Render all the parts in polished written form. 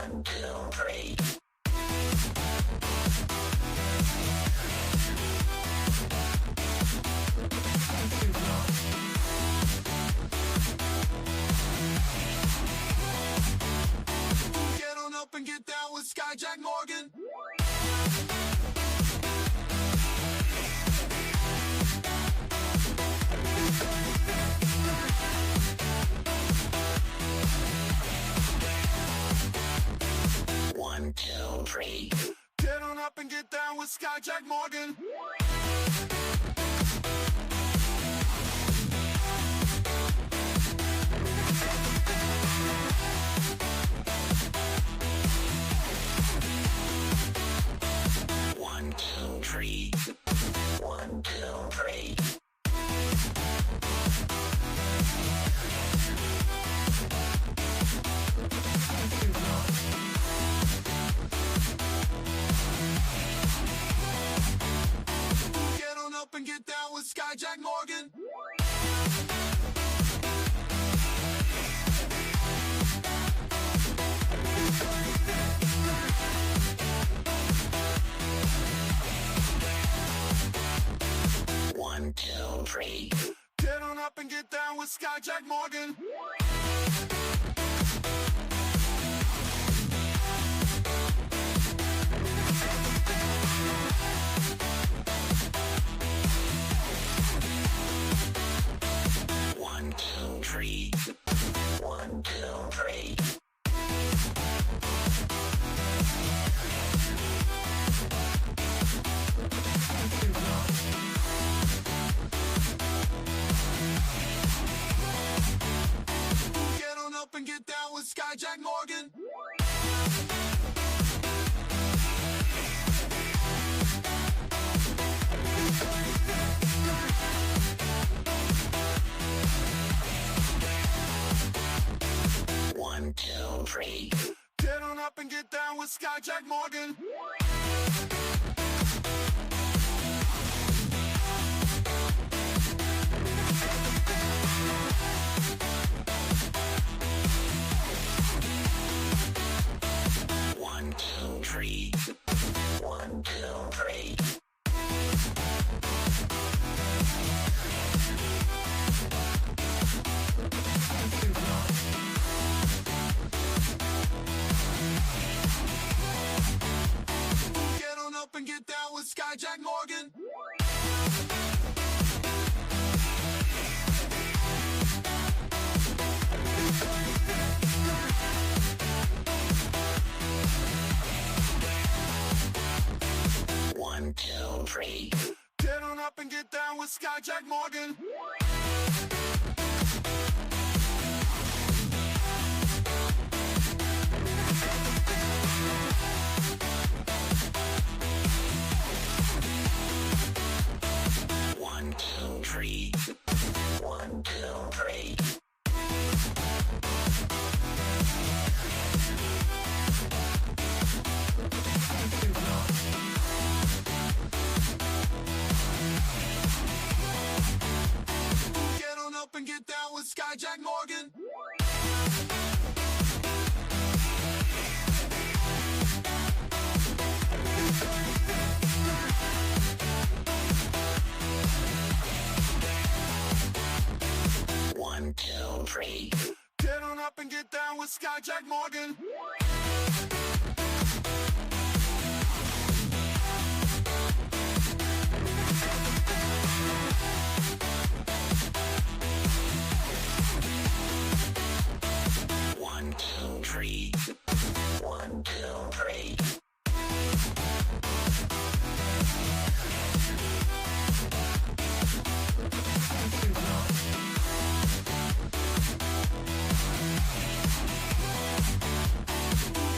One, two, three. Get on up and get down with Skyjack Morgan. One, two, three. Get on up and get down with Skyjack Morgan. One, two, three. One, two, three. Get on up and get down with Skyjack Morgan. One, two, three. Get on up and get down with Skyjack Morgan. One, two, three. One, two, three. Get on up and get down with Skyjack Morgan. One, two, three. Get on up and get down with Skyjack Morgan. One, two, three. One, two, three. Get on up and get down with Skyjack Morgan. One, two, three. Get on up and get down with Skyjack Morgan. One, two, three. One, two, three. Get on up and get down with Skyjack Morgan. One, two, three. Get on up and get down with Skyjack Morgan. One, two, three. One, two, three.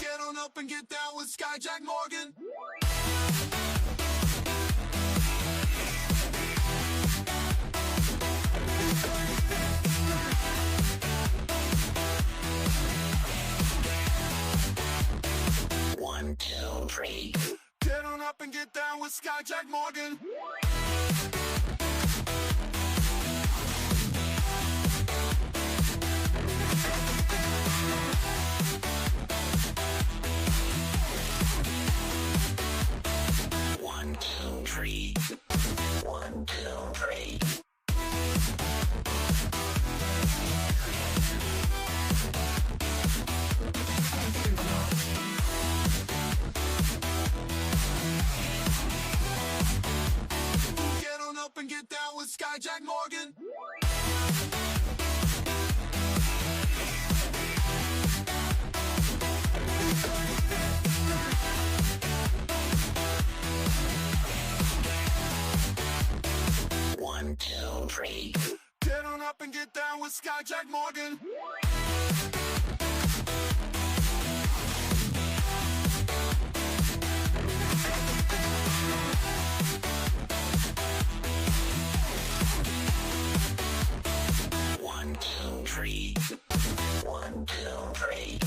Get on up and get down with Skyjack Morgan. One, two, three. Get on up and get down with Skyjack Morgan. Jack Morgan. One, two, three. Get on up and get down with Sky Jack Morgan. One, two, three. One, two, three.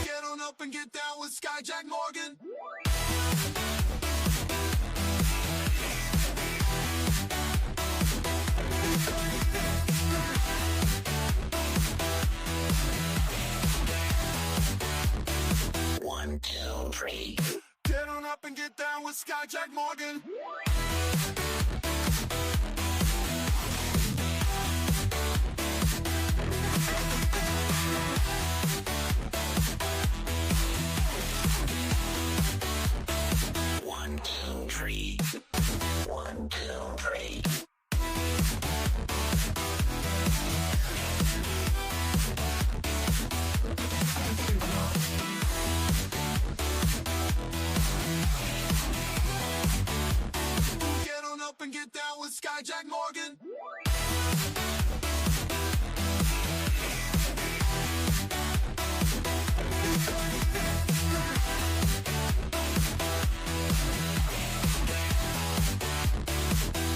Get on up and get down with Sky Jack Morgan. One, two, three. Get on up and get down with Sky Jack Morgan. One, two, three. One, two, three. Get on up and get down with Sky Jack Morgan.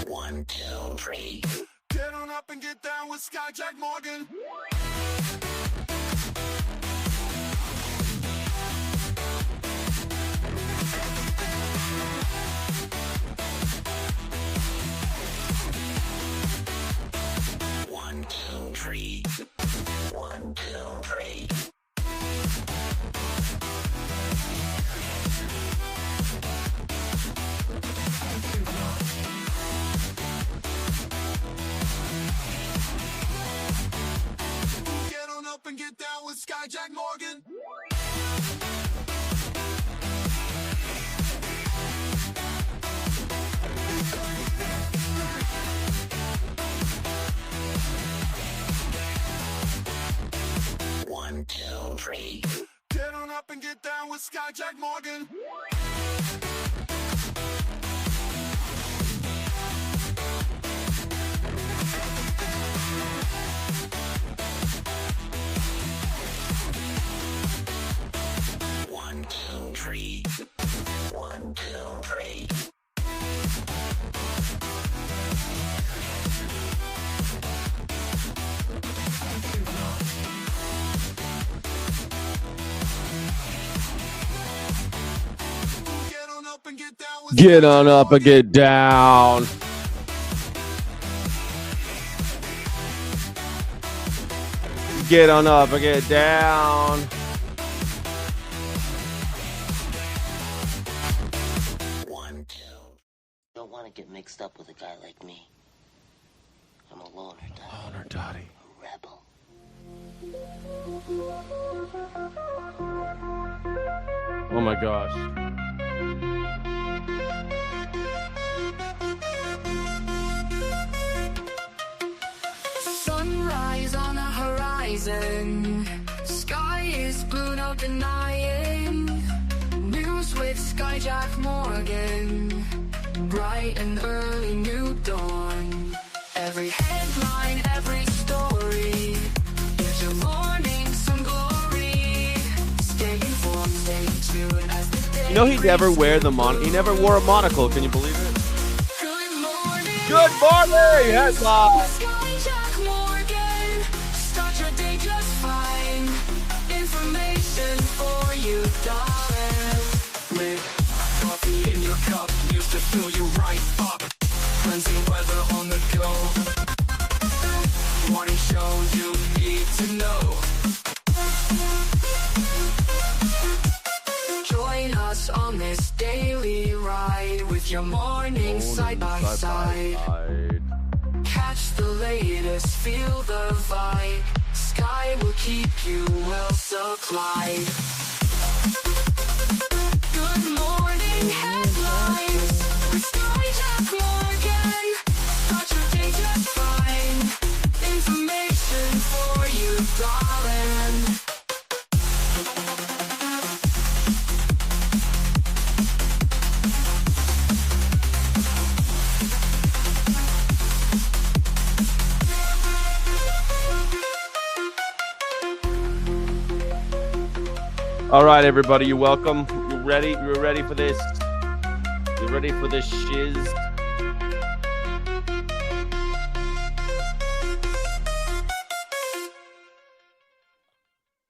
One, two, three. Get on up and get down with Sky Jack Morgan. One, two, three. One, two, three. Get on up and get down with Sky Jack Morgan. One, two, three. Get on up and get down with Sky Jack Morgan. One, two, three. One, two, three. Get on up and get down with Get on up and get down. Get on up and get down. One, two. Don't want to get mixed up with a guy like me. I'm a loner, Daddy. Loner, Dottie. A rebel. Oh my gosh. Sunrise on the horizon. Sky is blue, no denying. News with Sky Jack Morgan. Bright and early new dawn. Every headline, every story. Gives your morning some glory. Stay informed, stay tuned as the day. You know he never wear the he never wore a monocle. Can you believe it? Good morning. Good morning, headline. Sky Jack Morgan. Start your day just fine. Information for you, darling. With coffee in your cup, used to fill you right up. Cleansing weather on the go. Morning shows you need to know. Join us on this daily ride with your morning side by side. Catch watch the latest, feel the vibe. Sky will keep you well supplied. Good morning headlines with Skyjack Morgan. Got your day just fine. Information for you, darling. All right, everybody, you welcome. You ready? You're ready for this? You ready for this shiz?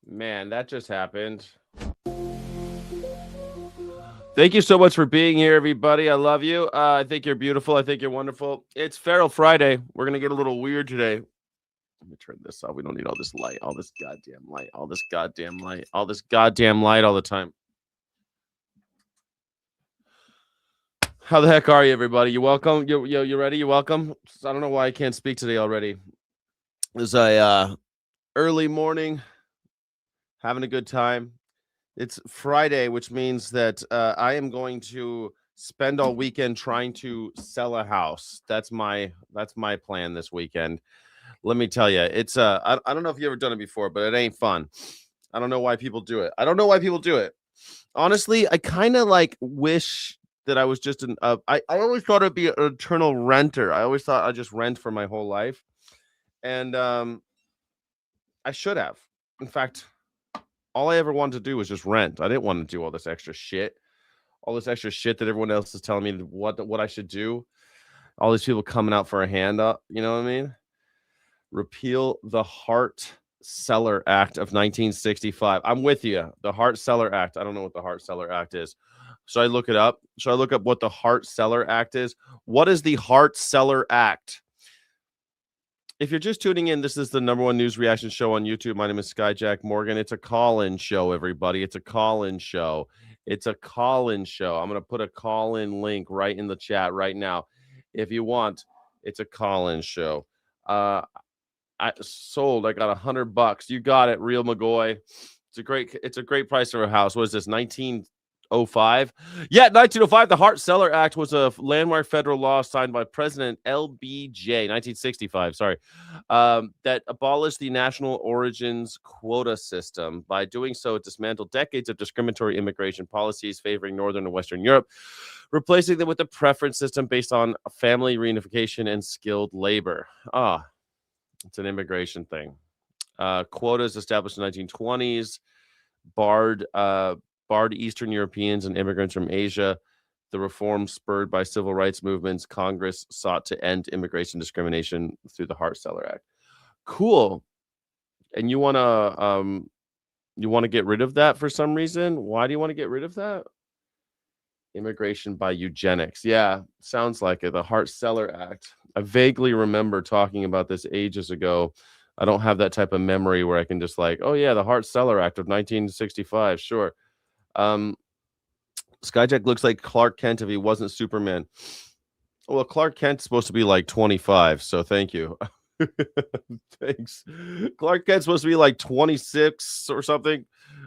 Man, that just happened. Thank you so much for being here, everybody. I love you. I think you're beautiful. I think you're wonderful. It's Feral Friday. We're going to get a little weird today. Let me turn this off. We don't need all this light, all this goddamn light, all this goddamn light, all this goddamn light all the time. How the heck are you, everybody? You welcome? You ready? You welcome? I don't know why I can't speak today already. It's a early morning, having a good time. It's Friday, which means that I am going to spend all weekend trying to sell a house. That's my plan this weekend. Let me tell you, it's I don't know if you've ever done it before, but it ain't fun. I don't know why people do it. Honestly, I kind of like wish that I was just I always thought it'd be an eternal renter. I always thought I'd just rent for my whole life. And I should have. In fact, all I ever wanted to do was just rent. I didn't want to do all this extra shit. All this extra shit that everyone else is telling me what I should do. All these people coming out for a hand up, you know what I mean? Repeal the Hart-Celler Act of 1965. I'm with you. The Hart-Celler Act. I don't know what the Hart-Celler Act is. Should I look it up? Should I look up what the Hart-Celler Act is? What is the Hart-Celler Act? If you're just tuning in, this is the #1 news reaction show on YouTube. My name is Skyjack Morgan. It's a call-in show, everybody. It's a call-in show. It's a call-in show. I'm going to put a call-in link right in the chat right now. If you want, it's a call-in show. I got $100. You got it, Real McGoy. It's a great price for a house. What is this? 1905? Yeah, 1905. The Hart-Celler Act was a landmark federal law signed by President LBJ, 1965. Sorry, that abolished the national origins quota system. By doing so, it dismantled decades of discriminatory immigration policies favoring Northern and Western Europe, replacing them with a preference system based on family reunification and skilled labor. It's an immigration thing. Quotas established in the 1920s barred Eastern Europeans and immigrants from Asia. The reforms spurred by civil rights movements. Congress sought to end immigration discrimination through the Hart-Celler Act. Cool. And you want to get rid of that for some reason? Why do you want to get rid of that? Immigration by eugenics. Yeah, sounds like it. The Hart-Celler Act. I vaguely remember talking about this ages ago. I don't have that type of memory where I can just like, oh yeah, the Hart-Celler Act of 1965. Sure. Skyjack looks like Clark Kent if he wasn't Superman. Well, Clark Kent's supposed to be like 25, so thank you. Thanks. Clark Kent's supposed to be like 26 or something.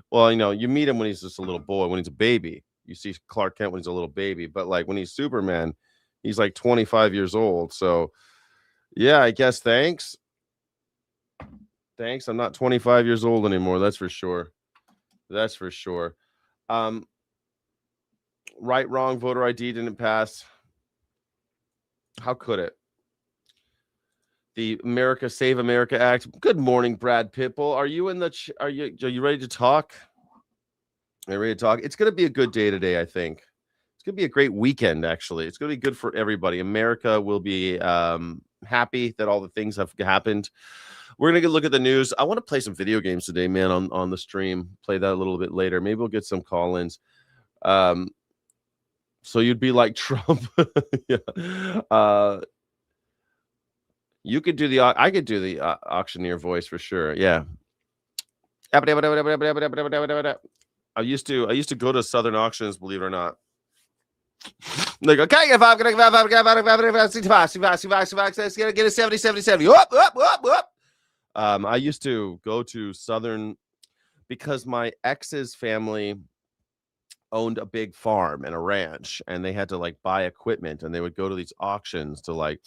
Well, you meet him when he's just a little boy, when he's a baby. You see Clark Kent when he's a little baby, but like when he's Superman, he's like 25 years old. So yeah, I guess thanks. I'm not 25 years old anymore. That's for sure. Right, wrong, voter ID didn't pass. How could it? The America Save America Act. Good morning, Brad Pitbull. Are you in the are you ready to talk? Are you ready to talk? It's going to be a good day today, I think. It's going to be a great weekend, actually. It's going to be good for everybody. America will be happy that all the things have happened. We're going to look at the news. I want to play some video games today, man, on the stream. Play that a little bit later. Maybe we'll get some call-ins. So you'd be like Trump. Yeah. You could do I could do the auctioneer voice for sure. Yeah. I used to go to Southern auctions, believe it or not. Like, okay, if I'm gonna get a 70, 70, 70. Whoop, whoop, whoop, whoop. I used to go to Southern because my ex's family owned a big farm and a ranch, and they had to like buy equipment, and they would go to these auctions to like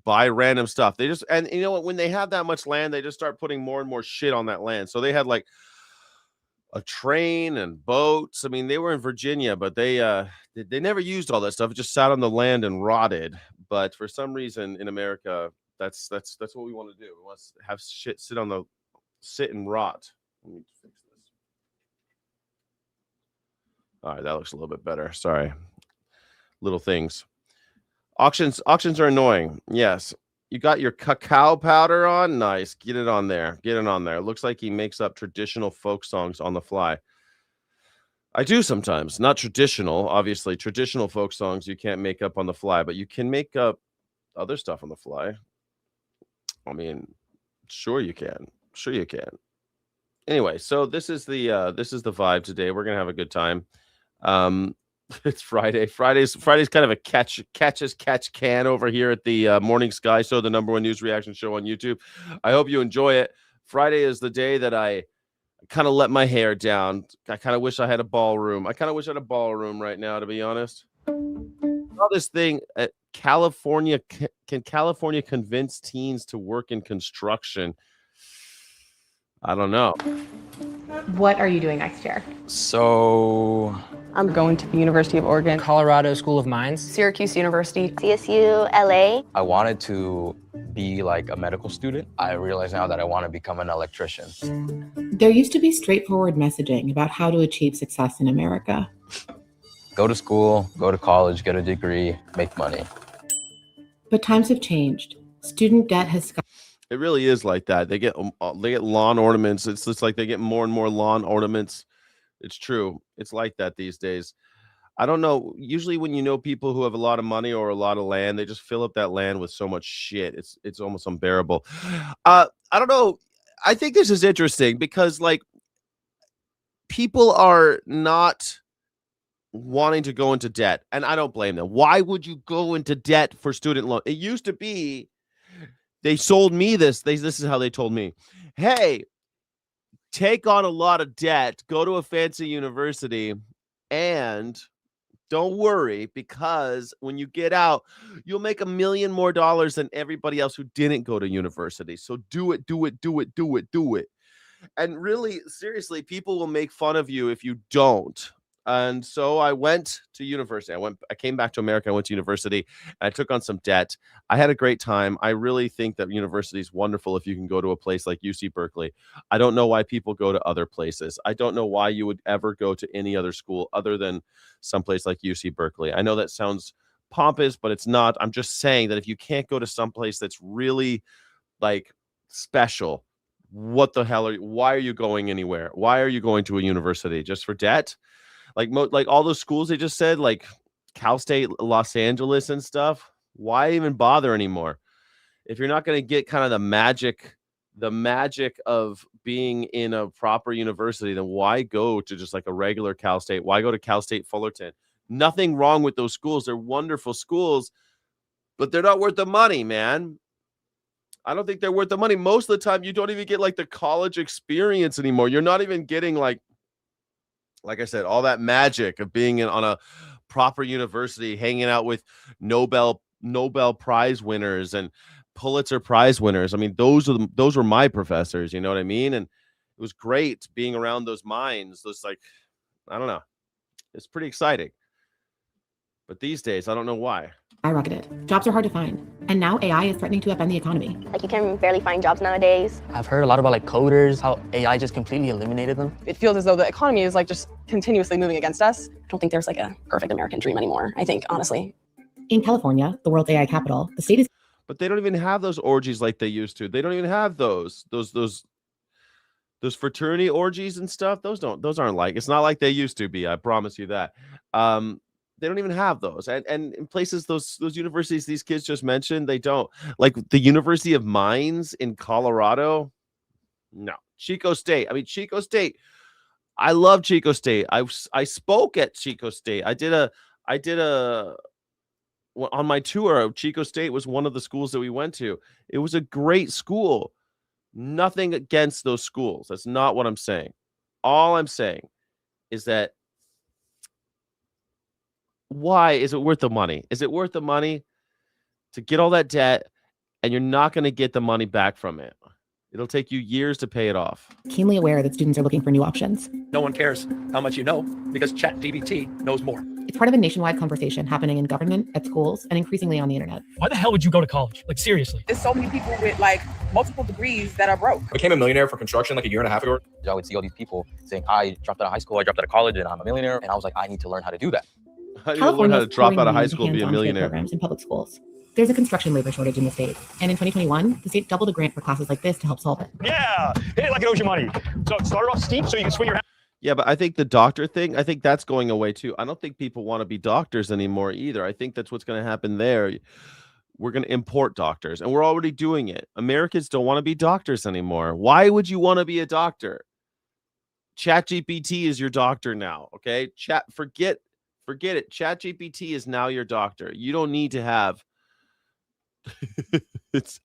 buy random stuff. They just, and you know what, when they have that much land, they just start putting more and more shit on that land. So they had like a train and boats. I mean, they were in Virginia, but they never used all that stuff. It just sat on the land and rotted. But for some reason in America, that's what we want to do. We want to have shit sit and rot. Let me fix this. All right, that looks a little bit better. Sorry. Little things. Auctions are annoying. Yes. You got your cacao powder on? Nice. Get it on there. Get it on there. It looks like he makes up traditional folk songs on the fly. I do sometimes. Not traditional, obviously. Traditional folk songs you can't make up on the fly, but you can make up other stuff on the fly. I mean, sure you can. Sure you can. Anyway, so this is the vibe today. We're gonna have a good time. It's Friday. Friday's kind of a catch can over here at the Morning Sky Show, the #1 news reaction show on YouTube. I hope you enjoy it. Friday is the day that I kind of let my hair down. I kind of wish I had a ballroom. I kind of wish I had a ballroom right now, to be honest. All this thing at California. Can California convince teens to work in construction? I don't know. What are you doing next year? So I'm going to the University of Oregon, Colorado School of Mines. Syracuse University, CSU, LA. I wanted to be like a medical student. I realize now that I want to become an electrician. There used to be straightforward messaging about how to achieve success in America. Go to school, go to college, get a degree, make money. But times have changed. Student debt has skyrocketed. It really is like that. They get lawn ornaments. It's just like they get more and more lawn ornaments. It's true. It's like that these days. I don't know. Usually when you know people who have a lot of money or a lot of land, they just fill up that land with so much shit. It's almost unbearable. I don't know. I think this is interesting because like people are not wanting to go into debt, and I don't blame them. Why would you go into debt for student loan? It used to be they sold me this. This is how they told me. Hey, take on a lot of debt, go to a fancy university, and don't worry, because when you get out, you'll make $1 million more than everybody else who didn't go to university. So do it. And really, seriously, people will make fun of you if you don't. And so I went to university. I came back to America. I went to university. And I took on some debt. I had a great time. I really think that university is wonderful if you can go to a place like UC Berkeley. I don't know why people go to other places. I don't know why you would ever go to any other school other than someplace like UC Berkeley. I know that sounds pompous, but it's not. I'm just saying that if you can't go to someplace that's really like special, what the hell why are you going anywhere? Why are you going to a university? Just for debt? Like all those schools they just said, like Cal State, Los Angeles and stuff. Why even bother anymore? If you're not going to get kind of the magic of being in a proper university, then why go to just like a regular Cal State? Why go to Cal State Fullerton? Nothing wrong with those schools. They're wonderful schools, but they're not worth the money, man. I don't think they're worth the money. Most of the time, you don't even get like the college experience anymore. You're not even getting like I said, all that magic of being on a proper university, hanging out with Nobel Prize winners and Pulitzer Prize winners. I mean, those were my professors. You know what I mean? And it was great being around those minds. Those like, I don't know, it's pretty exciting. But these days, I don't know why. Skyrocketed. Jobs are hard to find. And now AI is threatening to upend the economy. Like you can barely find jobs nowadays. I've heard a lot about like coders, how AI just completely eliminated them. it feels as though the economy is like just continuously moving against us. I don't think there's like a perfect American dream anymore, I think, honestly. In California, the world's AI capital, the state is But they don't even have those orgies like they used to. They don't even have those fraternity orgies and stuff. Those aren't like, it's not like they used to be. I promise you that. They don't even have those. And in places, those universities these kids just mentioned, they don't. Like the University of Mines in Colorado. No. Chico State. I mean, Chico State. I love Chico State. I spoke at Chico State. I did a on my tour, Chico State was one of the schools that we went to. It was a great school. Nothing against those schools. That's not what I'm saying. All I'm saying is that why is it worth the money? Is it worth the money to get all that debt and you're not going to get the money back from it? It'll take you years to pay it off. Keenly aware that students are looking for new options. No one cares how much you know because ChatGPT knows more. It's part of a nationwide conversation happening in government, at schools, and increasingly on the internet. Why the hell would you go to college? Like, seriously. There's so many people with like multiple degrees that are broke. I became a millionaire for construction like a year and a half ago. I would see all these people saying, I dropped out of high school, I dropped out of college, and I'm a millionaire. And I was like, I need to learn how to do that. How do you learn how to drop out of high school and be a millionaire? Programs in public schools. There's a construction labor shortage in the state. And in 2021, the state doubled a grant for classes like this to help solve it. Yeah, hit it like it owes you money. So start off steep so you can swing your hand. Yeah, but I think the doctor thing, I think that's going away too. I don't think people want to be doctors anymore either. I think that's what's going to happen there. We're going to import doctors, and we're already doing it. Americans don't want to be doctors anymore. Why would you want to be a doctor? ChatGPT is your doctor now, okay? Forget it. ChatGPT is now your doctor. You don't need to have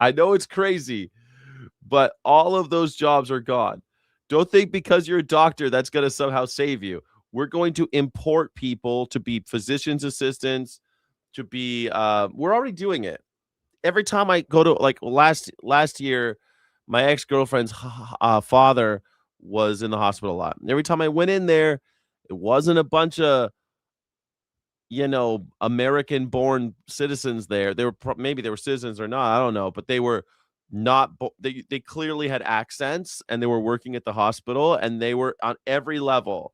I know it's crazy, but all of those jobs are gone. Don't think because you're a doctor that's going to somehow save you. We're going to import people to be physician's assistants, to be we're already doing it. Every time I go to, like, last year, my ex-girlfriend's father was in the hospital a lot. Every time I went in there, it wasn't a bunch of, American-born citizens there. They were maybe they were citizens or not, I don't know, but they were not. They clearly had accents, and they were working at the hospital, and they were on every level.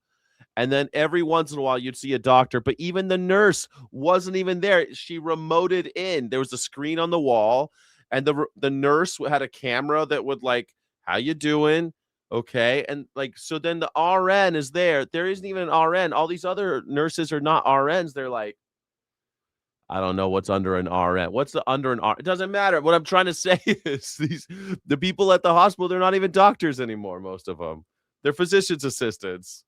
And then every once in a while, you'd see a doctor, but even the nurse wasn't even there. She remoted in. There was a screen on the wall, and the nurse had a camera that would, like, how you doing? Okay. And, like, so then the RN is there. There isn't even an RN. All these other nurses are not RNs. They're like, I don't know what's under an RN. What's the under an RN? It doesn't matter. What I'm trying to say is the people at the hospital, they're not even doctors anymore, most of them. They're physician's assistants.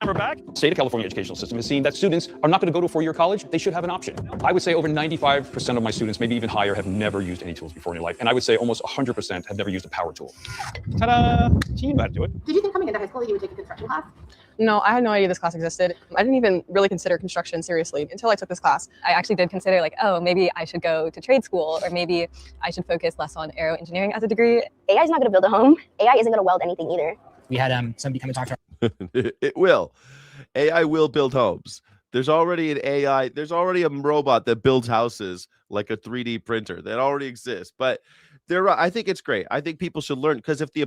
We're back. State of California educational system has seen that students are not going to go to a four-year college. They should have an option. I would say over 95% of my students, maybe even higher, have never used any tools before in their life. And I would say almost 100% have never used a power tool. Ta-da! You know how to do it. Did you think coming into high school that you would take a construction class? No, I had no idea this class existed. I didn't even really consider construction seriously until I took this class. I actually did consider, like, oh, maybe I should go to trade school, or maybe I should focus less on aero engineering as a degree. AI is not going to build a home. AI isn't going to weld anything either. We had somebody come and talk to our It will. AI will build homes. There's already an AI. There's already a robot that builds houses like a 3D printer that already exists. But I think it's great. I think people should learn, because if the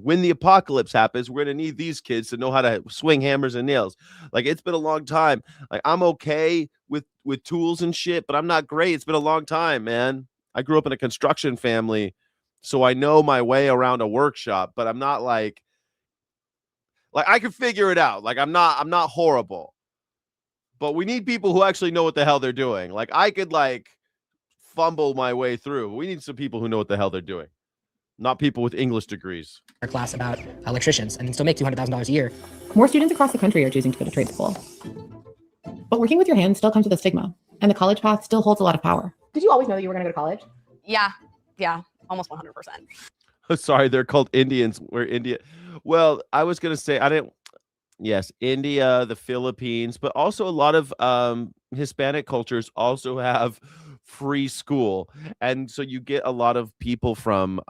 when the apocalypse happens, we're going to need these kids to know how to swing hammers and nails. Like, it's been a long time. Like, I'm okay with tools and shit, but I'm not great. It's been a long time, man. I grew up in a construction family, so I know my way around a workshop, but I'm not like I can figure it out. Like, I'm not horrible, but we need people who actually know what the hell they're doing. Like, I could, like, fumble my way through. We need some people who know what the hell they're doing, not people with English degrees. our class about electricians and still make $200,000 a year. More students across the country are choosing to go to trade school. But working with your hands still comes with a stigma, and the college path still holds a lot of power. Did you always know that you were going to go to college? Yeah, almost 100%. Sorry, they're called Indians. We're India. Well, I was going to say, yes, India, the Philippines, but also a lot of Hispanic cultures also have free school. And so you get a lot of people from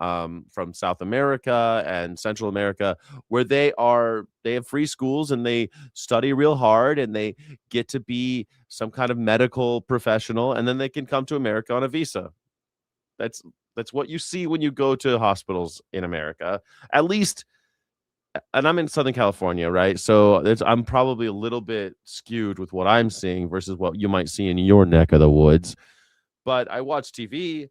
South America and Central America where they have free schools, and they study real hard, and they get to be some kind of medical professional, and then they can come to America on a visa. That's what you see when you go to hospitals in America, at least. And I'm in Southern California, right? So I'm probably a little bit skewed with what I'm seeing versus what you might see in your neck of the woods. But I watch TV,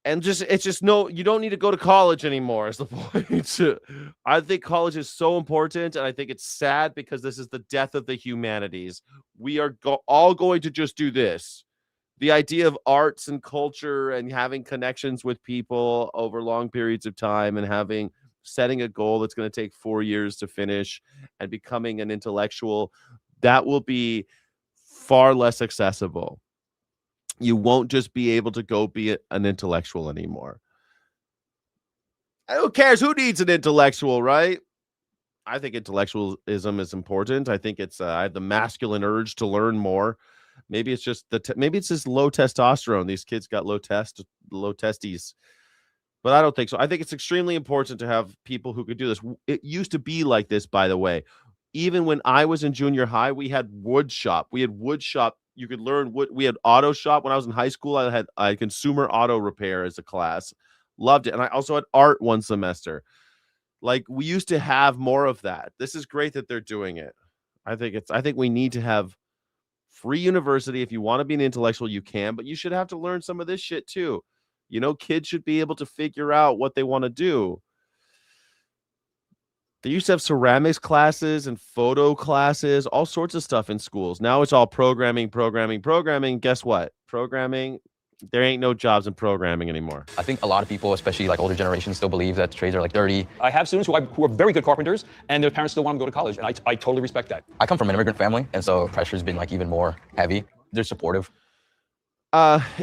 and you don't need to go to college anymore is the point. I think college is so important, and I think it's sad because this is the death of the humanities. We are all going to just do this. The idea of arts and culture and having connections with people over long periods of time, and setting a goal that's going to take 4 years to finish, and becoming an intellectual, that will be far less accessible. You won't just be able to go be an intellectual anymore. Who cares? Who needs an intellectual, right? I think intellectualism is important. I think it's I have the masculine urge to learn more. Maybe it's just maybe it's just low testosterone. These kids got low testes. But I don't think so. I think it's extremely important to have people who could do this. It used to be like this, by the way. Even when I was in junior high, we had wood shop. You could learn wood. We had auto shop. When I was in high school, I had consumer auto repair as a class. Loved it. And I also had art one semester. Like, we used to have more of that. This is great that they're doing it. I think we need to have free university. If you want to be an intellectual, you can, but you should have to learn some of this shit too. You know, kids should be able to figure out what they want to do. They used to have ceramics classes and photo classes, all sorts of stuff in schools. Now it's all programming. Guess what? Programming, there ain't no jobs in programming anymore. I think a lot of people, especially like older generations, still believe that trades are like dirty. I have students who are very good carpenters, and their parents still want them to go to college, and I totally respect that. I come from an immigrant family, and so pressure's been like even more heavy. They're supportive.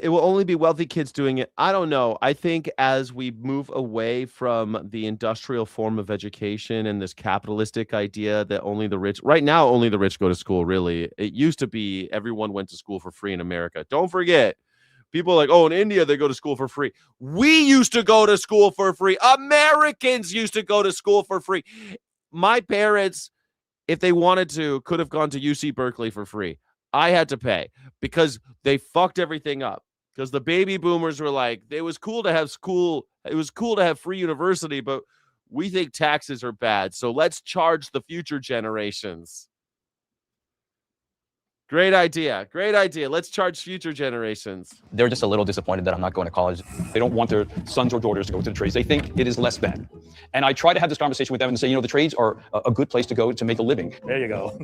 It will only be wealthy kids doing it. I don't know. I think as we move away from the industrial form of education and this capitalistic idea that only the rich, right now, only the rich go to school, really. It used to be everyone went to school for free in America. Don't forget, people are like, oh, in India, they go to school for free. We used to go to school for free. Americans used to go to school for free. My parents, if they wanted to, could have gone to UC Berkeley for free. I had to pay because they fucked everything up. Because the baby boomers were like, it was cool to have school. It was cool to have free university, but we think taxes are bad. So let's charge the future generations. Great idea. Let's charge future generations. They're just a little disappointed that I'm not going to college. They don't want their sons or daughters to go to the trades. They think it is less bad. And I try to have this conversation with them and say, the trades are a good place to go to make a living. There you go.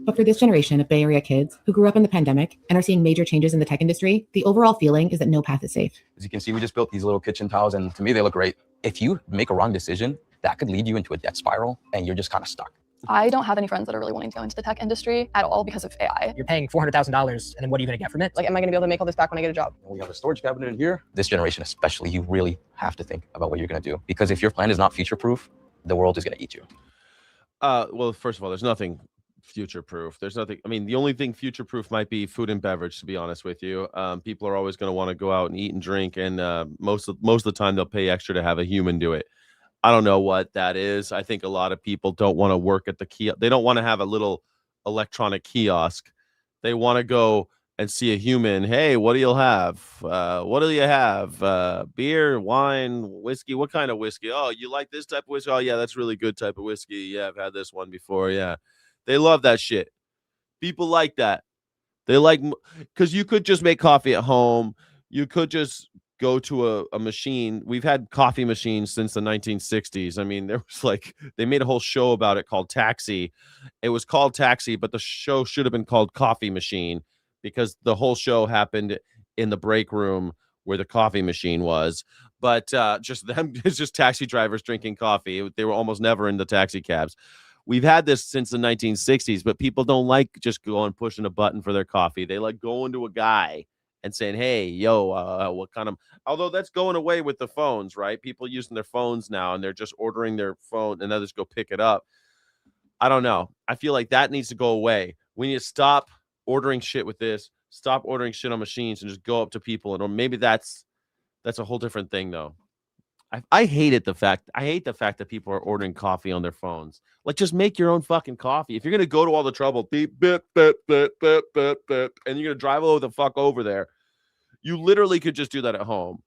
But for this generation of Bay Area kids who grew up in the pandemic and are seeing major changes in the tech industry, the overall feeling is that no path is safe. As you can see, we just built these little kitchen tiles, and to me, they look great. If you make a wrong decision, that could lead you into a debt spiral, and you're just kind of stuck. I don't have any friends that are really wanting to go into the tech industry at all because of AI. You're paying $400,000, and then what are you going to get from it? Like, am I going to be able to make all this back when I get a job? We have a storage cabinet in here. This generation especially, you really have to think about what you're going to do. Because if your plan is not future-proof, the world is going to eat you. Well, first of all, there's nothing future-proof. There's nothing. I mean, the only thing future-proof might be food and beverage, to be honest with you. People are always going to want to go out and eat and drink, and most of the time they'll pay extra to have a human do it. I don't know what that is. I think a lot of people don't want to work at the kiosk. They don't want to have a little electronic kiosk. They want to go and see a human. Hey, what do you have? What do you have? Beer, wine, whiskey. What kind of whiskey? Oh, you like this type of whiskey? Oh, yeah, that's really good type of whiskey. Yeah, I've had this one before. Yeah. They love that shit. People like that. They like, because you could just make coffee at home. You could just go to a machine. We've had coffee machines since the 1960s. I mean, there was like, they made a whole show about it called Taxi. It was called Taxi, but the show should have been called Coffee Machine because the whole show happened in the break room where the coffee machine was. But just them, it's just taxi drivers drinking coffee. They were almost never in the taxi cabs. We've had this since the 1960s, but people don't like just going pushing a button for their coffee. They like going to a guy and saying, hey, yo, what kind of, although that's going away with the phones, right? People using their phones now and they're just ordering their phone and others go pick it up. I don't know. I feel like that needs to go away. We need to stop ordering shit with this, stop ordering shit on machines and just go up to people. And or maybe that's a whole different thing though. I hate the fact that people are ordering coffee on their phones. Like, just make your own fucking coffee. If you're gonna go to all the trouble, beep, beep, beep, beep, beep, beep, beep, and you're gonna drive all the fuck over there, you literally could just do that at home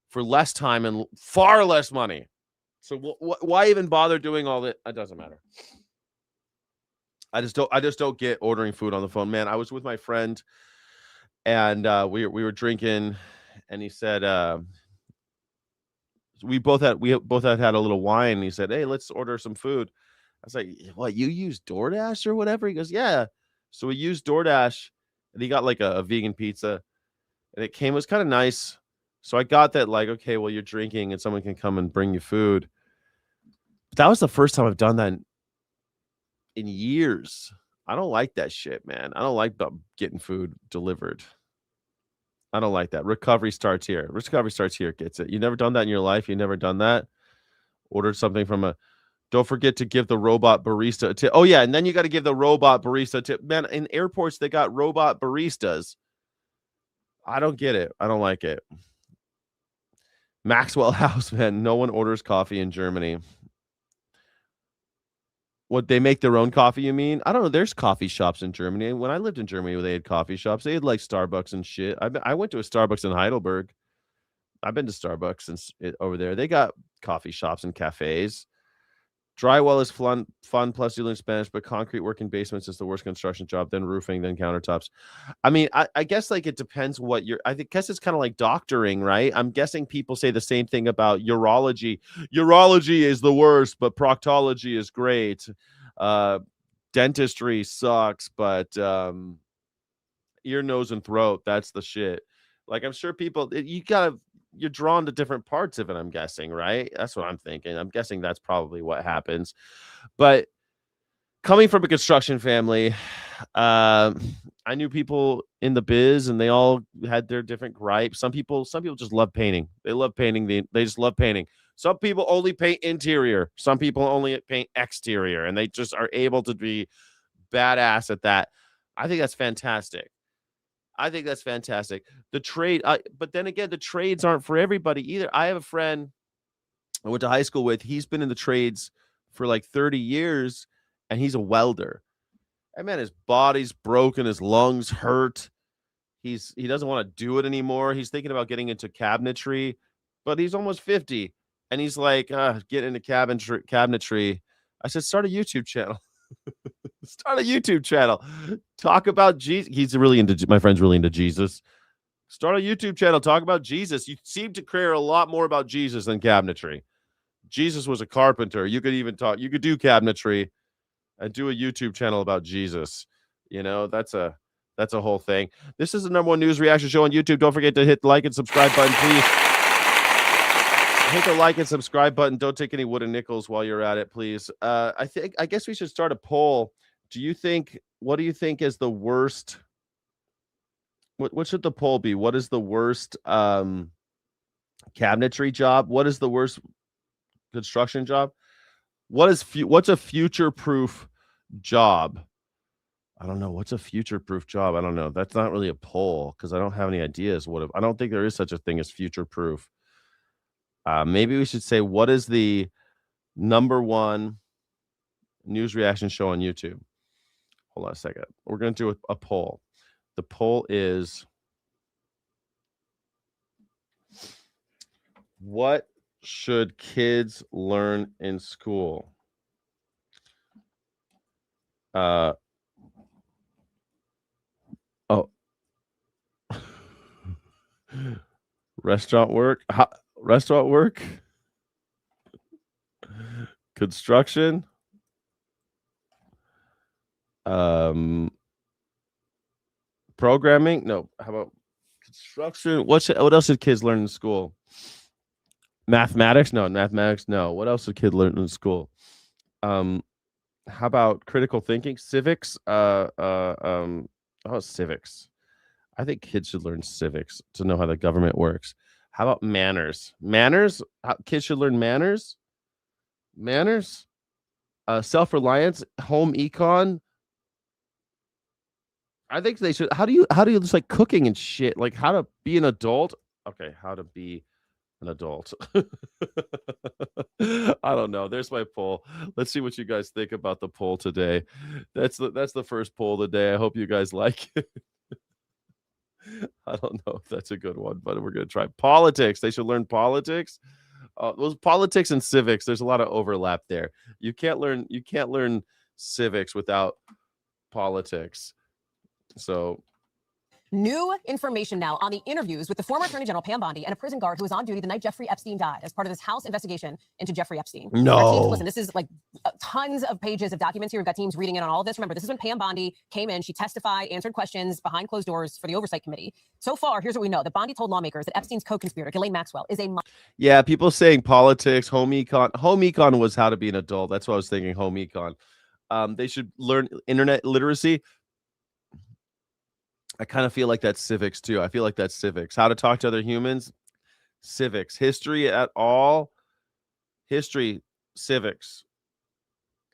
for less time and far less money. So why even bother doing all that? It doesn't matter. I just don't get ordering food on the phone, man. I was with my friend, and we were drinking, and he said. We both had a little wine. And he said, hey, let's order some food. I was like, what, you use DoorDash or whatever? He goes, yeah. So we used DoorDash and he got like a vegan pizza and it was kind of nice. So I got that, like, okay, well, you're drinking and someone can come and bring you food. But that was the first time I've done that in years. I don't like that shit, man. I don't like getting food delivered. I don't like that. Recovery starts here. Recovery starts here. Gets it. You never done that in your life? You never done that? Ordered something from a... Don't forget to give the robot barista a tip. Oh, yeah, and then you got to give the robot barista a tip. Man, in airports, they got robot baristas. I don't get it. I don't like it. Maxwell House, man. No one orders coffee in Germany. What, they make their own coffee, you mean? I don't know. There's coffee shops in Germany. When I lived in Germany, they had coffee shops. They had like Starbucks and shit. I went to a Starbucks in Heidelberg. I've been to Starbucks over there. They got coffee shops and cafes. Drywall is fun, plus you learn Spanish, but concrete work in basements is the worst construction job, then roofing, then countertops. I mean, I guess like it depends what I guess it's kind of like doctoring, right? I'm guessing people say the same thing about urology. Urology is the worst, but proctology is great. Dentistry sucks, but ear, nose, and throat, that's the shit. Like, I'm sure people, you're drawn to different parts of it, I'm guessing, right? That's what I'm thinking. I'm guessing that's probably what happens. But coming from a construction family, I knew people in the biz and they all had their different gripes. Some people just love painting. They love painting. They just love painting. Some people only paint interior. Some people only paint exterior, and they just are able to be badass at that. I think that's fantastic. The trade, but then again, the trades aren't for everybody either. I have a friend I went to high school with. He's been in the trades for like 30 years, and he's a welder. And man, his body's broken, his lungs hurt. He doesn't want to do it anymore. He's thinking about getting into cabinetry, but he's almost 50, and he's like, get into cabinetry. I said, start a YouTube channel. Start a YouTube channel. Talk about Jesus. My friend's really into Jesus. Start a YouTube channel. Talk about Jesus. You seem to care a lot more about Jesus than cabinetry. Jesus was a carpenter. You could do cabinetry and do a YouTube channel about Jesus. You know, that's a whole thing. This is the #1 news reaction show on YouTube. Don't forget to hit the like and subscribe button, please. Hit the like and subscribe button. Don't take any wooden nickels while you're at it, please. I guess we should start a poll. What do you think is the worst? What should the poll be? What is the worst cabinetry job? What is the worst construction job? What's a future-proof job? I don't know. What's a future-proof job? I don't know. That's not really a poll because I don't have any ideas. I don't think there is such a thing as future-proof. Maybe we should say, what is the #1 news reaction show on YouTube? Hold on a second. We're going to do a poll. The poll is, what should kids learn in school? Restaurant work? Restaurant work? Construction? Programming? No. How about construction? What else should kids learn in school? Mathematics? No. Mathematics? No. What else should kids learn in school? How about critical thinking? Civics? Civics. I think kids should learn civics to know how the government works. How about manners? Manners? Kids should learn manners? Manners? Self-reliance? Home econ? I think they should. How do you just like cooking and shit? Like how to be an adult? Okay, how to be an adult. I don't know. There's my poll. Let's see what you guys think about the poll today. That's the first poll of the day. I hope you guys like it. I don't know if that's a good one, but we're gonna try politics. They should learn politics. Those politics and civics. There's a lot of overlap there. You can't learn civics without politics. So, new information now on the interviews with the former Attorney General Pam Bondi and a prison guard who was on duty the night Jeffrey Epstein died as part of this House investigation into Jeffrey Epstein. No. Listen, this is like tons of pages of documents here. We've got teams reading in on all of this. Remember, this is when Pam Bondi came in. She testified, answered questions behind closed doors for the Oversight Committee. So far, here's what we know. That Bondi told lawmakers that Epstein's co-conspirator, Ghislaine Maxwell, is a... Yeah, people saying politics, home econ. Home econ was how to be an adult. That's what I was thinking, home econ. They should learn internet literacy. I kind of feel like that's civics too. I feel like that's civics. How to talk to other humans, civics. History at all, history, civics.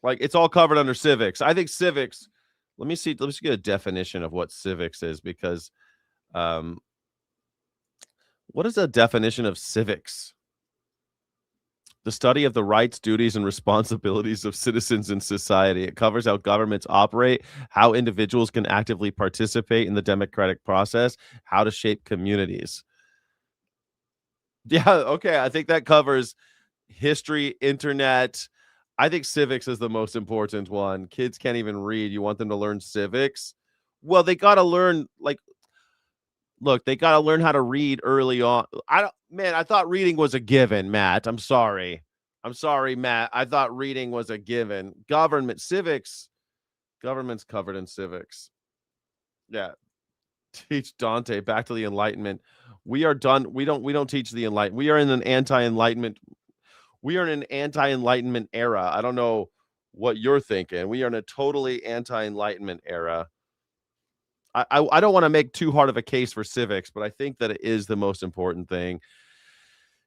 Like it's all covered under civics. I think civics. Let me see. Let's get a definition of what civics is, because what is the definition of civics? The study of the rights, duties, and responsibilities of citizens in society. It covers how governments operate, how individuals can actively participate in the democratic process, how to shape communities. Yeah, okay. I think that covers history, internet. I think civics is the most important one. Kids can't even read. You want them to learn civics? Well, they got to learn, like, look, they got to learn how to read early on. I thought reading was a given, Matt. I'm sorry, Matt. I thought reading was a given. Civics, government's covered in civics. Yeah. Teach Dante back to the Enlightenment. We are done. We don't teach the Enlightenment. We are in an anti-Enlightenment. We are in an anti-Enlightenment era. I don't know what you're thinking. We are in a totally anti-Enlightenment era. I don't want to make too hard of a case for civics, but I think that it is the most important thing.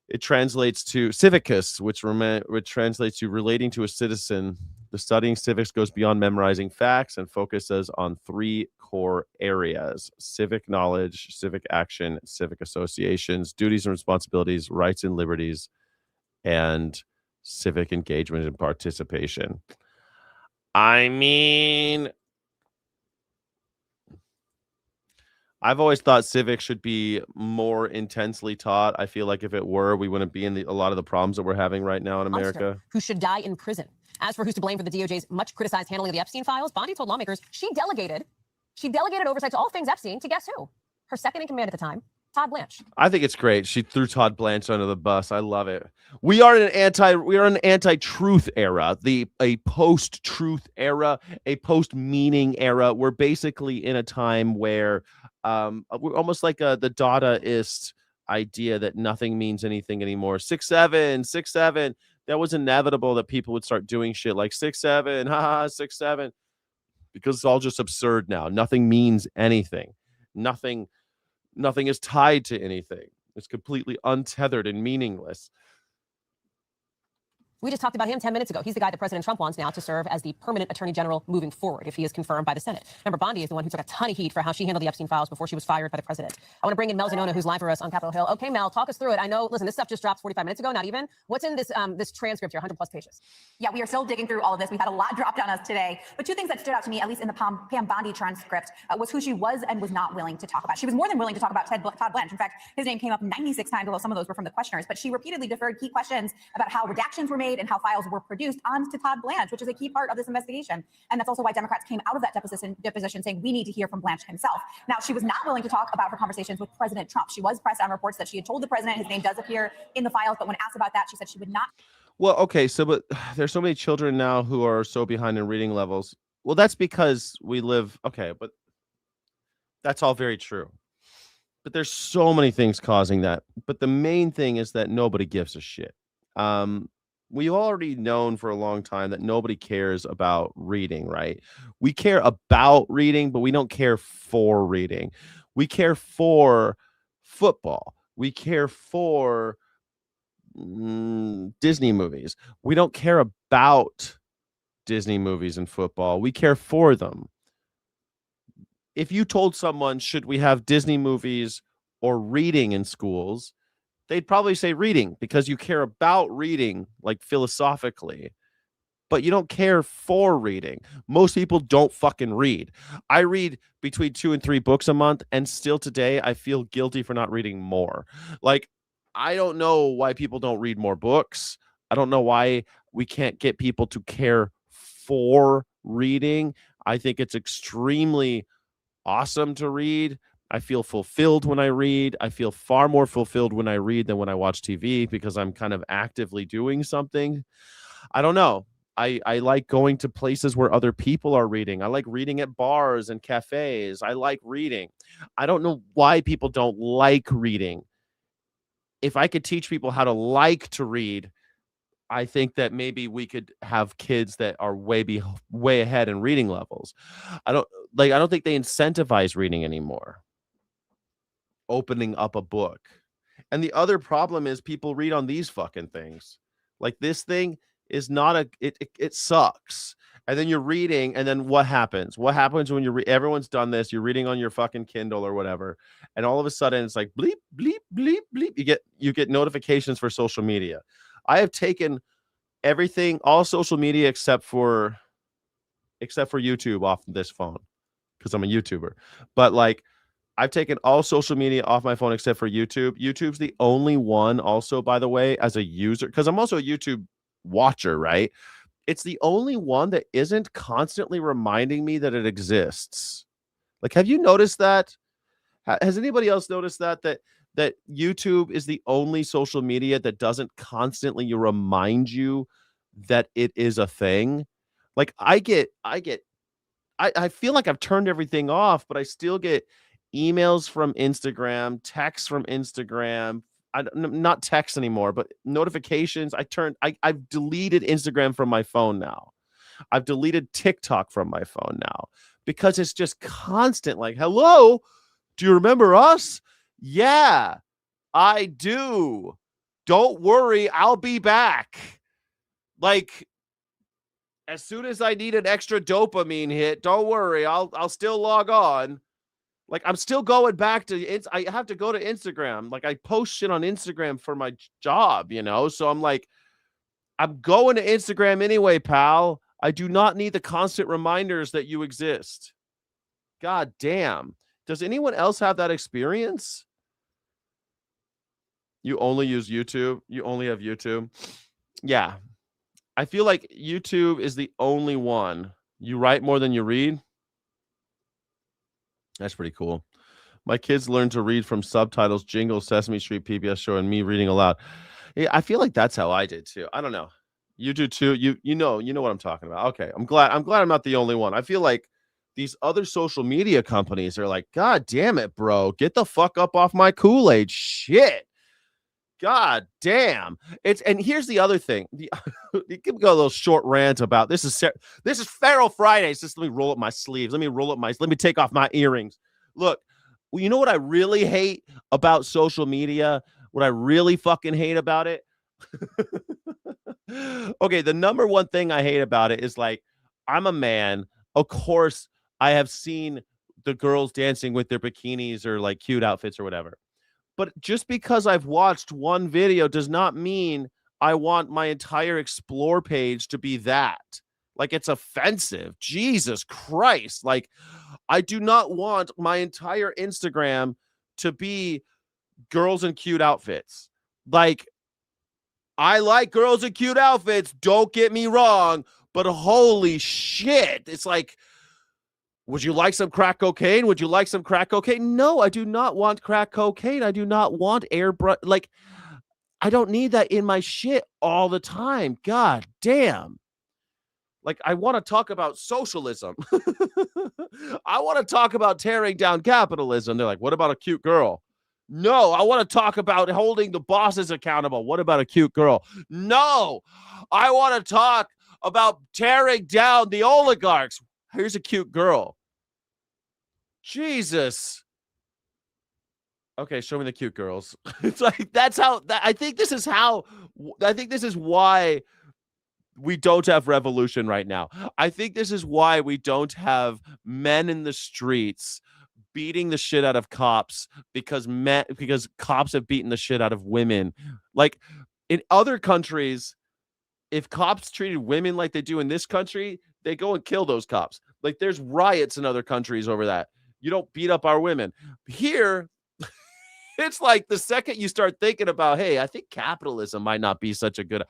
It translates to civicus, which translates to relating to a citizen. The studying civics goes beyond memorizing facts and focuses on 3 core areas: civic knowledge, civic action, civic associations, duties and responsibilities, rights and liberties, and civic engagement and participation. I mean, I've always thought civics should be more intensely taught. I feel like if it were, we wouldn't be in a lot of the problems that we're having right now in America. Who should die in prison. As for who's to blame for the DOJ's much criticized handling of the Epstein files, Bondi told lawmakers she delegated oversight to all things Epstein to guess who? Her second in command at the time, Todd Blanche. I think it's great. She threw Todd Blanche under the bus. I love it. We are in an anti-truth era, a post-truth era, a post-meaning era. We're basically in a time where we're almost like the Dadaist idea that nothing means anything anymore. 6'7", that was inevitable that people would start doing shit like 6'7", 6'7", because it's all just absurd now. Nothing means anything. Nothing is tied to anything. It's completely untethered and meaningless. We just talked about him 10 minutes ago. He's the guy that President Trump wants now to serve as the permanent attorney general moving forward if he is confirmed by the Senate. Remember, Bondi is the one who took a ton of heat for how she handled the Epstein files before she was fired by the president. I want to bring in Mel Zanona, who's live for us on Capitol Hill. Okay, Mel, talk us through it. I know, listen, this stuff just dropped 45 minutes ago, not even. What's in this this transcript here, 100 plus pages? Yeah, we are still digging through all of this. We've had a lot dropped on us today. But 2 things that stood out to me, at least in the Pam Bondi transcript, was who she was and was not willing to talk about. She was more than willing to talk about Todd Blanche. In fact, his name came up 96 times, although some of those were from the questioners. But she repeatedly deferred key questions about how redactions were made and how files were produced onto Todd Blanche, which is a key part of this investigation. And that's also why Democrats came out of that deposition saying we need to hear from Blanche himself. Now, she was not willing to talk about her conversations with President Trump. She was pressed on reports that she had told the president his name does appear in the files, but when asked about that, she said she would not. Well, okay, but there's so many children now who are so behind in reading levels. Well, that's because we live, okay, but that's all very true. But there's so many things causing that. But the main thing is that nobody gives a shit. We've already known for a long time that nobody cares about reading, right? We care about reading, but we don't care for reading. We care for football. We care for Disney movies. We don't care about Disney movies and football. We care for them. If you told someone, should we have Disney movies or reading in schools, they'd probably say reading, because you care about reading, like philosophically, but you don't care for reading. Most people don't fucking read. I read between 2 and 3 books a month, and still today I feel guilty for not reading more. Like, I don't know why people don't read more books. I don't know why we can't get people to care for reading. I think it's extremely awesome to read. I feel fulfilled when I read. I feel far more fulfilled when I read than when I watch TV, because I'm kind of actively doing something. I don't know. I like going to places where other people are reading. I like reading at bars and cafes. I like reading. I don't know why people don't like reading. If I could teach people how to like to read, I think that maybe we could have kids that are way ahead in reading levels. I don't think they incentivize reading anymore. Opening up a book. And the other problem is people read on these fucking things. Like this thing is not it sucks. And then you're reading, and then what happens? What happens when everyone's done this, you're reading on your fucking Kindle or whatever, and all of a sudden it's like bleep, bleep, bleep, bleep. You get notifications for social media. I have taken everything, all social media except for YouTube off this phone because I'm a YouTuber. But like I've taken all social media off my phone except for YouTube. YouTube's the only one also, by the way, as a user, because I'm also a YouTube watcher, right? It's the only one that isn't constantly reminding me that it exists. Like, have you noticed that? Has anybody else noticed that YouTube is the only social media that doesn't constantly remind you that it is a thing? Like I feel like I've turned everything off, but I still get emails from Instagram, texts from Instagram. Not text anymore, but notifications. I've deleted Instagram from my phone now. I've deleted TikTok from my phone now because it's just constant. Like, hello, do you remember us? Yeah, I do. Don't worry, I'll be back. Like, as soon as I need an extra dopamine hit, don't worry, I'll still log on. Like, I'm still going back to it. I have to go to Instagram. Like, I post shit on Instagram for my job, so I'm like, I'm going to Instagram anyway, pal. I do not need the constant reminders that you exist. God damn. Does anyone else have that experience? You only use YouTube? You only have YouTube? Yeah. I feel like YouTube is the only one. You write more than you read? That's pretty cool. My kids learn to read from subtitles, Jingle, Sesame Street, PBS Show, and me reading aloud. Yeah, I feel like that's how I did too. I don't know. You do too. You know what I'm talking about. Okay. I'm glad I'm not the only one. I feel like these other social media companies are like, God damn it, bro. Get the fuck up off my Kool-Aid. Shit. God damn. And here's the other thing. You can go a little short rant about this is Feral Fridays. Just let me roll up my sleeves. Let me take off my earrings. Look, well, you know what I really hate about social media? What I really fucking hate about it? Okay, the number one thing I hate about it is, like, I'm a man. Of course, I have seen the girls dancing with their bikinis or like cute outfits or whatever. But just because I've watched one video does not mean I want my entire explore page to be that. Like, it's offensive. Jesus Christ. Like, I do not want my entire Instagram to be girls in cute outfits. Like, I like girls in cute outfits. Don't get me wrong. But holy shit. It's like, would you like some crack cocaine? Would you like some crack cocaine? No, I do not want crack cocaine. I do not want airbrush. Like, I don't need that in my shit all the time. God damn. Like, I want to talk about socialism. I want to talk about tearing down capitalism. They're like, what about a cute girl? No, I want to talk about holding the bosses accountable. What about a cute girl? No, I want to talk about tearing down the oligarchs. Here's a cute girl. Jesus. Okay, show me the cute girls. It's like, I think this is why we don't have revolution right now. I think this is why we don't have men in the streets beating the shit out of cops because cops have beaten the shit out of women. Like, in other countries, if cops treated women like they do in this country, they go and kill those cops. Like, there's riots in other countries over that. You don't beat up our women. Here, it's like the second you start thinking about, hey, I think capitalism might not be such a good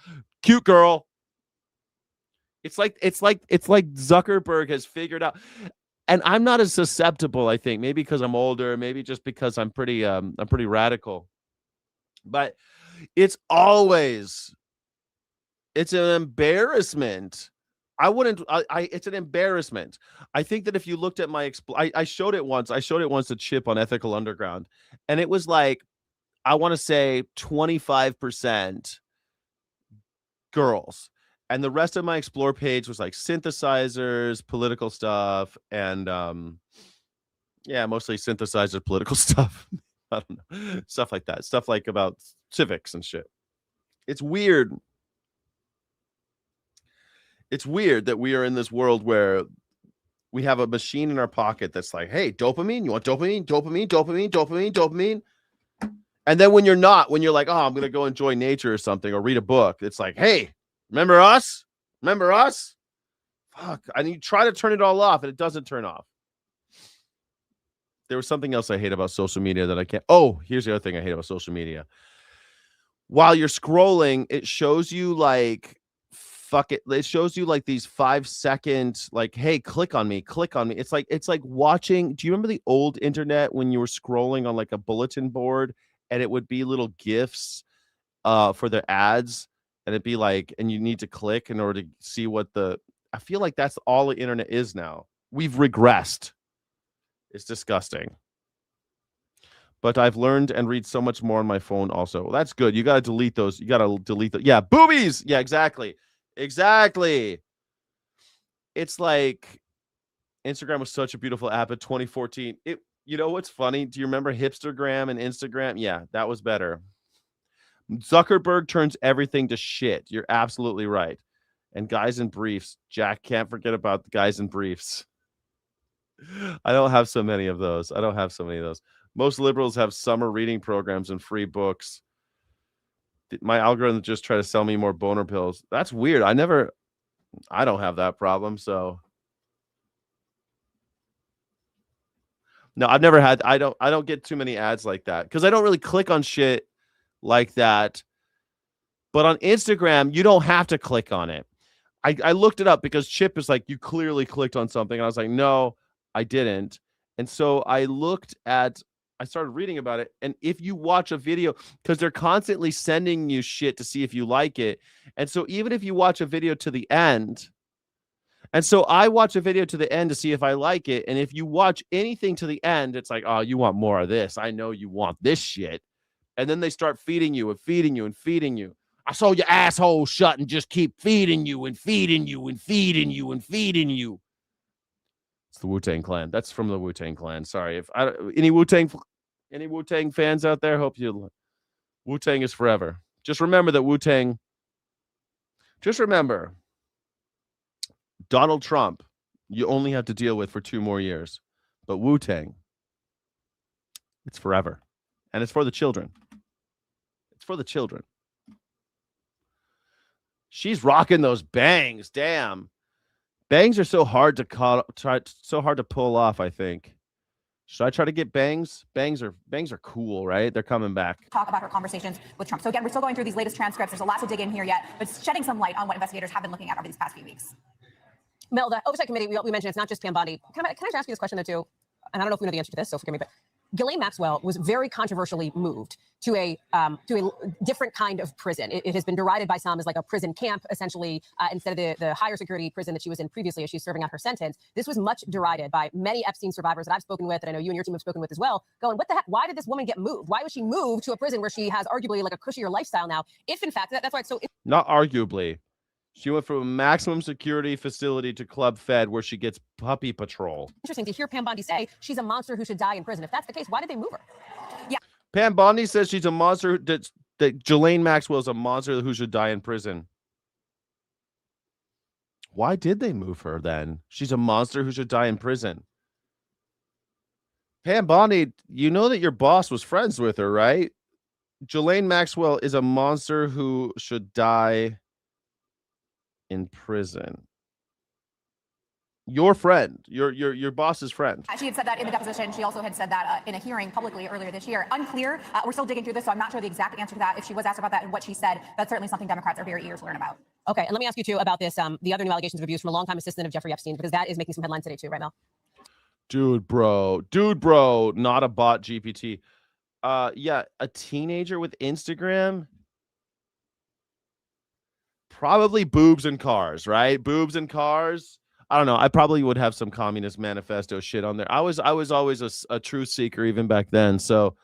cute girl. It's like Zuckerberg has figured out, and I'm not as susceptible, I think, maybe because I'm older, maybe just because I'm pretty radical. But it's an embarrassment. It's an embarrassment. I think that if you looked at my, I showed it once to Chip on Ethical Underground, and it was like, I want to say 25% girls. And the rest of my explore page was like synthesizers, political stuff, and yeah, mostly synthesizer political stuff. I don't know. Stuff like that. Stuff like about civics and shit. It's weird. It's weird that we are in this world where we have a machine in our pocket that's like, hey, dopamine, you want dopamine, dopamine, dopamine, dopamine, dopamine. And then when you're like, oh, I'm going to go enjoy nature or something or read a book, it's like, hey, remember us? Remember us? Fuck. And you try to turn it all off and it doesn't turn off. There was something else I hate about social media that I can't. Oh, here's the other thing I hate about social media. While you're scrolling, it shows you like, fuck it. It shows you like these 5-second, like, hey, click on me, click on me. It's like watching. Do you remember the old internet when you were scrolling on like a bulletin board and it would be little GIFs for the ads? And it'd be like, and you need to click in order to see what I feel like that's all the internet is now. We've regressed. It's disgusting. But I've learned and read so much more on my phone also. Well, that's good. You got to delete those. You got to delete the. Yeah, boobies. Yeah, exactly. Exactly. It's like Instagram was such a beautiful app in 2014. You know what's funny? Do you remember Hipstergram and Instagram? Yeah, that was better. Zuckerberg turns everything to shit. You're absolutely right. And guys in briefs. Jack, can't forget about the guys in briefs. I don't have so many of those. Most liberals have summer reading programs and free books. My algorithm just try to sell me more boner pills. That's weird. I don't have that problem. So no, I've never had, I don't get too many ads like that because I don't really click on shit like that. But on Instagram, you don't have to click on it. I looked it up because Chip is like, you clearly clicked on something. And I was like, no, I didn't. And so I started reading about it. And if you watch a video, because they're constantly sending you shit to see if you like it. And so even if you watch a video to the end, and so I watch a video to the end to see if I like it. And if you watch anything to the end, it's like, oh, you want more of this. I know you want this shit. And then they start feeding you and feeding you and feeding you. I saw your asshole shut and just keep feeding you and feeding you and feeding you and feeding you. It's the Wu-Tang Clan. That's from the Wu-Tang Clan. Sorry. If any Wu-Tang fans out there, hope you Wu-Tang is forever. Just remember that Wu-Tang. Just remember Donald Trump, you only have to deal with for 2 more years. But Wu-Tang, it's forever. And it's for the children. It's for the children. She's rocking those bangs. Damn. Bangs are so hard to pull off, I think. Should I try to get bangs? Bangs are cool, right? They're coming back. Talk about her conversations with Trump. So again, we're still going through these latest transcripts. There's a lot to dig in here yet, but shedding some light on what investigators have been looking at over these past few weeks. Mel, the Oversight Committee, we mentioned it's not just Pam Bondi. Can I just ask you this question, though, too? And I don't know if we know the answer to this, so forgive me, but Ghislaine Maxwell was very controversially moved to a different kind of prison. It has been derided by some as like a prison camp, essentially, instead of the higher security prison that she was in previously as she's serving out her sentence. This was much derided by many Epstein survivors that I've spoken with, and I know you and your team have spoken with as well, going, what the heck? Why did this woman get moved? Why was she moved to a prison where she has arguably like a cushier lifestyle now? If, in fact, that's why it's so... Not arguably. She went from a maximum security facility to Club Fed where she gets puppy patrol. Interesting to hear Pam Bondi say she's a monster who should die in prison. If that's the case, why did they move her? Yeah. Pam Bondi says she's a monster, that Ghislaine Maxwell is a monster who should die in prison. Why did they move her then? She's a monster who should die in prison. Pam Bondi, you know that your boss was friends with her, right? Ghislaine Maxwell is a monster who should die in prison. Your friend, your boss's friend. She had said that in the deposition. She also had said that in a hearing publicly earlier this year. Unclear. We're still digging through this, so I'm not sure the exact answer to that. If she was asked about that and what she said, that's certainly something Democrats are very eager to learn about. Okay, and let me ask you too about this, the other new allegations of abuse from a longtime assistant of Jeffrey Epstein, because that is making some headlines today too, right, Mel? Dude, bro, not a bot GPT. Yeah, a teenager with Instagram. Probably boobs and cars, right? Boobs and cars. I don't know. I probably would have some Communist Manifesto shit on there. I was always a truth seeker even back then. So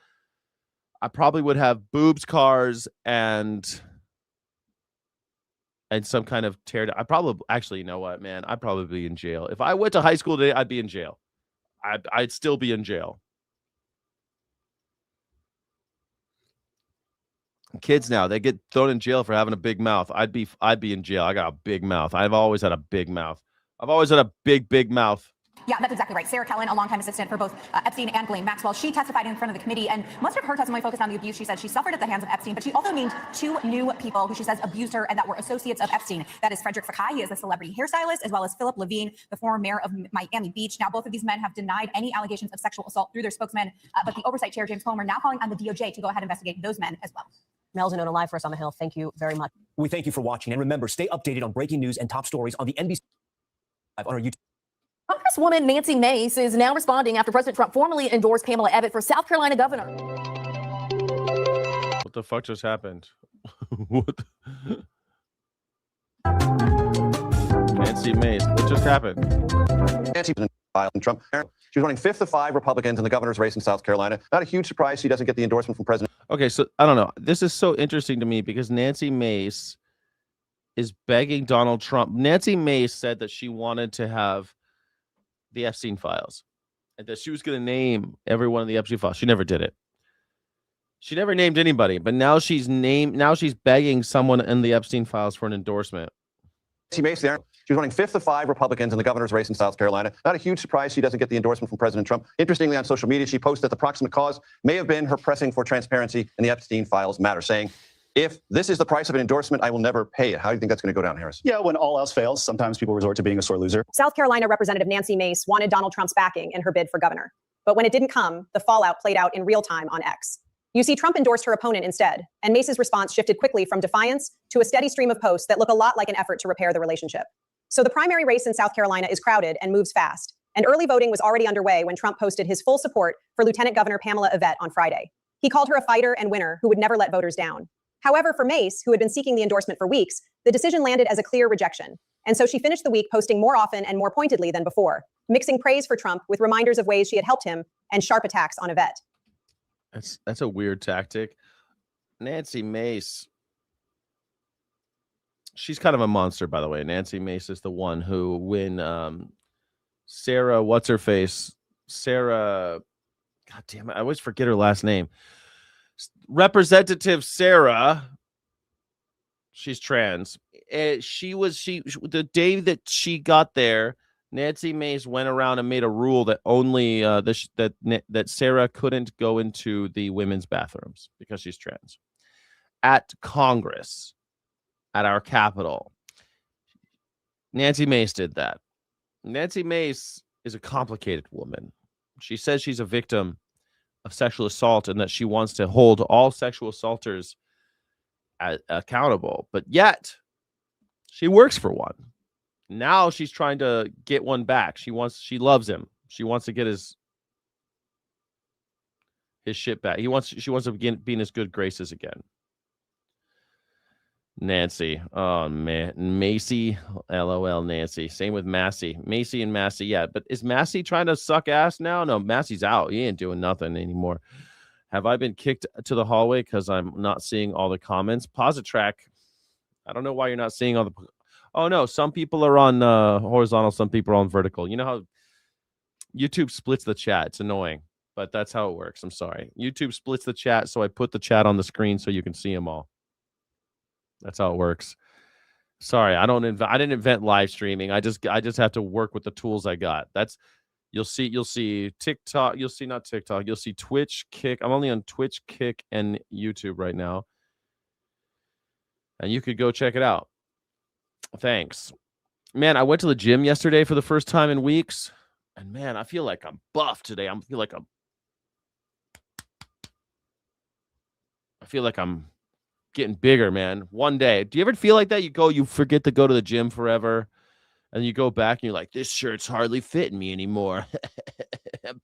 I probably would have boobs, cars, and and some kind of tear down. I probably, actually, you know what, man? I'd probably be in jail. If I went to high school today, I'd be in jail. I'd still be in jail. Kids now, they get thrown in jail for having a big mouth. I'd be in jail. I got a big mouth. I've always had a big mouth. I've always had a big mouth. Yeah, that's exactly right. Sarah Kellen, a longtime assistant for both Epstein and Ghislaine Maxwell, she testified in front of the committee, and most of her testimony focused on the abuse she said she suffered at the hands of Epstein, but she also named 2 new people who she says abused her and that were associates of Epstein. That is Frederick Fakai, he is a celebrity hairstylist, as well as Philip Levine, the former mayor of Miami Beach. Now, both of these men have denied any allegations of sexual assault through their spokesman, but the oversight chair, James Comer, now calling on the DOJ to go ahead and investigate those men as well. Mel Zanona live for us on the Hill. Thank you very much. We thank you for watching, and remember, stay updated on breaking news and top stories on the NBC Live on our YouTube. Congresswoman Nancy Mace is now responding after President Trump formally endorsed Pamela Abbott for South Carolina governor. What the fuck just happened? What? Nancy Mace, what just happened? Nancy Trump. She was running 5th of 5 Republicans in the governor's race in South Carolina. Not a huge surprise she doesn't get the endorsement from President. Okay, so I don't know. This is so interesting to me because Nancy Mace is begging Donald Trump. Nancy Mace said that she wanted to have the Epstein files and that she was going to name everyone in the Epstein files. She never did it. She never named anybody, but now she's begging someone in the Epstein files for an endorsement. Nancy Mace there. She was running 5th of 5 Republicans in the governor's race in South Carolina. Not a huge surprise she doesn't get the endorsement from President Trump. Interestingly, on social media, she posted that the proximate cause may have been her pressing for transparency in the Epstein files matter, saying, if this is the price of an endorsement, I will never pay it. How do you think that's going to go down, Harris? Yeah, when all else fails, sometimes people resort to being a sore loser. South Carolina Representative Nancy Mace wanted Donald Trump's backing in her bid for governor. But when it didn't come, the fallout played out in real time on X. You see, Trump endorsed her opponent instead, and Mace's response shifted quickly from defiance to a steady stream of posts that look a lot like an effort to repair the relationship. So the primary race in South Carolina is crowded and moves fast, and early voting was already underway when Trump posted his full support for Lieutenant Governor Pamela Yvette on Friday. He called her a fighter and winner who would never let voters down. However, for Mace, who had been seeking the endorsement for weeks, the decision landed as a clear rejection. And so she finished the week posting more often and more pointedly than before, mixing praise for Trump with reminders of ways she had helped him and sharp attacks on Yvette. That's a weird tactic. Nancy Mace. She's kind of a monster, by the way. Nancy Mace is the one who, when Sarah, what's her face? Sarah, God damn it, I always forget her last name. Representative Sarah, she's trans. The day that she got there, Nancy Mace went around and made a rule that only that Sarah couldn't go into the women's bathrooms because she's trans. At Congress, at our Capitol, Nancy Mace did that. Nancy Mace is a complicated woman. She says she's a victim of sexual assault and that she wants to hold all sexual assaulters accountable, but yet she works for one. Now she's trying to get one back. She loves him. She wants to get his shit back. She wants to be in his good graces again. Nancy. Oh man. Macy. LOL Nancy. Same with Massey. Macy and Massey. Yeah. But is Massey trying to suck ass now? No, Massey's out. He ain't doing nothing anymore. Have I been kicked to the hallway because I'm not seeing all the comments? Pause a track. I don't know why you're not seeing all the. Oh no, some people are on horizontal, some people are on vertical. You know how YouTube splits the chat. It's annoying, but that's how it works. I'm sorry. YouTube splits the chat, so I put the chat on the screen so you can see them all. That's how it works. Sorry, I didn't invent live streaming. I just have to work with the tools I got. You'll see TikTok, you'll see not TikTok, you'll see Twitch, Kick. I'm only on Twitch, Kick, and YouTube right now. And you could go check it out. Thanks. Man, I went to the gym yesterday for the first time in weeks. And man, I feel like I'm buff today. I feel like I'm getting bigger, man. One day. Do you ever feel like that? You forget to go to the gym forever. And you go back and you're like, this shirt's hardly fitting me anymore. I'm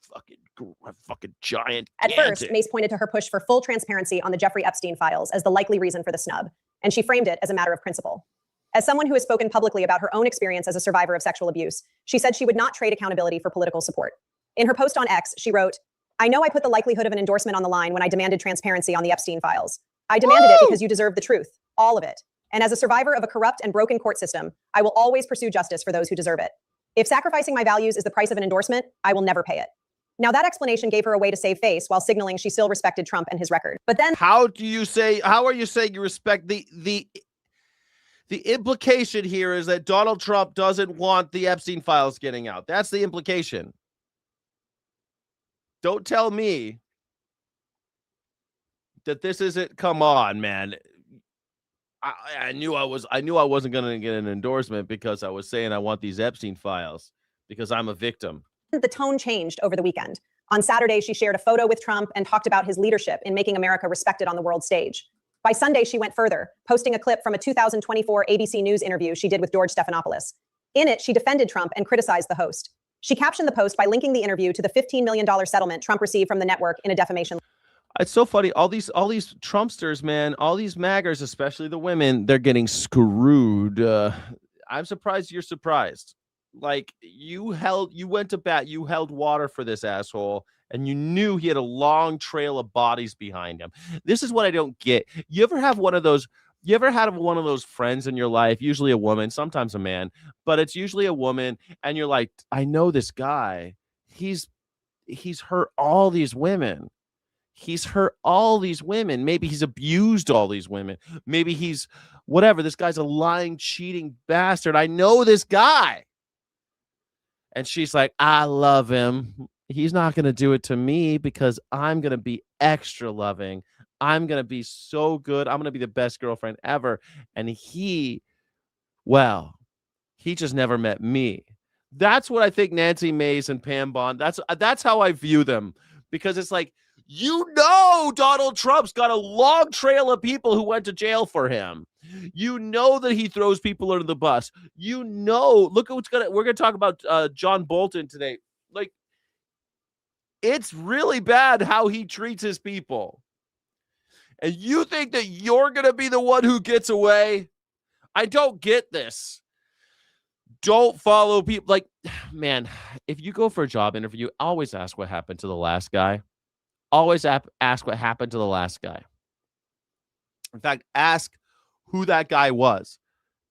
fucking giant. At first, Mace pointed to her push for full transparency on the Jeffrey Epstein files as the likely reason for the snub. And she framed it as a matter of principle. As someone who has spoken publicly about her own experience as a survivor of sexual abuse, she said she would not trade accountability for political support. In her post on X, she wrote, I know I put the likelihood of an endorsement on the line when I demanded transparency on the Epstein files. I demanded it because you deserve the truth, all of it. And as a survivor of a corrupt and broken court system, I will always pursue justice for those who deserve it. If sacrificing my values is the price of an endorsement, I will never pay it. Now, that explanation gave her a way to save face while signaling she still respected Trump and his record. But then, how are you saying you respect the implication here is that Donald Trump doesn't want the Epstein files getting out. That's the implication. Don't tell me that this isn't. Come on, man. I knew I wasn't going to get an endorsement because I was saying I want these Epstein files because I'm a victim. the tone changed over the weekend. On Saturday, she shared a photo with Trump and talked about his leadership in making America respected on the world stage. By Sunday, she went further, posting a clip from a 2024 ABC News interview she did with George Stephanopoulos. In it, she defended Trump and criticized the host. She captioned the post by linking the interview to the $15 million settlement Trump received from the network in a defamation. It's so funny. All these Trumpsters, man, all these maggers, especially the women, they're getting screwed. I'm surprised you're surprised. Like you went to bat, you held water for this asshole, and you knew he had a long trail of bodies behind him. This is what I don't get. You ever had one of those friends in your life, usually a woman, sometimes a man, but it's usually a woman, and you're like, I know this guy. He's hurt all these women. He's hurt all these women. Maybe he's abused all these women. Maybe he's whatever. This guy's a lying, cheating bastard. I know this guy. And she's like, I love him. He's not going to do it to me because I'm going to be extra loving. I'm going to be so good. I'm going to be the best girlfriend ever. And he just never met me. That's what I think Nancy Mace and Pam Bond, that's how I view them. Because it's like, Donald Trump's got a long trail of people who went to jail for him. You know that he throws people under the bus. Look at we're going to talk about John Bolton today. Like, it's really bad how he treats his people. And you think that you're going to be the one who gets away? I don't get this. Don't follow people. Like, man, if you go for a job interview, always ask what happened to the last guy. Always ask what happened to the last guy. In fact, ask who that guy was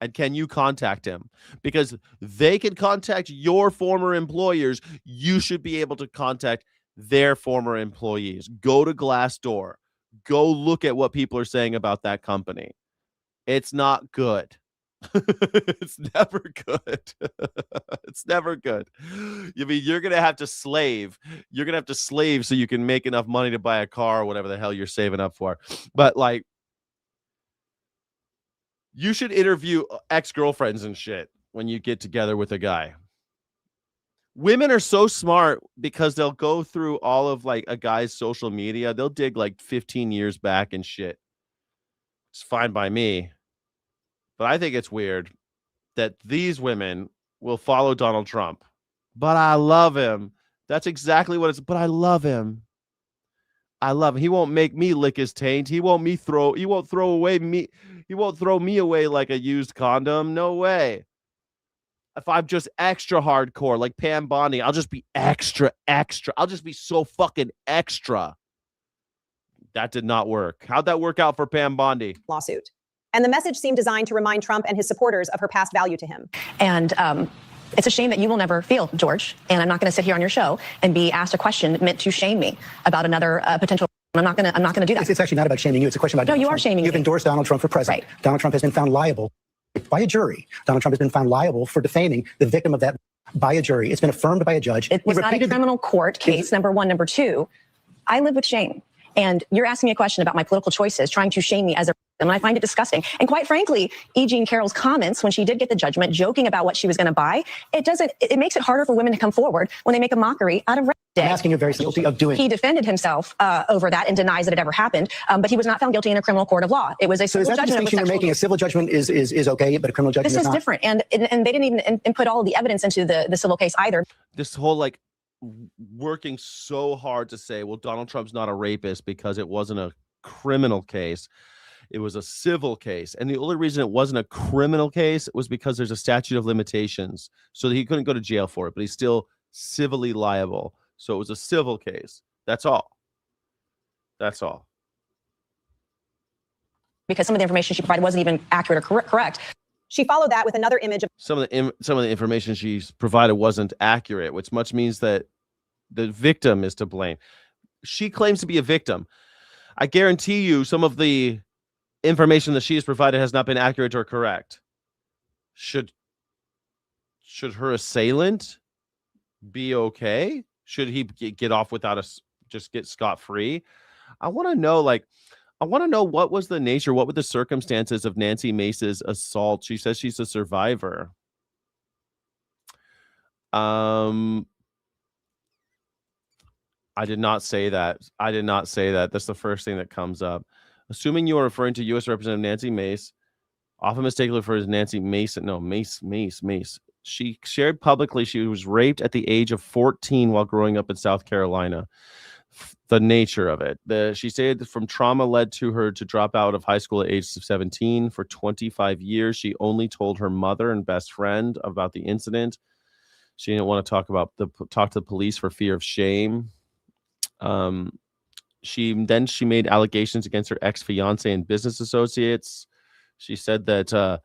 and can you contact him? Because they can contact your former employers. You should be able to contact their former employees. Go to Glassdoor. Go look at what people are saying about that company. It's not good. It's never good. It's never good. I mean, you're going to have to slave. You're going to have to slave so you can make enough money to buy a car or whatever the hell you're saving up for. But like, you should interview ex-girlfriends and shit when you get together with a guy. Women are so smart because they'll go through all of like a guy's social media. They'll dig like 15 years back and shit. It's fine by me. But I think it's weird that these women will follow Donald Trump. But I love him. That's exactly what it's. But I love him. I love him. He won't make me lick his taint. He won't throw me away like a used condom. No way. If I'm just extra hardcore like Pam Bondi, I'll just be extra. I'll just be so fucking extra. That did not work. How'd that work out for Pam Bondi? Lawsuit. And the message seemed designed to remind Trump and his supporters of her past value to him. And it's a shame that you will never feel, George. And I'm not going to sit here on your show and be asked a question meant to shame me about another potential. I'm not going to do that. It's actually not about shaming you. It's a question about No, Donald you Trump. are shaming You've me. endorsed Donald Trump for president. Right. Donald Trump has been found liable by a jury. Donald Trump has been found liable for defaming the victim of that by a jury. It's been affirmed by a judge. It was not a criminal court case, number one. Number two, I live with shame. And you're asking me a question about my political choices, trying to shame me as a, and I find it disgusting. And quite frankly, E. Jean Carroll's comments when she did get the judgment, joking about what she was going to buy, it makes it harder for women to come forward when they make a mockery out of I'm asking you very guilty of doing. He defended himself over that and denies that it ever happened, but he was not found guilty in a criminal court of law. It was a civil So is that the judgment. distinction you're making? A civil judgment is okay, but a criminal judgment is not? This is different, and they didn't even input all of the evidence into the civil case either. This whole like working so hard to say, well, Donald Trump's not a rapist because it wasn't a criminal case. It was a civil case. And the only reason it wasn't a criminal case was because there's a statute of limitations. So that he couldn't go to jail for it, but he's still civilly liable. So it was a civil case. That's all. That's all. because some of the information she provided wasn't even accurate or correct. She followed that with another image of some of the information she's provided wasn't accurate, which much means that the victim is to blame. She claims to be a victim. I guarantee you some of the information that she has provided has not been accurate or correct. Should her assailant be okay? Should he get off without just get scot-free? I want to know, what was the nature, what were the circumstances of Nancy Mace's assault? She says she's a survivor. I did not say that. That's the first thing that comes up. Assuming you are referring to U.S. Representative Nancy Mace, often mistakenly referred as Nancy Mason. No, Mace. She shared publicly she was raped at the age of 14 while growing up in South Carolina. The nature of it. She stated from trauma led to her to drop out of high school at age 17. For 25 years, she only told her mother and best friend about the incident. She didn't want to talk to the police for fear of shame. She made allegations against her ex-fiance and business associates. She said that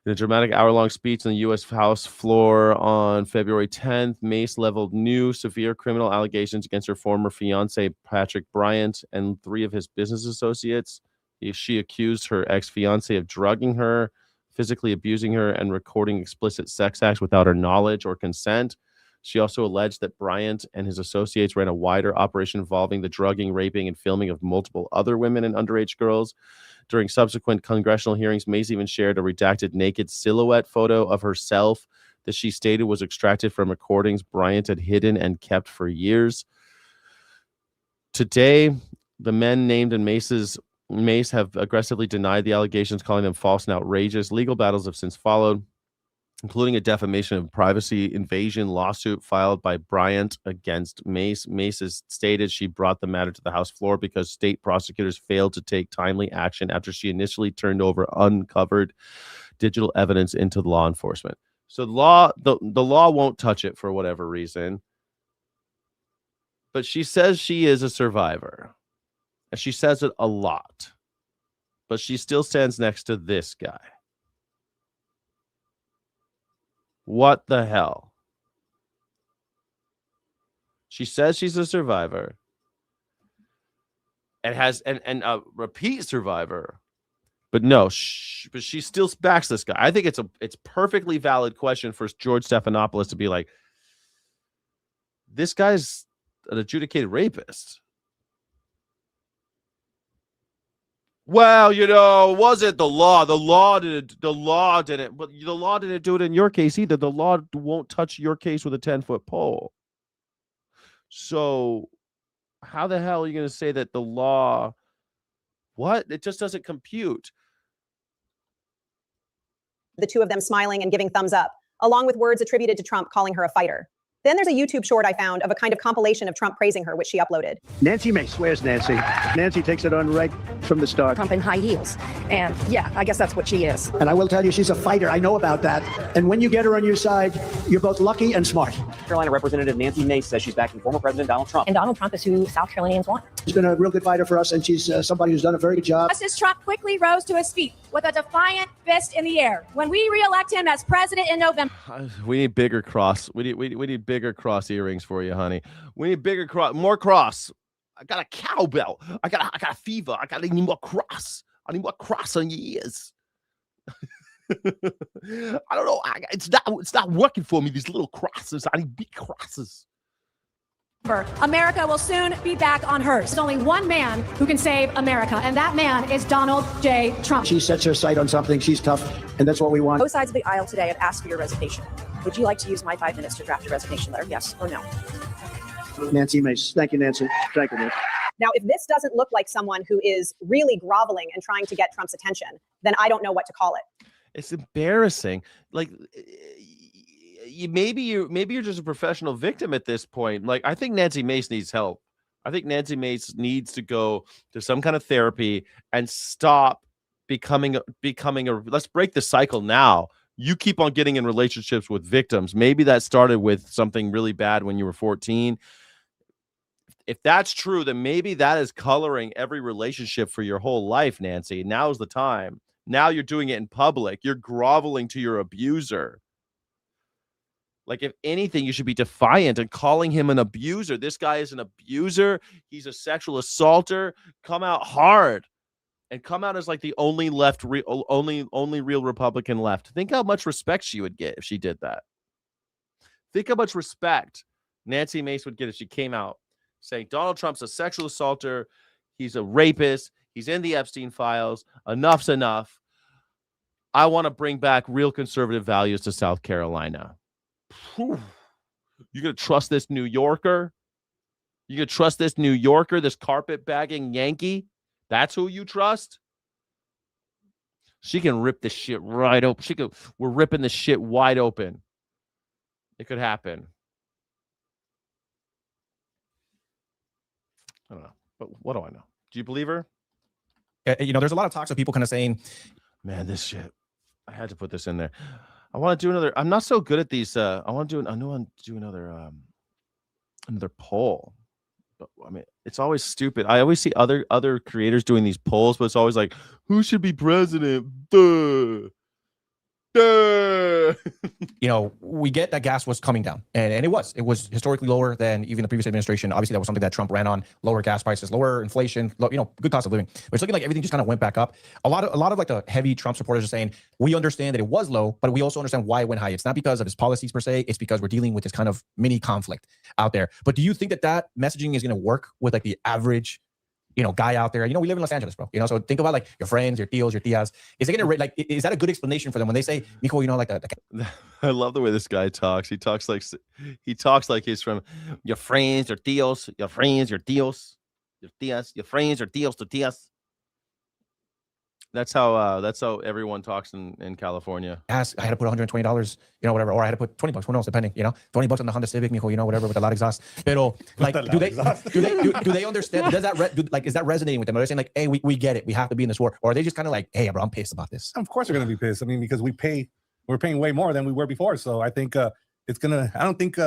in a dramatic hour-long speech on the U.S. House floor on February 10th, Mace leveled new severe criminal allegations against her former fiance, Patrick Bryant, and 3 of his business associates. She accused her ex-fiance of drugging her, physically abusing her, and recording explicit sex acts without her knowledge or consent. She also alleged that Bryant and his associates ran a wider operation involving the drugging, raping, and filming of multiple other women and underage girls. During subsequent congressional hearings, Mace even shared a redacted naked silhouette photo of herself that she stated was extracted from recordings Bryant had hidden and kept for years. Today, the men named in Mace have aggressively denied the allegations, calling them false and outrageous. Legal battles have since followed, including a defamation of privacy invasion lawsuit filed by Bryant against Mace. Mace has stated she brought the matter to the House floor because state prosecutors failed to take timely action after she initially turned over uncovered digital evidence into law enforcement. So the law won't touch it for whatever reason. But she says she is a survivor. And she says it a lot. But she still stands next to this guy. What the hell? She says she's a survivor and has and a repeat survivor, but no, but she still backs this guy. I think it's perfectly valid question for George Stephanopoulos to be like, this guy's an adjudicated rapist. Well, was it the law? The law didn't, but the law didn't do it in your case either. The law won't touch your case with a 10-foot pole. So how the hell are you going to say that the law, what? It just doesn't compute. the 2 of them smiling and giving thumbs up, along with words attributed to Trump calling her a fighter. Then there's a YouTube short I found of a kind of compilation of Trump praising her, which she uploaded. Nancy Mace, where's Nancy? Nancy takes it on right from the start. Trump in high heels. And yeah, I guess that's what she is. And I will tell you, she's a fighter. I know about that. And when you get her on your side, you're both lucky and smart. Carolina Representative Nancy Mace says she's backing former President Donald Trump. And Donald Trump is who South Carolinians want. She's been a real good fighter for us, and she's somebody who's done a very good job. Justice Trump quickly rose to his feet with a defiant fist in the air. When we reelect him as president in November. We need bigger cross. We need bigger cross earrings for you, honey. We need bigger cross, more cross. I got a cowbell. I got a fever. I need more cross. I need more cross on your ears. I don't know. It's not working for me. These little crosses. I need big crosses. America will soon be back on hers. There's only one man who can save America, and that man is Donald J. Trump. She sets her sight on something. She's tough, and that's what we want. Both sides of the aisle today have asked for your resignation. Would you like to use my 5 minutes to draft a resignation letter? Yes or no? Nancy Mace. Thank you, Nancy. Thank you, Nancy. Now, if this doesn't look like someone who is really groveling and trying to get Trump's attention, then I don't know what to call it. It's embarrassing. Like, maybe you're just a professional victim at this point. Like, I think Nancy Mace needs help. I think Nancy Mace needs to go to some kind of therapy and stop becoming a let's break the cycle now. You keep on getting in relationships with victims. Maybe that started with something really bad when you were 14. If that's true, then maybe that is coloring every relationship for your whole life, Nancy. Now's the time. Now you're doing it in public. You're groveling to your abuser. Like, if anything, you should be defiant and calling him an abuser. This guy is an abuser. He's a sexual assaulter. Come out hard. And come out as like the only only real Republican left. Think how much respect she would get if she did that. Think how much respect Nancy Mace would get if she came out saying Donald Trump's a sexual assaulter. He's a rapist. He's in the Epstein files. Enough's enough. I want to bring back real conservative values to South Carolina. Whew. You going to trust this New Yorker? You going to trust this New Yorker, this carpet-bagging Yankee? That's who you trust? She can rip this shit right open. We're ripping this shit wide open. It could happen. I don't know. But what do I know? Do you believe her? You know, there's a lot of talks of people kind of saying, man, this shit. I had to put this in there. I want to do another. I'm not so good at these. I want to do another poll. But, I mean, it's always stupid. I always see other creators doing these polls, but it's always like, who should be president? Duh. You know, we get that gas was coming down, and it was historically lower than even the previous administration. Obviously, that was something that Trump ran on: lower gas prices, lower inflation, good cost of living. But it's looking like everything just kind of went back up. A lot of like the heavy Trump supporters are saying we understand that it was low, but we also understand why it went high. It's not because of his policies per se; it's because we're dealing with this kind of mini conflict out there. But do you think that messaging is going to work with like the average, guy out there? We live in Los Angeles, bro. So think about like your friends, your tios, your tias. Is it gonna is that a good explanation for them when they say, Mijo, like the I love the way this guy talks. He talks like he's from your friends, your tios, your friends, your tios, your tias, your friends, your tios, to tias. That's how everyone talks in California. I had to put $120, whatever, or I had to put $20, who knows, depending, $20 on the Honda Civic, mijo, whatever, with a loud exhaust. Pero like, do they understand? Does that is that resonating with them? Are they saying like, hey, we get it, we have to be in this war, or are they just kind of like, hey, bro, I'm pissed about this? Of course, they're gonna be pissed. I mean, because we're paying way more than we were before. So I think it's gonna. I don't think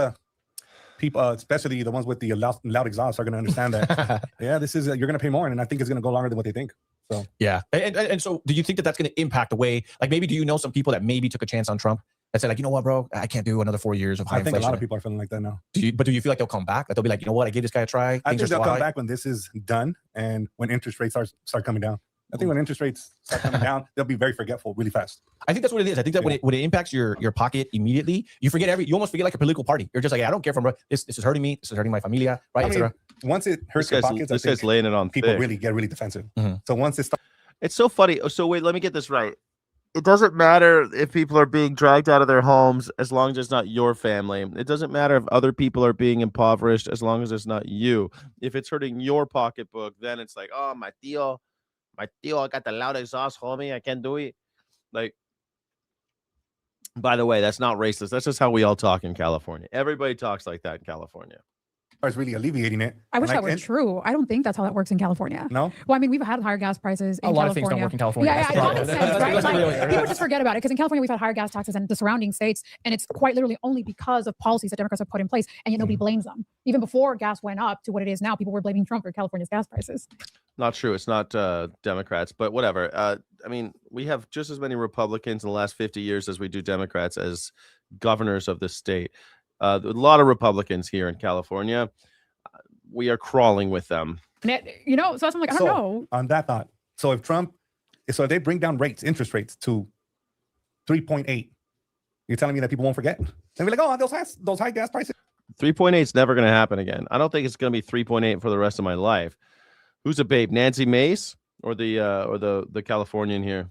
people, especially the ones with the loud exhaust, are gonna understand that. Yeah, this is you're gonna pay more, and I think it's gonna go longer than what they think. So yeah, and so do you think that's going to impact the way? Like, maybe do you know some people that maybe took a chance on Trump that said like, you know what, bro, I can't do another 4 years of high inflation. I think a lot of people are feeling like that now. Do you feel like they'll come back? Like they'll be like, you know what, I gave this guy a try. I think they'll come back when this is done and when interest rates start coming down. I think when interest rates start coming down, they'll be very forgetful really fast. I think that's what it is. I think that when it impacts your pocket immediately, you almost forget like a political party. You're just like, I don't care from this is hurting me. This is hurting my familia, right? I mean, once it hurts your pockets, this guy's laying it on people thick. really get really defensive. Mm-hmm. So once it starts. It's so funny. So wait, let me get this right. It doesn't matter if people are being dragged out of their homes as long as it's not your family. It doesn't matter if other people are being impoverished as long as it's not you. If it's hurting your pocketbook, then it's like, oh, my tío, I got the loud exhaust, homie. I can't do it. Like, by the way, that's not racist. That's just how we all talk in California. Everybody talks like that in California. It's really alleviating it. I wish that were true. I don't think that's how that works in California. No? Well, I mean, we've had higher gas prices in California. A lot of things don't work in California. Yeah, common sense, right? Like, people just forget about it because in California, we've had higher gas taxes than the surrounding states. And it's quite literally only because of policies that Democrats have put in place. And yet nobody blames them. Even before gas went up to what it is now, people were blaming Trump for California's gas prices. Not true. It's not Democrats, but whatever. I mean, we have just as many Republicans in the last 50 years as we do Democrats as governors of the state. A lot of Republicans here in California. We are crawling with them. So that's I'm like, I don't know. On that thought, so if they bring down interest rates to 3.8, you're telling me that people won't forget? They'll be like, oh, those high gas prices. 3.8 is never going to happen again. I don't think it's going to be 3.8 for the rest of my life. Who's a babe, Nancy Mace or the Californian here?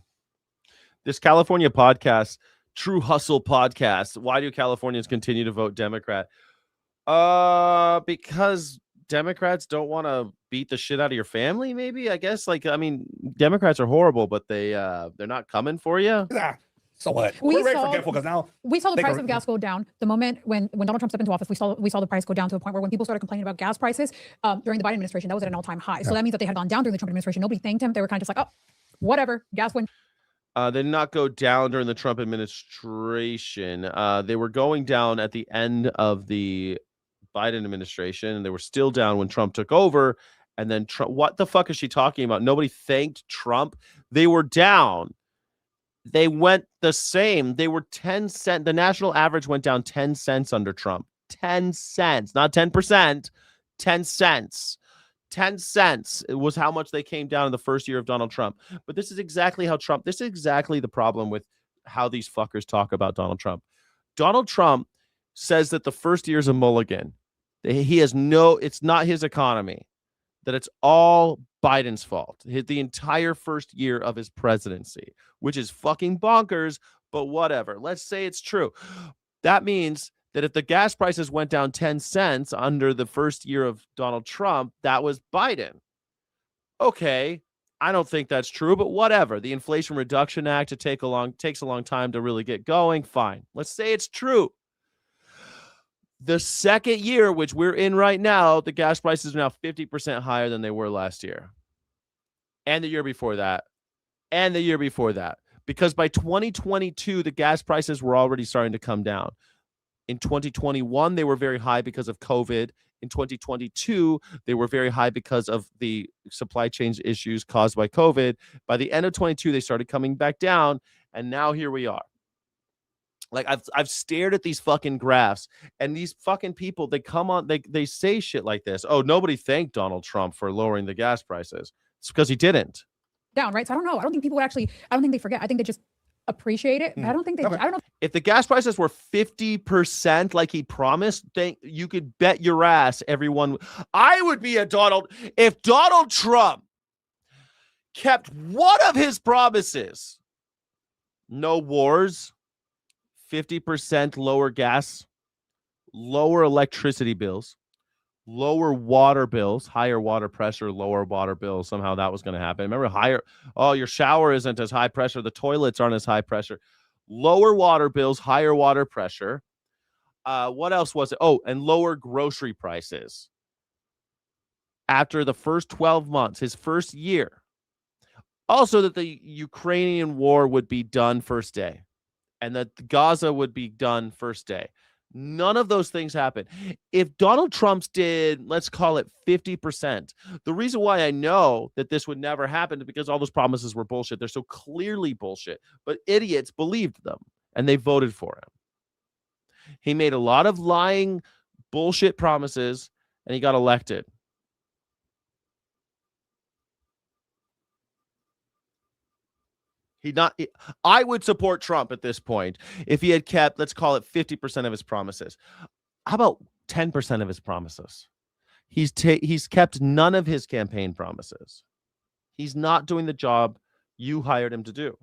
This California podcast, True Hustle Podcast. Why do Californians continue to vote Democrat? Because Democrats don't want to beat the shit out of your family, maybe, I guess. Like, I mean, Democrats are horrible, but they're not coming for you. So what? We're very forgetful because now we saw the price of gas go down. The moment when Donald Trump stepped into office, we saw the price go down to a point where when people started complaining about gas prices during the Biden administration, that was at an all-time high. So that means that they had gone down during the Trump administration. Nobody thanked him. They were kind of just like, oh, whatever, gas went. They did not go down during the Trump administration. They were going down at the end of the Biden administration, and they were still down when Trump took over. And then Trump, what the fuck is she talking about? Nobody thanked Trump. They were down. They went the same. They were 10 cents. The national average went down 10 cents under Trump. 10 cents, not 10%, 10 cents. 10 cents was how much they came down in the first year of Donald Trump. But this is exactly this is exactly the problem with how these fuckers talk about Donald Trump. Donald Trump says that the first year is a mulligan. He has it's not his economy, that it's all Biden's fault. The entire first year of his presidency, which is fucking bonkers, but whatever. Let's say it's true. That means that if the gas prices went down 10 cents under the first year of Donald Trump, that was Biden. Okay, I don't think that's true, but whatever. The Inflation Reduction Act takes a long time to really get going. Fine. Let's say it's true. The second year, which we're in right now, the gas prices are now 50% higher than they were last year. And the year before that. And the year before that. Because by 2022, the gas prices were already starting to come down. In 2021, they were very high because of COVID. In 2022, they were very high because of the supply chain issues caused by COVID. By the end of 22, they started coming back down. And now here we are. Like I've stared at these fucking graphs, and these fucking people, they come on, they say shit like this. Oh, nobody thanked Donald Trump for lowering the gas prices. It's because he didn't. Down, right? So I don't know. I don't think people would actually, I don't think they forget. I think they just appreciate it. I don't think they, I don't know. If the gas prices were 50% like he promised, you could bet your ass everyone. I would be if Donald Trump kept one of his promises. No wars, 50% lower gas, lower electricity bills, lower water bills, higher water pressure, lower water bills. Somehow that was going to happen. Remember, your shower isn't as high pressure. The toilets aren't as high pressure. Lower water bills, higher water pressure. What else was it? Oh, and lower grocery prices. After the first 12 months, his first year. Also that the Ukrainian war would be done first day. And that Gaza would be done first day. None of those things happened. If Donald Trump's did, let's call it 50%, the reason why I know that this would never happen is because all those promises were bullshit. They're so clearly bullshit. But idiots believed them, and they voted for him. He made a lot of lying bullshit promises, and he got elected. I would support Trump at this point if he had kept, let's call it 50% of his promises. How about 10% of his promises? He's kept none of his campaign promises. He's not doing the job you hired him to do.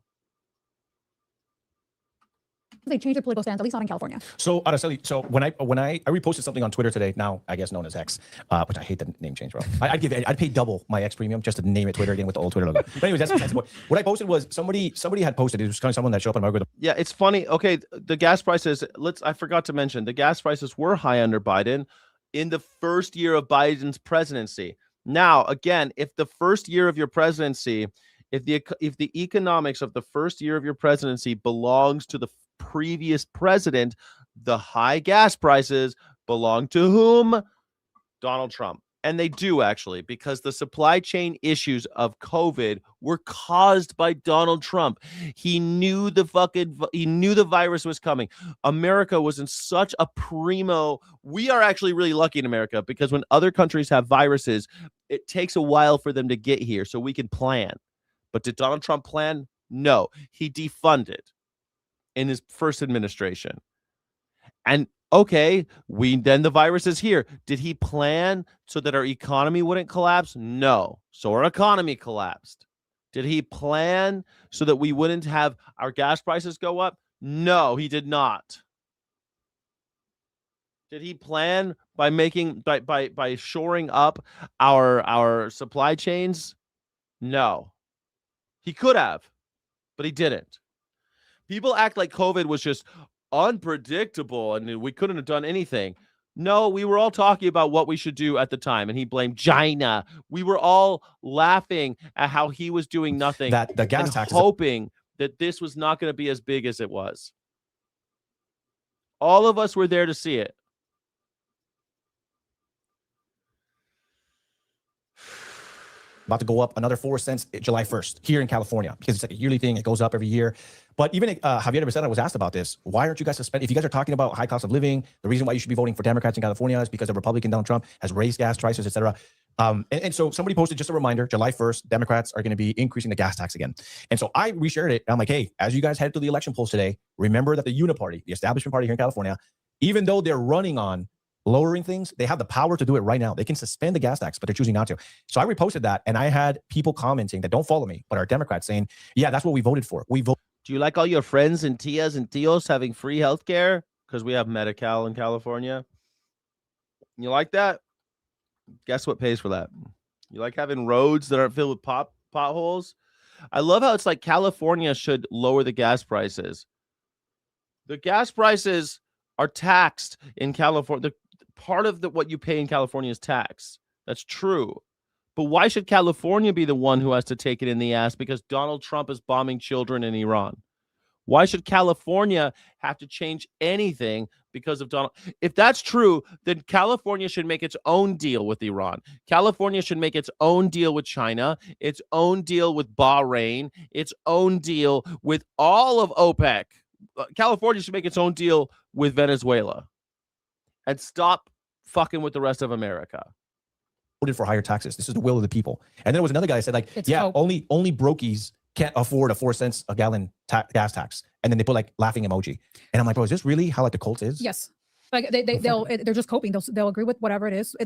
They changed their political stance, at least not in California. So, Araceli, so when I reposted something on Twitter today, now I guess known as X, which I hate the name change, bro. I'd pay double my X premium just to name it Twitter again with the old Twitter logo. But anyways, that's the point. What I posted was somebody had posted. It was kind of someone that showed up on my algorithm. Yeah, it's funny. Okay, the gas prices. I forgot to mention the gas prices were high under Biden in the first year of Biden's presidency. Now, again, if the first year of your presidency, if the economics of the first year of your presidency belongs to the previous president, the high gas prices belong to whom? Donald Trump. And they do, actually, because the supply chain issues of COVID were caused by Donald Trump. He knew the virus was coming. America was in such a we are actually really lucky in America, because when other countries have viruses, it takes a while for them to get here so we can plan. But did Donald Trump plan? No, he defunded in his first administration. And okay, then the virus is here. Did he plan so that our economy wouldn't collapse? No. So our economy collapsed. Did he plan so that we wouldn't have our gas prices go up? No, he did not. Did he plan by by shoring up our supply chains? No. He could have, but he didn't. People act like COVID was just unpredictable and we couldn't have done anything. No, we were all talking about what we should do at the time, and he blamed China. We were all laughing at how he was doing nothing, that the gas tax, hoping that this was not going to be as big as it was. All of us were there to see it. about to go up another 4 cents July 1st here in California, because it's like a yearly thing. It goes up every year. But even Javier Becerra was asked about this. Why aren't you guys suspended? If you guys are talking about high cost of living, the reason why you should be voting for Democrats in California is because the Republican Donald Trump has raised gas prices, et cetera. And so somebody posted just a reminder, July 1st, Democrats are going to be increasing the gas tax again. And so I reshared it. I'm like, hey, as you guys head to the election polls today, remember that the Uniparty, the establishment party here in California, even though they're running on lowering things, they have the power to do it right now. They can suspend the gas tax, but they're choosing not to. So I reposted that, and I had people commenting that don't follow me, but are Democrats, saying, yeah, that's what we voted for. We voted. Do you like all your friends and tias and tios having free health care? Because we have Medi-Cal in California. You like that? Guess what pays for that? You like having roads that aren't filled with potholes? I love how it's like California should lower the gas prices. The gas prices are taxed in California. Part of what you pay in California is tax. That's true. But why should California be the one who has to take it in the ass because Donald Trump is bombing children in Iran? Why should California have to change anything because of Donald? If that's true, then California should make its own deal with Iran. California should make its own deal with China, its own deal with Bahrain, its own deal with all of OPEC. California should make its own deal with Venezuela and stop fucking with the rest of America. Voted for higher taxes. This is the will of the people. And then there was another guy that said, like, only brokies can't afford a 4 cents a gallon gas tax. And then they put like laughing emoji. And I'm like, bro, is this really how like the cult is? Yes. Like they're just coping. They'll agree with whatever it is.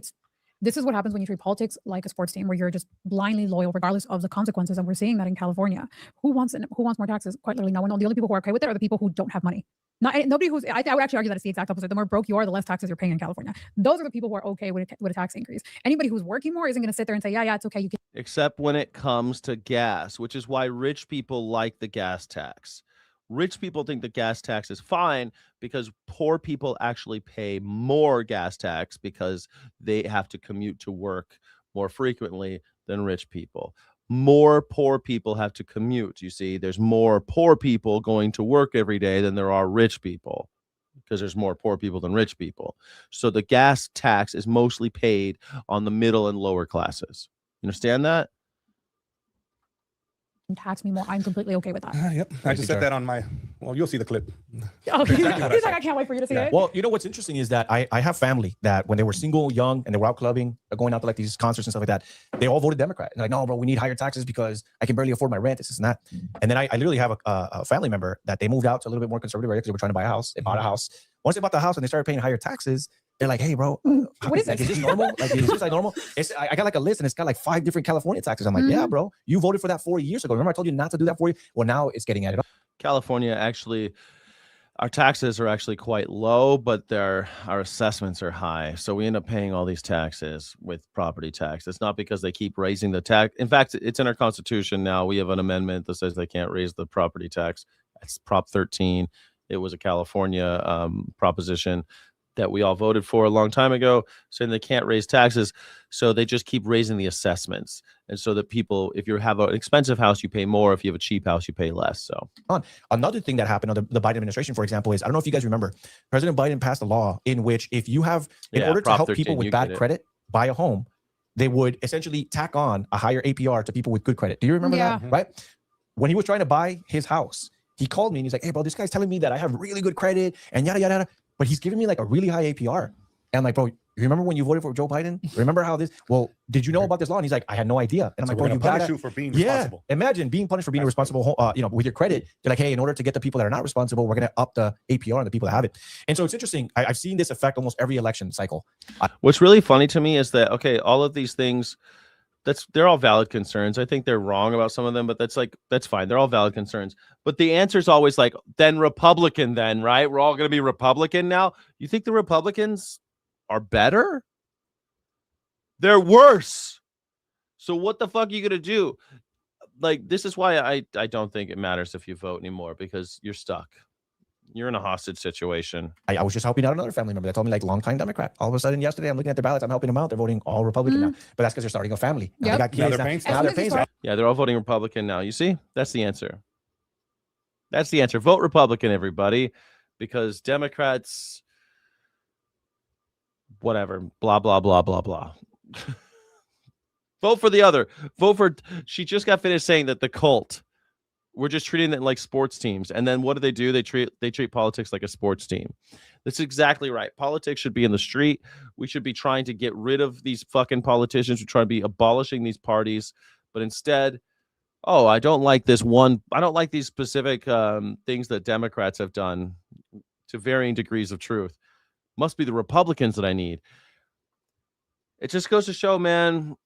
This is what happens when you treat politics like a sports team, where you're just blindly loyal regardless of the consequences. And we're seeing that in California. Who wants more taxes? Quite literally no one. The only people who are okay with it are the people who don't have money. Nobody who's, I would actually argue that it's the exact opposite. The more broke you are, the less taxes you're paying in California. Those are the people who are okay with a tax increase. Anybody who's working more isn't going to sit there and say, yeah, it's okay. You can. Except when it comes to gas, which is why rich people like the gas tax. Rich people think the gas tax is fine because poor people actually pay more gas tax because they have to commute to work more frequently than rich people. More poor people have to commute. You see, there's more poor people going to work every day than there are rich people because there's more poor people than rich people. So the gas tax is mostly paid on the middle and lower classes. You understand that? Tax me more. I'm completely okay with that. Yep. I just said that on my, well, you'll see the clip. Okay. He's like, I can't wait for you to see it. Well, you know what's interesting is that I have family that when they were single, young, and they were out clubbing, going out to like these concerts and stuff like that, they all voted Democrat. And like, no, bro, we need higher taxes because I can barely afford my rent, this and that. And then I literally have a family member that they moved out to a little bit more conservative area because they were trying to buy a house. They bought a house. Once they bought the house and they started paying higher taxes, they're like, hey, bro, is this normal? Like, is this like normal? I got like a list and it's got like 5 different California taxes. I'm like, yeah, bro, you voted for that 4 years ago. Remember I told you not to do that for you? Well, now it's getting added up. California, actually, our taxes are actually quite low, but our assessments are high. So we end up paying all these taxes with property tax. It's not because they keep raising the tax. In fact, it's in our Constitution now. We have an amendment that says they can't raise the property tax. It's Prop 13. It was a California proposition that we all voted for a long time ago, saying they can't raise taxes. So they just keep raising the assessments. And so that people, if you have an expensive house, you pay more. If you have a cheap house, you pay less. So another thing that happened under the Biden administration, for example, is, I don't know if you guys remember, President Biden passed a law in which if you have, in order to help people with bad credit buy a home, they would essentially tack on a higher APR to people with good credit. Do you remember that? Right? When he was trying to buy his house, he called me and he's like, hey, bro, this guy's telling me that I have really good credit and yada, yada, yada. But he's giving me like a really high APR. And I'm like, bro, you remember when you voted for Joe Biden? Remember how this, well, did you know about this law? And he's like, I had no idea. And I'm like, bro, you punish you for being responsible. Imagine being punished for being irresponsible, with your credit. They're like, hey, in order to get the people that are not responsible, we're going to up the APR on the people that have it. And so it's interesting. I've seen this affect almost every election cycle. What's really funny to me is that, okay, all of these things, they're all valid concerns. I think they're wrong about some of them, but that's fine. They're all valid concerns. But the answer is always like, then Republican, then, right? We're all going to be Republican now. You think the Republicans are better? They're worse. So what the fuck are you going to do? Like, this is why I don't think it matters if you vote anymore, because you're stuck. You're in a hostage situation. I was just helping out another family member that told me, like, longtime Democrat. All of a sudden yesterday, I'm looking at their ballots. I'm helping them out. They're voting all Republican now. But that's because they're starting a family. Now they got kids. Now they're paying. Yeah, they're all voting Republican now. You see? That's the answer. That's the answer. Vote Republican, everybody, because Democrats, whatever, blah, blah, blah, blah, blah. Vote for the other. Vote for. She just got finished saying that the cult. We're just treating it like sports teams, and then what do? They treat politics like a sports team. That's exactly right. Politics should be in the street. We should be trying to get rid of these fucking politicians who try to be abolishing these parties, but instead, I don't like this one. I don't like these specific things that Democrats have done to varying degrees of truth. Must be the Republicans that I need. It just goes to show, man.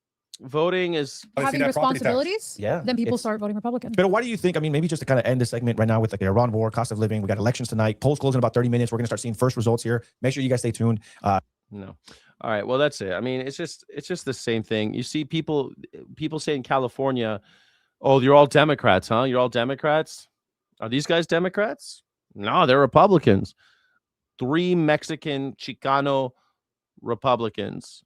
Voting is having responsibilities, yeah, then people start voting Republican. But why do you think? I mean, maybe just to kind of end this segment right now with like the Iran war, cost of living. We got elections tonight. Polls close in about 30 minutes. We're going to start seeing first results here. Make sure you guys stay tuned. No. All right. Well, that's it. I mean, it's just the same thing. You see people say in California, oh, you're all Democrats, huh? You're all Democrats. Are these guys Democrats? No, they're Republicans. 3 Mexican Chicano Republicans.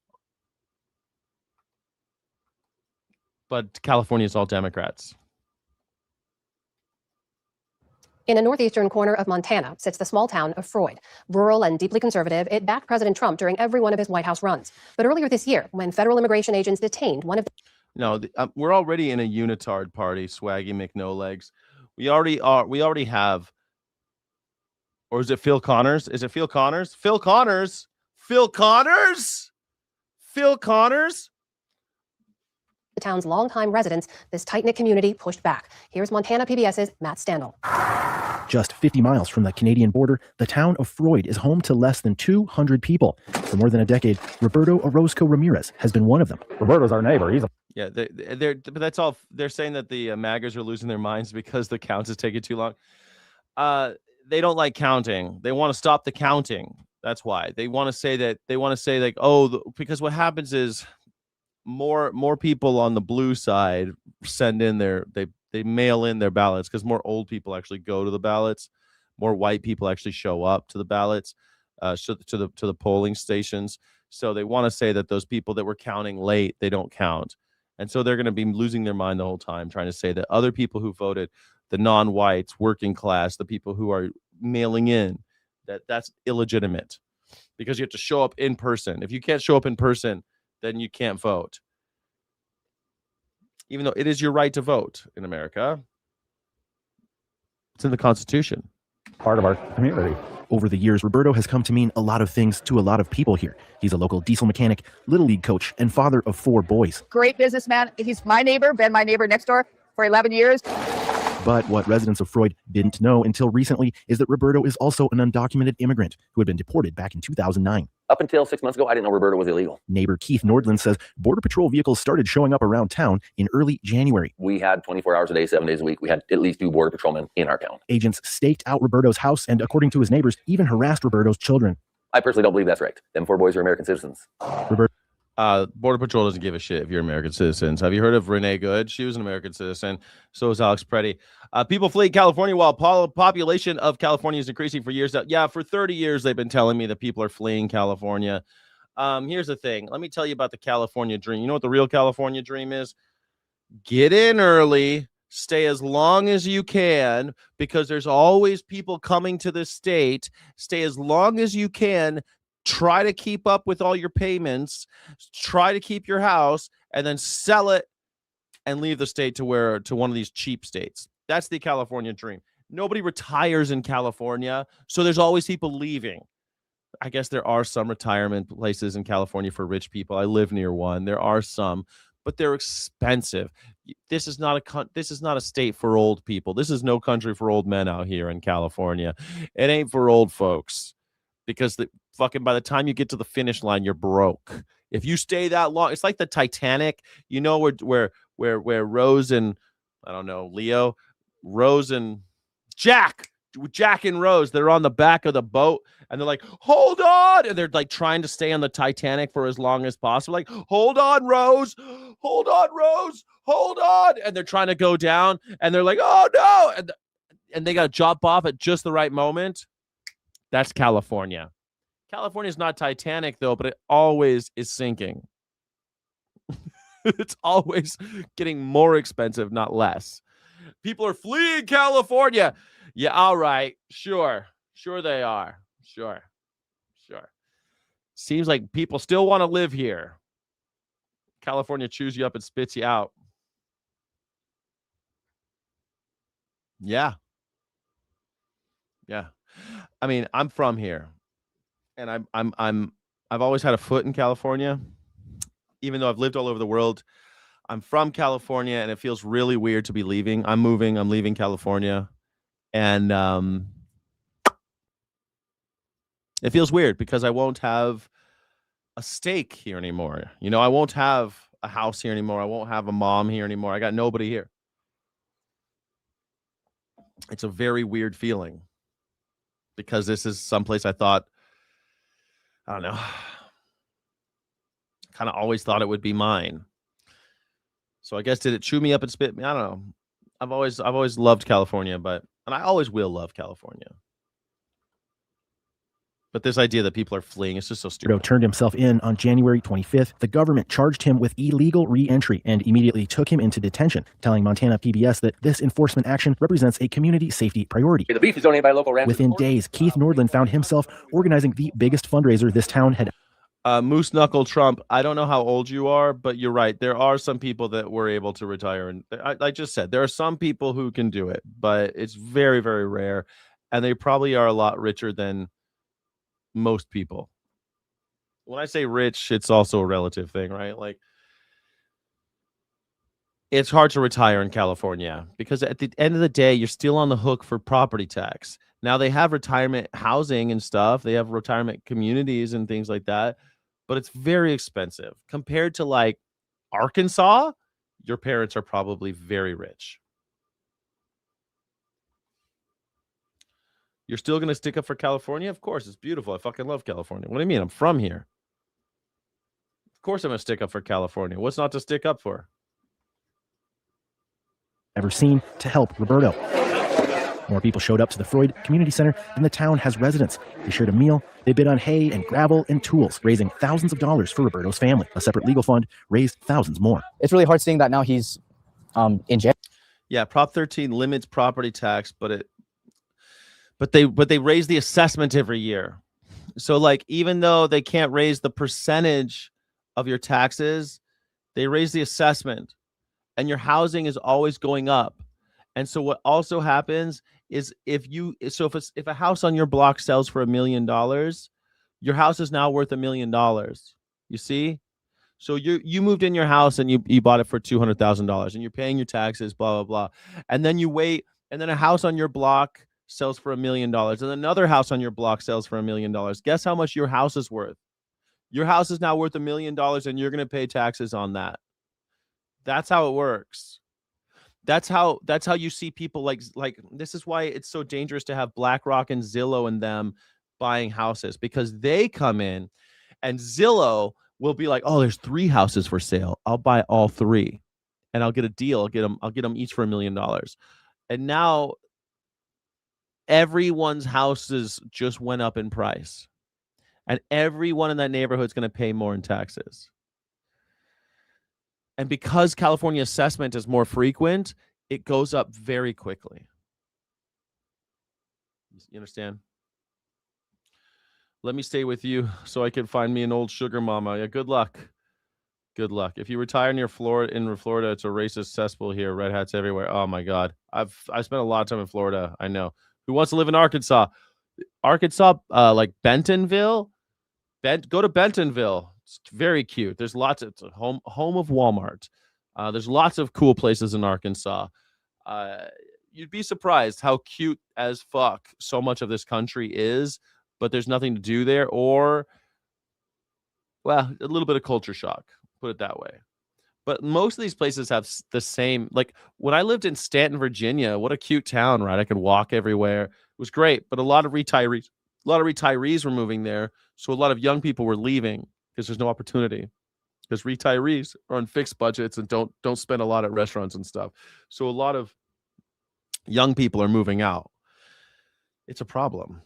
But California is all Democrats. In a northeastern corner of Montana sits the small town of Freud. Rural and deeply conservative, it backed President Trump during every one of his White House runs. But earlier this year, when federal immigration agents detained one of the... No, we're already in a unitard party, Swaggy McNolegs. We already have... Or is it Phil Connors? Is it Phil Connors? Phil Connors? Phil Connors? Phil Connors? The town's longtime residents, this tight-knit community pushed back. Here's Montana PBS's Matt Standel. Just 50 miles from the Canadian border, the town of Freud is home to less than 200 people. For more than a decade, Roberto Orozco Ramirez has been one of them. Roberto's our neighbor. He's a... Yeah, but that's all. They're saying that the MAGAs are losing their minds because the counts is taking too long. They don't like counting. They want to stop the counting. That's why. They want to say that. They want to say like, because what happens is more people on the blue side send in they mail in their ballots because more old people actually go to the ballots, more white people actually show up to the ballots, to the polling stations. So they want to say that those people that were counting late, they don't count, and so they're going to be losing their mind the whole time trying to say that other people who voted, the non-whites, working class, the people who are mailing in, that's illegitimate because you have to show up in person. If you can't show up in person, then you can't vote. Even though it is your right to vote in America. It's in the Constitution. Part of our community. Over the years, Roberto has come to mean a lot of things to a lot of people here. He's a local diesel mechanic, Little League coach, and father of 4 boys. Great businessman. He's my neighbor, been my neighbor next door for 11 years. But what residents of Freud didn't know until recently is that Roberto is also an undocumented immigrant who had been deported back in 2009. Up until 6 months ago, I didn't know Roberto was illegal. Neighbor Keith Nordland says Border Patrol vehicles started showing up around town in early January. We had 24 hours a day, 7 days a week. We had at least 2 border patrolmen in our town. Agents staked out Roberto's house and, according to his neighbors, even harassed Roberto's children. I personally don't believe that's right. Them 4 boys are American citizens. Border Patrol doesn't give a shit if you're American citizens. Have you heard of Renee Good? She was an American citizen. So is Alex Preddy. People flee California while population of California is increasing for years. Yeah, for 30 years, they've been telling me that people are fleeing California. Here's the thing. Let me tell you about the California dream. You know what the real California dream is? Get in early, stay as long as you can, because there's always people coming to the state. Stay as long as you can. Try to keep up with all your payments, try to keep your house, and then sell it and leave the state to one of these cheap states. That's the California dream. Nobody retires in California, so there's always people leaving. I guess there are some retirement places in California for rich people. I live near one. There are some, but they're expensive. This is not a state for old people. This is no country for old men out here in California. It ain't for old folks. Because by the time you get to the finish line, you're broke. If you stay that long, it's like the Titanic. You know where Rose and I don't know Rose and Jack and Rose, they're on the back of the boat and they're like, hold on, and they're like trying to stay on the Titanic for as long as possible. Like, hold on, Rose, hold on, and they're trying to go down and they're like, oh no, and they got to jump off at just the right moment. That's California. California is not Titanic, though, but it always is sinking. It's always getting more expensive, not less. People are fleeing California. Yeah, all right. Sure. Sure they are. Sure. Seems like people still want to live here. California chews you up and spits you out. Yeah. Yeah. I mean, I'm from here, and I've always had a foot in California, even though I've lived all over the world. I'm from California, and it feels really weird to be leaving. I'm leaving California, and it feels weird because I won't have a stake here anymore. You know, I won't have a house here anymore. I won't have a mom here anymore. I got nobody here. It's a very weird feeling because this is someplace I thought, I don't know, kind of always thought it would be mine. So I guess, did it chew me up and spit me? I don't know. I've always loved California, and I always will love California. But this idea that people are fleeing, it's just so stupid. Trudeau turned himself in on January 25th. The government charged him with illegal re-entry and immediately took him into detention, telling Montana PBS that this enforcement action represents a community safety priority. The beef is donated by local ranchers. Within days, Keith Nordland found himself organizing the biggest fundraiser this town had. Moose Knuckle Trump, I don't know how old you are, but you're right. There are some people that were able to retire. And I just said, there are some people who can do it, but it's very, very rare. And they probably are a lot richer than most people. When I say rich, it's also a relative thing, right? Like, it's hard to retire in California because at the end of the day, you're still on the hook for property tax. Now they have retirement housing and stuff. They have retirement communities and things like that, but it's very expensive compared to like Arkansas. Your parents are probably very rich. You're still going to stick up for California? Of course, it's beautiful. I fucking love California. What do you mean? I'm from here. Of course I'm going to stick up for California. What's not to stick up for? Ever seen to help Roberto. More people showed up to the Freud Community Center than the town has residents. They shared a meal, they bid on hay and gravel and tools, raising thousands of dollars for Roberto's family. A separate legal fund raised thousands more. It's really hard seeing that now he's in jail. Yeah, Prop 13 limits property tax, but they raise the assessment every year. So like, even though they can't raise the percentage of your taxes, they raise the assessment, and your housing is always going up. And so what also happens is if a house on your block sells for $1 million, your house is now worth $1 million. You see? So you moved in your house and you bought it for $200,000 and you're paying your taxes, blah, blah, blah. And then you wait, and then a house on your block sells for $1 million, and another house on your block sells for $1 million. Guess how much your house is worth? Your house is now worth $1 million, and you're going to pay taxes on that. That's how it works. That's how you see people like this is why it's so dangerous to have BlackRock and Zillow and them buying houses, because they come in and Zillow will be like, oh, there's 3 houses for sale. I'll buy all 3 and I'll get a deal. I'll get them each for $1 million. And now everyone's houses just went up in price, and everyone in that neighborhood is going to pay more in taxes. And because California assessment is more frequent, it goes up very quickly. You understand? Let me stay with you so I can find me an old sugar mama. Yeah, good luck. Good luck. If you retire near Florida, it's a racist cesspool here. Red hats everywhere. Oh my God. I spent a lot of time in Florida. I know. Who wants to live in Arkansas? Like Bentonville? Go to Bentonville. It's very cute. There's lots of, it's a home of Walmart. There's lots of cool places in Arkansas. You'd be surprised how cute as fuck so much of this country is, but there's nothing to do there, or, well, a little bit of culture shock, put it that way. But most of these places have the same, like when I lived in Stanton, Virginia, what a cute town, right? I could walk everywhere. It was great, but a lot of retirees were moving there. So a lot of young people were leaving because there's no opportunity, because retirees are on fixed budgets and don't spend a lot at restaurants and stuff. So a lot of young people are moving out. It's a problem.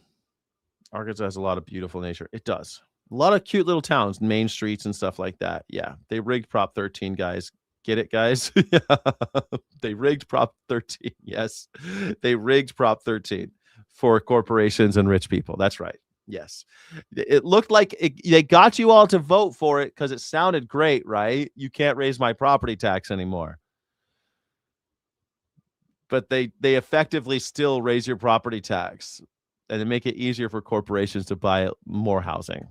Arkansas has a lot of beautiful nature. It does. A lot of cute little towns, main streets and stuff like that. Yeah, they rigged Prop 13, guys. Get it, guys? They rigged Prop 13. Yes, they rigged Prop 13 for corporations and rich people. That's right. Yes. It looked like they got you all to vote for it because it sounded great, right? You can't raise my property tax anymore. But they effectively still raise your property tax and they make it easier for corporations to buy more housing.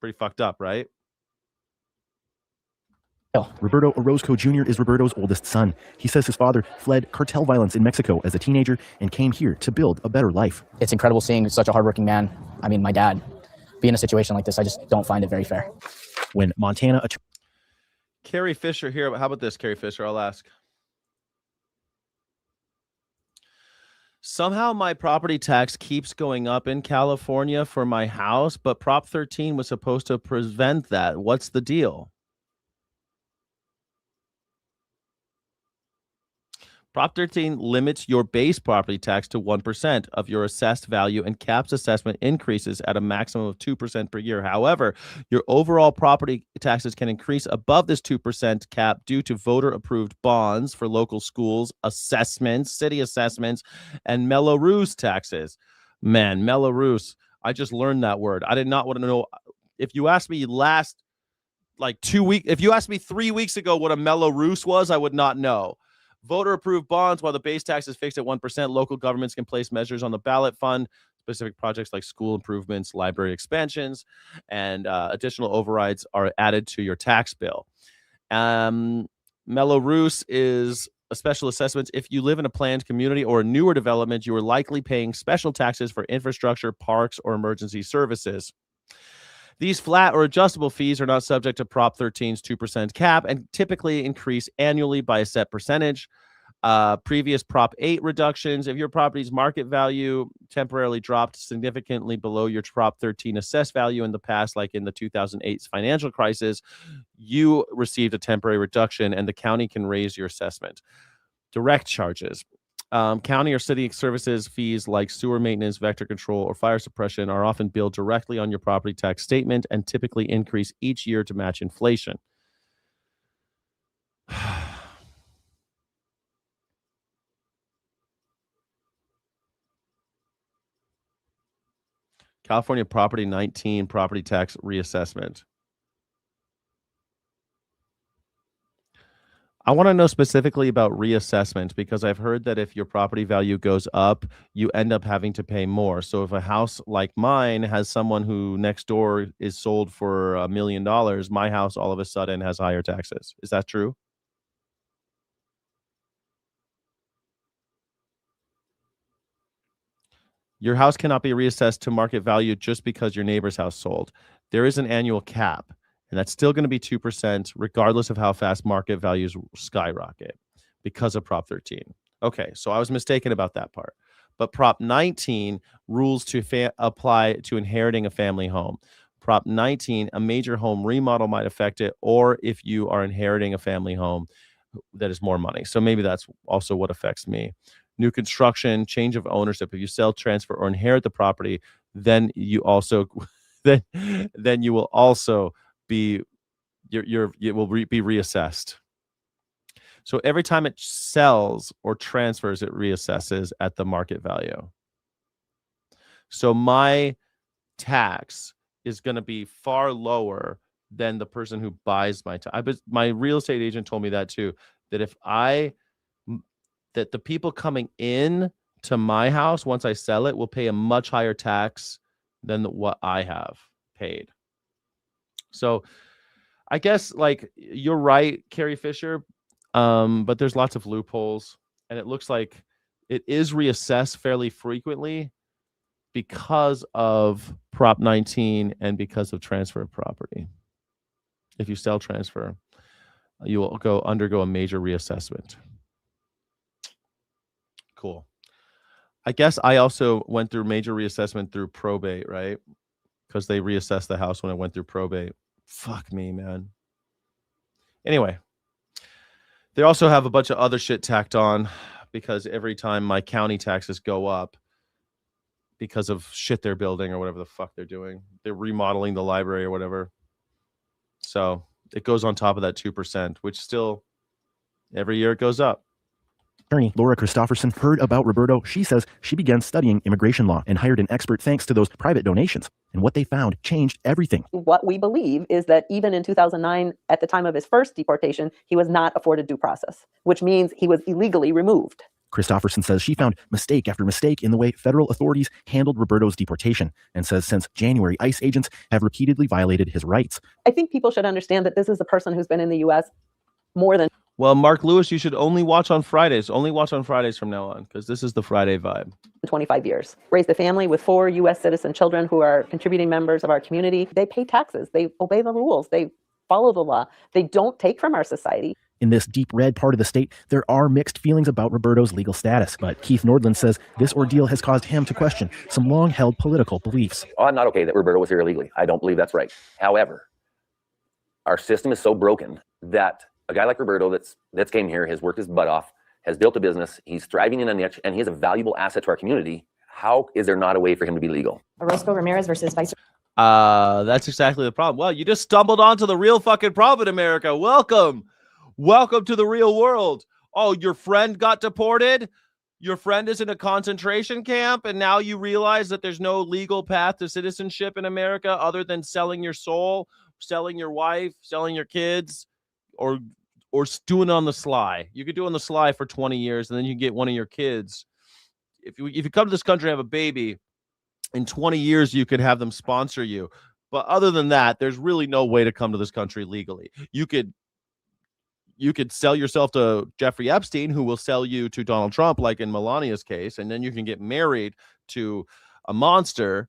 Pretty fucked up, right? Roberto Orozco Jr. is Roberto's oldest son. He says his father fled cartel violence in Mexico as a teenager and came here to build a better life. It's incredible seeing such a hardworking man. I mean, my dad, be in a situation like this. I just don't find it very fair. When Montana... Carrie Fisher here. How about this, Carrie Fisher? I'll ask. Somehow my property tax keeps going up in California for my house, but Prop 13 was supposed to prevent that. What's the deal? Prop 13 limits your base property tax to 1% of your assessed value and caps assessment increases at a maximum of 2% per year. However, your overall property taxes can increase above this 2% cap due to voter-approved bonds for local schools, assessments, city assessments, and Melrose taxes. Man, Melrose, I just learned that word. I did not want to know. If you asked me if you asked me 3 weeks ago what a Melrose was, I would not know. Voter-approved bonds, while the base tax is fixed at 1%, local governments can place measures on the ballot fund, specific projects like school improvements, library expansions, and additional overrides are added to your tax bill. Melrose is a special assessment. If you live in a planned community or a newer development, you are likely paying special taxes for infrastructure, parks, or emergency services. These flat or adjustable fees are not subject to Prop 13's 2% cap and typically increase annually by a set percentage. Previous Prop 8 reductions, if your property's market value temporarily dropped significantly below your Prop 13 assessed value in the past, like in the 2008 financial crisis, you received a temporary reduction and the county can raise your assessment. Direct charges. County or city services fees like sewer maintenance, vector control, or fire suppression are often billed directly on your property tax statement and typically increase each year to match inflation. California Property 19 property tax reassessment. I want to know specifically about reassessment because I've heard that if your property value goes up, you end up having to pay more. So if a house like mine has someone who next door is sold for $1 million, my house all of a sudden has higher taxes. Is that true? Your house cannot be reassessed to market value just because your neighbor's house sold. There is an annual cap. And that's still going to be 2%, regardless of how fast market values skyrocket because of Prop 13. Okay, so I was mistaken about that part. But Prop 19 rules to apply to inheriting a family home. Prop 19, a major home remodel might affect it, or if you are inheriting a family home, that is more money. So maybe that's also what affects me. New construction, change of ownership. If you sell, transfer, or inherit the property, then you also then you will also be it will be reassessed. So every time it sells or transfers, it reassesses at the market value. So my tax is going to be far lower than the person who buys my real estate agent told me that too, that that the people coming in to my house once I sell it will pay a much higher tax than what I have paid. So I guess you're right, Carrie Fisher, but there's lots of loopholes, and it looks like it is reassessed fairly frequently because of Prop 19 and because of transfer of property. If you sell transfer, you will undergo a major reassessment. Cool. I guess I also went through major reassessment through probate, right? Because they reassessed the house when I went through probate. Fuck me, man. Anyway, they also have a bunch of other shit tacked on because every time my county taxes go up because of shit they're building or whatever the fuck they're doing, they're remodeling the library or whatever. So it goes on top of that 2%, which still every year it goes up. Attorney Laura Christopherson heard about Roberto. She says she began studying immigration law and hired an expert thanks to those private donations. And what they found changed everything. What we believe is that even in 2009, at the time of his first deportation, he was not afforded due process, which means he was illegally removed. Christopherson says she found mistake after mistake in the way federal authorities handled Roberto's deportation, and says since January, ICE agents have repeatedly violated his rights. I think people should understand that this is a person who's been in the U.S. more than... Well, Mark Lewis, you should only watch on Fridays. Only watch on Fridays from now on, because this is the Friday vibe. 25 years. Raised a family with 4 U.S. citizen children who are contributing members of our community. They pay taxes. They obey the rules. They follow the law. They don't take from our society. In this deep red part of the state, there are mixed feelings about Roberto's legal status, but Keith Nordland says this ordeal has caused him to question some long-held political beliefs. I'm not okay that Roberto was here illegally. I don't believe that's right. However, our system is so broken that a guy like Roberto that's came here, has worked his butt off, has built a business, he's thriving in a niche, and he is a valuable asset to our community. How is there not a way for him to be legal? Orozco Ramirez versus Vice. That's exactly the problem. Well, you just stumbled onto the real fucking problem in America. Welcome to the real world. Oh, your friend got deported? Your friend is in a concentration camp, and now you realize that there's no legal path to citizenship in America other than selling your soul, selling your wife, selling your kids, or doing it on the sly. You could do it on the sly for 20 years, and then you get one of your kids. If you come to this country and have a baby, in 20 years you could have them sponsor you. But other than that, there's really no way to come to this country legally. You could sell yourself to Jeffrey Epstein, who will sell you to Donald Trump, like in Melania's case, and then you can get married to a monster.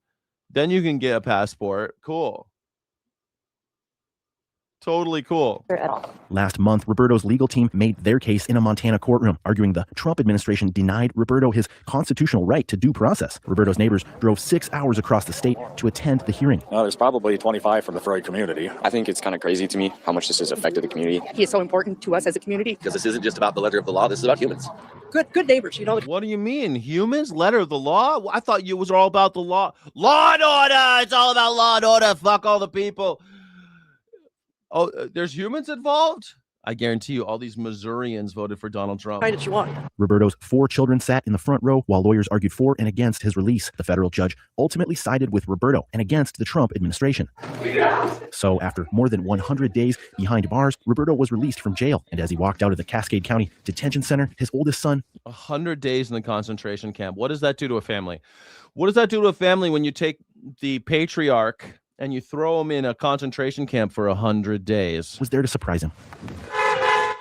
Then you can get a passport. Cool. Totally cool. Last month, Roberto's legal team made their case in a Montana courtroom, arguing the Trump administration denied Roberto his constitutional right to due process. Roberto's neighbors drove 6 hours across the state to attend the hearing. There's probably 25 from the Freud community. I think it's kind of crazy to me how much this has affected the community. He is so important to us as a community. Because this isn't just about the letter of the law, this is about humans. Good neighbors, you know. What do you mean, humans? Letter of the law? I thought you was all about the law. Law and order! It's all about law and order. Fuck all the people. Oh, there's humans involved? I guarantee you all these Missourians voted for Donald Trump. Why did you want? Roberto's 4 children sat in the front row while lawyers argued for and against his release. The federal judge ultimately sided with Roberto and against the Trump administration. So after more than 100 days behind bars, Roberto was released from jail. And as he walked out of the Cascade County Detention Center, his oldest son... 100 days in the concentration camp. What does that do to a family? What does that do to a family when you take the patriarch and you throw him in a concentration camp for 100 days? Was there to surprise him.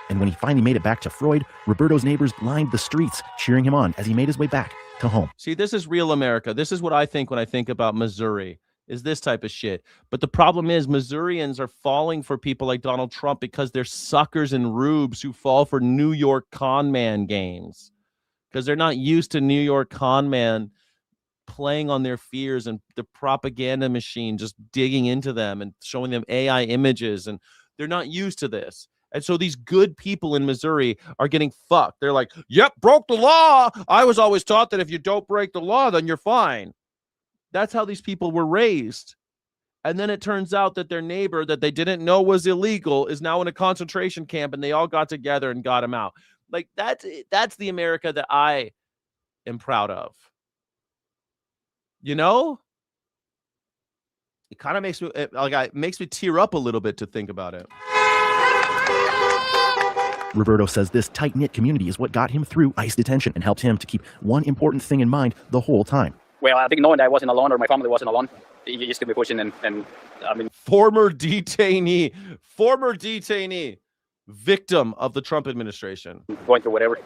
And when he finally made it back to Freud, Roberto's neighbors lined the streets, cheering him on as he made his way back to home. See, this is real America. This is what I think when I think about Missouri, is this type of shit. But the problem is Missourians are falling for people like Donald Trump because they're suckers and rubes who fall for New York con man games. Because they're not used to New York con man playing on their fears and the propaganda machine just digging into them and showing them AI images, and they're not used to this. And so these good people in Missouri are getting fucked. They're like, yep, broke the law. I was always taught that if you don't break the law, then you're fine. That's how these people were raised. And then it turns out that their neighbor that they didn't know was illegal is now in a concentration camp, and they all got together and got him out. Like that's the America that I am proud of. You know, it kind of makes me it makes me tear up a little bit to think about it. Roberto says this tight-knit community is what got him through ICE detention and helped him to keep one important thing in mind the whole time. Well, I think knowing that I wasn't alone or my family wasn't alone, you just keep me pushing and I mean... Former detainee, victim of the Trump administration. Going through whatever,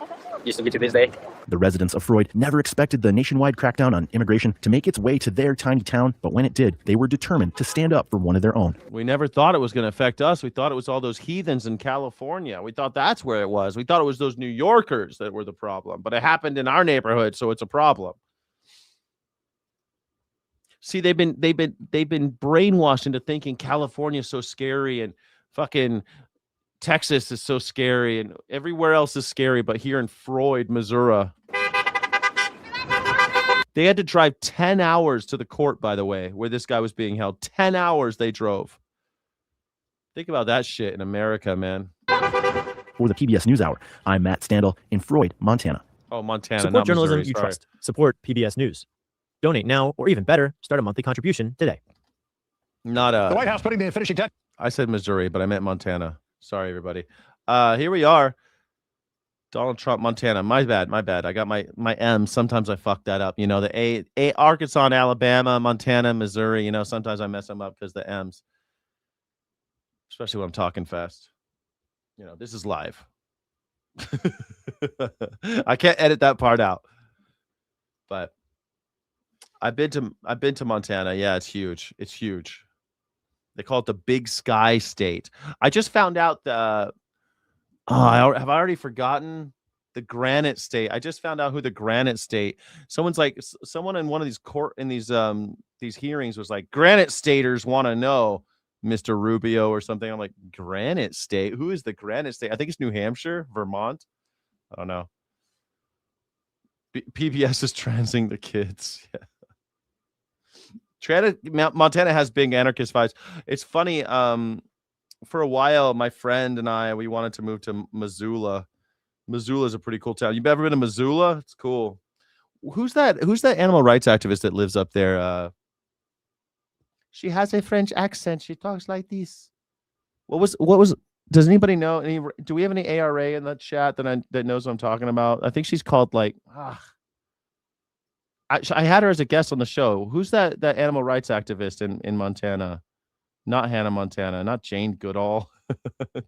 just to get to this day. The residents of Freud never expected the nationwide crackdown on immigration to make its way to their tiny town, but when it did, they were determined to stand up for one of their own. We never thought it was going to affect us. We thought it was all those heathens in California. We thought that's where it was. We thought it was those New Yorkers that were the problem, but it happened in our neighborhood, so it's a problem. See, they've been brainwashed into thinking California is so scary and fucking Texas is so scary and everywhere else is scary, but here in Freud, Missouri, they had to drive 10 hours to the court, by the way, where this guy was being held. 10 hours they drove. Think about that shit in America, man. For the PBS NewsHour, I'm Matt Standel in Freud, Montana. Oh, Montana, Support not journalism Missouri, you sorry. trust. Support PBS News. Donate now, or even better, start a monthly contribution today. Not The White House putting the finishing touch. I said Missouri, but I meant Montana. Sorry, everybody. Here we are. Donald Trump, Montana. My bad. I got my M. Sometimes I fuck that up. You know, the A Arkansas, and Alabama, Montana, Missouri. You know, sometimes I mess them up because the M's. Especially when I'm talking fast. You know, this is live. I can't edit that part out. But I've been to Montana. Yeah, it's huge. It's huge. They call it the Big Sky State. I just found out have I already forgotten the Granite State. I just found out who the Granite State. Someone in one of these hearings was like, Granite Staters want to know, Mr. Rubio or something. I'm like, Granite State? Who is the Granite State? I think it's New Hampshire, Vermont. I don't know. PBS is transing the kids. Yeah. Montana has big anarchist vibes. It's funny. For a while, my friend and I, we wanted to move to Missoula. Missoula is a pretty cool town. You've ever been to Missoula? It's cool. Who's that animal rights activist that lives up there? She has a French accent. She talks like this. What was? Does anybody know? Do we have any ARA in the chat that knows what I'm talking about? I think she's called like. I had her as a guest on the show. Who's that animal rights activist in Montana? Not Hannah Montana. Not Jane Goodall.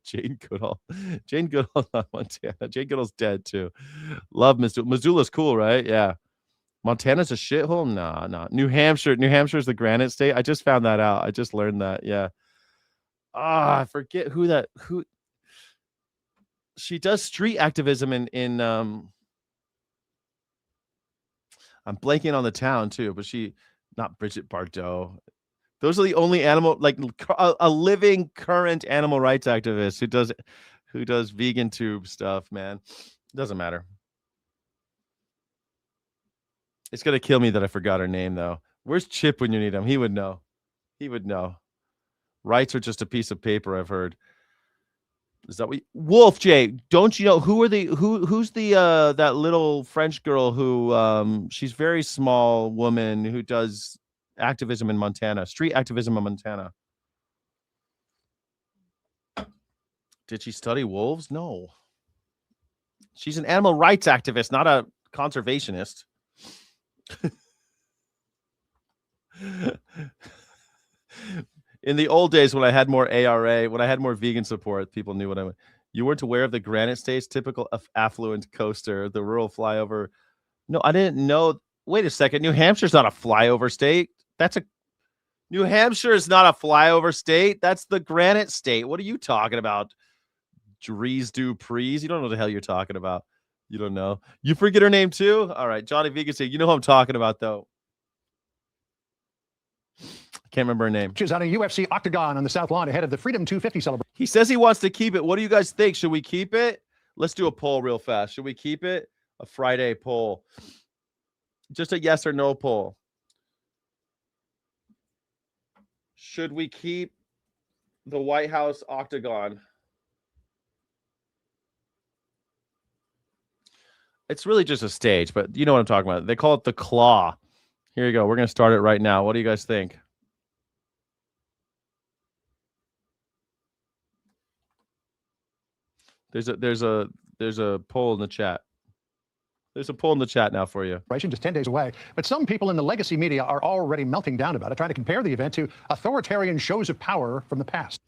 Jane Goodall. Jane Goodall, not Montana. Jane Goodall's dead too. Love Missoula. Missoula's cool, right? Yeah. Montana's a shithole? Nah. New Hampshire. New Hampshire's the Granite State. I just found that out. I just learned that. Yeah. I forget who. She does street activism in I'm blanking on the town too, but not Bridget Bardot. Those are the only a living current animal rights activist who does vegan tube stuff, man. Doesn't matter. It's gonna kill me that I forgot her name though. Where's Chip when you need him? He would know. Rights are just a piece of paper, I've heard. Is that what Wolf J? Don't you know who's the that little French girl who she's very small woman who does activism in Montana, street activism in Montana? Did she study wolves? No. She's an animal rights activist, not a conservationist. In the old days when I had more ARA, when I had more vegan support, people knew what I meant. You weren't aware of the Granite State's typical affluent coaster, the rural flyover. No, I didn't know. Wait a second. New Hampshire's not a flyover state. New Hampshire is not a flyover state. That's the Granite State. What are you talking about? Dries Dupreez? You don't know what the hell you're talking about. You don't know. You forget her name too? All right. Johnny Vegan say, you know who I'm talking about though. Can't remember her name. She's on a UFC octagon on the South Lawn ahead of the Freedom 250 celebration. He says he wants to keep it. What do you guys think? Should we keep it? Let's do a poll real fast. Should we keep it? A Friday poll. Just a yes or no poll. Should we keep the White House octagon? It's really just a stage, but you know what I'm talking about. They call it the Claw. Here you go. We're going to start it right now. What do you guys think? There's a poll in the chat. There's a poll in the chat now for you. Just 10 days away. But some people in the legacy media are already melting down about it, trying to compare the event to authoritarian shows of power from the past.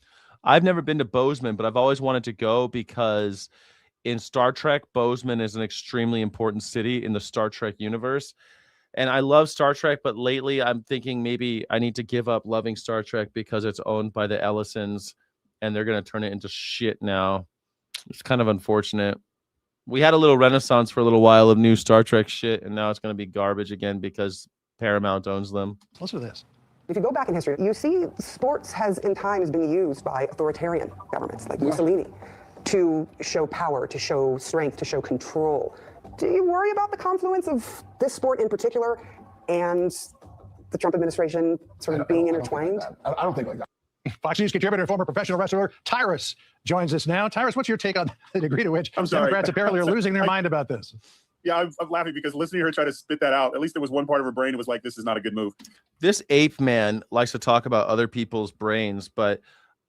I've never been to Bozeman, but I've always wanted to go because in Star Trek, Bozeman is an extremely important city in the Star Trek universe. And I love Star Trek, but lately I'm thinking maybe I need to give up loving Star Trek because it's owned by the Ellisons and they're going to turn it into shit now. It's kind of unfortunate. We had a little renaissance for a little while of new Star Trek shit, and now it's going to be garbage again because Paramount owns them. Listen to this. If you go back in history, you see sports has in times been used by authoritarian governments like Mussolini to show power, to show strength, to show control. Do you worry about the confluence of this sport in particular and the Trump administration sort of being intertwined? I don't think like that. Fox News contributor, former professional wrestler Tyrus joins us now. Tyrus, what's your take on the degree to which Democrats apparently are losing their mind about this? Yeah, I'm laughing because listening to her try to spit that out, at least there was one part of her brain that was like, this is not a good move. This ape man likes to talk about other people's brains, but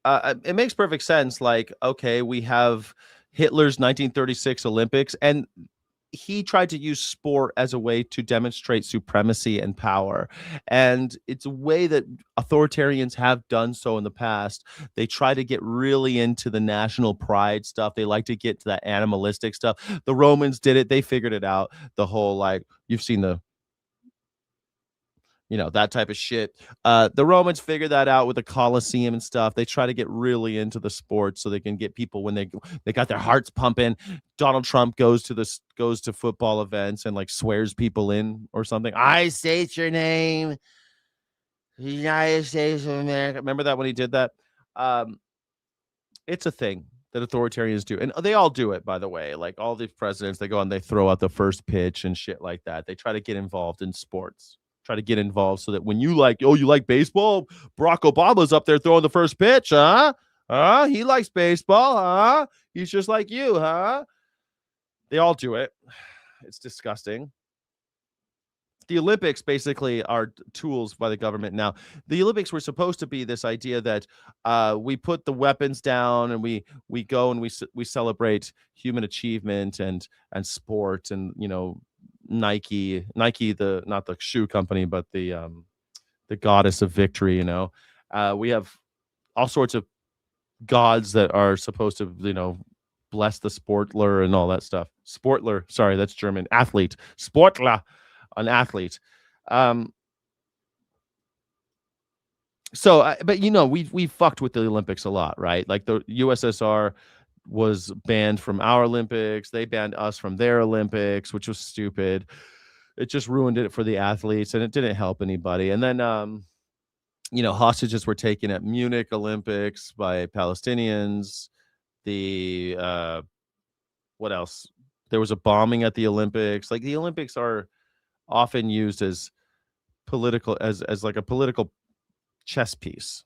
it makes perfect sense. Like, okay, we have Hitler's 1936 Olympics, and he tried to use sport as a way to demonstrate supremacy and power. And it's a way that authoritarians have done so in the past. They try to get really into the national pride stuff. They like to get to that animalistic stuff. The Romans did it. They figured it out. The whole, like, you've seen the, that type of shit. The Romans figured that out with the Colosseum and stuff. They try to get really into the sport so they can get people when they got their hearts pumping. Donald Trump goes to football events and like swears people in or something. I state your name, United States of America. Remember that when he did that? It's a thing that authoritarians do, and they all do it, by the way. Like all these presidents, they go and they throw out the first pitch and shit like that. They try to get involved in sports. Try to get involved so that when you like baseball, Barack Obama's up there throwing the first pitch, huh? He likes baseball, huh? He's just like you, huh? They all do it. It's disgusting. The Olympics basically are tools by the government now. The Olympics were supposed to be this idea that we put the weapons down and we go and we celebrate human achievement and sport and Nike, not the shoe company, but the goddess of victory. We have all sorts of gods that are supposed to, bless the sportler and all that stuff. Sportler, sorry, that's German. Athlete, Sportler, an athlete. But we fucked with the Olympics a lot, right? Like the USSR was banned from our Olympics. They banned us from their Olympics, which was stupid. It just ruined it for the athletes, and it didn't help anybody. And then, hostages were taken at Munich Olympics by Palestinians. What else? There was a bombing at the Olympics. Like the Olympics are often used as political, as like a political chess piece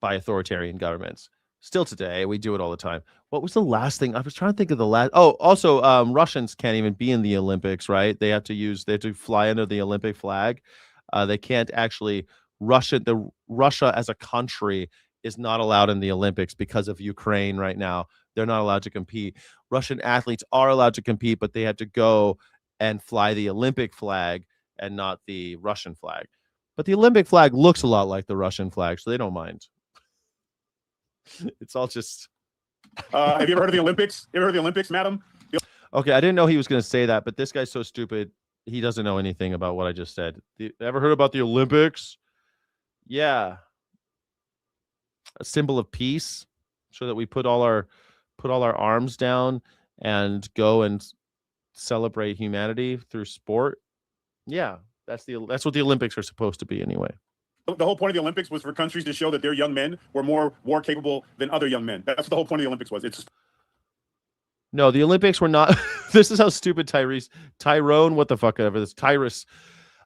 by authoritarian governments. Still today, we do it all the time. What was the last thing? I was trying to think of the last. Oh, also, Russians can't even be in the Olympics, right? They have to fly under the Olympic flag. They can't actually. Russia as a country is not allowed in the Olympics because of Ukraine right now. They're not allowed to compete. Russian athletes are allowed to compete, but they have to go and fly the Olympic flag and not the Russian flag. But the Olympic flag looks a lot like the Russian flag, so they don't mind. It's all just. Have you ever heard of the Olympics? You ever heard of the Olympics, madam? Okay, I didn't know he was going to say that, but this guy's so stupid. He doesn't know anything about what I just said. Ever heard about the Olympics? Yeah. A symbol of peace, so that we put all our arms down and go and celebrate humanity through sport. Yeah, that's what the Olympics are supposed to be anyway. The whole point of the Olympics was for countries to show that their young men were more war capable than other young men. That's what the whole point of the Olympics was. No, the Olympics were not. This is how stupid Tyrone, what the fuck ever this Tyrus.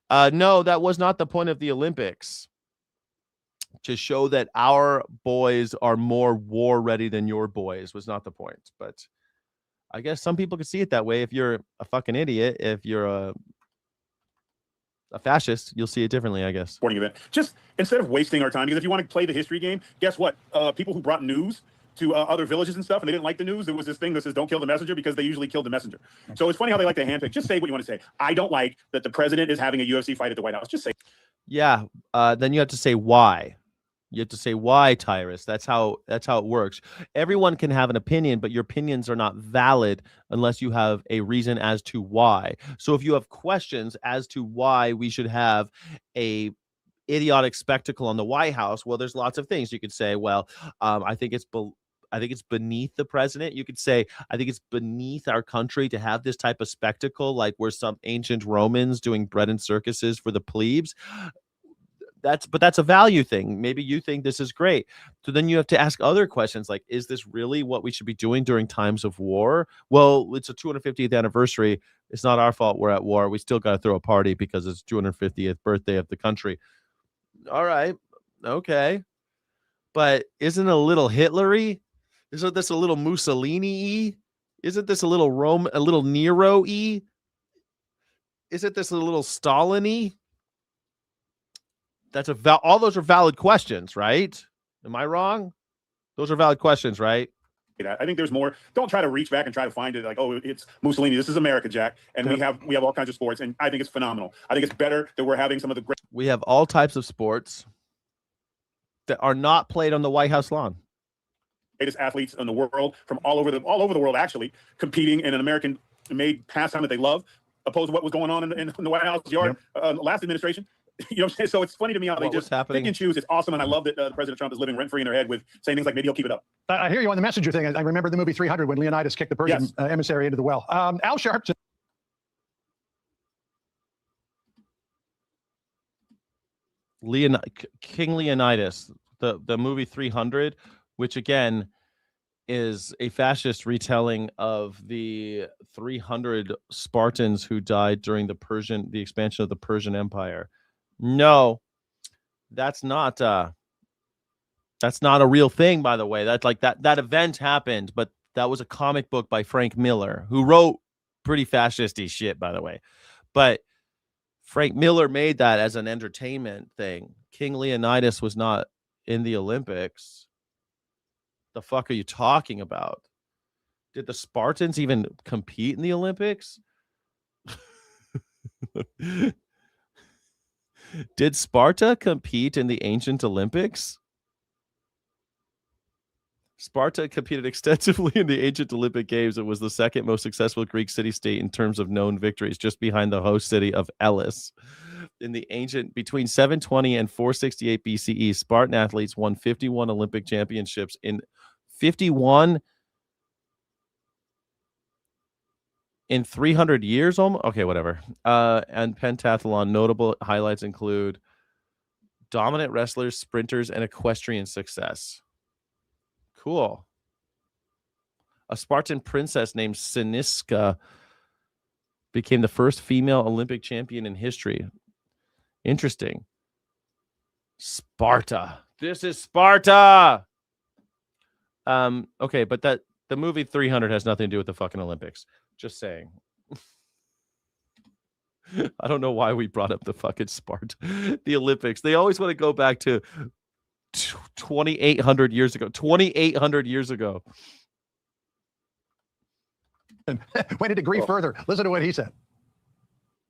No, that was not the point of the Olympics. To show that our boys are more war ready than your boys was not the point. But I guess some people could see it that way. If you're a fucking idiot, if you're a fascist, you'll see it differently, I guess. Sporting event. Just instead of wasting our time, because if you want to play the history game, guess what? People who brought news to other villages and stuff, and they didn't like the news, there was this thing that says don't kill the messenger, because they usually killed the messenger. So it's funny how they like to handpick. Just say what you want to say. I don't like that the president is having a UFC fight at the White House. Just say. Yeah. Then you have to say why. You have to say why, Tyrus. That's how it works. Everyone can have an opinion, but your opinions are not valid unless you have a reason as to why. So if you have questions as to why we should have a idiotic spectacle on the White House, well, there's lots of things you could say. Well, I think it's beneath the president. You could say, I think it's beneath our country to have this type of spectacle, like we're some ancient Romans doing bread and circuses for the plebes. That's a value thing. Maybe you think this is great. So then you have to ask other questions like, is this really what we should be doing during times of war? Well, it's a 250th anniversary. It's not our fault we're at war. We still got to throw a party because it's 250th birthday of the country. All right. Okay. But isn't a little Hitler-y? Isn't this a little Mussolini-y? Isn't this a little Nero-y? Isn't this a little Stalin-y? That's all those are valid questions, right? Am I wrong? Those are valid questions, right? I think there's more. Don't try to reach back and try to find it like, oh, it's Mussolini. This is America, Jack. And we have all kinds of sports, and I think it's phenomenal. I think it's better that we're having some of the great. We have all types of sports that are not played on the White House lawn. Greatest athletes in the world from all over the world, actually competing in an American-made pastime that they love, opposed to what was going on in the White House yard last administration. You know what I'm saying? So it's funny to me how they just pick and choose. It's awesome, and I love that President Trump is living rent-free in their head with saying things like, maybe he'll keep it up. I hear you on the messenger thing. I remember the movie 300 when Leonidas kicked the Persian emissary into the well. Al Sharpton. King Leonidas, the movie 300, which again is a fascist retelling of the 300 Spartans who died during the expansion of the Persian Empire. No, that's not a real thing, by the way. That's like that event happened, but that was a comic book by Frank Miller, who wrote pretty fascisty shit, by the way. But Frank Miller made that as an entertainment thing. King Leonidas was not in the Olympics. The fuck are you talking about? Did the Spartans even compete in the Olympics? Did Sparta compete in the ancient Olympics? Sparta competed extensively in the ancient Olympic Games. It was the second most successful Greek city-state in terms of known victories, just behind the host city of Elis. In the ancient, between 720 and 468 BCE, Spartan athletes won 51 Olympic championships in 51 in 300 years almost. Okay, whatever. And pentathlon notable highlights include dominant wrestlers, sprinters, and equestrian success. Cool. A Spartan princess named Siniska became the first female Olympic champion in history. Interesting. Sparta. This is Sparta. Okay, but the movie 300 has nothing to do with the fucking Olympics. Just saying. I don't know why we brought up the fucking Sparta. The Olympics. They always want to go back to 2,800 years ago. 2,800 years ago. Went a degree further. Listen to what he said.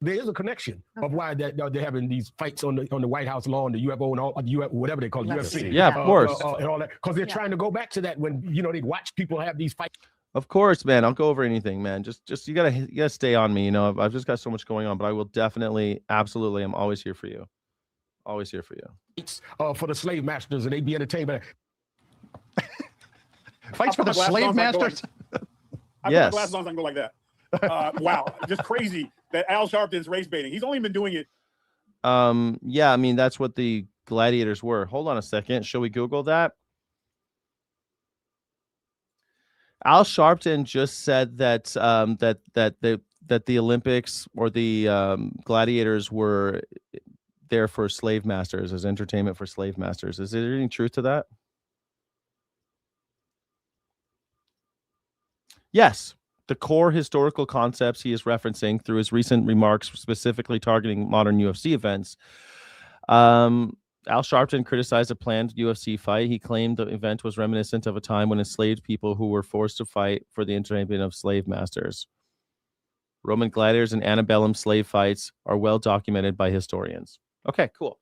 There is a connection of why they're having these fights on the White House lawn, the UFO and all whatever they call it, UFC. Yeah, of course. And all that, because they're trying to go back to that when they'd watch people have these fights. Of course, man. I'll go over anything, man. Just you gotta stay on me. I've just got so much going on, but I will definitely, absolutely, I'm always here for you. Always here for you. For the slave masters, and they'd be entertained by that. Fights for the slave masters. I put my glasses on, so I can go like that. Wow, just crazy that Al Sharpton's race baiting. He's only been doing it. Yeah, I mean that's what the gladiators were. Hold on a second. Shall we Google that? Al Sharpton just said that that the Olympics or the gladiators were there for slave masters, as entertainment for slave masters. Is there any truth to that? Yes. The core historical concepts he is referencing through his recent remarks, specifically targeting modern UFC events. Al Sharpton criticized a planned UFC fight. He claimed the event was reminiscent of a time when enslaved people who were forced to fight for the entertainment of slave masters. Roman gladiators and antebellum slave fights are well documented by historians. Okay, cool.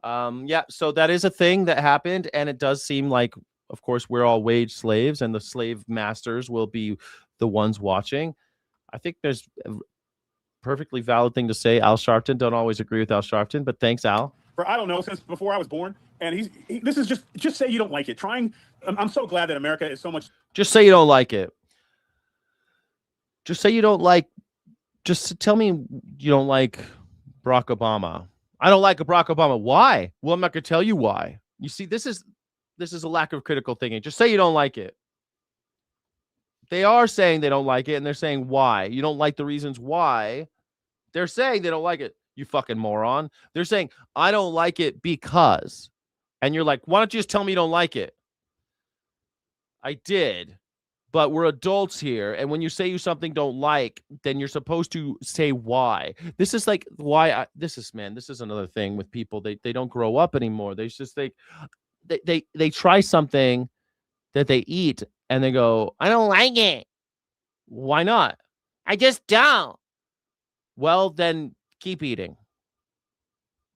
Yeah, so that is a thing that happened, and it does seem like, of course, we're all wage slaves, and the slave masters will be the ones watching. I think there's a perfectly valid thing to say. Al Sharpton, don't always agree with Al Sharpton, but thanks, Al. For I don't know, since before I was born, and this is just say you don't like it. I'm so glad that America is so much. Just say you don't like it. Just say you don't like. Just tell me you don't like Barack Obama. I don't like Barack Obama. Why? Well, I'm not gonna tell you why. You see, this is a lack of critical thinking. Just say you don't like it. They are saying they don't like it, and they're saying why. You don't like the reasons why. They're saying they don't like it. You fucking moron. They're saying, I don't like it because. And you're like, why don't you just tell me you don't like it? I did. But we're adults here. And when you say you something don't like, then you're supposed to say why. This is like why this is another thing with people. They don't grow up anymore. They just they try something that they eat and they go, I don't like it. Why not? I just don't. Well, then keep eating.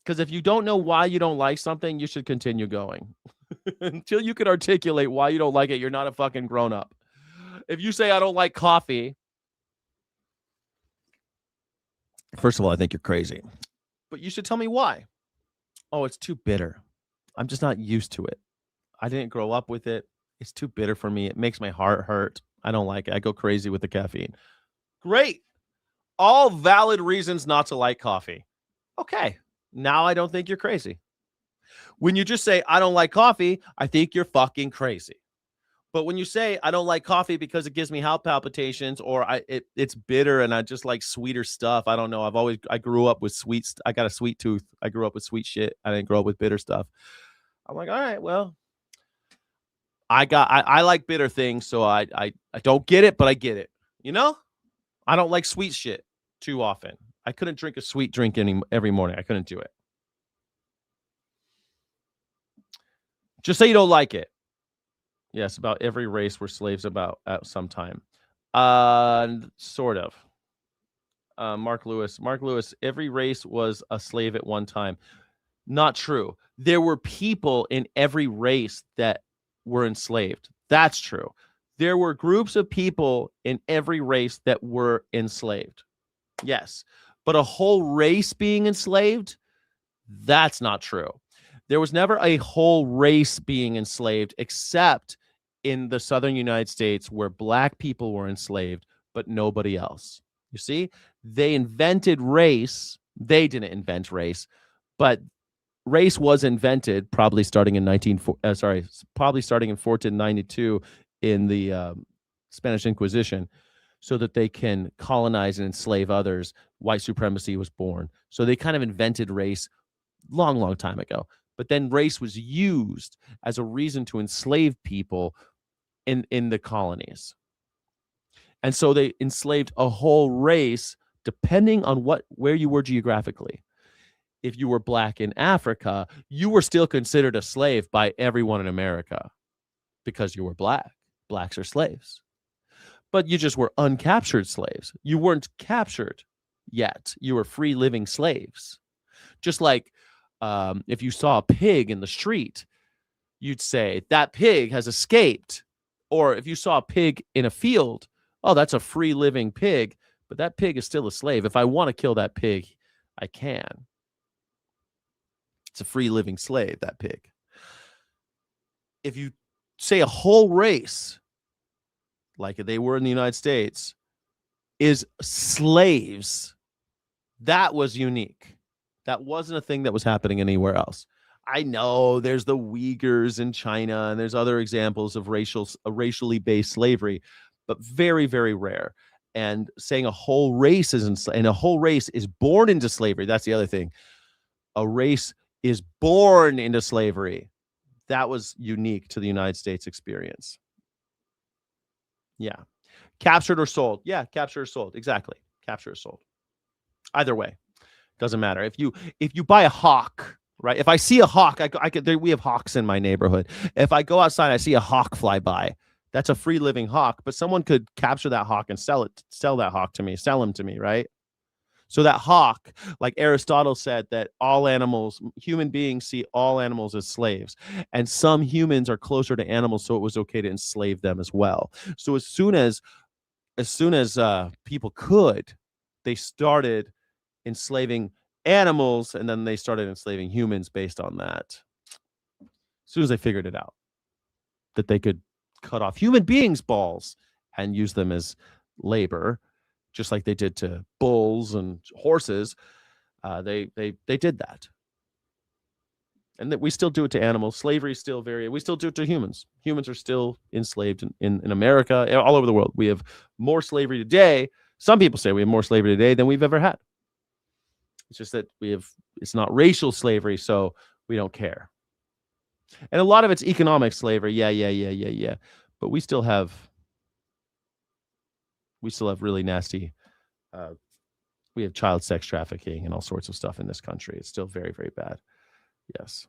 Because if you don't know why you don't like something, you should continue going. Until you can articulate why you don't like it, you're not a fucking grown-up. If you say, I don't like coffee, first of all, I think you're crazy. But you should tell me why. Oh, it's too bitter. I'm just not used to it. I didn't grow up with it. It's too bitter for me. It makes my heart hurt. I don't like it. I go crazy with the caffeine. Great. All valid reasons not to like coffee. Okay. Now I don't think you're crazy. When you just say, I don't like coffee, I think you're fucking crazy. But when you say, I don't like coffee because it gives me heart palpitations, or it's bitter and I just like sweeter stuff. I don't know. I grew up with sweets. I got a sweet tooth. I grew up with sweet shit. I didn't grow up with bitter stuff. I'm like, all right, well, I like bitter things. So I don't get it, but I get it. You know, I don't like sweet shit too often. I couldn't drink a sweet drink every morning. I couldn't do it. Just say you don't like it. Yes, about every race were slaves at some time. Sort of. Mark Lewis, every race was a slave at one time. Not true. There were people in every race that were enslaved. That's true. There were groups of people in every race that were enslaved. Yes. But a whole race being enslaved, that's not true. There was never a whole race being enslaved except in the southern United States where black people were enslaved, but nobody else. You see, they invented race. They didn't invent race, but race was invented probably starting in 1492 in the Spanish Inquisition, so that they can colonize and enslave others. White supremacy was born. So they kind of invented race long time ago. But then race was used as a reason to enslave people in the colonies. And so they enslaved a whole race depending on where you were geographically. If you were black in Africa, you were still considered a slave by everyone in America because you were black. Blacks are slaves. But you just were uncaptured slaves. You weren't captured yet. You were free living slaves. Just like if you saw a pig in the street, you'd say that pig has escaped. Or if you saw a pig in a field, oh, that's a free living pig, but that pig is still a slave. If I want to kill that pig, I can. It's a free living slave, that pig. If you say a whole race, like they were in the United States, is slaves, that was unique. That wasn't a thing that was happening anywhere else. I know there's the Uyghurs in China, and there's other examples of racially based slavery, but very, very rare. And saying a whole race and a whole race is born into slavery. That's the other thing. A race is born into slavery. That was unique to the United States experience. Yeah. Captured or sold. Yeah, captured or sold. Exactly. Captured or sold. Either way. Doesn't matter. If you buy a hawk, right? If I see a hawk, we have hawks in my neighborhood. If I go outside, I see a hawk fly by. That's a free living hawk, but someone could capture that hawk and sell that hawk to me, sell him to me, right? So that hawk, like Aristotle said, that all animals, human beings see all animals as slaves, and some humans are closer to animals, so it was okay to enslave them as well. So as soon as people could, they started enslaving animals, and then they started enslaving humans based on that. As soon as they figured it out, that they could cut off human beings' balls and use them as labor, just like they did to bulls and horses, they did that. And that we still do it to animals. Slavery is still we still do it to humans. Humans are still enslaved in America, all over the world. We have more slavery today. Some people say we have more slavery today than we've ever had. It's just that it's not racial slavery, so we don't care. And a lot of it's economic slavery. Yeah. But we still have really nasty, we have child sex trafficking and all sorts of stuff in this country. It's still very, very bad. Yes.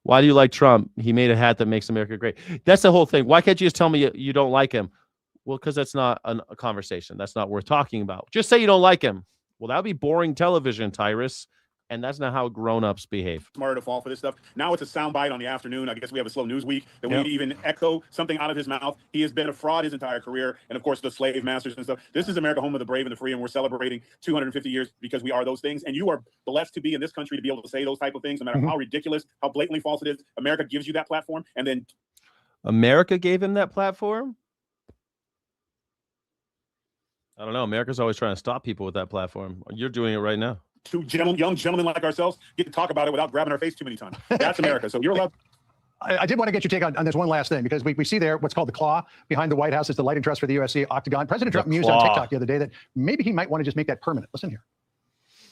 Why do you like Trump? He made a hat that makes America great. That's the whole thing. Why can't you just tell me you don't like him? Well, because that's not a conversation. That's not worth talking about. Just say you don't like him. Well, that would be boring television, Tyrus. And that's not how grown-ups behave. Smarter to fall for this stuff. Now it's a soundbite on the afternoon. I guess we have a slow news week that we even echo something out of his mouth. He has been a fraud his entire career. And of course, the slave masters and stuff. This is America, home of the brave and the free. And we're celebrating 250 years because we are those things. And you are blessed to be in this country to be able to say those type of things, no matter how ridiculous, how blatantly false it is. America gives you that platform. And then America gave him that platform? I don't know. America's always trying to stop people with that platform. You're doing it right now. Two young gentlemen like ourselves get to talk about it without grabbing our face too many times. That's America. So you're allowed. I did want to get your take on this one last thing, because we see there what's called the claw behind the White House. It's the lighting truss for the USC octagon. President Trump mused on TikTok the other day that maybe he might want to just make that permanent. Listen here.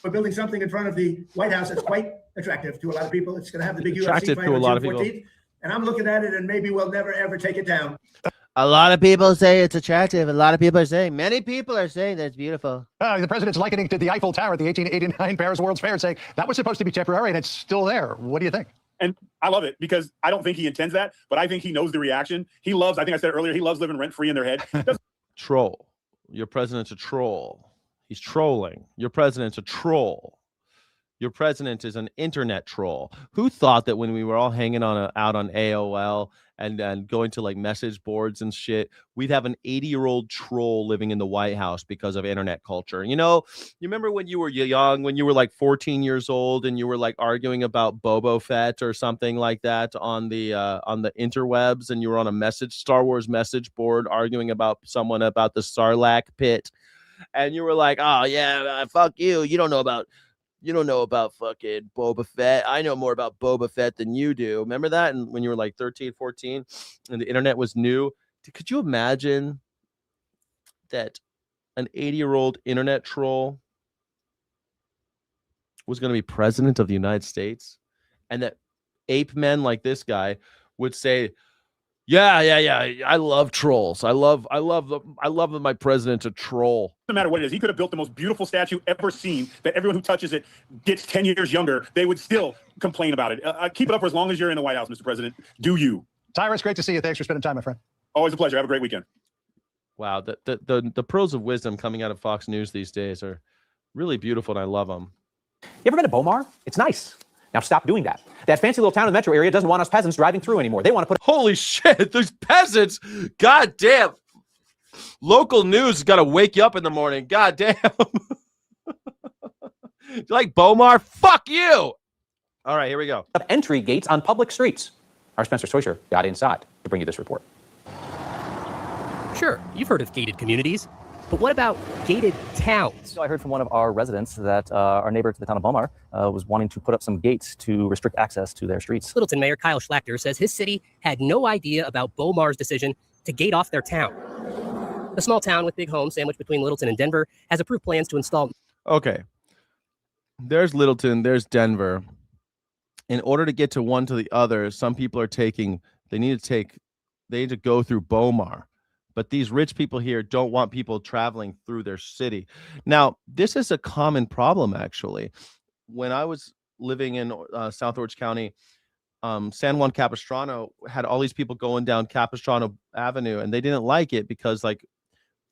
We're building something in front of the White House that's quite attractive to a lot of people. It's going to have the big UFC Attractive fight to a on lot June of people. 14th. And I'm looking at it, and maybe we'll never, ever take it down. A lot of people say it's attractive. A lot of people are saying, many people are saying that it's beautiful. The president's likening to the Eiffel Tower at the 1889 Paris World's Fair, saying that was supposed to be temporary and it's still there. What do you think? And I love it because I don't think he intends that, but I think he knows the reaction. He loves, I think I said earlier, he loves living rent-free in their head. Troll. Your president's a troll. He's trolling. Your president's a troll. Your president is an internet troll. Who thought that when we were all hanging out on AOL and going to like message boards and shit, we'd have an 80-year-old troll living in the White House because of internet culture? You know, you remember when you were young, when you were like 14 years old and you were like arguing about Boba Fett or something like that on the interwebs, and you were on a Star Wars message board arguing about someone about the Sarlacc pit, and you were like, oh yeah, fuck you. You don't know about fucking Boba Fett. I know more about Boba Fett than you do. Remember that? And when you were like 13, 14 and the internet was new, could you imagine that an 80-year-old internet troll was going to be president of the United States, and that ape men like this guy would say, yeah, I love trolls. I love that my president's a troll. No matter what it is, he could have built the most beautiful statue ever seen that everyone who touches it gets 10 years younger. They would still complain about it. Keep it up for as long as you're in the White House, Mr. President. Do you? Tyrus, great to see you. Thanks for spending time, my friend. Always a pleasure. Have a great weekend. Wow, the pearls of wisdom coming out of Fox News these days are really beautiful, and I love them. You ever been to Bomar? It's nice. Now stop doing that. That fancy little town in the metro area doesn't want us peasants driving through anymore. They want to put... Holy shit, those peasants. God damn. Local news got to wake you up in the morning. God damn. You like Bomar? Fuck you. All right, here we go. Entry gates on public streets. Our Spencer Swisher got inside to bring you this report. Sure, you've heard of gated communities, but what about gated towns? So I heard from one of our residents that our neighbor to the town of Bomar was wanting to put up some gates to restrict access to their streets. Littleton Mayor Kyle Schlachter says his city had no idea about Bomar's decision to gate off their town. The small town with big homes sandwiched between Littleton and Denver has approved plans to install... Okay. There's Littleton, there's Denver. In order to get to one to the other, some people are they need to go through Bomar. But these rich people here don't want people traveling through their city. Now, this is a common problem, actually. When I was living in South Orange County, San Juan Capistrano had all these people going down Capistrano Avenue, and they didn't like it because, like,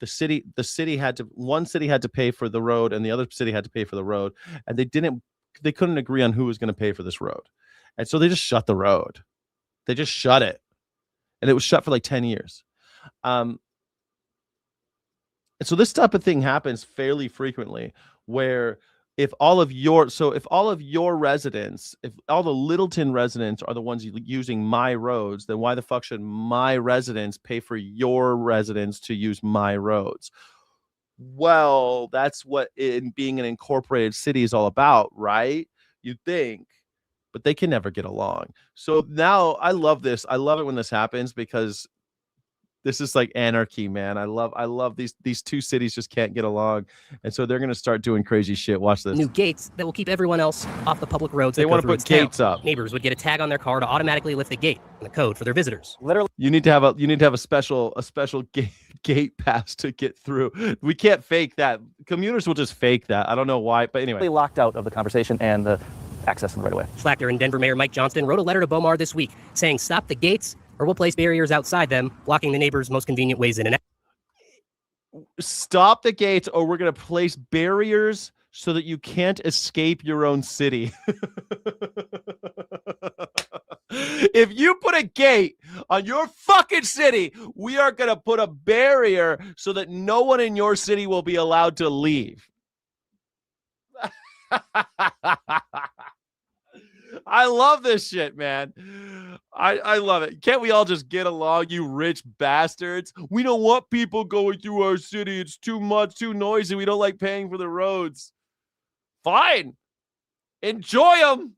one city had to pay for the road, and the other city had to pay for the road, and they couldn't agree on who was going to pay for this road, and so they just shut the road. They just shut it, and it was shut for like 10 years. And so this type of thing happens fairly frequently, where if all of your residents, if all the Littleton residents are the ones using my roads, then why the fuck should my residents pay for your residents to use my roads? Well, that's what being an incorporated city is all about, right? You'd think, but they can never get along. So now I love this. I love it when this happens because This is like anarchy, man. I love these two cities just can't get along, and so they're gonna start doing crazy shit. Watch this. New gates that will keep everyone else off the public roads. They want to put gates up. Neighbors would get a tag on their car to automatically lift the gate and the code for their visitors. Literally, you need to have a special gate pass to get through. We can't fake that. Commuters will just fake that. I don't know why, but anyway. Locked out of the conversation and the access in the right away. Schlachter and Denver Mayor Mike Johnston wrote a letter to Bomar this week saying, "Stop the gates, or we'll place barriers outside them, blocking the neighbors' most convenient ways in and out." Stop the gates, or we're going to place barriers so that you can't escape your own city. If you put a gate on your fucking city, we are going to put a barrier so that no one in your city will be allowed to leave. I love this shit, man. I love it. Can't we all just get along, you rich bastards? We don't want people going through our city. It's too much, too noisy. We don't like paying for the roads. Fine. Enjoy them.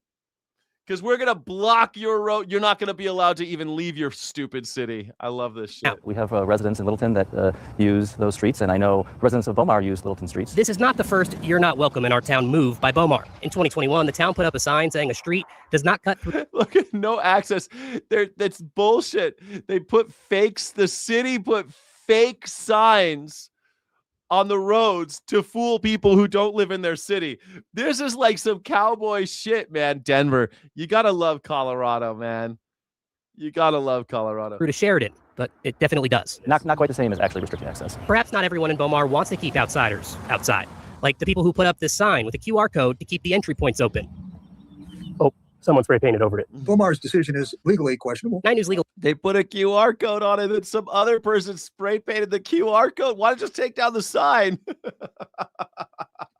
Because we're going to block your road. You're not going to be allowed to even leave your stupid city. I love this shit. We have residents in Littleton that use those streets, and I know residents of Bomar use Littleton streets. This is not the first "You're not welcome in our town" move by Bomar. In 2021, the town put up a sign saying a street does not cut through. Look at no access. That's bullshit. They put fakes. The city put fake signs on the roads to fool people who don't live in their city. This is like some cowboy shit, man. Denver, you gotta love Colorado, man. You gotta love Colorado. Through to Sheridan, but it definitely does. Not quite the same as actually restricting access. Perhaps not everyone in Bomar wants to keep outsiders outside, like the people who put up this sign with a QR code to keep the entry points open. Oh, someone spray painted over it. Bomar's decision is legally questionable. 9 News Legal. They put a QR code on it, and some other person spray painted the QR code. Why don't you just take down the sign?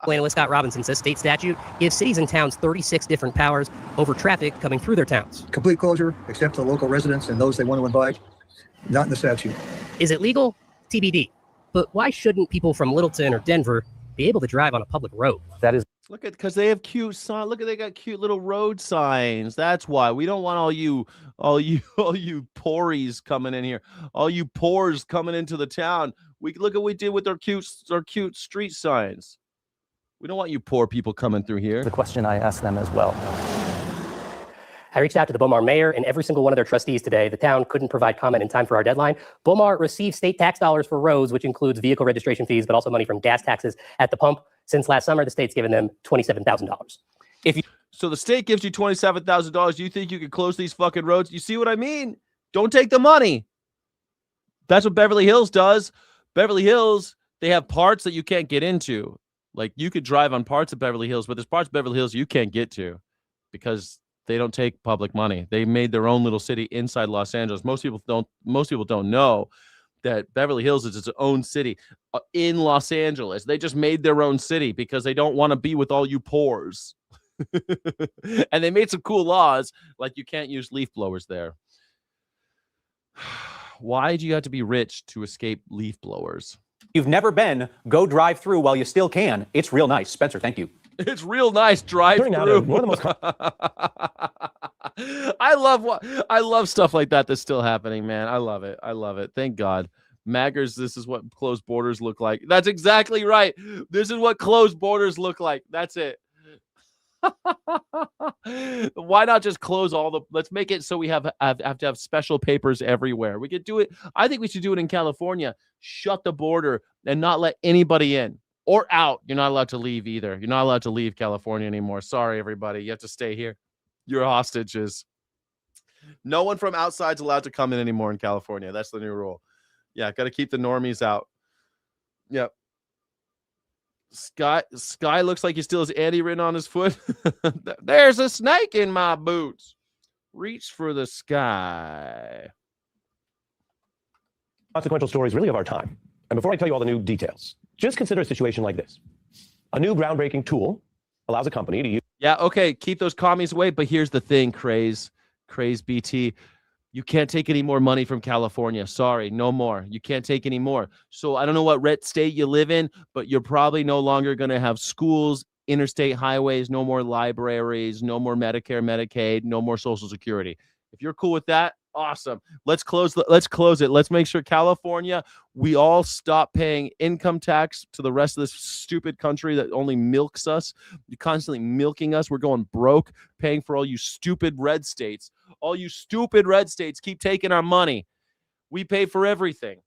Analyst Scott Robinson says state statute gives cities and towns 36 different powers over traffic coming through their towns. Complete closure, except for the local residents and those they want to invite. Not in the statute. Is it legal? TBD. But why shouldn't people from Littleton or Denver be able to drive on a public road? That is. Look at, because they have cute signs. Look at, they got cute little road signs. That's why we don't want all you pories coming in here. All you pores coming into the town. Look at what we did with our cute street signs. We don't want you poor people coming through here. The question I asked them as well. I reached out to the Bomar mayor and every single one of their trustees today. The town couldn't provide comment in time for our deadline. Bomar receives state tax dollars for roads, which includes vehicle registration fees, but also money from gas taxes at the pump. Since last summer, the state's given them $27,000. So the state gives you $27,000. You think you could close these fucking roads? You see what I mean? Don't take the money. That's what Beverly Hills does. Beverly Hills, they have parts that you can't get into. Like, you could drive on parts of Beverly Hills, but there's parts of Beverly Hills you can't get to because they don't take public money. They made their own little city inside Los Angeles. Most people don't know that Beverly Hills is its own city in Los Angeles. They just made their own city because they don't want to be with all you pores. And they made some cool laws, like you can't use leaf blowers there. Why do you have to be rich to escape leaf blowers? You've never been, go drive through while you still can. It's real nice. Spencer, thank you. It's real nice drive through. I love stuff like that that's still happening, man. I love it. I love it. Thank God. Maggers, this is what closed borders look like. That's exactly right. This is what closed borders look like. That's it. Why not just close let's make it so we have to have special papers everywhere. We could do it. I think we should do it in California. Shut the border and not let anybody in or out. You're not allowed to leave either. You're not allowed to leave California anymore. Sorry, everybody. You have to stay here. You're hostages. No one from outside's allowed to come in anymore in California. That's the new rule. Yeah, got to keep the normies out. Yep. Sky looks like he still has Andy written on his foot. There's a snake in my boots. Reach for the sky. Consequential stories really of our time. And before I tell you all the new details, just consider a situation like this. A new groundbreaking tool allows a company to use. Yeah, okay, keep those commies away. But here's the thing, Craze BT. You can't take any more money from California. Sorry, no more. You can't take any more. So I don't know what red state you live in, but you're probably no longer going to have schools, interstate highways, no more libraries, no more Medicare, Medicaid, no more Social Security. If you're cool with that, Awesome. Let's close it. Let's make sure California, we all stop paying income tax to the rest of this stupid country that only milks us. You're constantly milking us. We're going broke, paying for all you stupid red states. All you stupid red states keep taking our money. We pay for everything.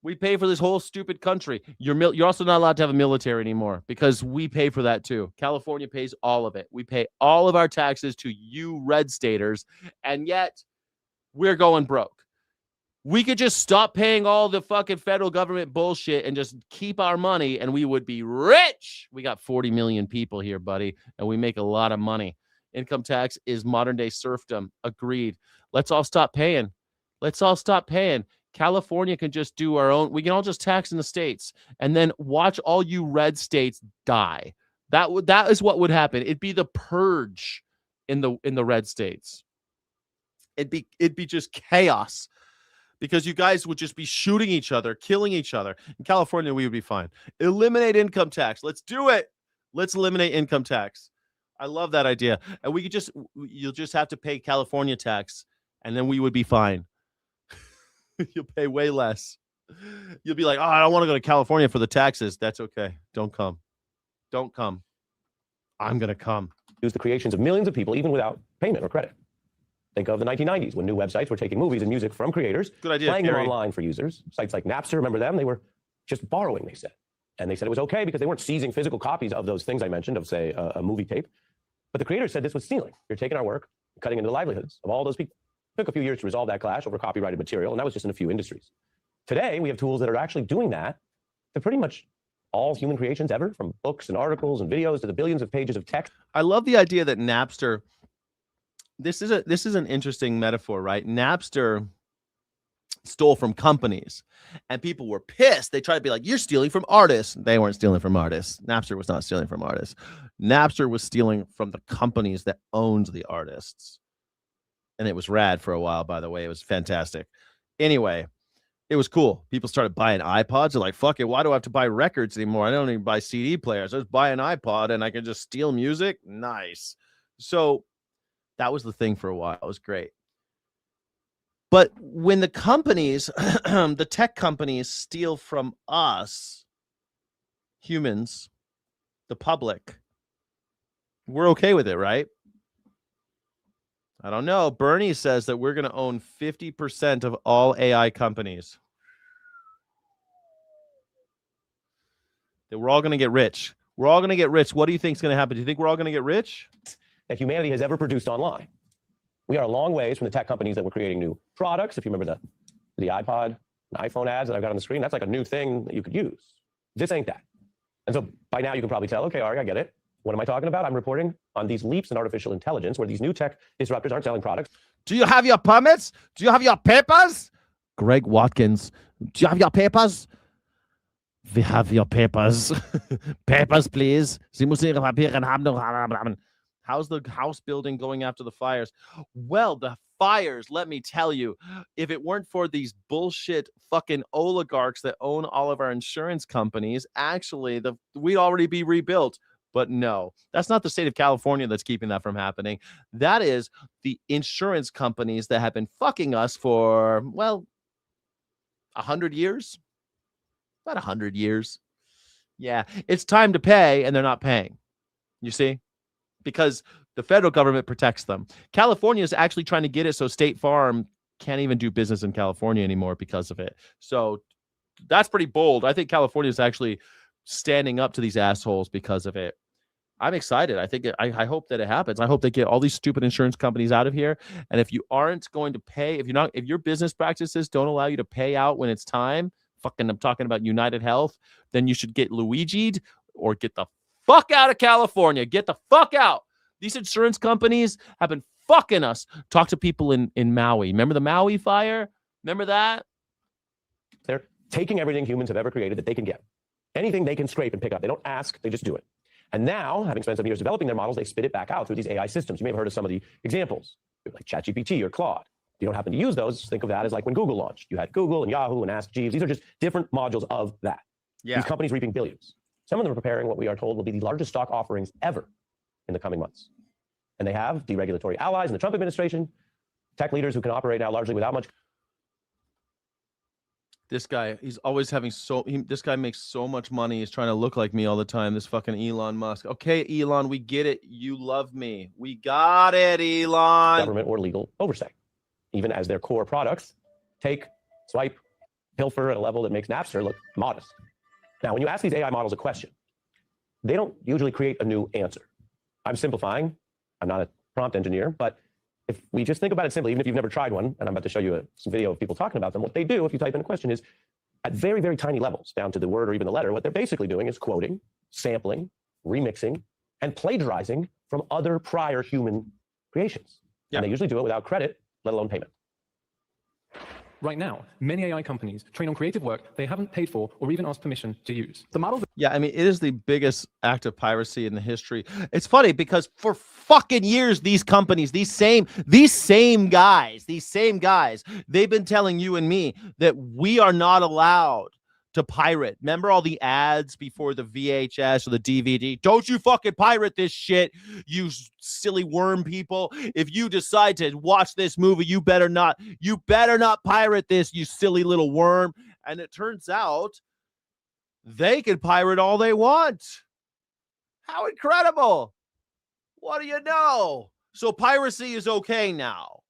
We pay for this whole stupid country. You're also not allowed to have a military anymore because we pay for that too. California pays all of it. We pay all of our taxes to you red staters, and yet we're going broke. We could just stop paying all the fucking federal government bullshit and just keep our money, and we would be rich. We got 40 million people here, buddy, and we make a lot of money. Income tax is modern day serfdom. Agreed. Let's all stop paying. Let's all stop paying. California can just do our own. We can all just tax in the states and then watch all you red states die. That is what would happen. It'd be the purge in the red states. It'd be just chaos because you guys would just be shooting each other, killing each other. In California, we would be fine. Eliminate income tax. Let's do it. Let's eliminate income tax. I love that idea. And you'll just have to pay California tax and then we would be fine. You'll pay way less. You'll be like, oh, I don't want to go to California for the taxes. That's okay. Don't come. Don't come. I'm going to come. Use the creations of millions of people, even without payment or credit. Think of the 1990s when new websites were taking movies and music from creators, good idea, playing them Gary. online for users. Sites like Napster, remember them? They were just borrowing, they said. And they said it was okay because they weren't seizing physical copies of those things I mentioned, of, say, a movie tape. But the creators said this was stealing. You're taking our work, cutting into the livelihoods of all those people. It took a few years to resolve that clash over copyrighted material, and that was just in a few industries. Today, we have tools that are actually doing that to pretty much all human creations ever, from books and articles and videos to the billions of pages of text. I love the idea that Napster, this is an interesting metaphor, right? Napster stole from companies and people were pissed. They tried to be like, you're stealing from artists. They weren't stealing from artists. Napster was not stealing from artists. Napster was stealing from the companies that owned the artists. And it was rad for a while, by the way. It was fantastic. Anyway, it was cool. People started buying iPods. They're like, fuck it. Why do I have to buy records anymore? I don't even buy CD players. I just buy an iPod and I can just steal music. Nice. So that was the thing for a while. It was great. But when the companies, the tech companies steal from us, humans, the public, we're okay with it, right? I don't know. Bernie says that we're going to own 50% of all AI companies. That we're all going to get rich. We're all going to get rich. What do you think is going to happen? Do you think we're all going to get rich? That humanity has ever produced online. We are a long ways from the tech companies that were creating new products. If you remember the iPod and iPhone ads that I've got on the screen, that's like a new thing that you could use. This ain't that. And so by now you can probably tell, okay, Ari, I get it. What am I talking about? I'm reporting on these leaps in artificial intelligence where these new tech disruptors aren't selling products. Do you have your permits? Do you have your papers? Greg Watkins, do you have your papers? We have your papers. Papers, please. Sie müssen Ihre Papiere haben. How's the house building going after the fires? Well, the fires, let me tell you, if it weren't for these bullshit fucking oligarchs that own all of our insurance companies, actually, we'd already be rebuilt. But no, that's not the state of California that's keeping that from happening. That is the insurance companies that have been fucking us for, well, 100 years? About 100 years. Yeah, it's time to pay, and they're not paying. You see? Because the federal government protects them. California is actually trying to get it so State Farm can't even do business in California anymore because of it. So that's pretty bold. I think California is actually standing up to these assholes because of it. I'm excited. I hope that it happens. I hope they get all these stupid insurance companies out of here. And if you aren't going to pay, if your business practices don't allow you to pay out when it's time, I'm talking about United Health, then you should get Luigi'd or get the fuck out of California. Get the fuck out. These insurance companies have been fucking us. Talk to people in Maui. Remember the Maui fire? Remember that? They're taking everything humans have ever created that they can get. Anything they can scrape and pick up. They don't ask, they just do it. And now, having spent some years developing their models, they spit it back out through these AI systems. You may have heard of some of the examples, like ChatGPT or Claude. If you don't happen to use those, think of that as like when Google launched. You had Google and Yahoo and Ask Jeeves. These are just different modules of that. Yeah. These companies reaping billions. Some of them are preparing what we are told will be the largest stock offerings ever in the coming months. And they have deregulatory allies in the Trump administration tech leaders who can operate now largely without much. This guy, he's always having this guy makes so much money. He's trying to look like me all the time. This fucking Elon Musk. Okay, Elon, we get it. You love me. We got it, Elon. Government or legal oversight, even as their core products take, swipe, pilfer at a level that makes Napster look modest. Now, when you ask these AI models a question, they don't usually create a new answer. I'm simplifying. I'm not a prompt engineer, but if we just think about it simply, even if you've never tried one, and I'm about to show you some video of people talking about them, what they do if you type in a question is at very, very tiny levels, down to the word or even the letter, what they're basically doing is quoting, sampling, remixing, and plagiarizing from other prior human creations. And they usually do it without credit, let alone payment. Right now, many AI companies train on creative work they haven't paid for or even asked permission to use. The models. Yeah, I mean, it is the biggest act of piracy in the history. It's funny because for fucking years, these companies, these same guys, they've been telling you and me that we are not allowed to pirate. Remember all the ads before the VHS or the DVD? Don't you fucking pirate this shit, you silly worm people. If you decide to watch this movie, you better not pirate this, you silly little worm. And it turns out they can pirate all they want. How incredible. What do you know? So piracy is okay now.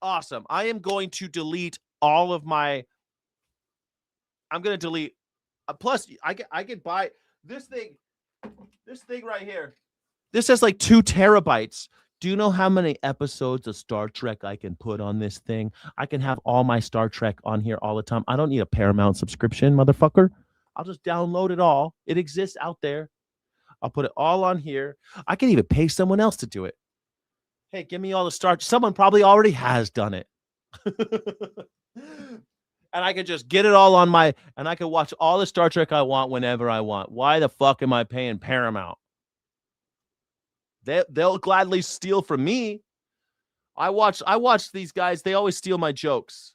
Awesome. I am going to delete all of my I'm going to delete. Plus, I could buy this thing right here. This has like 2 terabytes. Do you know how many episodes of Star Trek I can put on this thing? I can have all my Star Trek on here all the time. I don't need a Paramount subscription, motherfucker. I'll just download it all. It exists out there. I'll put it all on here. I can even pay someone else to do it. Hey, give me all the Star. Someone probably already has done it. And I could just get it all on and I can watch all the Star Trek I want whenever I want. Why the fuck am I paying Paramount? They'll gladly steal from me. I watch these guys. They always steal my jokes.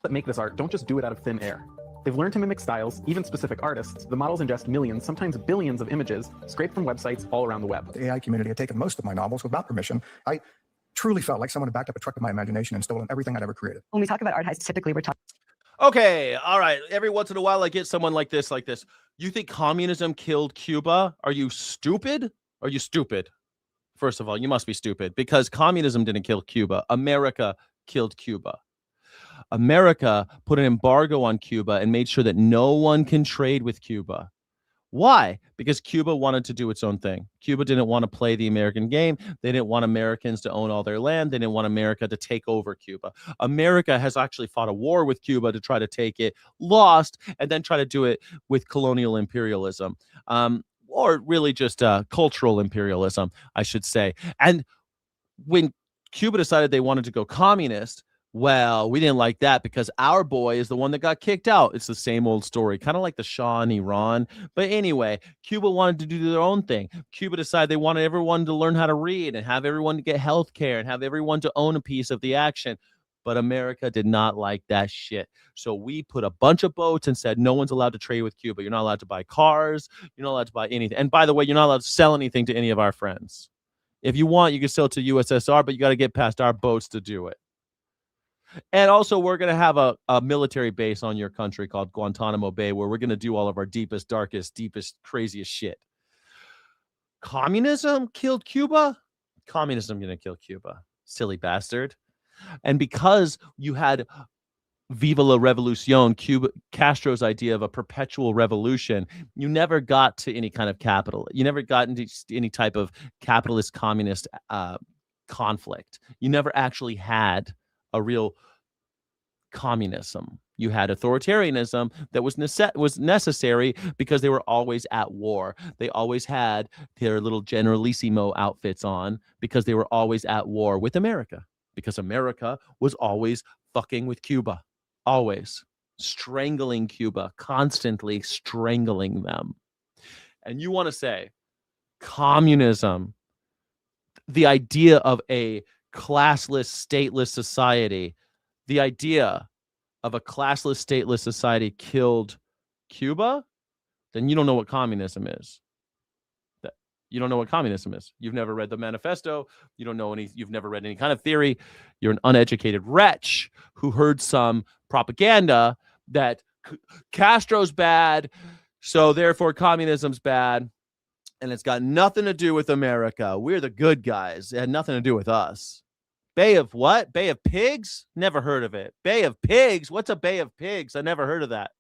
That make this art don't just do it out of thin air. They've learned to mimic styles, even specific artists. The models ingest millions, sometimes billions of images scraped from websites all around the web. The AI community had taken most of my novels without permission. I truly felt like someone had backed up a truck of my imagination and stolen everything I'd ever created. When we talk about art heists, typically we're talking. Okay, all right. Every once in a while, I get someone like this. You think communism killed Cuba? Are you stupid? Are you stupid? First of all, you must be stupid because communism didn't kill Cuba. America killed Cuba. America put an embargo on Cuba and made sure that no one can trade with Cuba. Why? Because Cuba wanted to do its own thing. Cuba didn't want to play the American game. They didn't want Americans to own all their land. They didn't want America to take over Cuba. America has actually fought a war with Cuba to try to take it, lost, and then try to do it with colonial imperialism. Or really just cultural imperialism, I should say. And when Cuba decided they wanted to go communist, well, we didn't like that because our boy is the one that got kicked out. It's the same old story, kind of like the Shah in Iran. But anyway, Cuba wanted to do their own thing. Cuba decided they wanted everyone to learn how to read and have everyone to get health care and have everyone to own a piece of the action. But America did not like that shit. So we put a bunch of boats and said, no one's allowed to trade with Cuba. You're not allowed to buy cars. You're not allowed to buy anything. And by the way, you're not allowed to sell anything to any of our friends. If you want, you can sell to USSR, but you got to get past our boats to do it. And also, we're going to have a military base on your country called Guantanamo Bay, where we're going to do all of our deepest, darkest, deepest, craziest shit. Communism killed Cuba? Communism going to kill Cuba. Silly bastard. And because you had Viva la Revolucion, Castro's idea of a perpetual revolution, you never got to any kind of capital. You never got into any type of capitalist communist conflict. You never actually had a real communism. You had authoritarianism that was necessary because they were always at war. They always had their little generalissimo outfits on because they were always at war with America. Because America was always fucking with Cuba. Always. Strangling Cuba. Constantly strangling them. And you want to say communism, the idea of a classless, stateless society, the idea of a classless, stateless society killed Cuba, then you don't know what communism is. You don't know what communism is. You've never read the manifesto. You don't know any. You've never read any kind of theory. You're an uneducated wretch who heard some propaganda that Castro's bad, so therefore communism's bad, and it's got nothing to do with America. We're the good guys. It had nothing to do with us. Bay of what? Bay of Pigs? Never heard of it. Bay of Pigs? What's a Bay of Pigs? I never heard of that.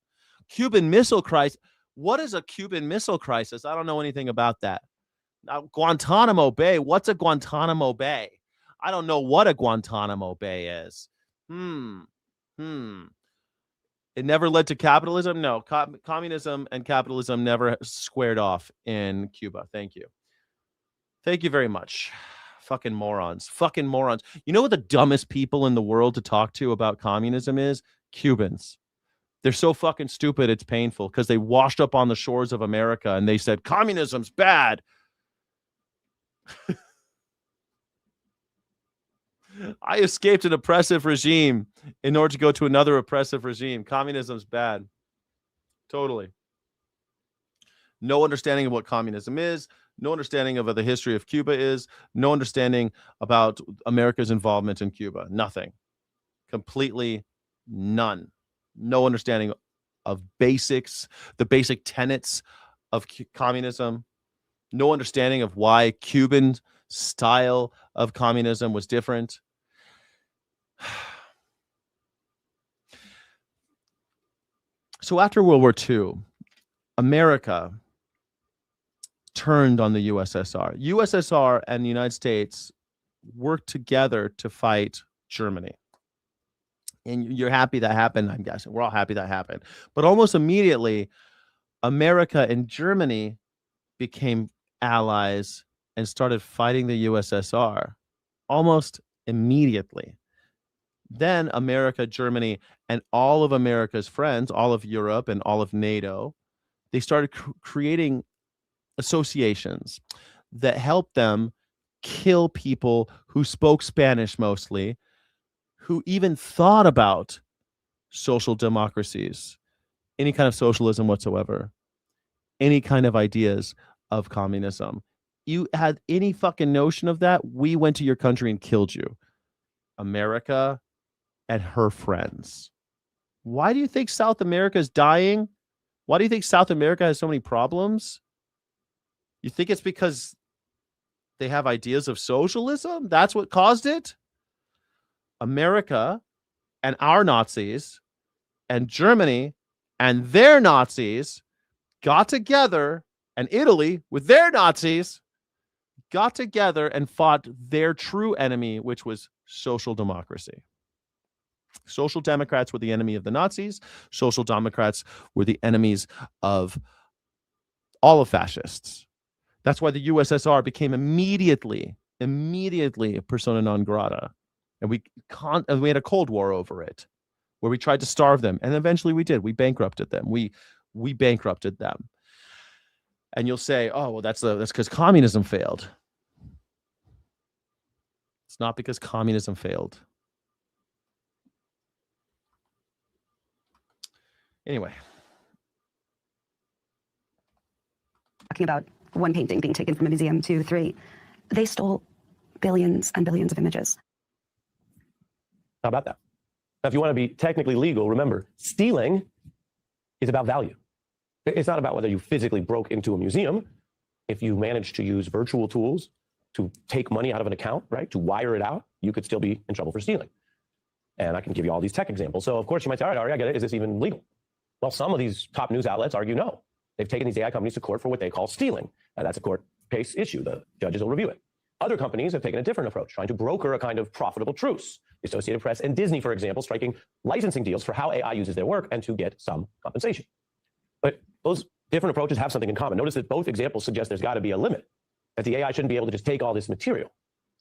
Cuban Missile Crisis. What is a Cuban Missile Crisis? I don't know anything about that. Now, Guantanamo Bay. What's a Guantanamo Bay? I don't know what a Guantanamo Bay is. It never led to capitalism? No. Communism and capitalism never squared off in Cuba. Thank you. Thank you very much. Fucking morons. Fucking morons. You know what the dumbest people in the world to talk to about communism is? Cubans. They're so fucking stupid, it's painful, because they washed up on the shores of America and they said, communism's bad. I escaped an oppressive regime in order to go to another oppressive regime. Communism's bad. Totally. No understanding of what communism is. No understanding of what the history of Cuba is. No understanding about America's involvement in Cuba. Nothing. Completely none. No understanding of basics, the basic tenets of communism. No understanding of why Cuban style of communism was different. So after World War II, America turned on the USSR. USSR and the United States worked together to fight Germany. And you're happy that happened, I'm guessing. We're all happy that happened. But almost immediately, America and Germany became allies and started fighting the USSR almost immediately. Then America, Germany, and all of America's friends, all of Europe and all of NATO, they started creating associations that helped them kill people who spoke Spanish mostly, who even thought about social democracies, any kind of socialism whatsoever, any kind of ideas of communism. You had any fucking notion of that, we went to your country and killed you. America and her friends. Why do you think South America is dying? Why do you think South America has so many problems? You think it's because they have ideas of socialism? That's what caused it? America and our Nazis and Germany and their Nazis got together, and Italy with their Nazis got together and fought their true enemy, which was social democracy. Social Democrats were the enemy of the Nazis. Social Democrats were the enemies of all of fascists. That's why the USSR became immediately a persona non grata. And we had a Cold War over it, where we tried to starve them. And eventually we did. We bankrupted them. We bankrupted them. And you'll say, oh, well, that's because communism failed. It's not because communism failed. Anyway. Talking about one painting being taken from a museum to 3, they stole billions and billions of images. How about that? Now, if you want to be technically legal, remember, stealing is about value. It's not about whether you physically broke into a museum. If you managed to use virtual tools to take money out of an account, right, to wire it out, you could still be in trouble for stealing. And I can give you all these tech examples. So, of course, you might say, all right, Ari, I get it. Is this even legal? Well, some of these top news outlets argue no. They've taken these AI companies to court for what they call stealing. And that's a court case issue. The judges will review it. Other companies have taken a different approach, trying to broker a kind of profitable truce. The Associated Press and Disney, for example, striking licensing deals for how AI uses their work and to get some compensation. But those different approaches have something in common. Notice that both examples suggest there's got to be a limit, that the AI shouldn't be able to just take all this material,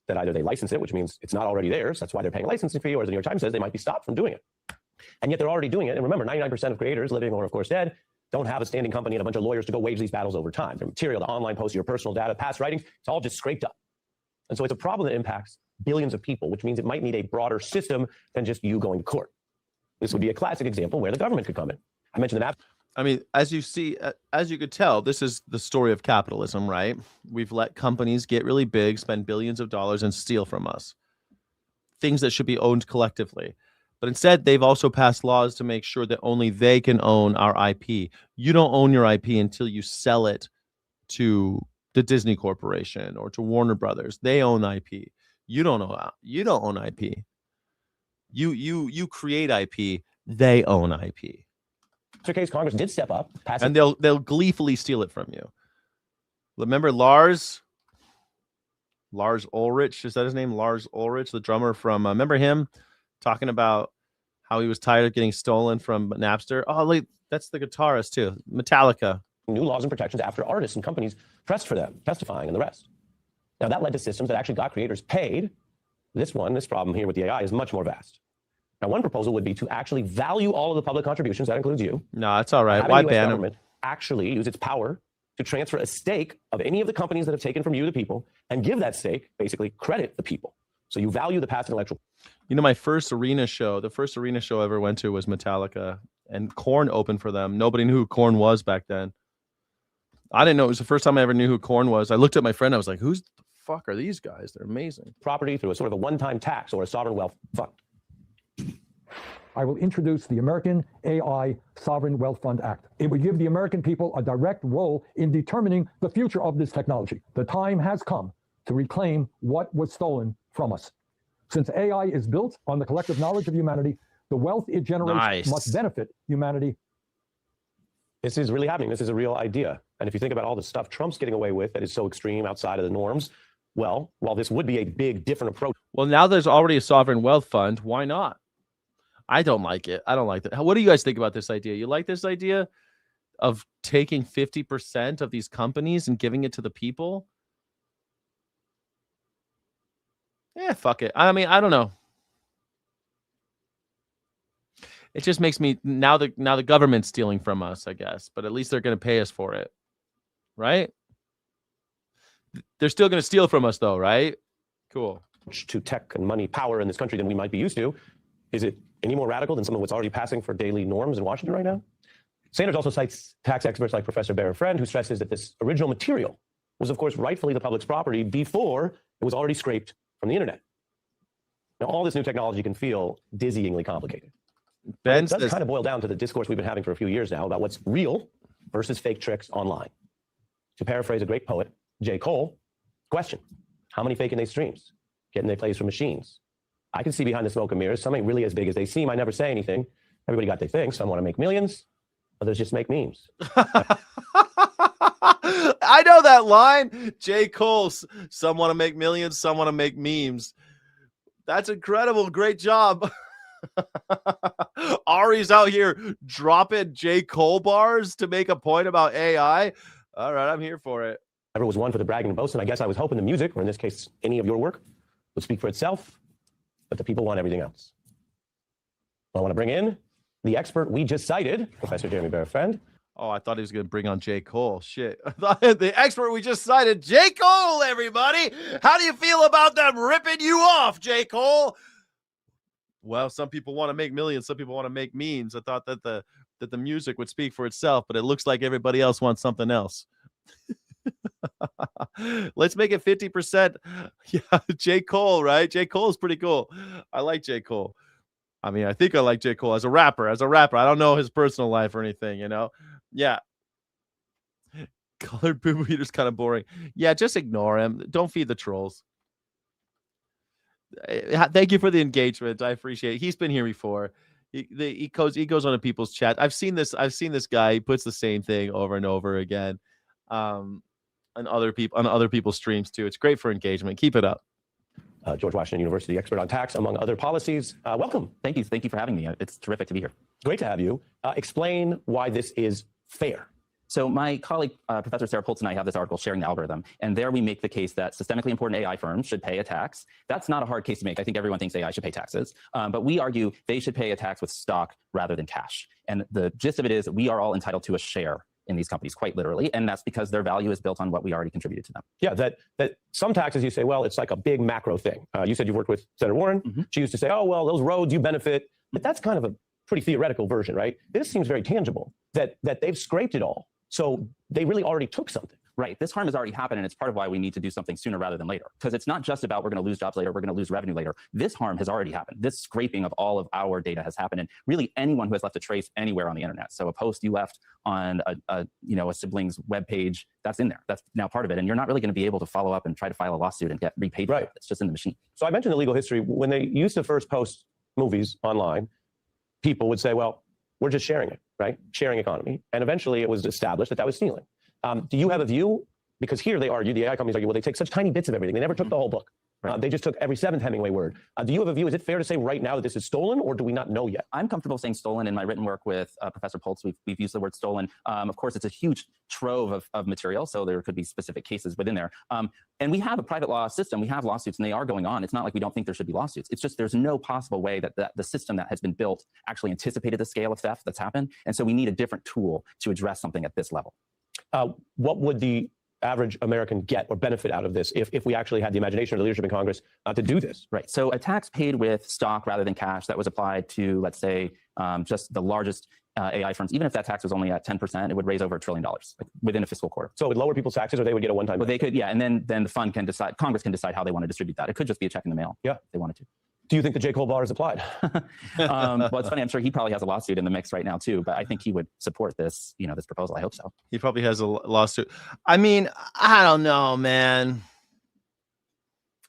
that either they license it, which means it's not already theirs, that's why they're paying a licensing fee, or as the New York Times says, they might be stopped from doing it. And yet they're already doing it. And remember, 99% of creators, living or of course dead, don't have a standing company and a bunch of lawyers to go wage these battles over time. From material to online posts, your personal data, past writings, it's all just scraped up. And so it's a problem that impacts billions of people, which means it might need a broader system than just you going to court. This would be a classic example where the government could come in. I mentioned the map. I mean, as you see, as you could tell, this is the story of capitalism, right? We've let companies get really big, spend billions of dollars, and steal from us things that should be owned collectively. But instead, they've also passed laws to make sure that only they can own our IP. You don't own your IP until you sell it to the Disney Corporation or to Warner Brothers. They own IP. You don't own. You don't own IP. You create IP. They own IP. In case Congress did step up, and they'll gleefully steal it from you. Remember Lars Ulrich? Is that his name? Lars Ulrich, the drummer from. Remember him talking about how he was tired of getting stolen from Napster? Oh, like, that's the guitarist too. Metallica. New laws and protections after artists and companies pressed for them, testifying and the rest. Now that led to systems that actually got creators paid. This problem here with the AI is much more vast. Now, one proposal would be to actually value all of the public contributions. That includes you. No, it's all right. Why ban them? Actually use its power to transfer a stake of any of the companies that have taken from you, the people, and give that stake, basically credit the people. So you value the past intellectual. You know, my first arena show, the first arena show I ever went to was Metallica, and Korn opened for them. Nobody knew who Korn was back then. I didn't know. It was the first time I ever knew who Korn was. I looked at my friend. I was like, who's the fuck are these guys? They're amazing. Property through a sort of a one-time tax or a sovereign wealth fund. I will introduce the American AI Sovereign Wealth Fund Act. It would give the American people a direct role in determining the future of this technology. The time has come to reclaim what was stolen from us. Since AI is built on the collective knowledge of humanity, the wealth it generates must benefit humanity. This is really happening. This is a real idea. And if you think about all the stuff Trump's getting away with that is so extreme outside of the norms, well, while this would be a big, different approach. Well, now there's already a sovereign wealth fund. Why not? I don't like it. I don't like that. What do you guys think about this idea? You like this idea of taking 50% of these companies and giving it to the people? Yeah, fuck it. I mean, I don't know. It just makes me now the government's stealing from us, I guess, but at least they're going to pay us for it. Right? They're still going to steal from us though, right? Cool. To tech and money power in this country than we might be used to. Is it any more radical than some of what's already passing for daily norms in Washington right now? Sanders also cites tax experts like Professor Barrett Friend, who stresses that this original material was, of course, rightfully the public's property before it was already scraped from the internet. Now, all this new technology can feel dizzyingly complicated. It does kind of boil down to the discourse we've been having for a few years now about what's real versus fake tricks online. To paraphrase a great poet, J. Cole, question, how many fake and they streams? Getting their plays from machines? I can see behind the smoke and mirrors, some ain't really as big as they seem. I never say anything. Everybody got their thing. Some want to make millions, others just make memes. I know that line. J. Cole, some want to make millions, some want to make memes. That's incredible. Great job. Ari's out here dropping J. Cole bars to make a point about AI. All right, I'm here for it. Never was one for the bragging and boasting. I guess I was hoping the music, or in this case, any of your work, would speak for itself. But the people want everything else. I want to bring in the expert we just cited, Professor Jeremy Barrett Friend. Oh, I thought he was going to bring on J. Cole. Shit. I thought the expert we just cited, J. Cole, everybody. How do you feel about them ripping you off, J. Cole? Well, some people want to make millions. Some people want to make memes. I thought that the music would speak for itself, but it looks like everybody else wants something else. Let's make it 50%. Yeah, J. Cole, right? J. Cole is pretty cool. I like J. Cole. I mean, I think I like J. Cole as a rapper. I don't know his personal life or anything, you know? Yeah. Colored Boo Eater's kind of boring. Yeah, just ignore him. Don't feed the trolls. Thank you for the engagement. I appreciate it. He's been here before. He goes on to people's chat. I've seen this guy. He puts the same thing over and over again. On other people's streams too. It's great for engagement. Keep it up. George Washington University expert on tax, among other policies. Welcome. Thank you. Thank you for having me. It's terrific to be here. Great to have you. Explain why this is fair. So my colleague, Professor Sarah Poltz, and I have this article, Sharing the Algorithm, and there we make the case that systemically important AI firms should pay a tax. That's not a hard case to make. I think everyone thinks AI should pay taxes, but we argue they should pay a tax with stock rather than cash. And the gist of it is we are all entitled to a share in these companies, quite literally, and that's because their value is built on what we already contributed to them. Yeah, that some taxes you say, well, it's like a big macro thing. You said you worked with Senator Warren. Mm-hmm. She used to say, oh, well, those roads, you benefit. But that's kind of a pretty theoretical version, right? This seems very tangible, that they've scraped it all. So they really already took something. Right. This harm has already happened, and it's part of why we need to do something sooner rather than later. Because it's not just about we're going to lose jobs later, we're going to lose revenue later. This harm has already happened. This scraping of all of our data has happened, and really anyone who has left a trace anywhere on the internet. So a post you left on a sibling's webpage, that's in there. That's now part of it, and you're not really going to be able to follow up and try to file a lawsuit and get repaid for it. It's just in the machine. So I mentioned the legal history. When they used to first post movies online, people would say, well, we're just sharing it, right? Sharing economy. And eventually it was established that that was stealing. Do you have a view? Because here they argue, the AI companies argue, well, they take such tiny bits of everything. They never took the whole book. They just took every seventh Hemingway word. Do you have a view? Is it fair to say right now that this is stolen, or do we not know yet? I'm comfortable saying stolen. In my written work with Professor Poltz, we've used the word stolen. Of course, it's a huge trove of material, so there could be specific cases within there. And we have a private law system. We have lawsuits, and they are going on. It's not like we don't think there should be lawsuits. It's just there's no possible way that the system that has been built actually anticipated the scale of theft that's happened. And so we need a different tool to address something at this level. What would the average American get or benefit out of this if we actually had the imagination or the leadership in Congress to do this? Right. So a tax paid with stock rather than cash that was applied to, let's say, just the largest AI firms, even if that tax was only at 10%, it would raise over $1 trillion within a fiscal quarter. So it would lower people's taxes, or they would get a one-time. Well, they could, yeah, and then the fund can decide. Congress can decide how they want to distribute that. It could just be a check in the mail. Yeah, if they wanted to. Do you think the J. Cole bar is applied? Well, it's funny. I'm sure he probably has a lawsuit in the mix right now too. But I think he would support this, this proposal. I hope so. He probably has a lawsuit. I mean, I don't know, man.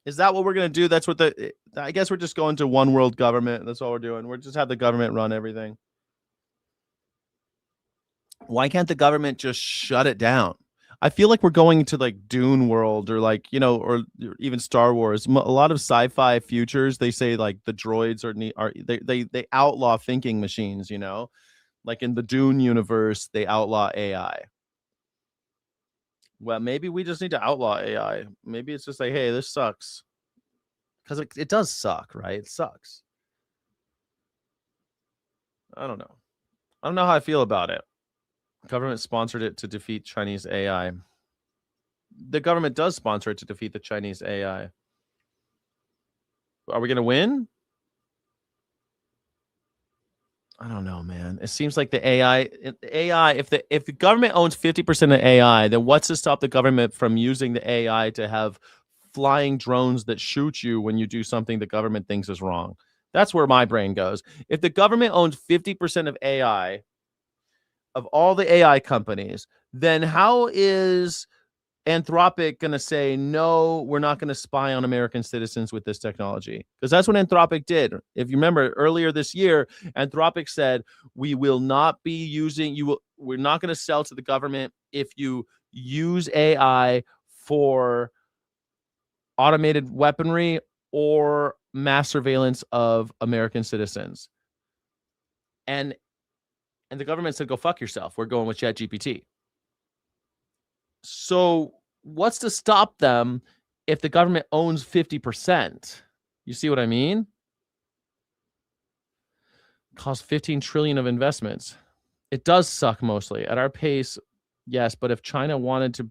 Is that what we're gonna do? That's what I guess we're just going to one world government. That's all we're doing. We're just have the government run everything. Why can't the government just shut it down? I feel like we're going to like Dune World or like, or even Star Wars. A lot of sci-fi futures, they say like the droids they outlaw thinking machines, like in the Dune universe, they outlaw AI. Well, maybe we just need to outlaw AI. Maybe it's just like, hey, this sucks. Because it does suck, right? It sucks. I don't know. I don't know how I feel about it. Government sponsored it to defeat Chinese AI. The government does sponsor it to defeat the Chinese AI. Are we going to win? I don't know, man. It seems like the AI, if the government owns 50% of AI, then what's to stop the government from using the AI to have flying drones that shoot you when you do something the government thinks is wrong? That's where my brain goes. If the government owns 50% of AI, of all the AI companies, then how is Anthropic going to say, no, we're not going to spy on American citizens with this technology? Because that's what Anthropic did. If you remember earlier this year, Anthropic said, we will not be using we're not going to sell to the government if you use AI for automated weaponry or mass surveillance of American citizens. And the government said, go fuck yourself. We're going with ChatGPT. So what's to stop them if the government owns 50%? You see what I mean? Cost 15 trillion of investments. It does suck mostly. At our pace, yes, but if China wanted to,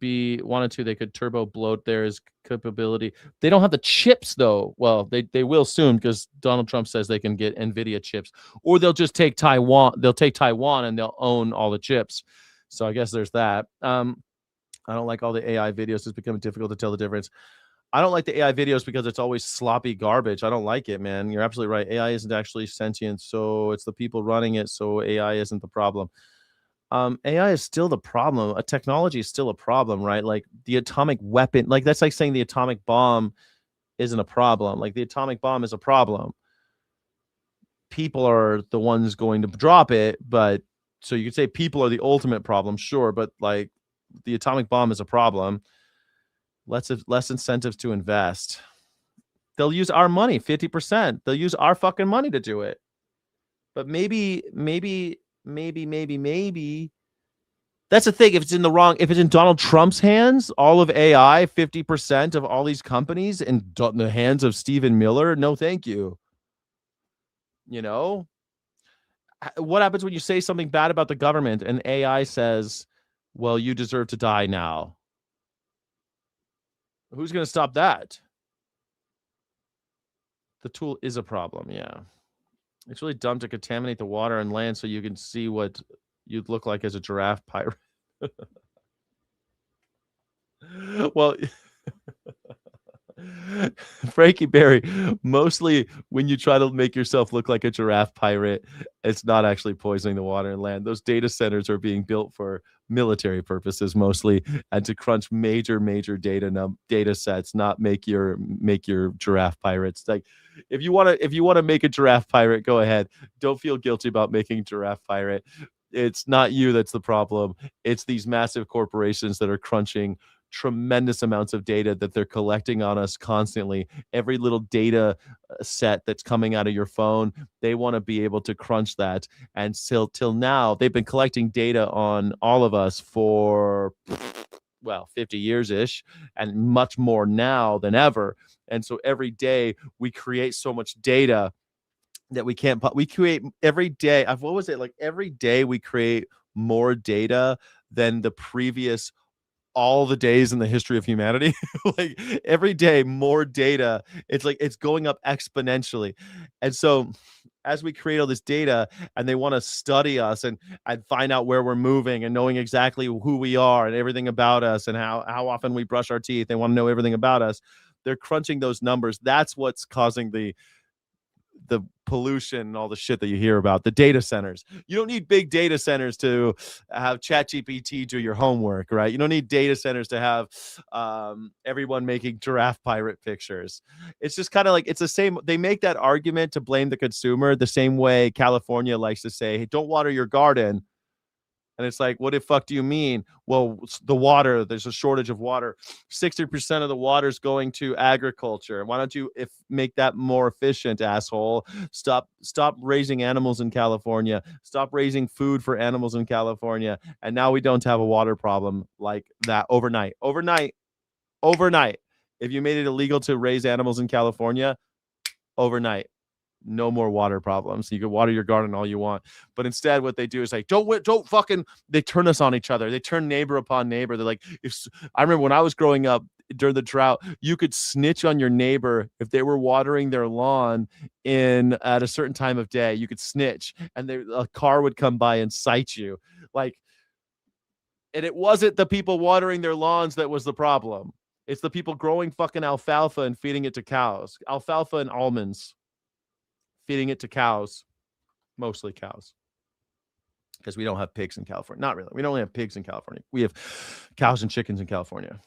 they could turbo bloat their capability. They don't have the chips though. Well, they will soon, because Donald Trump says they can get NVIDIA chips, or they'll just take Taiwan. They'll take Taiwan and they'll own all the chips. So I guess there's that. I don't like all the AI videos. It's becoming difficult to tell the difference. I don't like the AI videos because it's always sloppy garbage. I don't like it, man. You're absolutely right. AI isn't actually sentient, so it's the people running it. So AI isn't the problem. AI is still the problem. A technology is still a problem, right? Like the atomic weapon, like that's like saying the atomic bomb isn't a problem. Like the atomic bomb is a problem. People are the ones going to drop it, but so you could say people are the ultimate problem, sure, but like the atomic bomb is a problem. Less incentives to invest. They'll use our money, 50%. They'll use our fucking money to do it. But maybe that's the thing. If it's in Donald Trump's hands, all of AI, 50% of all these companies in the hands of Stephen Miller, no thank you. What happens when you say something bad about the government and AI says, well, you deserve to die now? Who's going to stop that? The tool is a problem, yeah. It's really dumb to contaminate the water and land so you can see what you'd look like as a giraffe pirate. Well, Frankie Berry, mostly when you try to make yourself look like a giraffe pirate, it's not actually poisoning the water and land. Those data centers are being built for military purposes mostly, and to crunch major data sets, not make your giraffe pirates. Like, if you want to make a giraffe pirate, go ahead. Don't feel guilty about making a giraffe pirate. It's not you that's the problem. It's these massive corporations that are crunching tremendous amounts of data that they're collecting on us constantly. Every little data set that's coming out of your phone, they want to be able to crunch that. And till now, they've been collecting data on all of us for, well, 50 years ish, and much more now than ever. And so every day we create so much data that we create every day. What was it? Like every day we create more data than the previous all the days in the history of humanity. Like every day more data, it's like it's going up exponentially. And so as we create all this data and they want to study us and find out where we're moving and knowing exactly who we are and everything about us and how often we brush our teeth, they want to know everything about us. They're crunching those numbers. That's what's causing the pollution and all the shit that you hear about. The data centers. You don't need big data centers to have ChatGPT do your homework, right? You don't need data centers to have everyone making giraffe pirate pictures. It's just kind of like, it's the same. They make that argument to blame the consumer the same way California likes to say, hey, don't water your garden. And it's like, what the fuck do you mean? Well, the water, there's a shortage of water. 60% of the water is going to agriculture. Why don't you make that more efficient, asshole? Stop raising animals in California. Stop raising food for animals in California. And now we don't have a water problem like that overnight. Overnight. If you made it illegal to raise animals in California, overnight, no more water problems. You can water your garden all you want. But instead, what they do is like, don't fucking, they turn us on each other. They turn neighbor upon neighbor. They're like, I remember when I was growing up during the drought, you could snitch on your neighbor if they were watering their lawn at a certain time of day. You could snitch and a car would come by and cite you. Like, and it wasn't the people watering their lawns that was the problem. It's the people growing fucking alfalfa and feeding it to cows. Alfalfa and almonds. Feeding it to cows, mostly cows, because we don't have pigs in California. Not really. We don't have pigs in California. We have cows and chickens in California.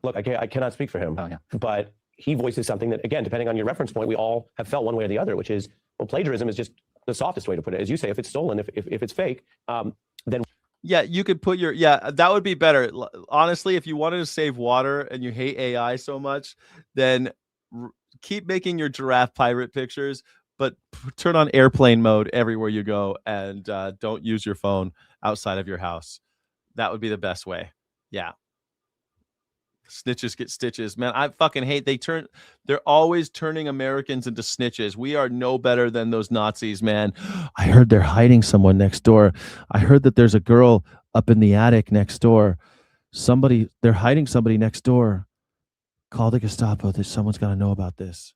Look, I cannot speak for him, but he voices something that, again, depending on your reference point, we all have felt one way or the other, which is, well, plagiarism is just the softest way to put it. As you say, if it's stolen, if it's fake, then... Yeah, you could put that would be better. Honestly, if you wanted to save water and you hate AI so much, then keep making your giraffe pirate pictures, but turn on airplane mode everywhere you go and don't use your phone outside of your house. That would be the best way. Yeah. Snitches get stitches. Man, I fucking hate they're always turning Americans into snitches. We are no better than those Nazis, man. I heard they're hiding someone next door. I heard that there's a girl up in the attic next door. They're hiding somebody next door. Call the Gestapo. Someone's got to know about this.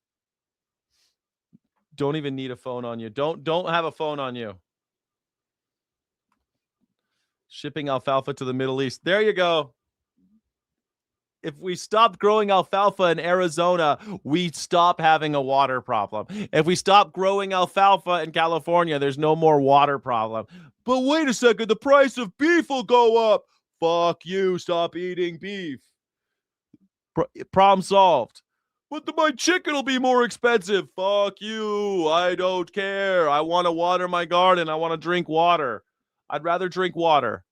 Don't even need a phone on you. Don't have a phone on you. Shipping alfalfa to the Middle East. There you go. If we stop growing alfalfa in Arizona, we stop having a water problem. If we stop growing alfalfa in California, there's no more water problem. But wait a second, the price of beef will go up. Fuck you. Stop eating beef. Problem solved. But my chicken will be more expensive. Fuck you. I don't care. I want to water my garden. I want to drink water. I'd rather drink water.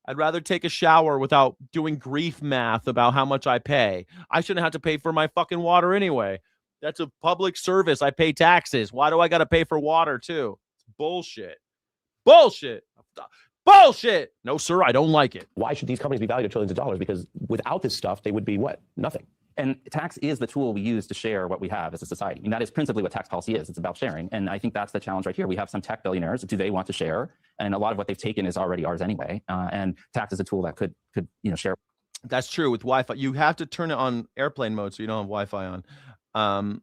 I'd rather take a shower without doing grief math about how much I pay. I shouldn't have to pay for my fucking water anyway. That's a public service. I pay taxes. Why do I got to pay for water too? It's bullshit. Bullshit. Bullshit. No, sir, I don't like it. Why should these companies be valued at trillions of dollars? Because without this stuff, they would be what? Nothing. And tax is the tool we use to share what we have as a society. And that is principally what tax policy is. It's about sharing. And I think that's the challenge right here. We have some tech billionaires. Do they want to share? And a lot of what they've taken is already ours anyway. And tax is a tool that could share. That's true with Wi-Fi. You have to turn it on airplane mode so you don't have Wi-Fi on.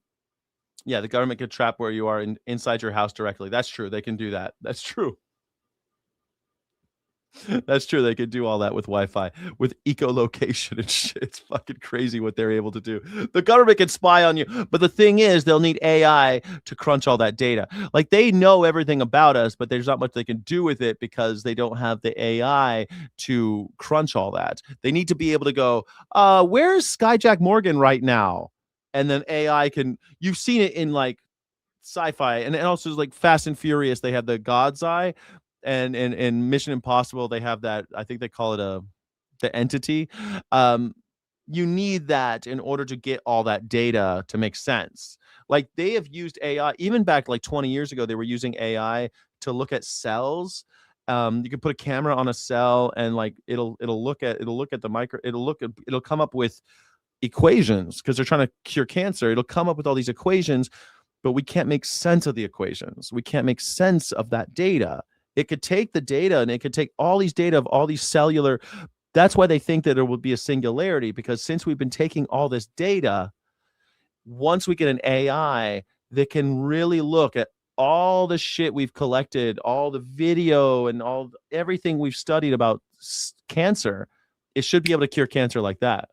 Yeah, the government could trap where you are inside your house directly. That's true. They can do that. That's true. That's true. They could do all that with Wi-Fi, with echolocation and shit. It's fucking crazy what they're able to do. The government can spy on you, but the thing is, they'll need AI to crunch all that data. Like, they know everything about us, but there's not much they can do with it because they don't have the AI to crunch all that. They need to be able to go, where's Skyjack Morgan right now? And then AI can. You've seen it in like sci-fi, and also like Fast and Furious. They have the God's Eye. And in Mission Impossible, they have that. I think they call it the entity. You need that in order to get all that data to make sense. Like, they have used AI even back like 20 years ago. They were using AI to look at cells. You can put a camera on a cell, and like it'll look at the micro. It'll come up with equations because they're trying to cure cancer. It'll come up with all these equations, but we can't make sense of the equations. We can't make sense of that data. It could take the data, and it could take all these data of all these cellular. That's why they think that there will be a singularity, because since we've been taking all this data, once we get an AI that can really look at all the shit we've collected, all the video and everything we've studied about cancer, it should be able to cure cancer like that.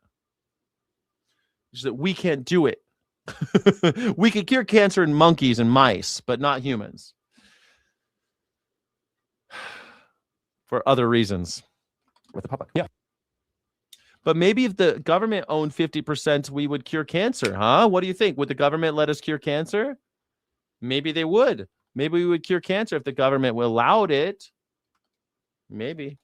Just that we can't do it. We can cure cancer in monkeys and mice, but not humans. For other reasons. With the public. Yeah. But maybe if the government owned 50%, we would cure cancer, huh? What do you think? Would the government let us cure cancer? Maybe they would. Maybe we would cure cancer if the government allowed it. Maybe.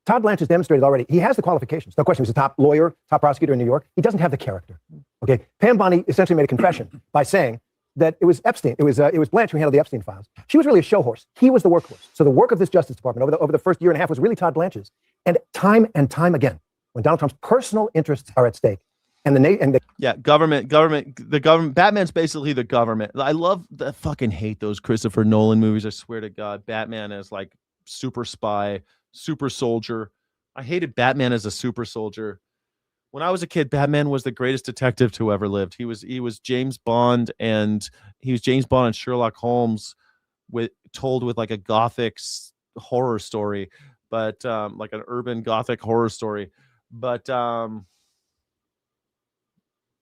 Todd Blanche has demonstrated already. He has the qualifications. No question. He's a top lawyer, top prosecutor in New York. He doesn't have the character. Okay. Pam Bondi essentially made a confession by saying that it was Epstein. It was Blanche who handled the Epstein files. She was really a show horse. He was the workhorse. So the work of this Justice Department over the first year and a half was really Todd Blanche's. And time again, when Donald Trump's personal interests are at stake, and the government, Batman's basically the government. I fucking hate those Christopher Nolan movies. I swear to God, Batman is like super spy, super soldier. I hated Batman as a super soldier. When I was a kid, Batman was the greatest detective to ever lived. He was James Bond, and he was James Bond and Sherlock Holmes told with like a gothic horror story, but like an urban gothic horror story. But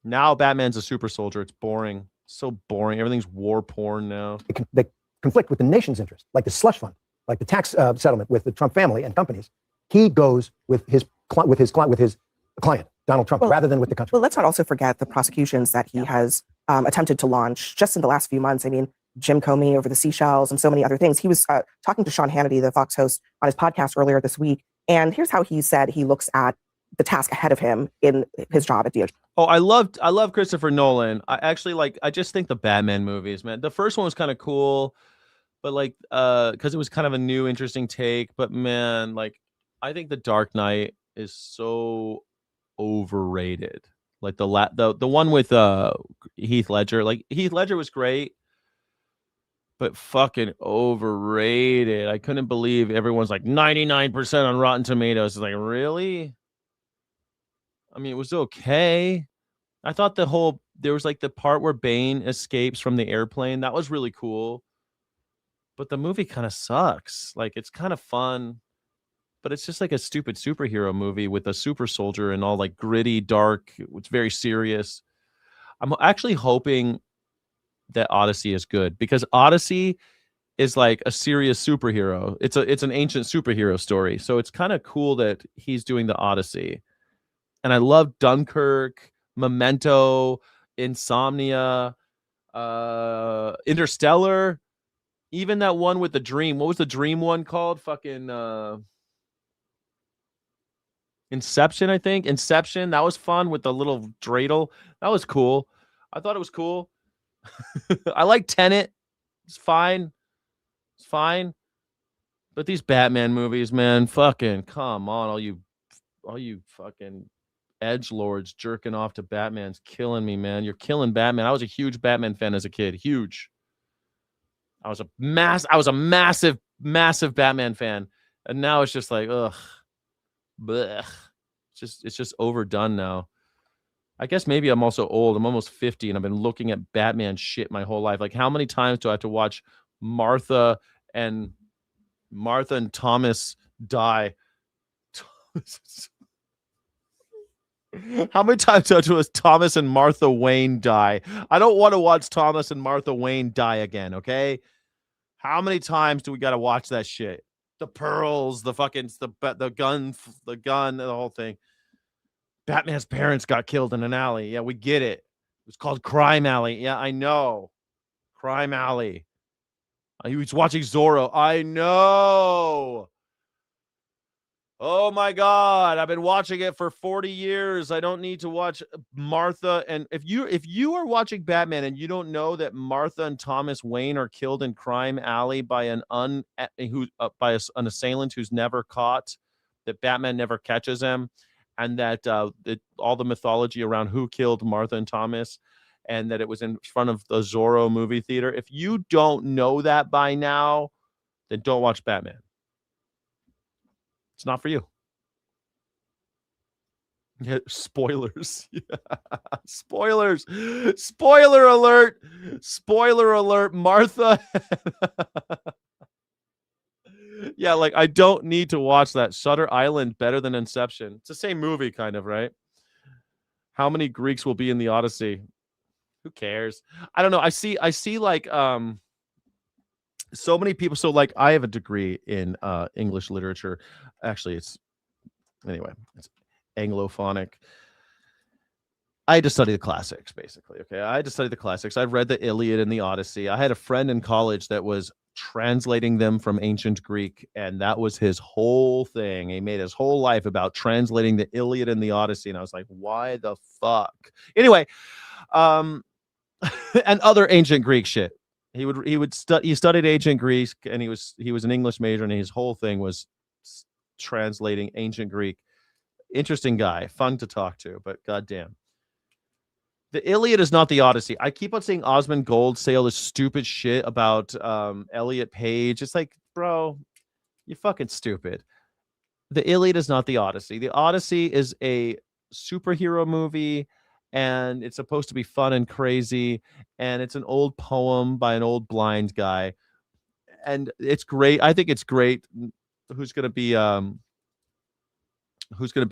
now Batman's a super soldier. It's boring. So boring. Everything's war porn now. They conflict with the nation's interest, like the slush fund, like the tax settlement with the Trump family and companies. He goes with his client, Donald Trump, rather than with the country. Well, let's not also forget the prosecutions that he has attempted to launch just in the last few months. I mean, Jim Comey over the Seychelles and so many other things. He was talking to Sean Hannity, the Fox host, on his podcast earlier this week. And here's how he said he looks at the task ahead of him in his job at DOJ. Oh, I love Christopher Nolan. I just think the Batman movies, man. The first one was kind of cool, but like, because it was kind of a new, interesting take. But man, like, I think The Dark Knight is so overrated. Like the one with Heath Ledger. Like, Heath Ledger was great, but fucking overrated. I couldn't believe everyone's like 99% on Rotten Tomatoes. It's like, really? I mean, it was okay. I thought there was like the part where Bane escapes from the airplane. That was really cool. But the movie kind of sucks. Like, it's kind of fun, but it's just like a stupid superhero movie with a super soldier and all like gritty, dark. It's very serious. I'm actually hoping that Odyssey is good, because Odyssey is like a serious superhero. It's an ancient superhero story. So it's kind of cool that he's doing the Odyssey. And I love Dunkirk, Memento, Insomnia, Interstellar, even that one with the dream. What was the dream one called? Fucking Inception, I think. Inception. That was fun with the little dreidel. That was cool. I thought it was cool. I like Tenet. It's fine. It's fine. But these Batman movies, man, fucking come on, all you fucking edgelords jerking off to Batman's killing me, man. You're killing Batman. I was a huge Batman fan as a kid. Huge. I was a massive Batman fan. And now it's just like, ugh. Blech. It's just overdone now. I guess maybe I'm also old. I'm almost 50 and I've been looking at Batman shit my whole life. Like, how many times do I have to watch Martha and Thomas die? How many times do I have to watch Thomas and Martha Wayne die? I don't want to watch Thomas and Martha Wayne die again, okay? How many times do we got to watch that shit? The pearls, the fucking the gun, the whole thing. Batman's parents got killed in an alley. Yeah, we get it. It was called Crime Alley. Yeah, I know. Crime Alley. He was watching Zorro. I know. Oh my God. I've been watching it for 40 years. I don't need to watch Martha. And if you are watching Batman and you don't know that Martha and Thomas Wayne are killed in Crime Alley by an assailant who's never caught, that Batman never catches him, and that all the mythology around who killed Martha and Thomas, and that it was in front of the Zorro movie theater. If you don't know that by now, then don't watch Batman. It's not for you. Yeah, spoilers. Yeah. Spoilers. Spoiler alert. Spoiler alert. Martha. Yeah, like, I don't need to watch that. Shutter Island better than Inception. It's the same movie, kind of, right? How many Greeks will be in the Odyssey? Who cares? I don't know. I see like so many people. So, like, I have a degree in English literature. Actually, it's Anglophonic. I had to study the classics, basically. Okay, I had to study the classics. I've read the Iliad and the Odyssey. I had a friend in college that was translating them from ancient Greek, and that was his whole thing. He made his whole life about translating the Iliad and the Odyssey, and I was like, why the fuck? Anyway, and other ancient Greek shit. He studied ancient Greek, and he was an English major, and his whole thing was translating ancient Greek. Interesting guy, fun to talk to, but goddamn. The Iliad is not the Odyssey. I keep on seeing Osmond Gold say all this stupid shit about Elliot Page. It's like, bro, you're fucking stupid. The Iliad is not the Odyssey. The Odyssey is a superhero movie, and it's supposed to be fun and crazy, and it's an old poem by an old blind guy, and it's great. I think it's great. Who's gonna be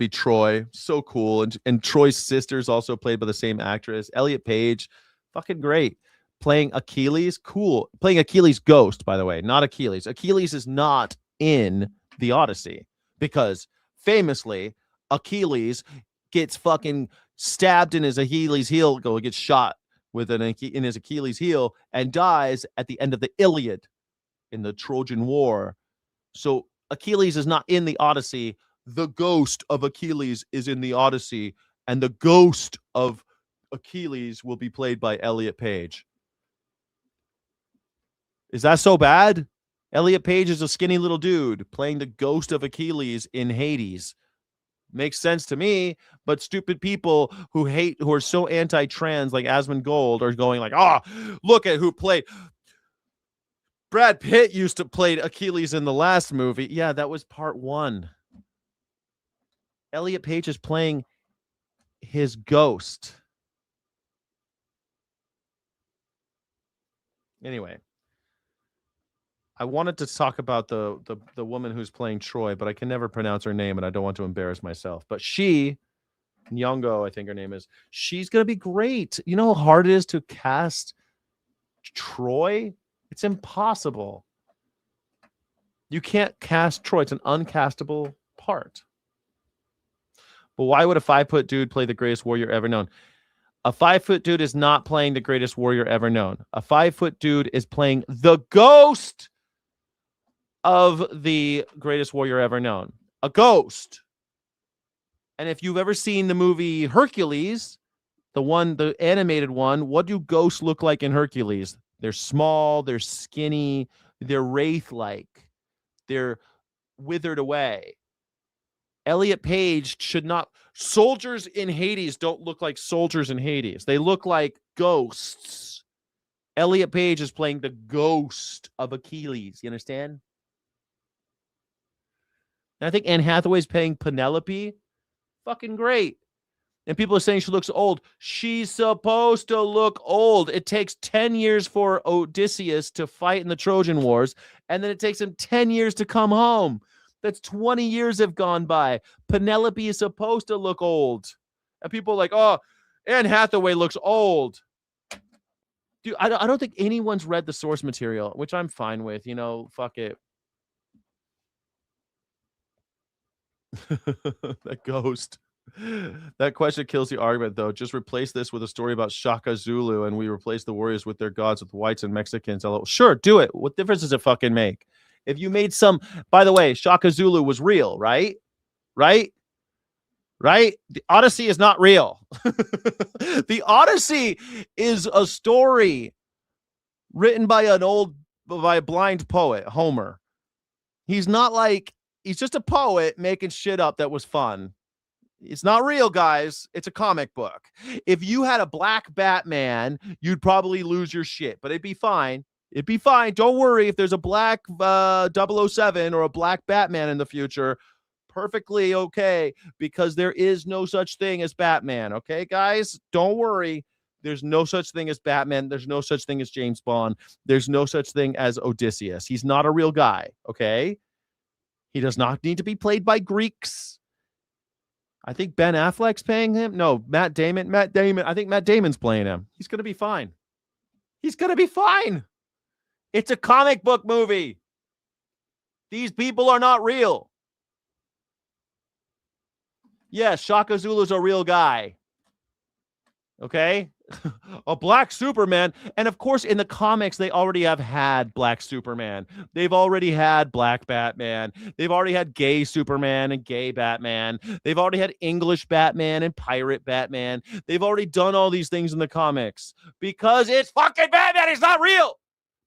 Troy? So cool. And Troy's sister's also played by the same actress. Elliot Page, fucking great. Playing Achilles, cool. Playing Achilles' ghost, by the way, not Achilles. Achilles is not in the Odyssey because famously Achilles gets fucking stabbed in his Achilles heel, gets shot in his Achilles heel, and dies at the end of the Iliad in the Trojan War. So Achilles is not in the Odyssey. The ghost of Achilles is in the Odyssey, and the ghost of Achilles will be played by Elliot Page. Is that so bad? Elliot Page is a skinny little dude playing the ghost of Achilles in Hades. Makes sense to me, but stupid people who are so anti-trans, like Osmond Gold, are going like, look at who played. Brad Pitt used to play Achilles in the last movie. Yeah, that was part 1. Elliot Page is playing his ghost. Anyway, I wanted to talk about the woman who's playing Troy, but I can never pronounce her name, and I don't want to embarrass myself. But she, Nyong'o, I think her name is, she's going to be great. You know how hard it is to cast Troy? It's impossible. You can't cast Troy. It's an uncastable part. But why would a 5-foot dude play the greatest warrior ever known? A 5-foot dude is not playing the greatest warrior ever known. A 5-foot dude is playing the ghost of the greatest warrior ever known. A ghost. And if you've ever seen the movie Hercules, the animated one, what do ghosts look like in Hercules? They're small, they're skinny, they're wraith-like. They're withered away. Elliot Page should not. Soldiers in Hades don't look like soldiers in Hades. They look like ghosts. Elliot Page is playing the ghost of Achilles. You understand? And I think Anne Hathaway's playing Penelope. Fucking great. And people are saying she looks old. She's supposed to look old. It takes 10 years for Odysseus to fight in the Trojan Wars, and then it takes him 10 years to come home. That's 20 years have gone by. Penelope is supposed to look old. And people are like, oh, Anne Hathaway looks old. Dude, I don't think anyone's read the source material, which I'm fine with. You know, fuck it. That ghost. That question kills the argument, though. Just replace this with a story about Shaka Zulu, and we replace the warriors with their gods with whites and Mexicans. Sure, do it. What difference does it fucking make? If you made some, by the way, Shaka Zulu was real, right? Right? The Odyssey is not real. The Odyssey is a story written by a blind poet, Homer. He's just a poet making shit up that was fun. It's not real, guys. It's a comic book. If you had a black Batman, you'd probably lose your shit, but it'd be fine. It'd be fine. Don't worry if there's a black 007 or a black Batman in the future. Perfectly okay, because there is no such thing as Batman. Okay, guys? Don't worry. There's no such thing as Batman. There's no such thing as James Bond. There's no such thing as Odysseus. He's not a real guy, okay? He does not need to be played by Greeks. I think Ben Affleck's paying him. No, Matt Damon. I think Matt Damon's playing him. He's going to be fine. He's going to be fine. It's a comic book movie. These people are not real. Yes, Shaka Zulu's a real guy. Okay? A black Superman. And of course, in the comics, they already have had black Superman. They've already had black Batman. They've already had gay Superman and gay Batman. They've already had English Batman and pirate Batman. They've already done all these things in the comics because it's fucking Batman. It's not real.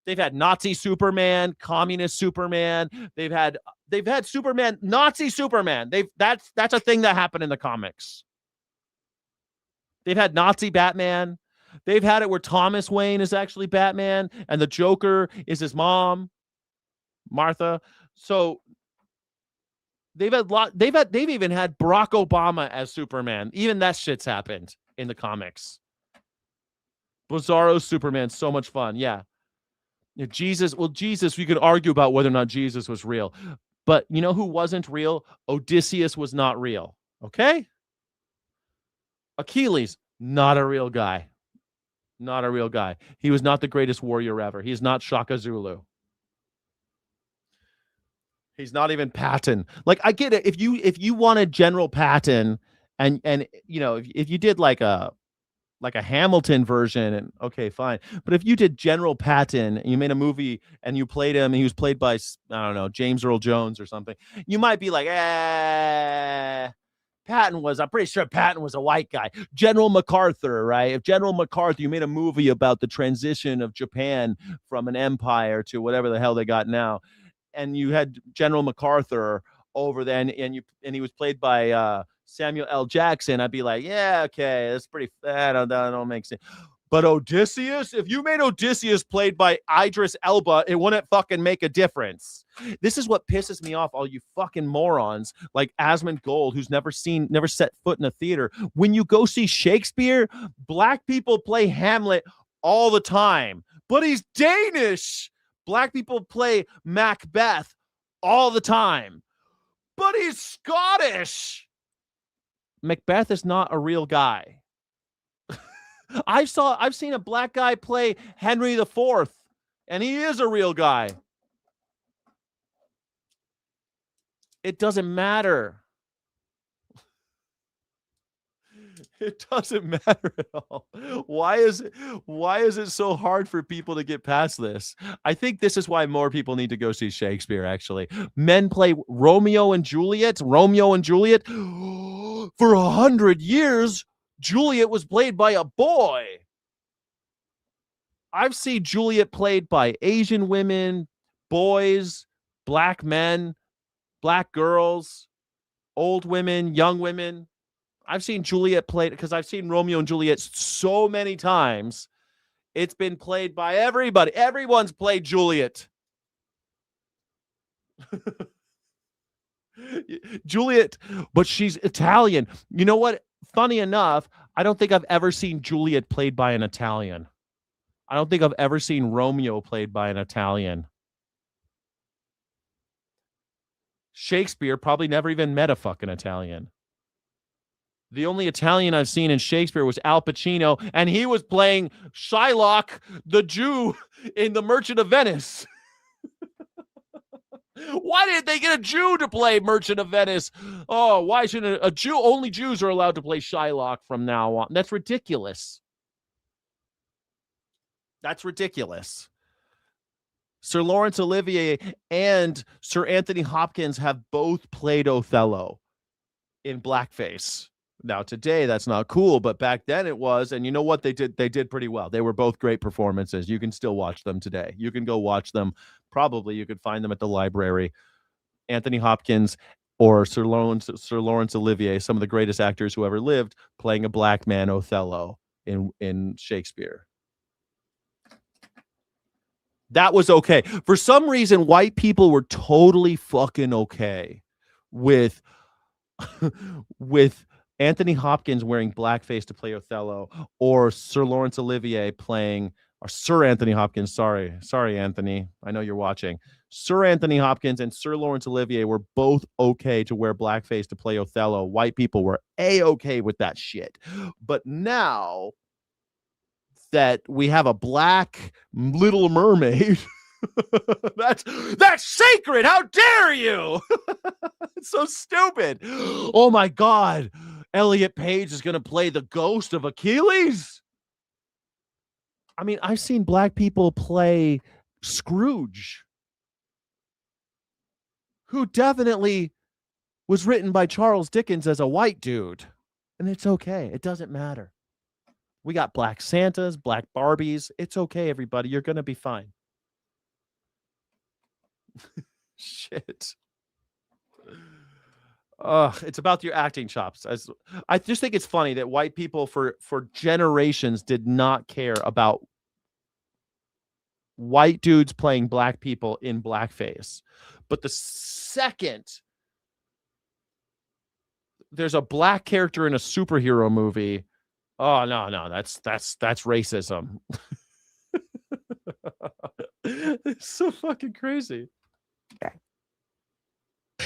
They've had Nazi Superman, communist Superman. They've had Superman, Nazi Superman. That's a thing that happened in the comics. They've had Nazi Batman. They've had it where Thomas Wayne is actually Batman and the Joker is his mom, Martha. So they've even had Barack Obama as Superman. Even that shit's happened in the comics. Bizarro Superman, so much fun. Yeah. Jesus, we could argue about whether or not Jesus was real. But you know who wasn't real? Odysseus was not real. Okay? Achilles, not a real guy. Not a real guy. He was not the greatest warrior ever. He's not Shaka Zulu. He's not even Patton. Like, I get it. If you wanted General Patton and you know, if you did like a Hamilton version, and okay, fine. But if you did General Patton and you made a movie and you played him and he was played by, I don't know, James Earl Jones or something, you might be like, I'm pretty sure Patton was a white guy. General MacArthur, right? If General MacArthur, you made a movie about the transition of Japan from an empire to whatever the hell they got now, and you had General MacArthur over then, and he was played by Samuel L. Jackson, I'd be like, yeah, okay, that's pretty. That don't make sense. But Odysseus, if you made Odysseus played by Idris Elba, it wouldn't fucking make a difference. This is what pisses me off, all you fucking morons like Asmund Gold, who's never set foot in a theater. When you go see Shakespeare, black people play Hamlet all the time, but he's Danish. Black people play Macbeth all the time, but he's Scottish. Macbeth is not a real guy. I've seen a black guy play Henry IV, and he is a real guy. It doesn't matter. It doesn't matter at all. Why is it so hard for people to get past this? I think this is why more people need to go see Shakespeare, actually. Men play Romeo and Juliet. For 100 years, Juliet was played by a boy. I've seen Juliet played by Asian women, boys, black men, black girls, old women, young women. I've seen Juliet played because I've seen Romeo and Juliet so many times. It's been played by everybody. Everyone's played Juliet. Juliet, but she's Italian. You know what? funny enough, I don't think I've ever seen Juliet played by an Italian. I don't think I've ever seen Romeo played by an Italian. Shakespeare probably never even met a fucking Italian. The only Italian I've seen in Shakespeare was Al Pacino, and he was playing Shylock, the Jew, in The Merchant of Venice. Why didn't they get a Jew to play Merchant of Venice? Oh, why shouldn't a Jew? Only Jews are allowed to play Shylock from now on. That's ridiculous. That's ridiculous. Sir Laurence Olivier and Sir Anthony Hopkins have both played Othello in blackface. Now, today, that's not cool, but back then it was. And you know what? They did pretty well. They were both great performances. You can still watch them today. You can go watch them. Probably you could find them at the library. Anthony Hopkins or Sir Laurence Olivier, some of the greatest actors who ever lived, playing a black man Othello in Shakespeare. That was okay. For some reason, white people were totally fucking okay with Anthony Hopkins wearing blackface to play Othello, or Sir Laurence Olivier playing, or Sir Anthony Hopkins, sorry, Anthony, I know you're watching. Sir Anthony Hopkins and Sir Laurence Olivier were both okay to wear blackface to play Othello. White people were A-okay with that shit. But now that we have a black Little Mermaid, that's sacred. How dare you? It's so stupid. Oh my God. Elliot Page is going to play the ghost of Achilles. I mean, I've seen black people play Scrooge, who definitely was written by Charles Dickens as a white dude. And it's okay. It doesn't matter. We got black Santas, black Barbies. It's okay, everybody. You're going to be fine. Shit. It's about your acting chops. I just think it's funny that white people for generations did not care about white dudes playing black people in blackface. But the second there's a black character in a superhero movie, oh no, that's racism. It's so fucking crazy.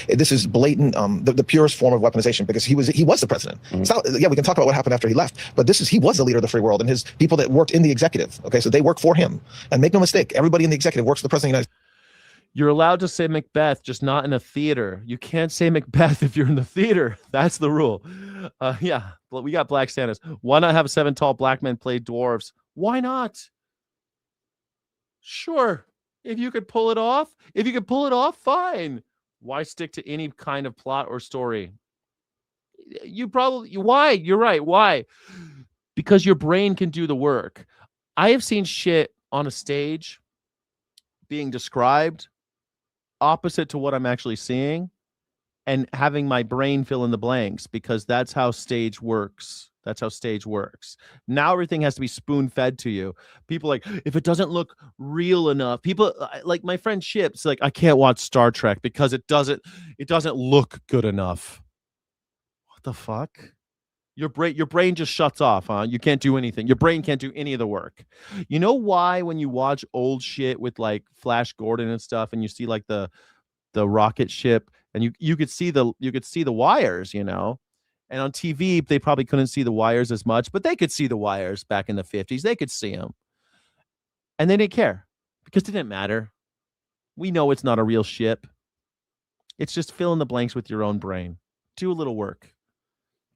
This is blatant, the purest form of weaponization, because he was the president. It's not, yeah, we can talk about what happened after he left, but he was the leader of the free world, and his people that worked in the executive. Okay, so they work for him, and make no mistake, everybody in the executive works for the president of the United States. You're allowed to say Macbeth, just not in a theater. You can't say Macbeth if you're in the theater. That's the rule. Yeah, but we got black Santas. Why not have 7 tall black men play dwarves? Why not? Sure, if you could pull it off, fine. Why stick to any kind of plot or story? Why? You're right. Why? Because your brain can do the work. I have seen shit on a stage being described opposite to what I'm actually seeing, and having my brain fill in the blanks, because that's how stage works. Now everything has to be spoon-fed to you. People like, if it doesn't look real enough, people like my friend Chip's like, I can't watch Star Trek because it doesn't look good enough. What the fuck? Your brain just shuts off, huh? You can't do anything. Your brain can't do any of the work. You know why when you watch old shit with like Flash Gordon and stuff, and you see like the rocket ship, and you could see the wires, you know? And on TV, they probably couldn't see the wires as much, but they could see the wires back in the 50s. They could see them. And they didn't care because it didn't matter. We know it's not a real ship. It's just fill in the blanks with your own brain. Do a little work.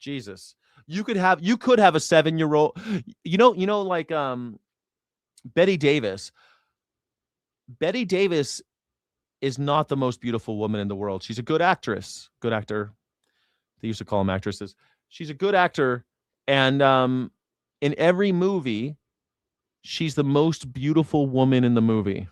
Jesus. You could have a 7-year-old, like Betty Davis. Betty Davis is not the most beautiful woman in the world. She's a good actress, good actor. They used to call them actresses. She's a good actor. And in every movie, she's the most beautiful woman in the movie.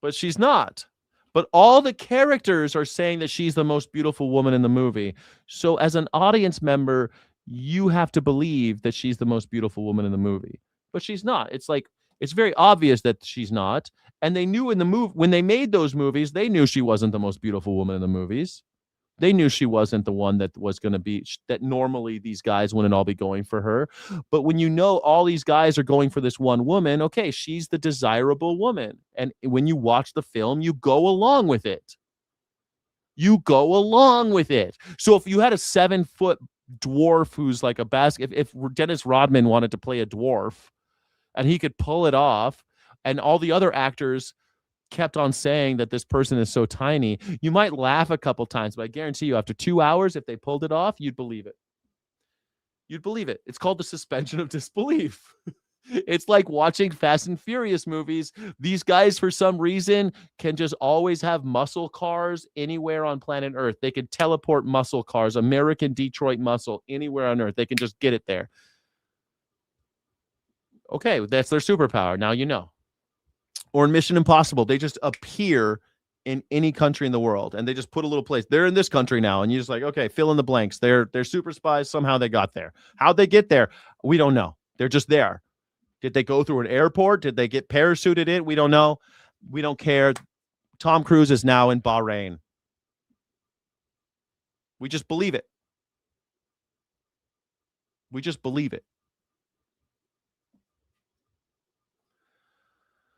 But she's not. But all the characters are saying that she's the most beautiful woman in the movie. So as an audience member, you have to believe that she's the most beautiful woman in the movie. But she's not. It's very obvious that she's not. And they knew in the movie, when they made those movies, they knew she wasn't the most beautiful woman in the movies. They knew she wasn't the one that was going to be, that normally these guys wouldn't all be going for her. But when you know all these guys are going for this one woman, okay, she's the desirable woman. And when you watch the film, you go along with it. You go along with it. So if you had a 7-foot dwarf who's like a basket, if Dennis Rodman wanted to play a dwarf and he could pull it off, and all the other actors kept on saying that this person is so tiny, you might laugh a couple times, but I guarantee you after 2 hours, if they pulled it off, you'd believe it. You'd believe it. It's called the suspension of disbelief. It's like watching Fast and Furious movies. These guys, for some reason, can just always have muscle cars anywhere on planet Earth. They can teleport muscle cars, American Detroit muscle, anywhere on Earth. They can just get it there. Okay, that's their superpower. Now you know. Or in Mission Impossible, they just appear in any country in the world, and they just put a little place. They're in this country now, and you're just like, okay, fill in the blanks. They're super spies. Somehow they got there. How'd they get there? We don't know. They're just there. Did they go through an airport? Did they get parachuted in? We don't know. We don't care. Tom Cruise is now in Bahrain. We just believe it. We just believe it.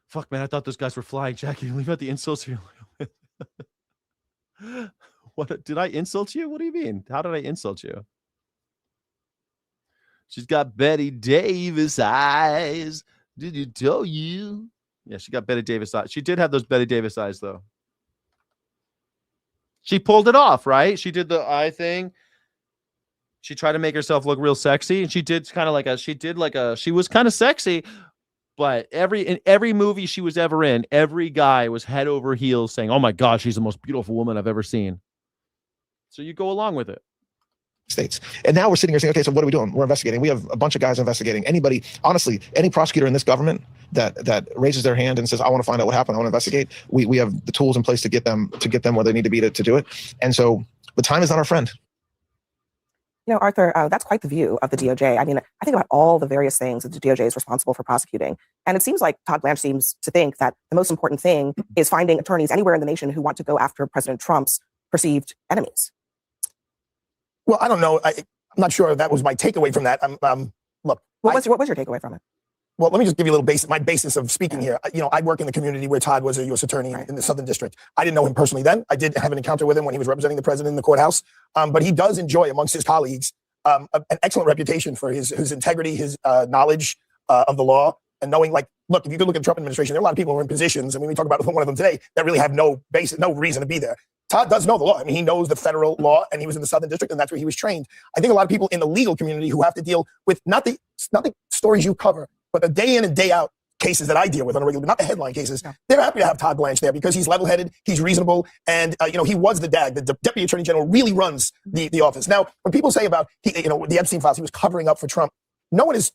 Fuck, man, I thought those guys were flying. Jackie, leave out the insults here. What, did I insult you? What do you mean? How did I insult you? She's got Betty Davis eyes. Did you tell you? Yeah, she got Betty Davis eyes. She did have those Betty Davis eyes, though. She pulled it off, right? She did the eye thing. She tried to make herself look real sexy, and she did kind of like a, she was kind of sexy, but in every movie she was ever in, every guy was head over heels saying, oh my God, she's the most beautiful woman I've ever seen. So you go along with it. States. And now we're sitting here saying, okay, so what are we doing? We're investigating. We have a bunch of guys investigating. Anybody, honestly, any prosecutor in this government that raises their hand and says, I want to find out what happened, I want to investigate, we have the tools in place to get them where they need to be to do it. And so the time is not our friend. You know, Arthur, that's quite the view of the DOJ. I mean, I think about all the various things that the DOJ is responsible for prosecuting. And it seems like Todd Blanche seems to think that the most important thing is finding attorneys anywhere in the nation who want to go after President Trump's perceived enemies. Well, I don't know. I'm not sure that was my takeaway from that. Look, what was your takeaway from it? Well, let me just give you a little my basis of speaking here. You know, I work in the community where Todd was a U.S. attorney in the Southern District. I didn't know him personally then. I did have an encounter with him when he was representing the president in the courthouse. But he does enjoy amongst his colleagues an excellent reputation for his integrity, his knowledge of the law, and knowing, like, look, if you could look at the Trump administration, there are a lot of people who are in positions, and when we talk about one of them today, that really have no reason to be there. Todd does know the law. I mean, he knows the federal law, and he was in the Southern District, and that's where he was trained. I think a lot of people in the legal community who have to deal with not the stories you cover, but the day in and day out cases that I deal with on a regular, not the headline cases. Yeah. They're happy to have Todd Blanche there because he's level-headed, he's reasonable, and he was the DAG. The Deputy Attorney General really runs the office. Now, when people say about the Epstein files, he was covering up for Trump. No one is.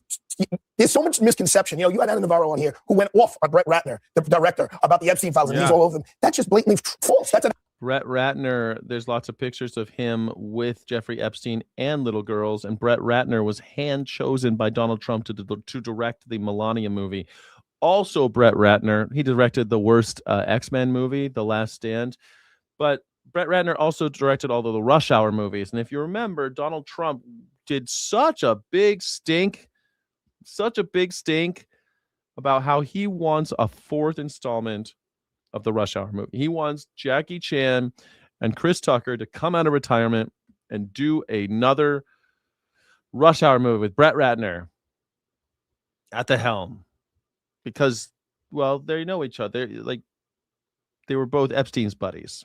There's so much misconception. You had Anna Navarro on here who went off on Brett Ratner, the director, about the Epstein files, and he's all over them. That's just blatantly false. That's Brett Ratner, there's lots of pictures of him with Jeffrey Epstein and little girls, and Brett Ratner was hand-chosen by Donald Trump to direct the Melania movie. Also, Brett Ratner, he directed the worst X-Men movie, The Last Stand, but Brett Ratner also directed all of the Rush Hour movies, and if you remember, Donald Trump did such a big stink about how he wants a fourth installment of the Rush Hour movie. He wants Jackie Chan and Chris Tucker to come out of retirement and do another Rush Hour movie with Brett Ratner at the helm, because, well, they know each other. They were both Epstein's buddies.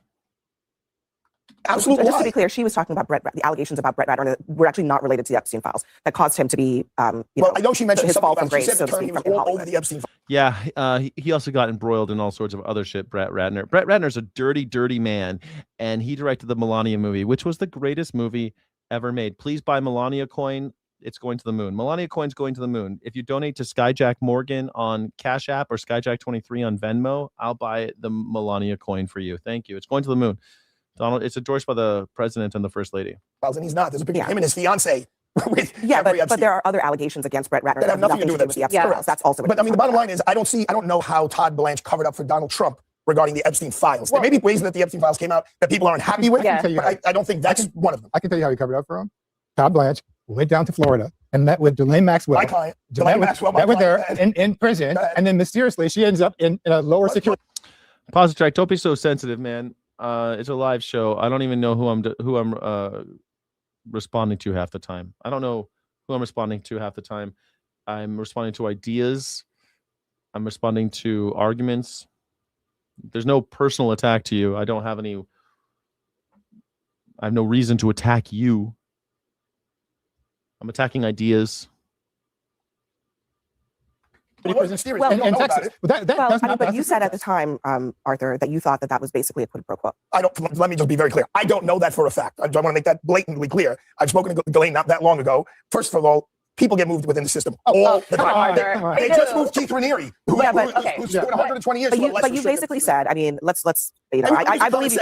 Absolutely. Just to be clear, she was talking about the allegations about Brett Ratner were actually not related to the Epstein files that caused him to be, I know she mentioned his fall from grace, grace, so to speak, from all over the Epstein files. Yeah, he also got embroiled in all sorts of other shit, Brett Ratner. Brett Ratner's a dirty, dirty man, and he directed the Melania movie, which was the greatest movie ever made. Please buy Melania coin. It's going to the moon. Melania coin's going to the moon. If you donate to Skyjack Morgan on Cash App or Skyjack23 on Venmo, I'll buy the Melania coin for you. Thank you. It's going to the moon. Donald, it's endorsed by the president and the first lady. And he's not. There's a picture of him and his fiance. But there are other allegations against Brett Ratner that have nothing to do with the Epstein files. That's also. But I mean, the bottom line is, I don't know how Todd Blanche covered up for Donald Trump regarding the Epstein files. There may be ways that the Epstein files came out that people aren't happy with, but I don't think that's one of them. I can tell you how he covered up for him. Todd Blanche went down to Florida and met with Ghislaine Maxwell. My client, Ghislaine Maxwell, met with her in prison, and then mysteriously she ends up in a lower security. Positrack, don't be so sensitive, man. It's a live show. I don't even know who I'm responding to half the time. I don't know who I'm responding to half the time. I'm responding to ideas. I'm responding to arguments. There's no personal attack to you. I have no reason to attack you. I'm attacking ideas. But you said at the time, Arthur, that you thought that was basically a quid pro quo. Let me just be very clear. I don't know that for a fact. I want to make that blatantly clear. I've spoken to Ghislaine not that long ago. First of all, people get moved within the system all the time. They just moved Keith Raniere, who's doing 120 years. But you basically said, I mean, let's I believe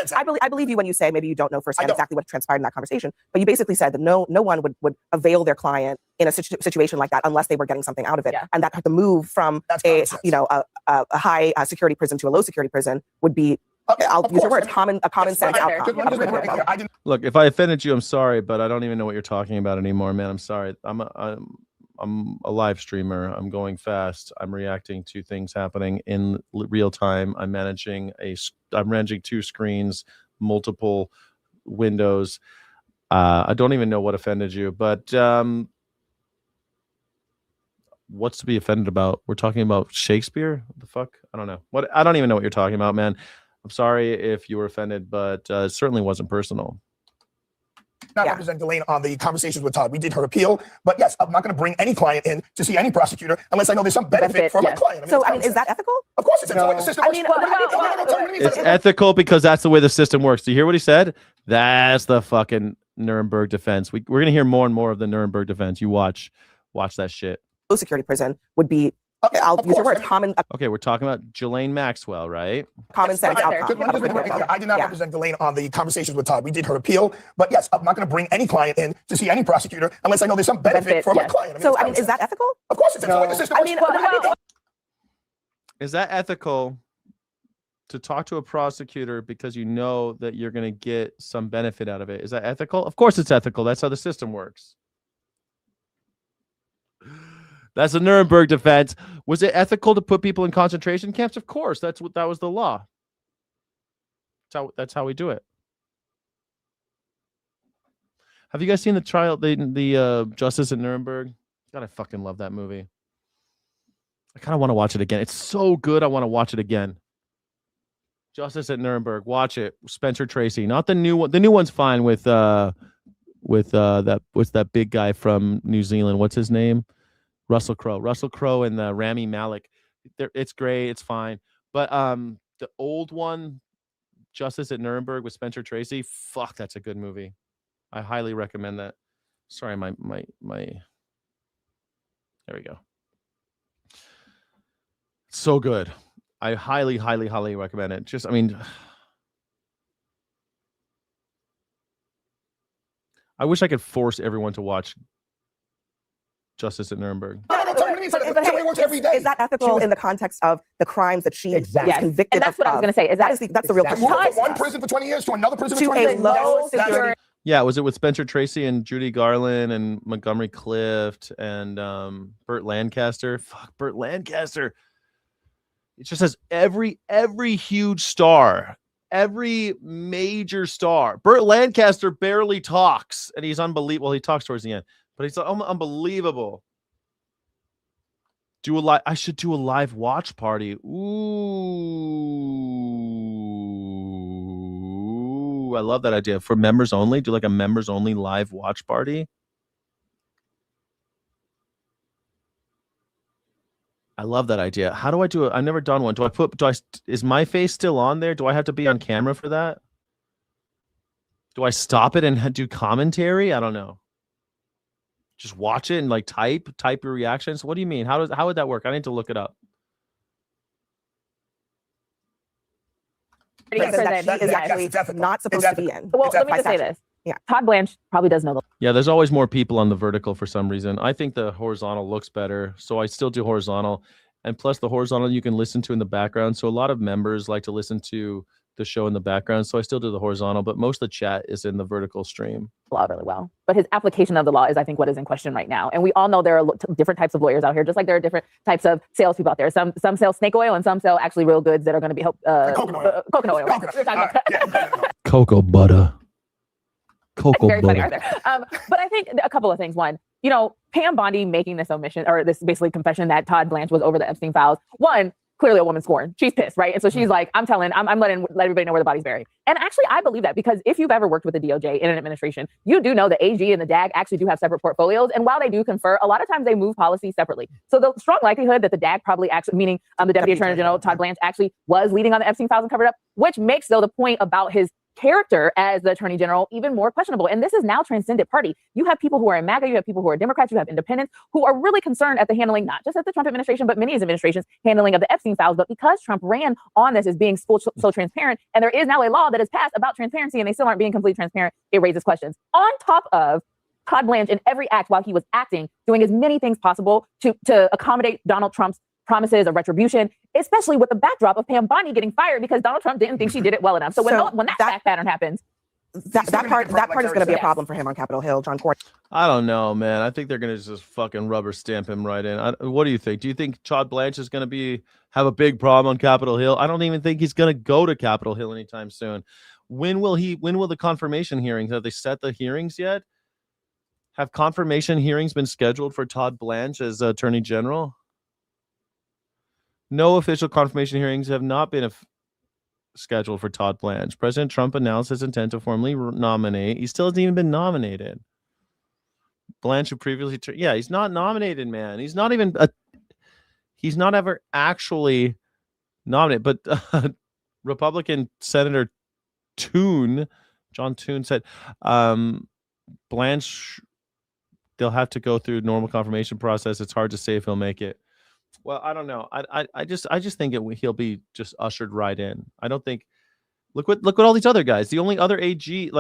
you when you say maybe you don't know firsthand exactly what transpired in that conversation, but you basically said that no one would avail their client in a situation like that unless they were getting something out of it, and that the move from a high security prison to a low security prison would be, I'll use your words, a common sense outcome. Look, if I offended you, I'm sorry, but I don't even know what you're talking about anymore, man. I'm sorry. I'm a live streamer. I'm going fast. I'm reacting to things happening in real time. I'm managing 2 screens, multiple windows. I don't even know what offended you, but what's to be offended about? We're talking about Shakespeare? What the fuck? I don't know. I don't even know what you're talking about, man. I'm sorry if you were offended, but it certainly wasn't personal. Not represent Ghislaine on the conversations with Todd. We did her appeal, but yes, I'm not going to bring any client in to see any prosecutor unless I know there's some benefit for my client. Is that ethical? Of course, it's ethical. The system works. It's ethical because that's the way the system works. Do you hear what he said? That's the fucking Nuremberg defense. We're going to hear more and more of the Nuremberg defense. You watch that shit. Low security prison would be, I'll use your words, common. Okay, we're talking about Ghislaine Maxwell, right? Common sense outcome. I did not represent Ghislaine on the conversations with Todd. We did her appeal, but yes, I'm not going to bring any client in to see any prosecutor unless I know there's some benefit for my client. Is that ethical? Of course, it's ethical. The system works. Is that ethical to talk to a prosecutor because you know that you're going to get some benefit out of it? Is that ethical? Of course it's ethical. That's how the system works. That's the Nuremberg defense. Was it ethical to put people in concentration camps? Of course. That was the law. That's how we do it. Have you guys seen the trial, the Justice at Nuremberg? God, I fucking love that movie. I kind of want to watch it again. It's so good. I want to watch it again. Justice at Nuremberg. Watch it. Spencer Tracy. Not the new one. The new one's fine with that big guy from New Zealand. What's his name? Russell Crowe and Rami Malek. It's great. It's fine. But the old one, Justice at Nuremberg with Spencer Tracy, fuck, that's a good movie. I highly recommend that. Sorry, my there we go. So good. I highly recommend it. Just, I mean, I wish I could force everyone to watch Justice at Nuremberg. Is that ethical in the context of the crimes that she was convicted of? That's what I was going to say. That's the real question. From one prison for 20 years to another prison for 20 to years. a low security. Yeah, was it with Spencer Tracy and Judy Garland and Montgomery Clift and Burt Lancaster? Fuck, Burt Lancaster. It just says every huge star, every major star. Burt Lancaster barely talks, and he's unbelievable. Well, he talks towards the end, but he's unbelievable. I should do a live watch party. Ooh, I love that idea. For members only, do like a members only live watch party. I love that idea. How do I do it? I've never done one. Is my face still on there? Do I have to be on camera for that? Do I stop it and do commentary? I don't know. Just watch it and like type your reactions. What do you mean? How would that work? I need to look it up. That she is actually not supposed to be in. Well, let me just say this. Yeah. Todd Blanche probably does know the. Yeah, there's always more people on the vertical for some reason. I think the horizontal looks better, so I still do horizontal. And plus the horizontal you can listen to in the background. So a lot of members like to listen to the show in the background. So I still do the horizontal, but most of the chat is in the vertical stream. Law really well, but his application of the law is, I think, what is in question right now. And we all know there are different types of lawyers out here, just like there are different types of salespeople out there. Some sell snake oil, and some sell actually real goods that are going to be coconut oil. Right? We were talking about that. Cocoa butter. Cocoa Very funny, butter. Arthur. But I think a couple of things. One, Pam Bondi making this omission, or this basically confession that Todd Blanche was over the Epstein files. One, clearly a woman scorned. She's pissed, right? And so she's like, I'm letting everybody know where the body's buried. And actually, I believe that, because if you've ever worked with the DOJ in an administration, you do know the AG and the DAG actually do have separate portfolios. And while they do confer, a lot of times they move policies separately. So the strong likelihood that the DAG probably actually, meaning the Deputy Attorney General, Todd Blanche, actually was leading on the Epstein files and covered up, which makes, though, the point about his character as the Attorney General even more questionable. And this is now transcended party. You have people who are in MAGA, you have people who are Democrats, you have independents who are really concerned at the handling, not just at the Trump administration, but many administrations handling of the Epstein files. But because Trump ran on this as being so transparent, and there is now a law that is passed about transparency, and they still aren't being completely transparent, it raises questions. On top of Todd Blanche in every act while he was acting, doing as many things possible to accommodate Donald Trump's promises of retribution, especially with the backdrop of Pam Bondi getting fired because Donald Trump didn't think she did it well enough. So when that fact pattern happens, that part is going to be a problem for him on Capitol Hill. John Cornyn. I don't know, man. I think they're going to just fucking rubber stamp him right in. What do you think? Do you think Todd Blanche is going to have a big problem on Capitol Hill? I don't even think he's going to go to Capitol Hill anytime soon. When will the confirmation hearings? Have they set the hearings yet? Have confirmation hearings been scheduled for Todd Blanche as Attorney General? No official confirmation hearings have not been scheduled for Todd Blanche. President Trump announced his intent to formally nominate. He still hasn't even been nominated. Blanche, who previously... he's not nominated, man. He's not even... he's not ever actually nominated. But Republican Senator John Toon said, Blanche, they'll have to go through normal confirmation process. It's hard to say if he'll make it. Well, I don't know. I just think he'll be just ushered right in. I don't think. Look what all these other guys. The only other AG,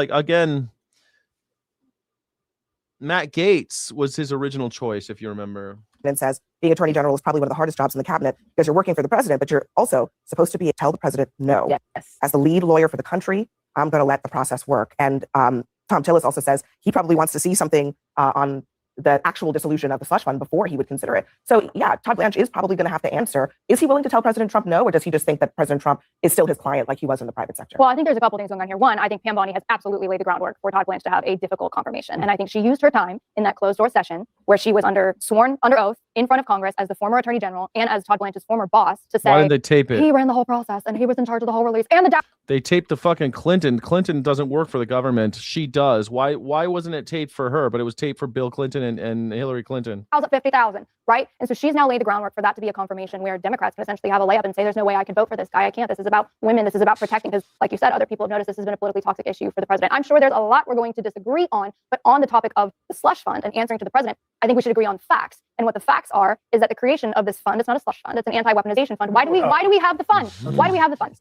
Matt Gaetz was his original choice, if you remember. And says being Attorney General is probably one of the hardest jobs in the cabinet because you're working for the president, but you're also supposed to tell the president no. Yes. As the lead lawyer for the country, I'm going to let the process work. And Tom Tillis also says he probably wants to see something on the actual dissolution of the slush fund before he would consider it. So yeah, Todd Blanche is probably going to have to answer. Is he willing to tell President Trump no, or does he just think that President Trump is still his client like he was in the private sector? Well, I think there's a couple things going on here. One, I think Pam Bondi has absolutely laid the groundwork for Todd Blanche to have a difficult confirmation. And I think she used her time in that closed door session where she was sworn under oath in front of Congress as the former Attorney General and as Todd Blanche's former boss to say, why did they tape it? He ran the whole process and he was in charge of the whole release and the They taped the fucking Clinton. Clinton doesn't work for the government. She does. Why wasn't it taped for her, but it was taped for Bill Clinton and Hillary Clinton? at 50,000, right? And so she's now laid the groundwork for that to be a confirmation where Democrats can essentially have a layup and say, there's no way I can vote for this guy. I can't. This is about women. This is about protecting, because like you said, other people have noticed this has been a politically toxic issue for the president. I'm sure there's a lot we're going to disagree on, but on the topic of the slush fund and answering to the president, I think we should agree on facts. And what the facts are is that the creation of this fund, it's not a slush fund, it's an anti-weaponization fund. Why do we have the fund? Why do we have the fund?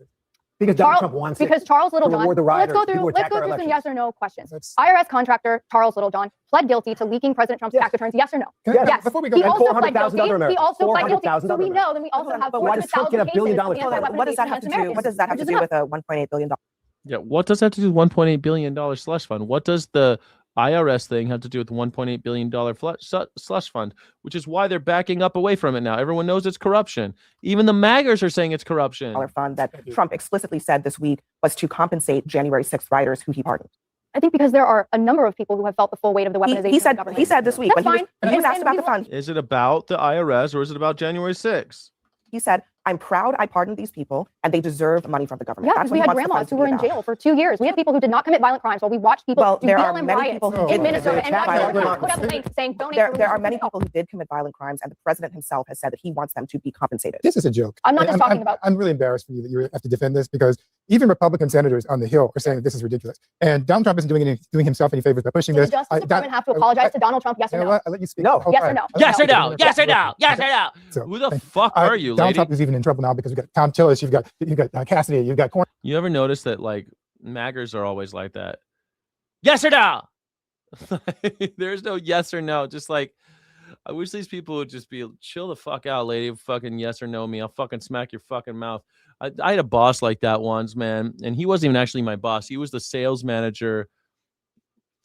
Because Donald Trump wants it. Because Charles Littlejohn. To reward the Let's rioters, go through people who attack our some elections. yes or no questions. IRS contractor Charles Littlejohn pled guilty to leaking President Trump's tax returns. Yes or no? Yes. Before we go, he and also pled 400,000 guilty. other Americans. He also pled guilty. 400,000 So we other know then we also have But why does Trump get $1 billion? What does that have to do? What does that have to do with a $1.8 billion? Yeah, what does that have to do with $1.8 billion slush fund? What does the IRS thing have to do with the $1.8 billion slush fund, which is why they're backing up away from it now. Everyone knows it's corruption. Even the MAGers are saying it's corruption. Fund that Trump explicitly said this week was to compensate January 6th rioters who he pardoned. I think because there are a number of people who have felt the full weight of the weaponization He of said government. he said this week That's when he was asked about the fund. Is it about the IRS or is it about January 6th? He said, I'm proud I pardoned these people and they deserve money from the government. Yeah, because we had grandmas who were in jail for 2 years. We have people who did not commit violent crimes while we watched people do there are BLM many riots people who in did Minnesota commit violent and crimes. put up links saying donate. There are many people who did commit violent crimes, and the president himself has said that he wants them to be compensated. This is a joke. I'm not just talking about. I'm really embarrassed for you that you have to defend this, because even Republican senators on the Hill are saying that this is ridiculous. And Donald Trump isn't doing himself any favors by pushing Does this. the Justice Department have to apologize to Donald Trump? Yes or no? I'll let you speak. No. Yes or no? Yes or no? Yes or no? Yes or no? So, Who the fuck are you, Donald lady? Trump is even in trouble now because we've got Tom Tillis, you've got Cassidy, you've got Corn. You ever notice that like MAGers are always like that? Yes or no? There's no yes or no. Just like I wish these people would just be chill the fuck out, lady. Fucking yes or no me. I'll fucking smack your fucking mouth. I had a boss like that once, man, and he wasn't even actually my boss. He was the sales manager.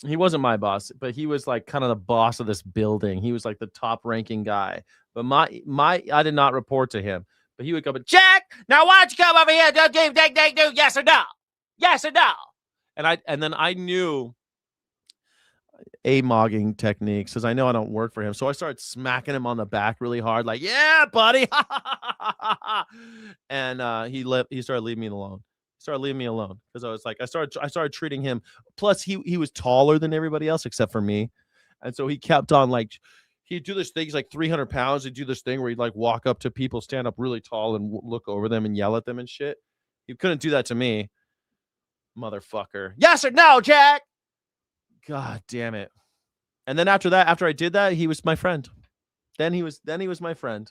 He wasn't my boss, but he was like kind of the boss of this building. He was like the top ranking guy. But I did not report to him. But he would come and Jack, now why don't you come over here? Do yes or no? Yes or no? And then I knew mogging techniques because I know I don't work for him. So I started smacking him on the back really hard, like, yeah, buddy. And he started leaving me alone. Because I was like, I started treating him. Plus, he was taller than everybody else except for me. And so he kept on like he'd do this thing. He's like 300 pounds. He'd do this thing where he'd like walk up to people, stand up really tall and look over them and yell at them and shit. He couldn't do that to me. Motherfucker. Yes or no, Jack? God damn it. And then after I did that, he was my friend. Then he was my friend.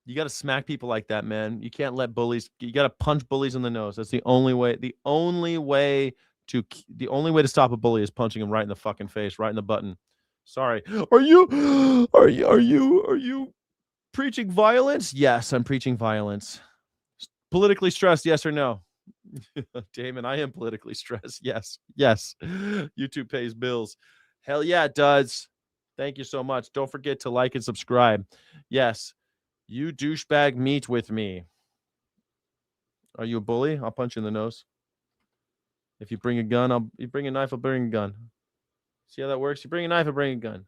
You got to smack people like that, man. You can't let bullies. You got to punch bullies in the nose. That's the only way. The only way to stop a bully is punching him right in the fucking face, right in the button. Sorry. Are you preaching violence? Yes, I'm preaching violence. Politically stressed, yes or no? Damon, I am politically stressed. Yes. YouTube pays bills. Hell yeah, it does. Thank you so much. Don't forget to like and subscribe. Yes. You douchebag meet with me. Are you a bully? I'll punch you in the nose. If you bring a gun, you bring a knife, I'll bring a gun. See how that works? You bring a knife, I'll bring a gun.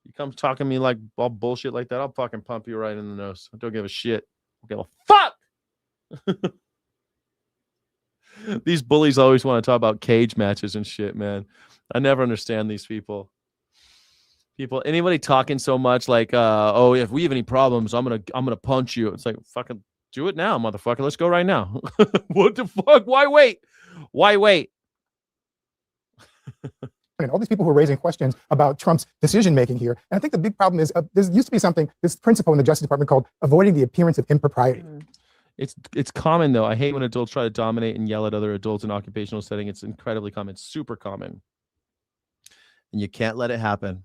You come talking to me like all bullshit like that, I'll fucking pump you right in the nose. I don't give a shit. I don't give a fuck. These bullies always want to talk about cage matches and shit, man. I never understand these people. Anybody talking so much like, oh, if we have any problems, I'm gonna punch you. It's like, fucking do it now, motherfucker. Let's go right now. What the fuck? Why wait? And all these people who are raising questions about Trump's decision making here. And I think the big problem is there used to be this principle in the Justice Department called avoiding the appearance of impropriety. It's common though. I hate when adults try to dominate and yell at other adults in occupational setting. It's incredibly common. It's super common. And you can't let it happen.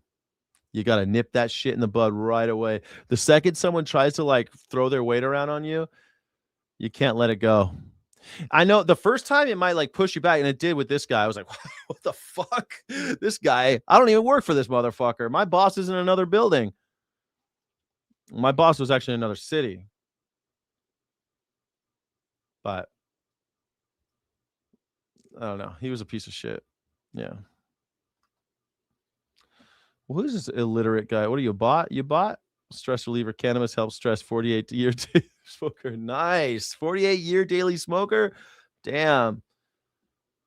You got to nip that shit in the bud right away. The second someone tries to like throw their weight around on you, you can't let it go. I know the first time it might like push you back, and it did with this guy. I was like, what the fuck? This guy, I don't even work for this motherfucker. My boss is in another building. My boss was actually in another city. But I don't know. He was a piece of shit. Yeah. Who is this illiterate guy? What are you, a bot? You bot? Stress reliever. Cannabis helps stress. 48-year daily smoker. Nice. 48-year daily smoker. Damn.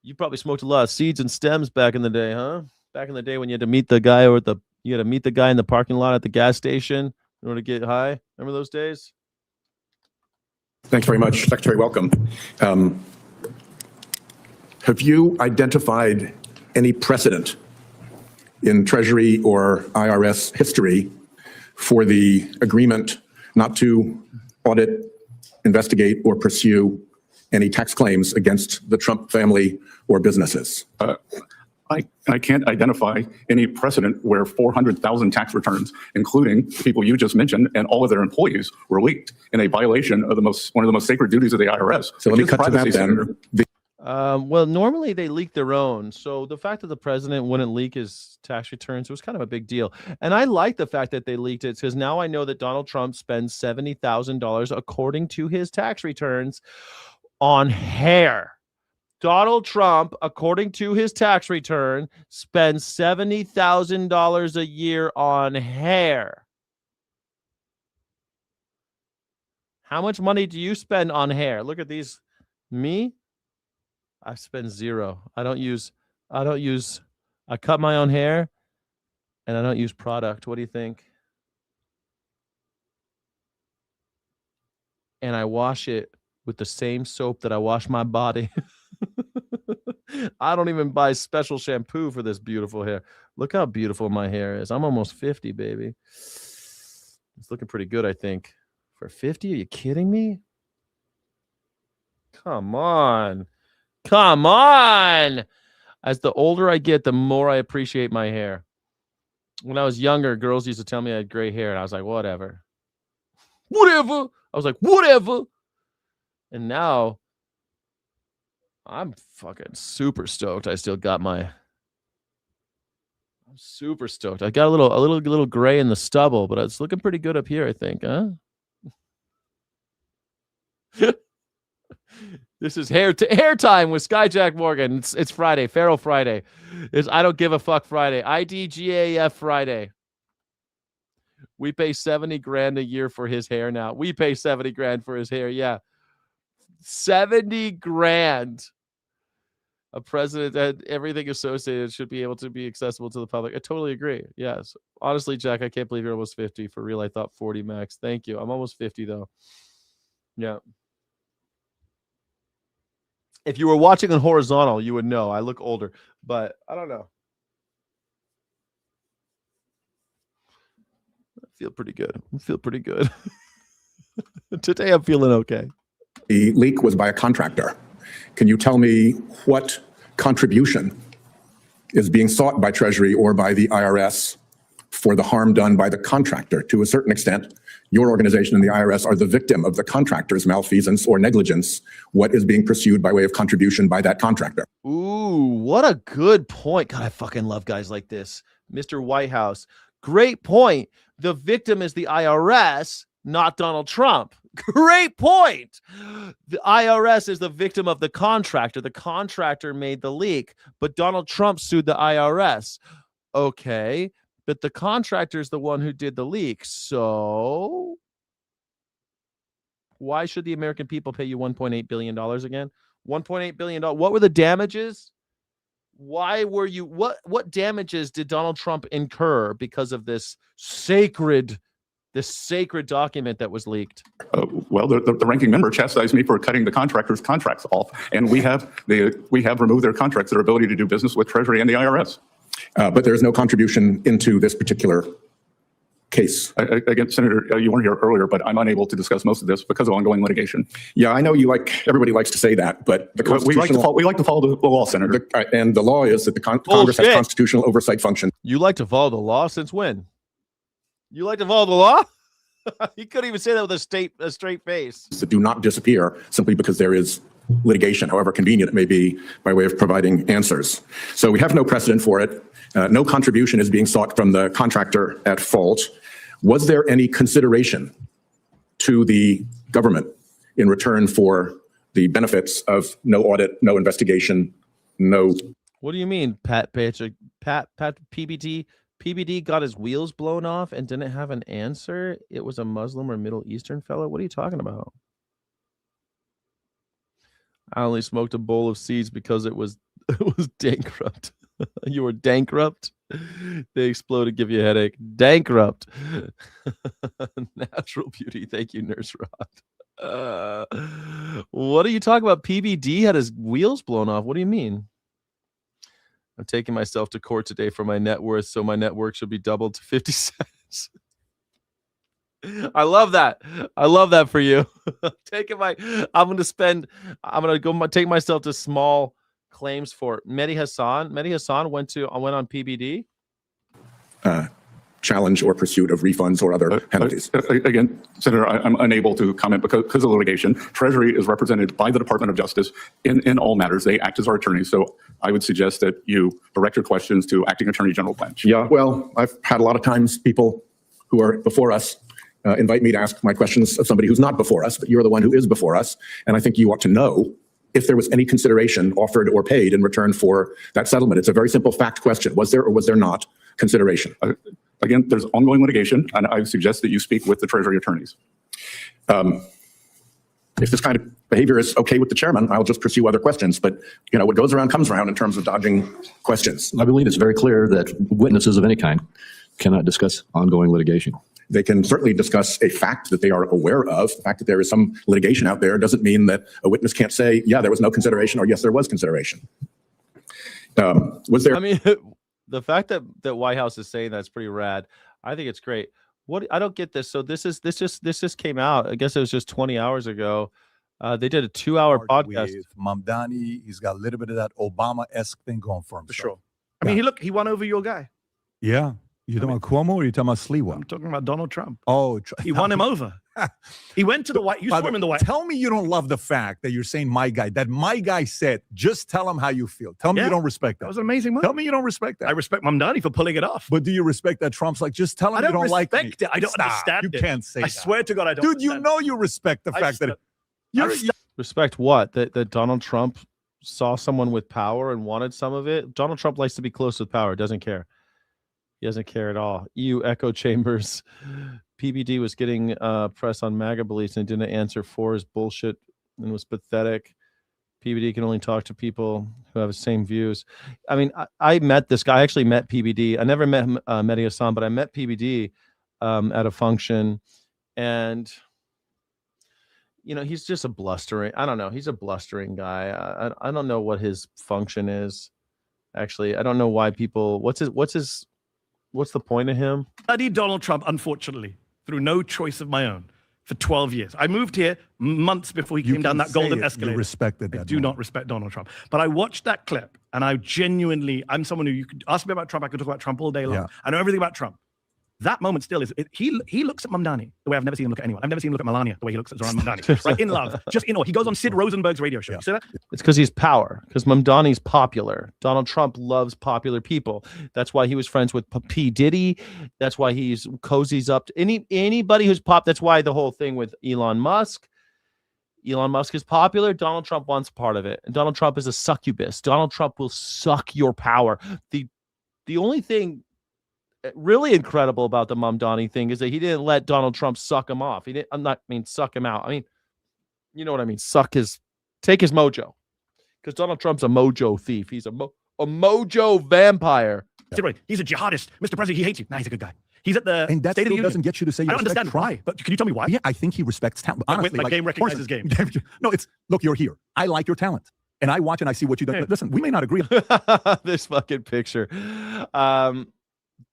You probably smoked a lot of seeds and stems back in the day, huh? Back in the day when you had to meet the guy in the parking lot at the gas station in order to get high. Remember those days? Thanks very much, Secretary. Welcome. Have you identified any precedent in Treasury or IRS history for the agreement not to audit, investigate, or pursue any tax claims against the Trump family or businesses? I can't identify any precedent where 400,000 tax returns, including people you just mentioned, and all of their employees were leaked in a violation of one of the most sacred duties of the IRS. So let me cut to that then. Well, normally they leak their own. So the fact that the president wouldn't leak his tax returns was kind of a big deal. And I like the fact that they leaked it because now I know that Donald Trump spends $70,000 according to his tax returns on hair. Donald Trump, according to his tax return, spends $70,000 a year on hair. How much money do you spend on hair? Look at these. Me? I spend zero. I cut my own hair and I don't use product. What do you think? And I wash it with the same soap that I wash my body. I don't even buy special shampoo for this beautiful hair. Look how beautiful my hair is. I'm almost 50, baby. It's looking pretty good, I think. For 50? Are you kidding me? Come on. As the older I get, the more I appreciate my hair. When I was younger, girls used to tell me I had gray hair, and I was like, whatever. Whatever. I was like, whatever. And now I'm fucking super stoked. I still got my. I'm super stoked. I got a little gray in the stubble, but it's looking pretty good up here, I think, huh? This is hair time with Skyjack Morgan. It's Friday, Feral Friday. It's I don't give a fuck Friday. IDGAF Friday. We pay 70 grand a year for his hair now. We pay 70 grand for his hair. Yeah. 70 grand. A president that everything associated should be able to be accessible to the public. I totally agree. Yes. Honestly, Jack, I can't believe you're almost 50. For real, I thought 40 max. Thank you. I'm almost 50 though. Yeah. If you were watching on horizontal, you would know I look older, but I don't know. I feel pretty good. Today I'm feeling okay. The leak was by a contractor. Can you tell me what contribution is being sought by Treasury or by the IRS for the harm done by the contractor? To a certain extent, your organization and the IRS are the victim of the contractor's malfeasance or negligence. What is being pursued by way of contribution by that contractor? Ooh, what a good point. God, I fucking love guys like this. Mr. White House. Great point. The victim is the IRS, not Donald Trump. Great point. The IRS is the victim of the contractor. The contractor made the leak, but Donald Trump sued the IRS. Okay, but the contractor is the one who did the leak. So why should the American people pay you $1.8 billion again? $1.8 billion. What were the damages? Why were you, what damages did Donald Trump incur because of this sacred document that was leaked? Well, the ranking member chastised me for cutting the contractors' contracts off, and we have removed their contracts, their ability to do business with Treasury and the IRS. But there's no contribution into this particular case. Again, Senator, you weren't here earlier, but I'm unable to discuss most of this because of ongoing litigation. Yeah, I know everybody likes to say that, but the constitutional... we like to follow the law, Senator. And the law is that the Congress has constitutional oversight function. You like to follow the law since when? You like to follow the law? You couldn't even say that with a straight face. That do not disappear simply because there is litigation, however convenient it may be, by way of providing answers. So we have no precedent for it. No contribution is being sought from the contractor at fault. Was there any consideration to the government in return for the benefits of no audit, no investigation, no... What do you mean, Pat PBT? PBD got his wheels blown off and didn't have an answer? It was a Muslim or Middle Eastern fellow? What are you talking about? I only smoked a bowl of seeds because it was bankrupt. You were bankrupt? They explode and give you a headache. Bankrupt. Natural beauty. Thank you, Nurse Rod. What are you talking about? PBD had his wheels blown off. What do you mean? I'm taking myself to court today for my net worth, so my net worth should be doubled to 50 cents. I love that. I love that for you. I'm going to go take myself to small claims for Mehdi Hassan. Mehdi Hassan went on PBD. Challenge or pursuit of refunds or other penalties. Again, Senator, I'm unable to comment because of litigation. Treasury is represented by the Department of Justice in all matters. They act as our attorneys. So I would suggest that you direct your questions to Acting Attorney General Blanche. Yeah, well, I've had a lot of times people who are before us invite me to ask my questions of somebody who's not before us, but you're the one who is before us. And I think you ought to know if there was any consideration offered or paid in return for that settlement. It's a very simple fact question. Was there or was there not consideration? Again, there's ongoing litigation, and I suggest that you speak with the Treasury attorneys. If this kind of behavior is okay with the chairman, I'll just pursue other questions. But, what goes around comes around in terms of dodging questions. I believe it's very clear that witnesses of any kind cannot discuss ongoing litigation. They can certainly discuss a fact that they are aware of. The fact that there is some litigation out there doesn't mean that a witness can't say, yeah, there was no consideration, or yes, there was consideration. Was there... I mean, the fact that White House is saying that's pretty rad. I think it's great. I don't get this. So this just came out. I guess it was just 20 hours ago. They did a 2-hour podcast. With Mamdani, he's got a little bit of that Obama-esque thing going for him. For sure. I mean, he won over your guy. Yeah. You talking about Cuomo or you talking about Sliwa? I'm talking about Donald Trump. Oh, he won him over. He went to the White. You saw him in the White. Tell me you don't love the fact that you're saying my guy. That my guy said. Just tell him how you feel. Tell me you don't respect that. That was an amazing move. Tell me you don't respect that. I respect Mamdani for pulling it off. But do you respect that Trump's like, just tell him you don't like me? I don't respect it. I don't understand it. You can't say I that. swear to God, I don't. Dude, you know you respect the fact that you're. Respect what? That Donald Trump saw someone with power and wanted some of it. Donald Trump likes to be close with power. Doesn't care. He doesn't care at all. EU echo chambers. PBD was getting press on MAGA beliefs and didn't answer for his bullshit and was pathetic. PBD can only talk to people who have the same views. I mean, I met this guy. I actually met PBD. I never met Mehdi Hassan, but I met PBD at a function. And, you know, he's just a blustering. I don't know. He's a blustering guy. I don't know what his function is. Actually, I don't know why people. What's the point of him? I studied Donald Trump, unfortunately, through no choice of my own for 12 years. I moved here months before he came down that golden escalator. You respected that. I do not respect Donald Trump. But I watched that clip, and I'm someone who, you could ask me about Trump, I could talk about Trump all day long. Yeah. I know everything about Trump. That moment still is, he looks at Mamdani the way I've never seen him look at anyone. I've never seen him look at Melania the way he looks at Zoran Mamdani. Right, in love, just in awe. He goes on Sid Rosenberg's radio show. You see that? It's because he's power. Because Mamdani's popular. Donald Trump loves popular people. That's why he was friends with P. Diddy. That's why he's cozies up to anybody who's pop. That's why the whole thing with Elon Musk. Elon Musk is popular. Donald Trump wants part of it. And Donald Trump is a succubus. Donald Trump will suck your power. The only thing really incredible about the Mamdani thing is that he didn't let Donald Trump suck him off. He didn't suck him out. I mean, you know what I mean? Take his mojo. Because Donald Trump's a mojo thief. He's a mojo vampire. He's a jihadist. Mr. President, he hates you. Nah, he's a good guy. He's at the and that State of the still Union. doesn't get you to say you I don't respect understand Trump. why, but can you tell me why? Yeah, I think he respects talent. Honestly, like game recognizes game. No, look, you're here. I like your talent. And I watch and I see what you do. Hey. Listen, we may not agree. This fucking picture.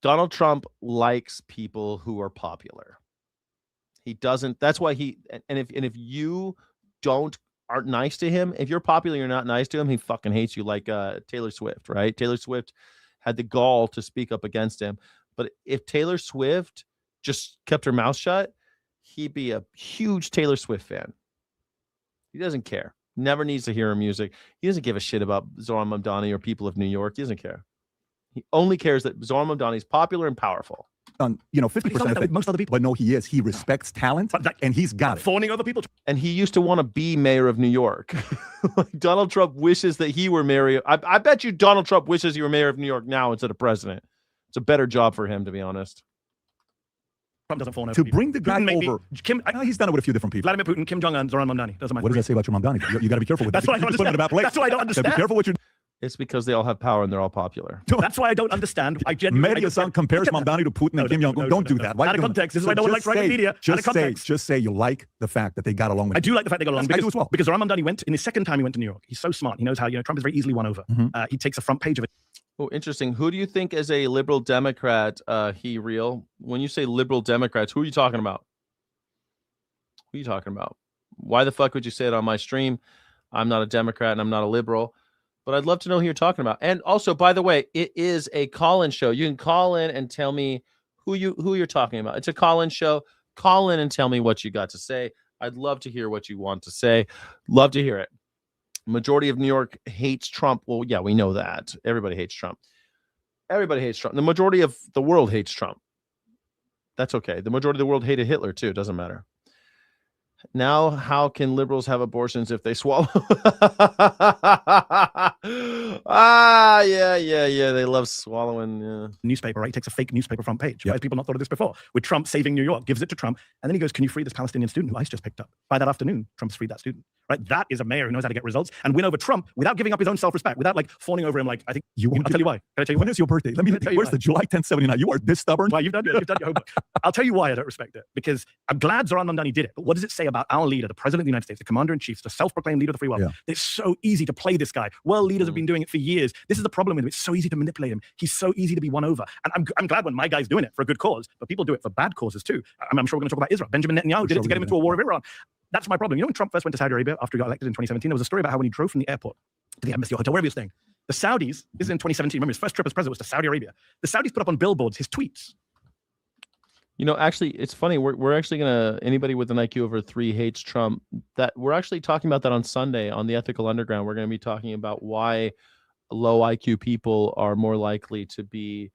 Donald Trump likes people who are popular. He doesn't. That's why if you aren't nice to him, if you're popular, you're not nice to him, he fucking hates you. Like Taylor Swift, right? Taylor Swift had the gall to speak up against him. But if Taylor Swift just kept her mouth shut, he'd be a huge Taylor Swift fan. He doesn't care. Never needs to hear her music. He doesn't give a shit about Zoran Mamdani or people of New York. He doesn't care. He only cares that Zoran Mamdani is popular and powerful. 50% of it, most other people. But no, he is. He respects talent, and he's got it. Fawning other people. And he used to want to be mayor of New York. Donald Trump wishes that he were mayor. I bet you Donald Trump wishes he were mayor of New York now instead of president. It's a better job for him, to be honest. Trump doesn't fawn over To people. bring the guy over. He's done it with a few different people. Vladimir Putin, Kim Jong-un, Zoran Mamdani. Those are my What does that say about your Mamdani? You got to be careful with that. That's why I don't understand. That's why I don't understand. Be careful what you're. It's because they all have power and they're all popular. That's why I don't understand. I genuinely. Mehdi Hassan compares Mamdani to Putin and Kim Jong-un. Don't do that. Why Out of context. This is why no one likes writing media. Out of context. Just say you like the fact that they got along with. I do like the fact they got along. I do as well. Because Zoran Mamdani went in his second time he went to New York. He's so smart. He knows how Trump is very easily won over. He takes a front page of it. Oh, interesting. Who do you think is a liberal Democrat? When you say liberal Democrats, who are you talking about? Who are you talking about? Why the fuck would you say it on my stream? I'm not a Democrat and I'm not a liberal. But I'd love to know who you're talking about. And also, by the way, it is a call-in show. You can call in and tell me who you're talking about. It's a call-in show. Call in and tell me what you got to say. I'd love to hear what you want to say. Love to hear it. Majority of New York hates Trump. Well, yeah, we know that. Everybody hates Trump. Everybody hates Trump. The majority of the world hates Trump. That's okay. The majority of the world hated Hitler, too. It doesn't matter. Now, how can liberals have abortions if they swallow? Yeah. They love swallowing. Newspaper, right? He takes a fake newspaper front page. Why has people not thought of this before? With Trump saving New York, gives it to Trump, and then he goes, "Can you free this Palestinian student who ICE just picked up?" By that afternoon, Trump's freed that student. Right? That is a mayor who knows how to get results and win over Trump without giving up his own self-respect, without like fawning over him. Like I think I'll tell you why. Can I tell you when why? is your birthday? Where's the July 1079? You are this stubborn. Why you've done your homework. I'll tell you why I don't respect it. Because I'm glad Zoran Mamdani did it. But what does it say about our leader, the president of the United States, the commander-in-chief, the self-proclaimed leader of the free world? It's so easy to play this guy. World leaders have been doing it for years. This is the problem with him. It's so easy to manipulate him. He's so easy to be won over. And I'm glad when my guy's doing it for a good cause, but people do it for bad causes too. I'm sure we're going to talk about Israel. Benjamin Netanyahu did it to get him into a war of Iran. That's my problem. You know, when Trump first went to Saudi Arabia after he got elected in 2017, there was a story about how when he drove from the airport to the Embassy or hotel, wherever he was staying, The Saudis, this is in 2017, remember his first trip as president was to Saudi Arabia. The Saudis put up on billboards his tweets. You know, actually, it's funny. We're actually gonna, anybody with an IQ over 3 hates Trump. That we're actually talking about that on Sunday on the Ethical Underground. We're gonna be talking about why low IQ people are more likely to be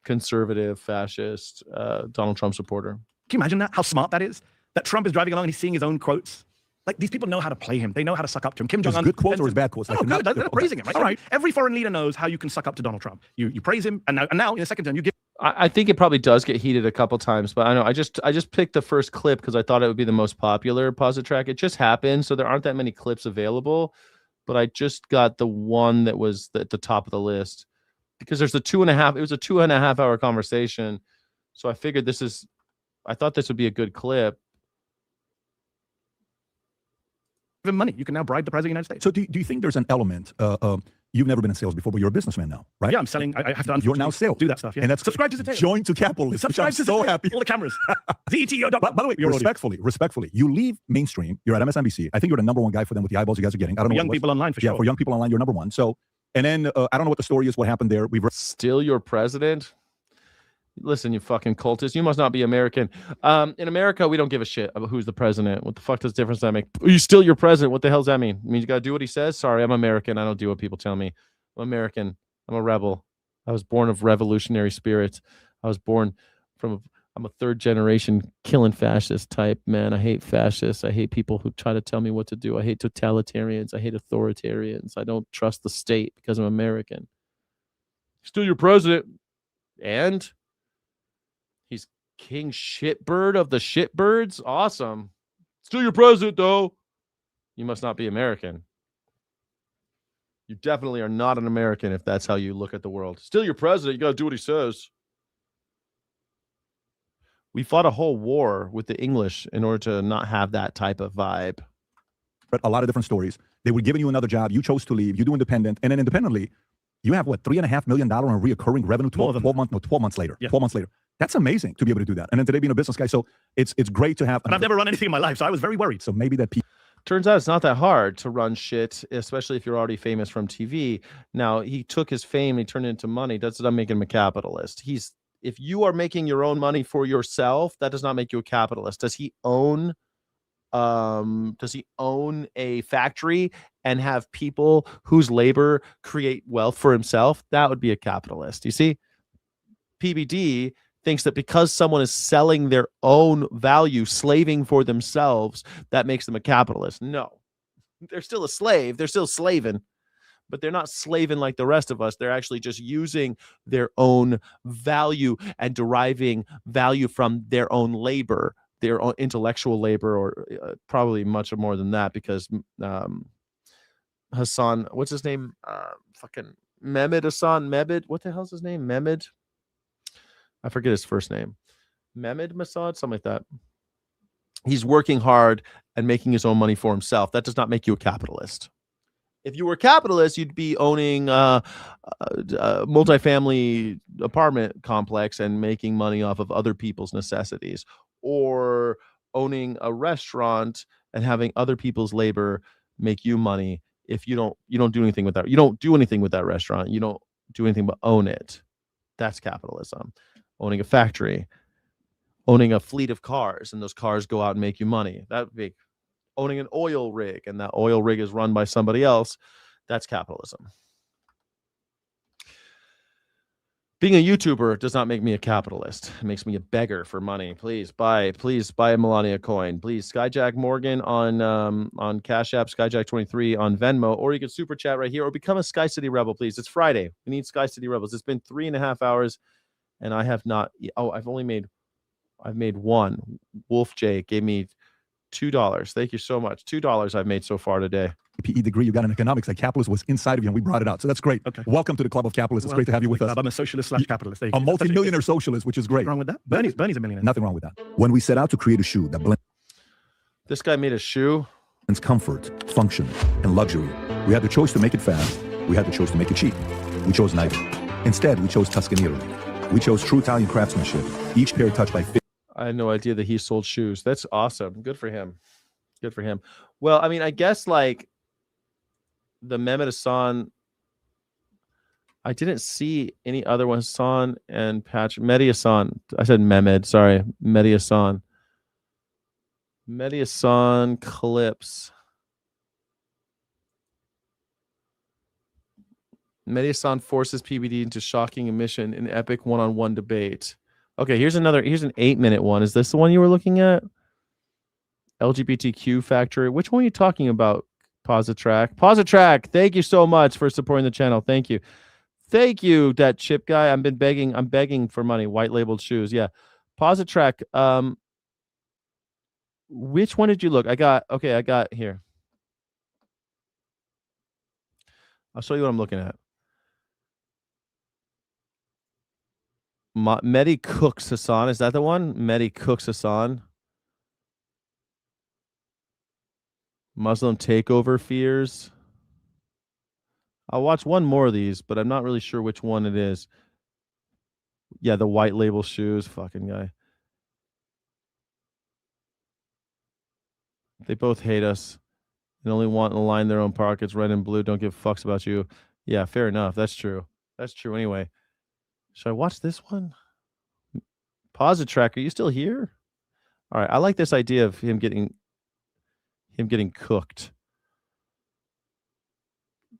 conservative, fascist, Donald Trump supporter. Can you imagine that? How smart that is? That Trump is driving along and he's seeing his own quotes. Like, these people know how to play him. They know how to suck up to him. Kim Jong-un. Good quotes or his bad quotes? Oh, good. They're praising him, right? All right. Every foreign leader knows how you can suck up to Donald Trump. You praise him, and now in the second turn, you give. I think it probably does get heated a couple times, but I know I just picked the first clip because I thought it would be the most popular Posit track. It just happened, so there aren't that many clips available. But I just got the one that was at the top of the list because there's it was a 2.5 hour conversation. So I figured I thought this would be a good clip. Give him money. You can now bribe the president of the United States. So do you think there's an element? You've never been in sales before, but you're a businessman now, right? Yeah, I'm selling. I have to. You're now sales. Do that stuff. Yeah. And that's subscribe to the join to capitalism. Subscribe to so happy. All the cameras. ZTO. By the way, respectfully, you leave mainstream. You're at MSNBC. I think you're the number one guy for them with the eyeballs you guys are getting. I don't know. Young people online for sure. Yeah, for young people online, you're number one. So, and then I don't know what the story is. What happened there? Still your president. Listen, you fucking cultist. You must not be American. In America, we don't give a shit about who's the president. What the fuck does difference that make? Are you still your president? What the hell does that mean? It means you got to do what he says? Sorry, I'm American. I don't do what people tell me. I'm American. I'm a rebel. I was born of revolutionary spirits. I was born I'm a third generation killing fascist type, man. I hate fascists. I hate people who try to tell me what to do. I hate totalitarians. I hate authoritarians. I don't trust the state because I'm American. Still your president. And he's King Shitbird of the Shitbirds. Awesome. Still your president, though. You must not be American. You definitely are not an American if that's how you look at the world. Still your president. You got to do what he says. We fought a whole war with the English in order to not have that type of vibe. A lot of different stories. They were giving you another job. You chose to leave. You do independent. And then independently, you have what, $3.5 million in reoccurring revenue 12 months later. Yeah. 12 months later. That's amazing to be able to do that. And then today being a business guy. So it's great to have. And I've never run anything in my life, so I was very worried. So maybe that people. Turns out it's not that hard to run shit, especially if you're already famous from TV. Now, he took his fame, he turned it into money. That does not make him a capitalist. If you are making your own money for yourself, that does not make you a capitalist. Does he own a factory and have people whose labor create wealth for himself? That would be a capitalist. You see, PBD thinks that because someone is selling their own value, slaving for themselves, that makes them a capitalist. No, they're still a slave. They're still slaving, but they're not slaving like the rest of us. They're actually just using their own value and deriving value from their own labor, their own intellectual labor, or probably much more than that, because Hassan, what's his name? Fucking Mehmed Hassan Mehmed. What the hell's his name? Mehmed? I forget his first name. Mehmed Masad, something like that. He's working hard and making his own money for himself. That does not make you a capitalist. If you were a capitalist, you'd be owning a multifamily apartment complex and making money off of other people's necessities, or owning a restaurant and having other people's labor make you money. If you don't do anything with that, you don't do anything with that restaurant. You don't do anything but own it. That's capitalism. Owning a factory, owning a fleet of cars, and those cars go out and make you money. That would be owning an oil rig, and that oil rig is run by somebody else. That's capitalism. Being a YouTuber does not make me a capitalist. It makes me a beggar for money. Please buy a Melania coin. Please, Skyjack Morgan on Cash App, Skyjack23 on Venmo, or you can super chat right here, or become a Sky City Rebel, please. It's Friday. We need Sky City Rebels. It's been 3.5 hours, and I have not. I've made one. Wolf J gave me $2. Thank you so much. $2 I've made so far today. PE degree you got in economics, like capitalism was inside of you, and we brought it out. So that's great. Okay. Welcome to the Club of Capitalists. It's great to have you with us. I'm a socialist / capitalist. A multi-millionaire socialist, which is great. Nothing wrong with that. Bernie's a millionaire. Nothing wrong with that. When we set out to create a shoe that blends This guy made a shoe. Comfort, function, and luxury, we had the choice to make it fast. We had the choice to make it cheap. We chose neither. Instead, we chose Tuscany, Italy. We chose true Italian craftsmanship. Each pair touched by. I had no idea that he sold shoes. That's awesome. Good for him. Good for him. Well, I mean, I guess like the Mehmet Hassan I didn't see any other ones. Hassan and Patrick. Mehdi Hassan. I said Mehmed. Sorry. Mehdi Hassan. Mehdi Hassan clips. Mehdi Hassan forces PBD into shocking admission in epic one-on-one debate. Okay, here's an 8-minute one. Is this the one you were looking at? LGBTQ Factory. Which one are you talking about? Positrack. Positrack, thank you so much for supporting the channel. Thank you. Thank you, that chip guy. I'm begging for money. White labeled shoes. Yeah. Positrack. Which one did you look? I got here. I'll show you what I'm looking at. Mehdi Cooks Hassan. Is that the one? Mehdi Cooks Hassan. Muslim takeover fears. I'll watch one more of these, but I'm not really sure which one it is. Yeah, the white label shoes. Fucking guy. They both hate us and only want to line their own pockets, red and blue. Don't give fucks about you. Yeah, fair enough. That's true. That's true anyway. Should I watch this one? Positrack, are you still here? All right. I like this idea of him getting cooked.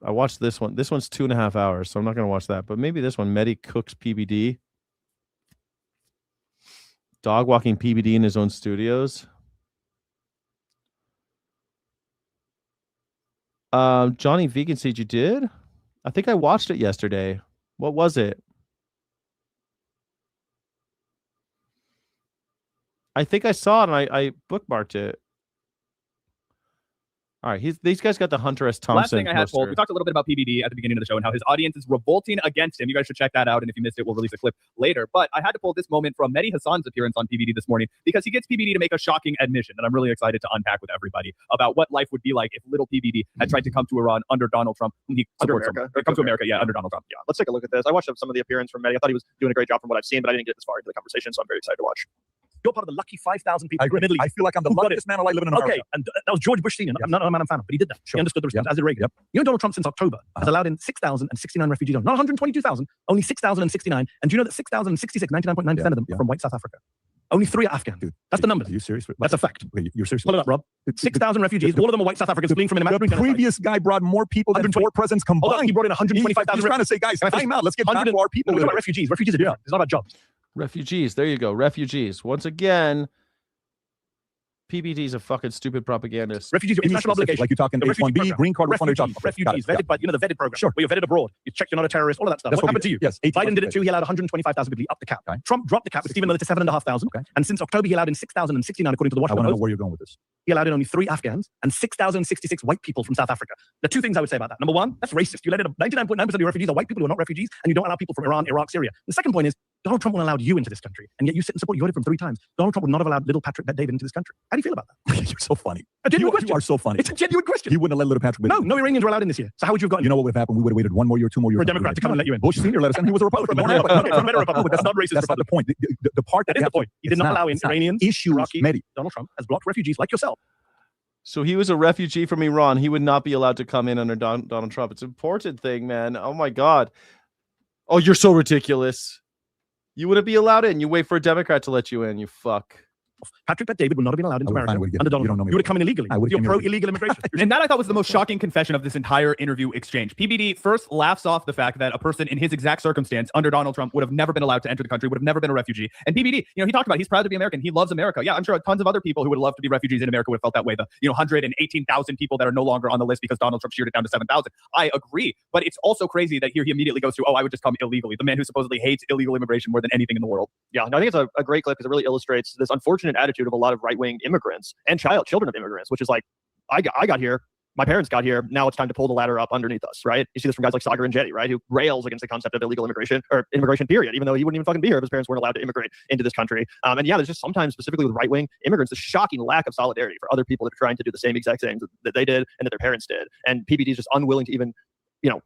I watched this one. This one's 2.5 hours, so I'm not going to watch that. But maybe this one, Mehdi cooks PBD. Dog walking PBD in his own studios. Johnny Vegan Seed, you did? I think I watched it yesterday. What was it? I think I saw it and I bookmarked it. All right, these guys got the Hunter S. Thompson. Last thing I had told, we talked a little bit about PBD at the beginning of the show and how his audience is revolting against him. You guys should check that out, and if you missed it, we'll release a clip later. But I had to pull this moment from Mehdi Hassan's appearance on PBD this morning because he gets PBD to make a shocking admission that I'm really excited to unpack with everybody about what life would be like if little PBD had tried to come to Iran under Donald Trump. Under America. Come to America, yeah, under Donald Trump. Yeah, let's take a look at this. I watched some of the appearance from Mehdi. I thought he was doing a great job from what I've seen, but I didn't get this far into the conversation, so I'm very excited to watch. You're part of the lucky 5,000 people I agree. in the Middle East. I feel like I'm the luckiest man alive living in America. Okay, and that was George Bush Sr. I'm not a man I'm fan of, but he did that. Sure. He understood the response, Yep. as did Reagan. Yep. You know, Donald Trump since October has allowed in 6,069 refugees. Not 122,000, only 6,069. And do you know that 6,066, 99.9% of them are from white South Africa? Only 3 are Afghan. Dude, that's the number. Are you serious? That's a fact. Okay, you're serious? Pull it up, Rob. 6,000 refugees. All of them are white South Africans fleeing from an American The previous guy brought more people than 4 presidents combined. Hold on, he brought in 125,000. He's trying to say, guys, time out. Let's get back to our people. We're talking about refugees. Refugees are different. It's not about jobs. Refugees. There you go. Refugees. Once again, PBD is a fucking stupid propagandist. Refugees are international obligation. Like you're talking H-1B, green card, which one are you talking about? Refugees, vetted by, the vetted program. Sure. Where you're vetted abroad. You check you're not a terrorist, all of that stuff. That's what what happened to you? Yes. Biden did it too. He allowed 125,000 people. He upped the cap. Okay. Trump dropped the cap with Stephen Miller to 7,500. Okay. And since October, he allowed in 6,069, according to the I Washington want to know Post. where you're going with this. He allowed in only 3 Afghans and 6,066 white people from South Africa. The 2 things I would say about that. Number 1, that's racist. You let in 99.9% of your refugees are white people who are not refugees, and you don't allow people from Iran, Iraq, Syria. The second point is, Donald Trump would have allowed you into this country, and yet you sit and support. You voted for him 3 times. Donald Trump would not have allowed little Patrick Bet David into this country. How do you feel about that? You're so funny. A genuine question. You are so funny. It's a genuine question. He wouldn't have let little Patrick. No Iranians were allowed in this year. So how would you have gotten? You know what would have happened? We would have waited 1 more year, 2 more years for a Democrat to come and let you in. Bush Sr. let us in. He was a Republican. From a better Republican. That's not racist. That's not the point. The part that is the point. He did not allow in Iranians, issues. Iraqis. Donald Trump has blocked refugees like yourself. So he was a refugee from Iran. He would not be allowed to come in under Donald Trump. It's an important thing, man. Oh, my God. Oh, you're so ridiculous. You wouldn't be allowed in. You wait for a Democrat to let you in, you fuck. Patrick Bet David would not have been allowed into America under Donald Trump. You would have come in illegally. You're pro-illegal immigration. And that I thought was the most shocking confession of this entire interview exchange. PBD first laughs off the fact that a person in his exact circumstance under Donald Trump would have never been allowed to enter the country, would have never been a refugee. And PBD, he talked about he's proud to be American. He loves America. Yeah, I'm sure tons of other people who would love to be refugees in America would have felt that way. The 118,000 people that are no longer on the list because Donald Trump sheared it down to 7,000. I agree. But it's also crazy that here he immediately goes to, I would just come illegally. The man who supposedly hates illegal immigration more than anything in the world. Yeah, no, I think it's a great clip because it really illustrates this unfortunate attitude of a lot of right-wing immigrants and children of immigrants, which is like, I got here, my parents got here, now it's time to pull the ladder up underneath us, right? You see this from guys like Sagar and Jetty, right, who rails against the concept of illegal immigration or immigration period, even though he wouldn't even fucking be here if his parents weren't allowed to immigrate into this country. And yeah, there's just sometimes, specifically with right-wing immigrants, a shocking lack of solidarity for other people that are trying to do the same exact things that they did and that their parents did. And PBD is just unwilling to even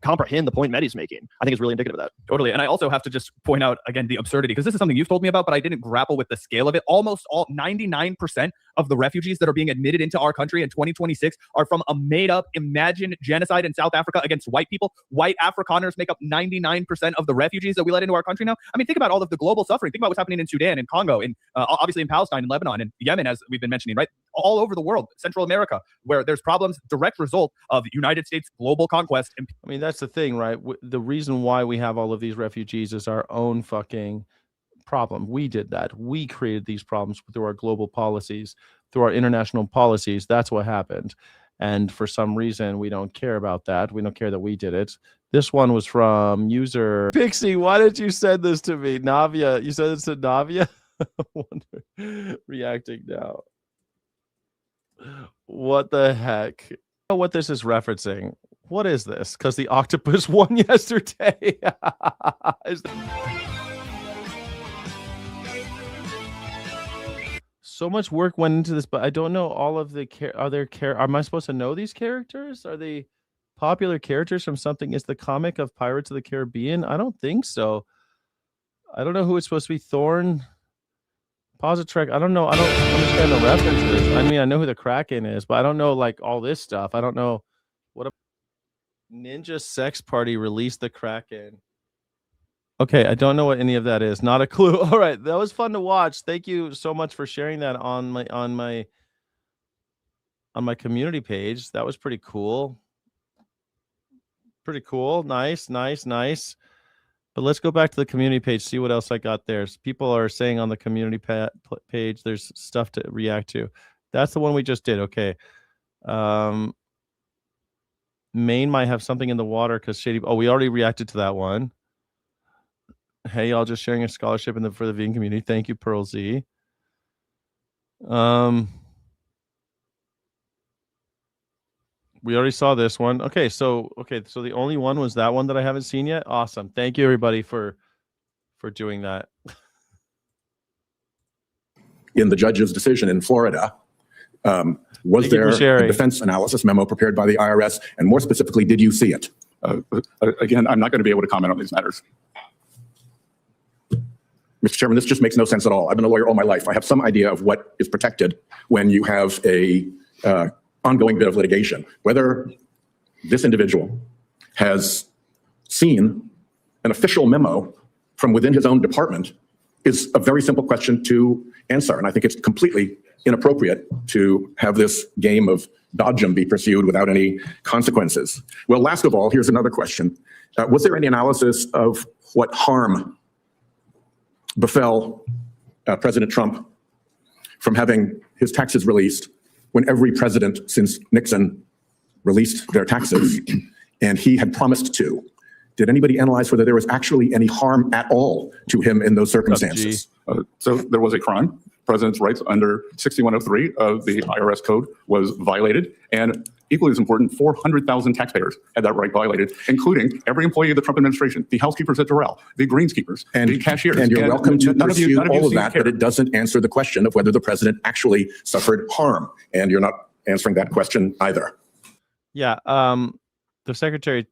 comprehend the point Mehdi's making. I think it's really indicative of that. Totally. And I also have to just point out, again, the absurdity, because this is something you've told me about, but I didn't grapple with the scale of it. Almost all 99% of the refugees that are being admitted into our country in 2026 are from a made-up, imagined genocide in South Africa against white people. White Afrikaners make up 99% of the refugees that we let into our country now. I mean, think about all of the global suffering. Think about what's happening in Sudan, in Congo, in obviously in Palestine, in Lebanon, in Yemen, as we've been mentioning, right? All over the world, Central America, where there's problems, direct result of United States global conquest. I mean, that's the thing, right? The reason why we have all of these refugees is our own fucking problem. We did that. We created these problems through our global policies, through our international policies. That's what happened. And for some reason, we don't care about that. We don't care that we did it. This one was from user Pixie. Why did you send this to me? Navia. You sent this to Navia? Wonder, reacting now. What the heck? I don't know what this is referencing. What is this? Because the octopus won yesterday. So much work went into this, but I don't know all of the am I supposed to know these characters? Are they popular characters from something? Is the comic of Pirates of the Caribbean? I don't think so. I don't know who it's supposed to be. Thorn, Positrek. I don't know. I don't understand the references. I mean, I know who the Kraken is, but I don't know like all this stuff. I don't know what a Ninja Sex Party released the Kraken. Okay, I don't know what any of that is. Not a clue. All right, that was fun to watch. Thank you so much for sharing that on my community page. That was pretty cool. Pretty cool. Nice. But let's go back to the community page, see what else I got there. So people are saying on the community page there's stuff to react to. That's the one we just did. Okay. Maine might have something in the water because Shady. Oh, we already reacted to that one. Hey, y'all, just sharing a scholarship for the vegan community. Thank you, Pearl Z. We already saw this one. Okay, so the only one was that one that I haven't seen yet. Awesome. Thank you, everybody, for doing that. In the judge's decision in Florida, was there a defense analysis memo prepared by the IRS? And more specifically, did you see it? Again, I'm not going to be able to comment on these matters. Mr. Chairman, this just makes no sense at all. I've been a lawyer all my life. I have some idea of what is protected when you have a ongoing bit of litigation. Whether this individual has seen an official memo from within his own department is a very simple question to answer. And I think it's completely inappropriate to have this game of dodgem be pursued without any consequences. Well, last of all, here's another question. Was there any analysis of what harm befell President Trump from having his taxes released when every president since Nixon released their taxes and he had promised to? Did anybody analyze whether there was actually any harm at all to him in those circumstances? So there was a crime. President's rights under 6103 of the IRS code was violated. And equally as important, 400,000 taxpayers had that right violated, including every employee of the Trump administration, the housekeepers at Doral, the greenskeepers, the cashiers. And you're welcome to pursue all of that, but it doesn't answer the question of whether the president actually suffered harm. And you're not answering that question either. Yeah, the secretary,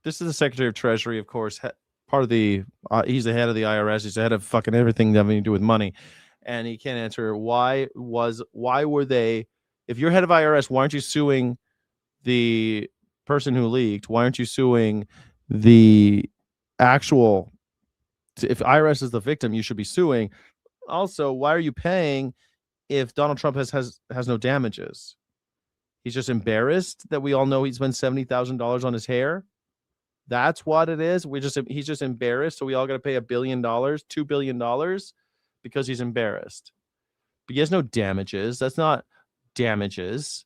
this is the Secretary of Treasury, of course, part of the, he's the head of the IRS. He's the head of fucking everything having to do with money. And he can't answer why were they, if you're head of IRS, why aren't you suing the person who leaked? Why aren't you suing the actual, if IRS is the victim, you should be suing. Also, why are you paying if Donald Trump has no damages? He's just embarrassed that we all know he spent $70,000 on his hair. That's what it is. He's just embarrassed. So we all got to pay $1 billion, $2 billion because he's embarrassed. But he has no damages. That's not damages.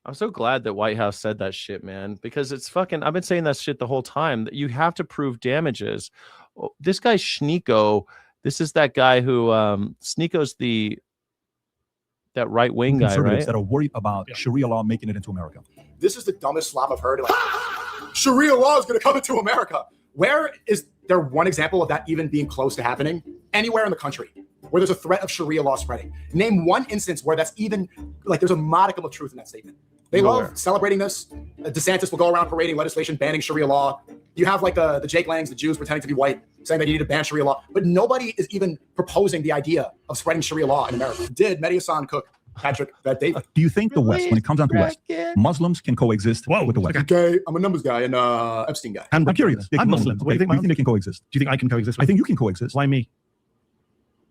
I'm so glad that White House said that shit, man, because it's fucking, I've been saying that shit the whole time, that you have to prove damages. This guy Schneeko, this is that guy who, Schneeko's that right-wing guy, right? That are worried about Sharia law making it into America. This is the dumbest slap I've heard. Like, Sharia law is going to come into America. Where is there one example of that even being close to happening? Anywhere in the country where there's a threat of Sharia law spreading. Name one instance where that's even, like, there's a modicum of truth in that statement. They love celebrating this. DeSantis will go around parading legislation banning Sharia law. You have like the Jake Langs, the Jews pretending to be white, saying that you need to ban Sharia law, but nobody is even proposing the idea of spreading Sharia law in America. Did Mehdi Hassan Cook, Patrick Bet David? Do you think the West, when it comes down to West, Muslims can coexist with the West? Okay, I'm a numbers guy and Epstein guy. I'm curious. I'm Muslim. Okay, do you think they can coexist? Do you think I can coexist? I think you can coexist. Why me?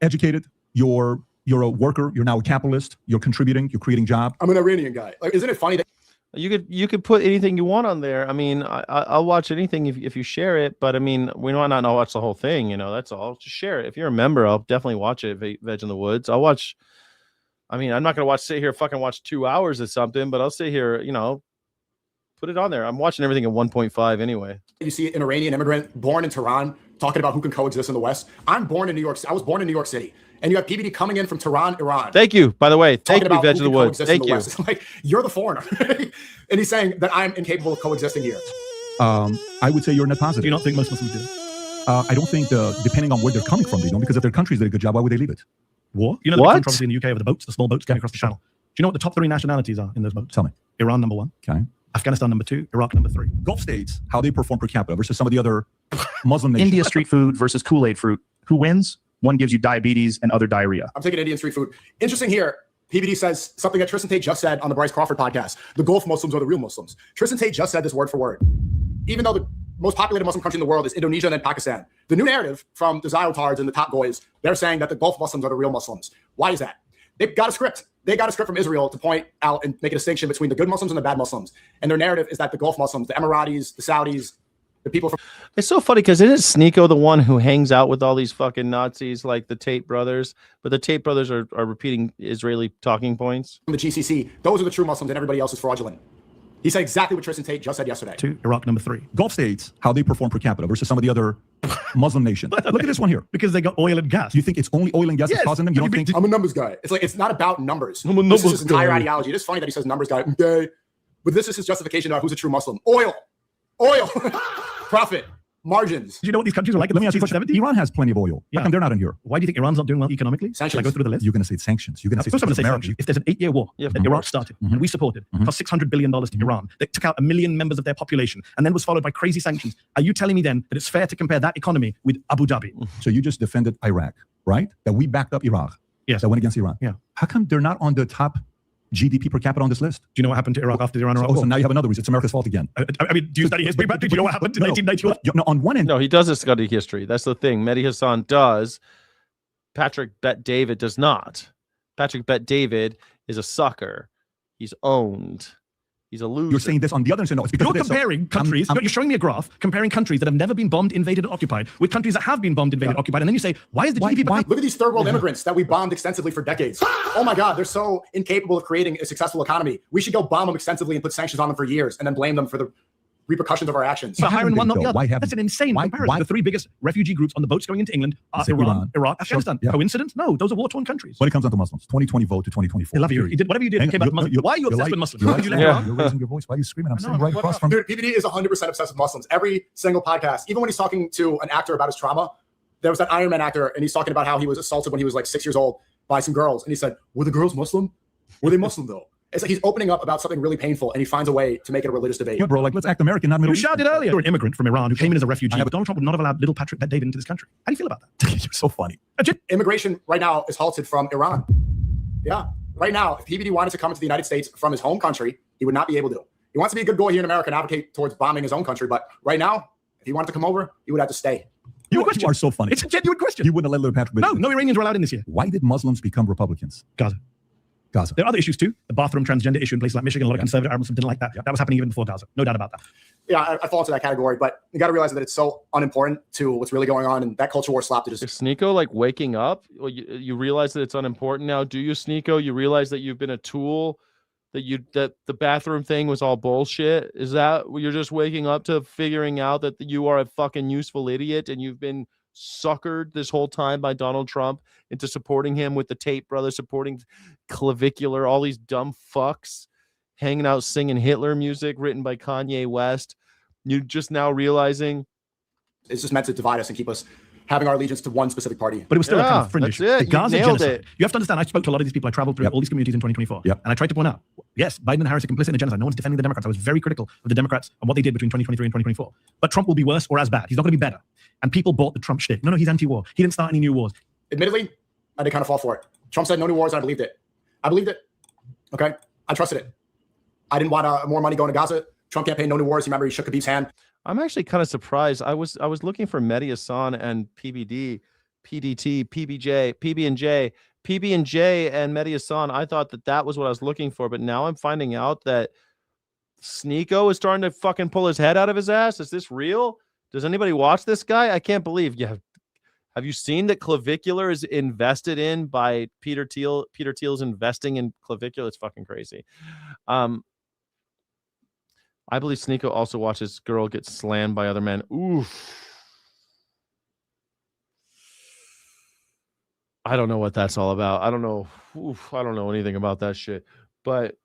Educated, you're a worker, you're now a capitalist, you're contributing, you're creating jobs. I'm an Iranian guy. Like, isn't it funny that You could put anything you want on there. I mean, I'll watch anything if you share it, but I mean, we might not watch the whole thing, you know, that's all. Just share it. If you're a member, I'll definitely watch it. Veg in the Woods. I'll watch. I mean, I'm not going to sit here fucking watch 2 hours of something, but I'll sit here, you know, put it on there. I'm watching everything at 1.5 anyway. you see an Iranian immigrant born in Tehran talking about who can coexist in the West? I'm born in New York. I was born in New York City. And you have PBD coming in from Tehran, Iran. Thank you, by the way. Thank you, Veg in the Woods. Woods. Thank you. Like, you're the foreigner. And he's saying that I'm incapable of coexisting here. I would say you're net positive. Do you not think most Muslims do? I don't think, depending on where they're coming from, they don't, because if their countries did a good job, why would they leave it? War? You know the controversy in the UK of the boats, the small boats going across the channel. Do you know what the top 3 nationalities are in those boats? Tell me. Iran, number 1. Okay. Afghanistan, number 2. Iraq, number 3. Gulf states, how they perform per capita versus some of the other Muslim nations. India street food versus Kool-Aid fruit. Who wins? One gives you diabetes and other diarrhea. I'm taking Indian street food. Interesting here. PBD says something that Tristan Tate just said on the Bryce Crawford podcast. The Gulf Muslims are the real Muslims. Tristan Tate just said this word for word. Even though the most populated Muslim country in the world is Indonesia and then Pakistan, the new narrative from the Ziotards and the top boys, they're saying that the Gulf Muslims are the real Muslims. Why is that? They've got a script. They got a script from Israel to point out and make a distinction between the good Muslims and the bad Muslims. And their narrative is that the Gulf Muslims, the Emiratis, the Saudis, the people from... It's so funny because isn't Sneeko the one who hangs out with all these fucking Nazis like the Tate brothers? But the Tate brothers are repeating Israeli talking points. the GCC, those are the true Muslims and everybody else is fraudulent. He said exactly what Tristan Tate just said yesterday. 2. Iraq, number 3. Gulf states, how they perform per capita versus some of the other Muslim nations. Look at this one here. Because they got oil and gas. You think it's only oil and gas that's causing them? You don't think... I'm a numbers guy. It's like, it's not about numbers. I'm a This is numbers his entire guy. ideology. It is funny that he says numbers guy. Okay. But this is his justification about who's a true Muslim. Oil. Profit. Margins. Do you know what these countries are like? Let me ask you a question. Iran has plenty of oil. Yeah. How come they're not in here? Why do you think Iran's not doing well economically? Sanctions. Should I go through the list? You're going to say sanctions. You're going to say First, I'm going to say America. sanctions. If there's an 8-year war that Iraq started and we supported, cost $600 billion to Iran, that took out 1 million members of their population, and then was followed by crazy sanctions, are you telling me then that it's fair to compare that economy with Abu Dhabi? So you just defended Iraq, right? That we backed up Iraq. Yes. That went against Iran. Yeah. How come they're not on the top GDP per capita on this list? Do you know what happened to Iraq after the Iran-Iraq Oh, war? so now you have another reason. It's America's fault again. I mean, do you study history, Patrick? Do you know what happened in 1991? No, on one end. No, he doesn't study history. That's the thing. Mehdi Hassan does. Patrick Bet David does not. Patrick Bet David is a sucker. He's owned. He's a loser. You're saying this on the other end. So no, it's because You're of this. So comparing countries. You're showing me a graph comparing countries that have never been bombed, invaded, and occupied with countries that have been bombed, invaded, occupied, and then you say, why is the GDP? Look at these third world immigrants that we bombed extensively for decades. Oh my God, they're so incapable of creating a successful economy. We should go bomb them extensively and put sanctions on them for years and then blame them for the repercussions of our actions. So hiring one, not the other. Why haven't That's an insane comparison. The 3 biggest refugee groups on the boats going into England are Iran, Iraq, Afghanistan. Yeah. Coincidence? No, those are war-torn countries. When it comes down to Muslims, 2020 vote to 2024. They love you. You did whatever you did. Hang on, Came back to Muslims. Why are you obsessed with Muslims? Why did you let Iran? You're raising your voice. Why are you screaming? I'm sitting right across from. Dude, PBD is 100% obsessed with Muslims. Every single podcast, even when he's talking to an actor about his trauma, there was that Iron Man actor, and he's talking about how he was assaulted when he was like 6 years old by some girls, and he said, "Were the girls Muslim? Were they Muslim though?" It's like he's opening up about something really painful, and he finds a way to make it a religious debate. Yeah, bro, like let's act American, not Middle You Eastern. shouted earlier. You're an immigrant from Iran who came in as a refugee, but Donald Trump would not have allowed little Patrick Bet David into this country. How do you feel about that? You're so funny. Immigration right now is halted from Iran. Yeah, right now, if PBD wanted to come into the United States from his home country, he would not be able to. He wants to be a good boy here in America and advocate towards bombing his own country, but right now, if he wanted to come over, he would have to stay. You are so funny. It's a genuine question. You wouldn't have let little Patrick. No Iranians were allowed in this year. Why did Muslims become Republicans? Gaza. There are other issues too. The bathroom transgender issue in places like Michigan, a lot of conservative Arab Muslims didn't like that. That was happening even before Gaza. No doubt about that. Yeah, I fall into that category, but you got to realize that it's so unimportant to what's really going on, and that culture war slapped it. Is Sneeko like waking up? Well, you realize that it's unimportant now. Do you, Sneeko? You realize that you've been a tool, that the bathroom thing was all bullshit? Is that you're just waking up to figuring out that you are a fucking useful idiot and you've been suckered this whole time by Donald Trump into supporting him with the Tate brothers, supporting Clavicular, all these dumb fucks hanging out singing Hitler music written by Kanye West? You just now realizing it's just meant to divide us and keep us having our allegiance to one specific party. But it was still a kind of fringe issue. That's The it. Gaza You nailed genocide. it. You have to understand, I spoke to a lot of these people. I traveled through all these communities in 2024. And I tried to point out, yes, Biden and Harris are complicit in the genocide. No one's defending the Democrats. I was very critical of the Democrats and what they did between 2023 and 2024. But Trump will be worse or as bad. He's not going to be better. And people bought the Trump shtick. No, he's anti-war. He didn't start any new wars. Admittedly, I did kind of fall for it. Trump said no new wars, and I believed it. Okay? I trusted it. I didn't want more money going to Gaza. Trump campaigned no new wars. You remember he shook Khabib's hand. I'm actually kind of surprised. I was looking for Mehdi Hasan and PBD, PDT, PBJ, PB&J, PB&J, and Mehdi Hasan. I thought that was what I was looking for, but now I'm finding out that Sneeko is starting to fucking pull his head out of his ass. Is this real? Does anybody watch this guy? I can't believe. Yeah. Have you seen that Clavicular is invested in by Peter Thiel? Peter Thiel's investing in Clavicular. It's fucking crazy. I believe Sneeko also watches girl get slammed by other men. Oof. I don't know what that's all about. I don't know. Oof, I don't know anything about that shit. But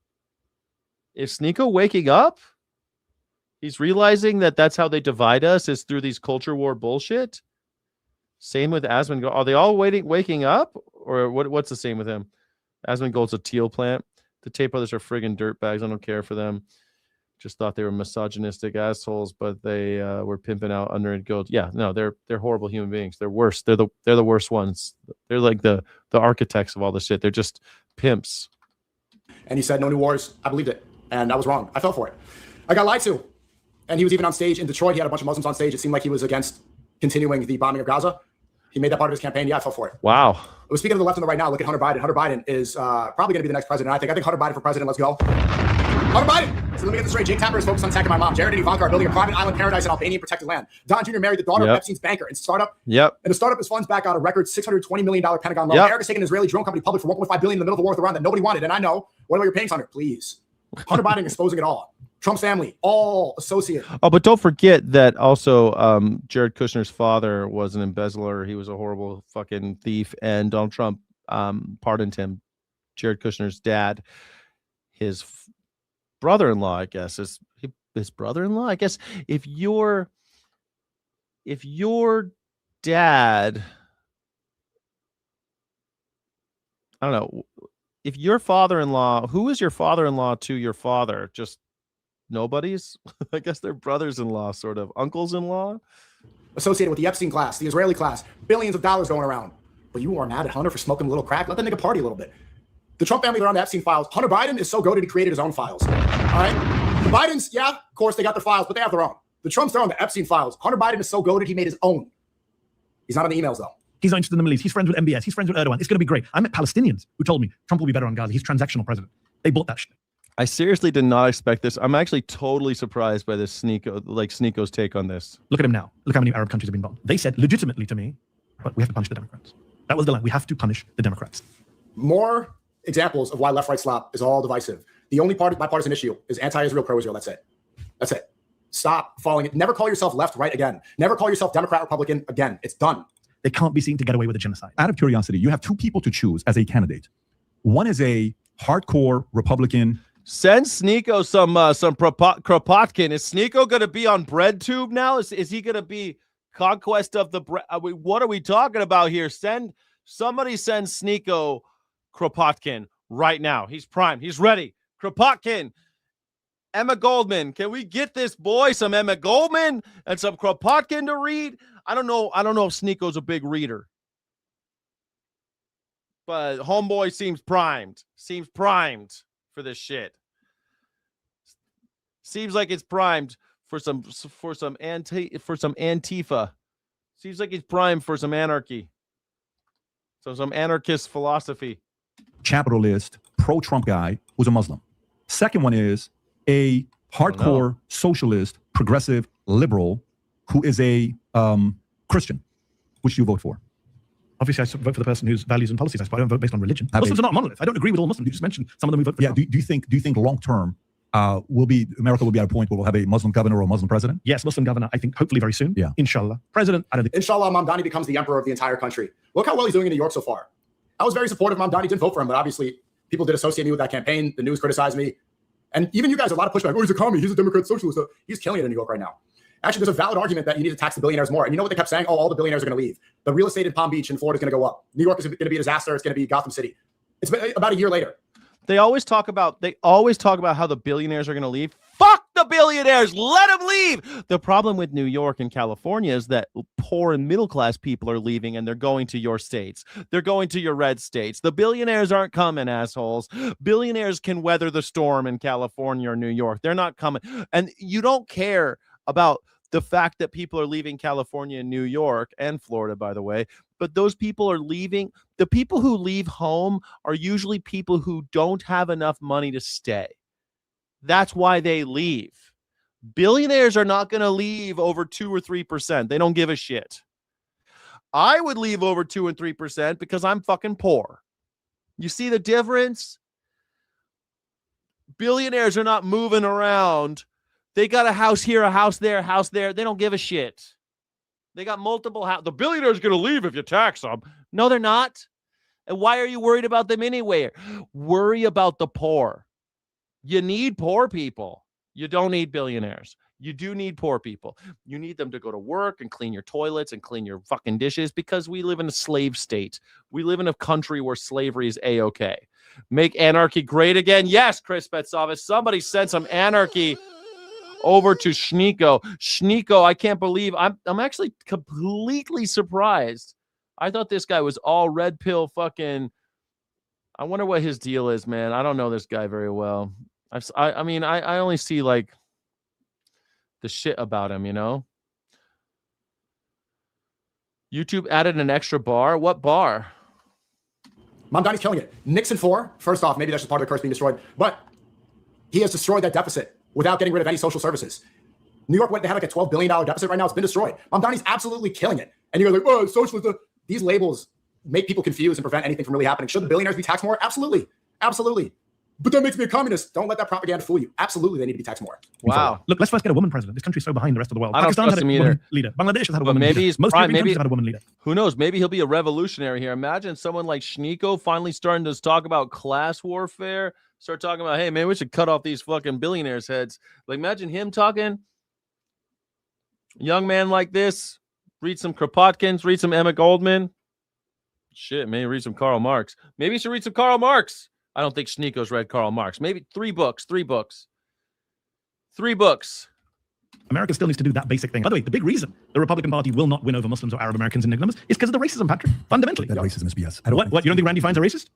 is Sneeko waking up? He's realizing that that's how they divide us, is through these culture war bullshit. Same with Asmongold. Are they all waking up? Or what's the same with him? Asmongold's a Teal plant. The Tate brothers are friggin' dirtbags. I don't care for them. Just thought they were misogynistic assholes, but they were pimping out Underwood Gold. Yeah, no, they're horrible human beings. They're worse. They're the worst ones. They're like the architects of all this shit. They're just pimps. And he said no new wars. I believed it. And I was wrong. I fell for it. I got lied to. And he was even on stage in Detroit. He had a bunch of Muslims on stage. It seemed like he was against continuing the bombing of Gaza. He made that part of his campaign. Yeah, I fell for it. Wow. But speaking of the left and the right now, look at Hunter Biden. Hunter Biden is probably going to be the next president. I think Hunter Biden for president. Let's go. Hunter Biden. So let me get this straight. Jake Tapper is focused on attacking my mom. Jared and Ivanka are building a private island paradise in Albanian protected land. Don Jr. married the daughter of Epstein's banker and startup. Yep. And the startup is funds back out a record $620 million Pentagon loan. Eric is taking an Israeli drone company public for $1.5 billion in the middle of the war with Iran that nobody wanted. And I know. What about your payings, Hunter? Please. Hunter Biden exposing it all. Trump's family, all associated. Oh, but don't forget that also Jared Kushner's father was an embezzler. He was a horrible fucking thief, and Donald Trump pardoned him. Jared Kushner's dad, his brother-in-law, I guess, is his brother-in-law. I guess if your dad, I don't know, if your father-in-law, who is your father-in-law to your father? Just nobody's? I guess they're brothers-in-law, sort of uncles-in-law. Associated with the Epstein class, the Israeli class, billions of dollars going around. But you are mad at Hunter for smoking a little crack? Let that nigga party a little bit. The Trump family, they're on the Epstein files. Hunter Biden is so goated he created his own files. All right? The Bidens, yeah, of course, they got their files, but they have their own. The Trumps, they're on the Epstein files. Hunter Biden is so goated he made his own. He's not on the emails, though. He's not interested in the Middle East. He's friends with MBS. He's friends with Erdogan. It's going to be great. I met Palestinians who told me Trump will be better on Gaza. He's transactional president. They bought that shit. I seriously did not expect this. I'm actually totally surprised by this Sneeko's take on this. Look at him now. Look how many Arab countries have been bombed. They said legitimately to me, but we have to punish the Democrats. That was the line. We have to punish the Democrats. More examples of why left-right slop is all divisive. The only bipartisan issue is anti-Israel, pro-Israel. That's it. That's it. Stop falling it. Never call yourself left, right again. Never call yourself Democrat, Republican again. It's done. They can't be seen to get away with a genocide. Out of curiosity, you have two people to choose as a candidate. One is a hardcore Republican. Send Sneeko some Kropotkin. Is Sneeko going to be on BreadTube now? Is he going to be conquest of the bread? What are we talking about here? Somebody send Sneeko Kropotkin right now. He's primed. He's ready. Kropotkin. Emma Goldman. Can we get this boy some Emma Goldman and some Kropotkin to read? I don't know if Sneeko's a big reader. But homeboy seems primed. For this shit. Seems like it's primed for some Antifa. Seems like it's primed for some anarchy. So some anarchist philosophy. Capitalist, pro-Trump guy who's a Muslim. Second one is a hardcore socialist, progressive, liberal who is a Christian. Which do you vote for? Obviously, I vote for the person whose values and policies I support. I don't vote based on religion. Muslims are not a monolith. I don't agree with all Muslims. You just mentioned some of them we vote for. Yeah. Do you think long term America will be at a point where we'll have a Muslim governor or a Muslim president? Yes, Muslim governor. I think hopefully very soon. Yeah. Inshallah. President. I don't think. Inshallah, Mamdani becomes the emperor of the entire country. Look how well he's doing in New York so far. I was very supportive of Mamdani. Didn't vote for him, but obviously people did associate me with that campaign. The news criticized me, and even you guys, a lot of pushback. Oh, he's a commie. He's a Democrat socialist. He's killing it in New York right now. Actually, there's a valid argument that you need to tax the billionaires more. And you know what they kept saying? Oh, all the billionaires are going to leave. The real estate in Palm Beach and Florida is going to go up. New York is going to be a disaster. It's going to be Gotham City. It's been about a year later. They always talk about how the billionaires are going to leave. Fuck the billionaires. Let them leave. The problem with New York and California is that poor and middle class people are leaving and they're going to your states. They're going to your red states. The billionaires aren't coming, assholes. Billionaires can weather the storm in California or New York. They're not coming. And you don't care about the fact that people are leaving California and New York and Florida, by the way, but those people are leaving. The people who leave home are usually people who don't have enough money to stay. That's why they leave. Billionaires are not going to leave over 2 or 3%. They don't give a shit. I would leave over 2 and 3% because I'm fucking poor. You see the difference? Billionaires are not moving around. They got a house here, a house there, a house there. They don't give a shit. They got multiple houses. The billionaire's going to leave if you tax them. No, they're not. And why are you worried about them anyway? Worry about the poor. You need poor people. You don't need billionaires. You do need poor people. You need them to go to work and clean your toilets and clean your fucking dishes because we live in a slave state. We live in a country where slavery is A-okay. Make anarchy great again? Yes, Chris Petsovis. Somebody sent some anarchy over to Schneeko. Schneeko, I can't believe I'm actually completely surprised. I thought this guy was all red pill fucking. I wonder what his deal is, man. I don't know this guy very well. I mean, I only see like the shit about him, you know. YouTube added an extra bar. What bar? Mamdani's killing it. Nixon 4, first off, maybe that's just part of the curse being destroyed, but he has destroyed that deficit without getting rid of any social services. New York, they have like a $12 billion deficit right now. It's been destroyed. Mamdani's absolutely killing it. And you're like, oh, socialism. These labels make people confused and prevent anything from really happening. Should the billionaires be taxed more? Absolutely. Absolutely. But that makes me a communist. Don't let that propaganda fool you. Absolutely, they need to be taxed more. Wow. Look, let's first get a woman president. This country's so behind the rest of the world. I don't Pakistan's trust had a him woman either. leader. Bangladesh has had a But woman maybe leader. he's Most prime. European countries Maybe have had a woman leader. Who knows? Maybe he'll be a revolutionary here. Imagine someone like Schneeko finally starting to talk about class warfare. Start talking about, hey, man, we should cut off these fucking billionaires' heads. Like, imagine him talking. Young man like this. Read some Kropotkins. Read some Emma Goldman. Shit, maybe read some Karl Marx. Maybe you should read some Karl Marx. I don't think Schneeko's read Karl Marx. Maybe 3 books. America still needs to do that basic thing. By the way, the big reason the Republican Party will not win over Muslims or Arab Americans in numbers is because of the racism, Patrick. Fundamentally. That racism is BS. What? You don't think Randy Fine's a racist?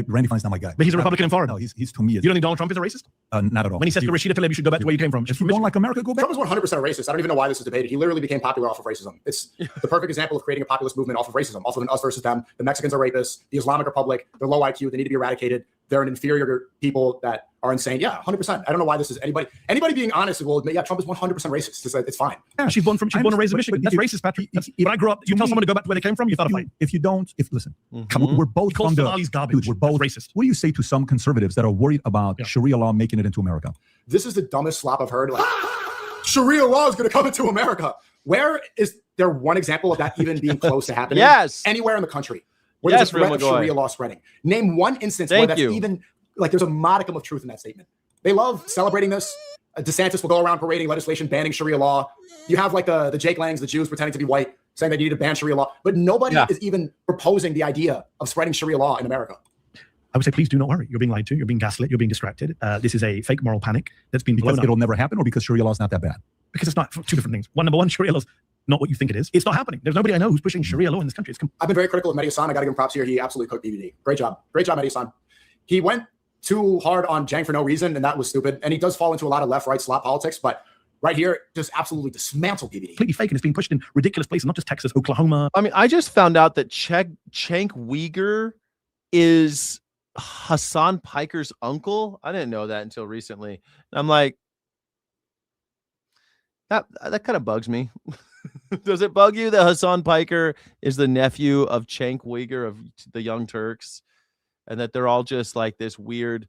Randy Fine's not my guy. But he's a Republican in Florida. No, he's to me. You don't think Donald Trump is a racist? Not at all. When he says to Rashida Tlaib, you should go back to where you came from. If you don't like America, go back. Trump is 100% racist. I don't even know why this is debated. He literally became popular off of racism. It's the perfect example of creating a populist movement off of racism, off of an us versus them. The Mexicans are rapists. The Islamic Republic, they're low IQ. They need to be eradicated. They're an inferior people that are insane. Yeah, 100%. I don't know why this is anybody being honest will admit, yeah, Trump is 100% racist. It's fine. Yeah, she's born and raised in Michigan. That's racist, Patrick. When I grew up, you tell someone to go back to where they came from, you thought a fight. Listen, we're both from Somali's garbage. Dude, we're both racist. What do you say to some conservatives that are worried about Sharia law making it into America? This is the dumbest slop I've heard. Like, Sharia law is going to come into America. Where is there one example of that even being close to happening? Yes. Anywhere in the country where there's a threat of Sharia law spreading. Name one instance where that's even, like, there's a modicum of truth in that statement. They love celebrating this. DeSantis will go around parading legislation banning Sharia law. You have like the Jake Langs, the Jews pretending to be white, saying they need to ban Sharia law. But nobody is even proposing the idea of spreading Sharia law in America. I would say, please do not worry. You're being lied to. You're being gaslit. You're being distracted. This is a fake moral panic that's been blown because up. it'll never happen, or because Sharia law is not that bad? Because it's not. Two different things. Number one, Sharia law is not what you think it is. It's not happening. There's nobody I know who's pushing Sharia law in this country. I've been very critical of Mehdi Hassan. I got to give him props here. He absolutely cooked BBD. Great job, Mehdi Hassan. He went too hard on Jang for no reason, and that was stupid. And he does fall into a lot of left-right slop politics, but right here, just absolutely dismantle BBD. Completely fake, and it's being pushed in ridiculous places, not just Texas, Oklahoma. I mean, I just found out that Cenk Uygur is Hassan Piker's uncle. I didn't know that until recently. I'm like, that kind of bugs me. Does it bug you that Hassan Piker is the nephew of Cenk Uygur of the Young Turks, and that they're all just like this weird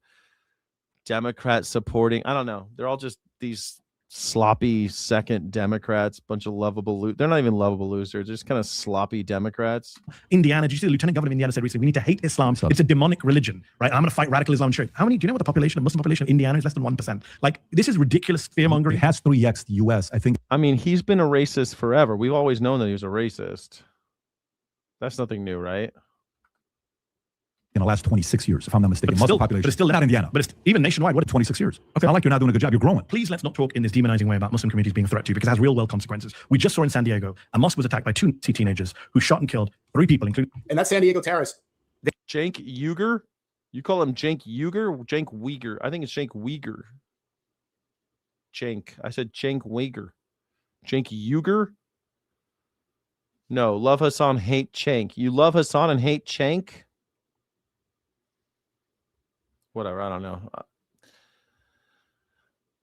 Democrat supporting? I don't know. They're all just these sloppy second Democrats, bunch of lovable. They're not even lovable losers. They're just kind of sloppy Democrats. Indiana, did you see the lieutenant governor of Indiana said recently, we need to hate Islam. It's a demonic religion, right? I'm going to fight radical Islam church. Do you know what the population, the Muslim population of Indiana is? Less than 1%. Like, this is ridiculous fear mongering. It has 3x the US, I think. I mean, he's been a racist forever. We've always known that he was a racist. That's nothing new, right? In the last 26 years, if I'm not mistaken. But Muslim still, population. but it's still not Indiana. But it's even nationwide. What? 26 years. Okay. I like you're not doing a good job. You're growing. Please let's not talk in this demonizing way about Muslim communities being a threat to you, because it has real world consequences. We just saw in San Diego, a mosque was attacked by two teenagers who shot and killed 3 people, including. And that's San Diego terrorists. Cenk Uygur? You call him Cenk Uygur? Cenk Uygur. I think it's Cenk Uygur. Cenk. I said Cenk Uygur. Cenk Uygur? No, love Hassan, hate Cenk. You love Hassan and hate Cenk? Whatever, I don't know.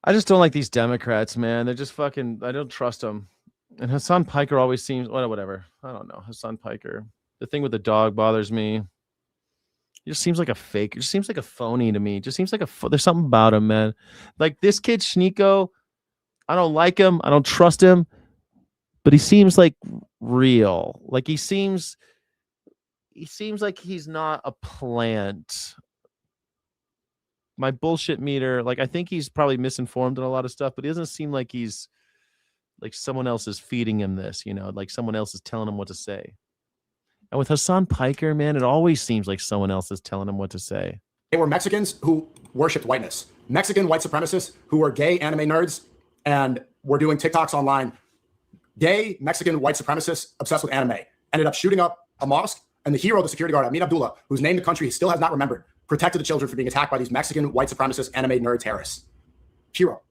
I just don't like these Democrats, man. They're just fucking, I don't trust them. And Hassan Piker always seems, whatever. I don't know. Hassan Piker. The thing with the dog bothers me. He just seems like a fake. It just seems like a phony to me. It just seems like there's something about him, man. Like this kid, Schneeko, I don't like him. I don't trust him. But he seems like real. Like he seems like he's not a plant. My bullshit meter, like I think he's probably misinformed in a lot of stuff, but he doesn't seem like he's like someone else is feeding him this, like someone else is telling him what to say. And with Hassan Piker, man, it always seems like someone else is telling him what to say. They were Mexicans who worshipped whiteness. Mexican white supremacists who were gay anime nerds and were doing TikToks online. Gay Mexican white supremacists obsessed with anime ended up shooting up a mosque, and the hero, the security guard, Amin Abdullah, whose name the country still has not remembered, protected the children from being attacked by these Mexican white supremacist anime nerd terrorists. Hero.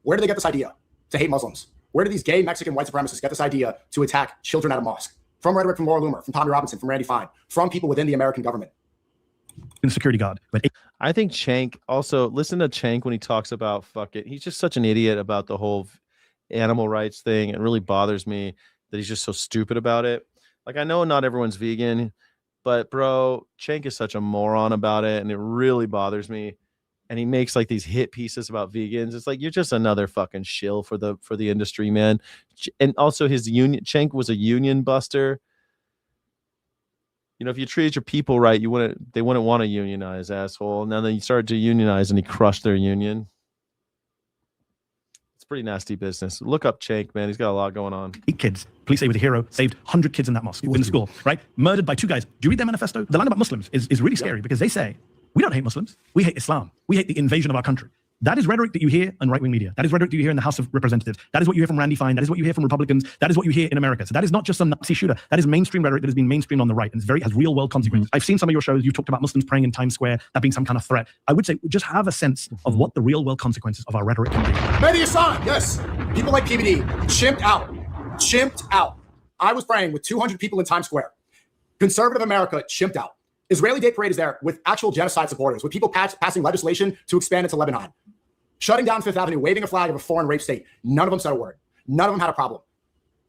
Where did they get this idea to hate Muslims? Where did these gay Mexican white supremacists get this idea to attack children at a mosque? From rhetoric from Laura Loomer, from Tommy Robinson, from Randy Fine, from people within the American government. Security guard. I think Cenk also, listen to Cenk when he talks about fuck it. He's just such an idiot about the whole animal rights thing. It really bothers me that he's just so stupid about it. Like, I know not everyone's vegan, but bro, Cenk is such a moron about it, and it really bothers me. And he makes like these hit pieces about vegans. It's like, you're just another fucking shill for the industry, man. And also his union, Cenk was a union buster. If you treated your people right, they wouldn't want to unionize, asshole. And then you started to unionize and he crushed their union. It's pretty nasty business. Look up Cenk, man. He's got a lot going on. 8 kids. Police say he was a hero. Saved 100 kids in that mosque, in the school, right? Murdered by 2 guys. Do you read their manifesto? The line about Muslims is really scary because they say, we don't hate Muslims. We hate Islam. We hate the invasion of our country. That is rhetoric that you hear in right-wing media. That is rhetoric that you hear in the House of Representatives. That is what you hear from Randy Fine. That is what you hear from Republicans. That is what you hear in America. So that is not just some Nazi shooter. That is mainstream rhetoric that has been mainstreamed on the right and has real-world consequences. I've seen some of your shows. You've talked about Muslims praying in Times Square, that being some kind of threat. I would say just have a sense of what the real-world consequences of our rhetoric can be. Mehdi Hassan, yes. People like PBD, chimped out. Chimped out. I was praying with 200 people in Times Square. Conservative America chimped out. Israeli Day Parade is there with actual genocide supporters, with people passing legislation to expand into Lebanon. Shutting down Fifth Avenue, waving a flag of a foreign rape state. None of them said a word. None of them had a problem.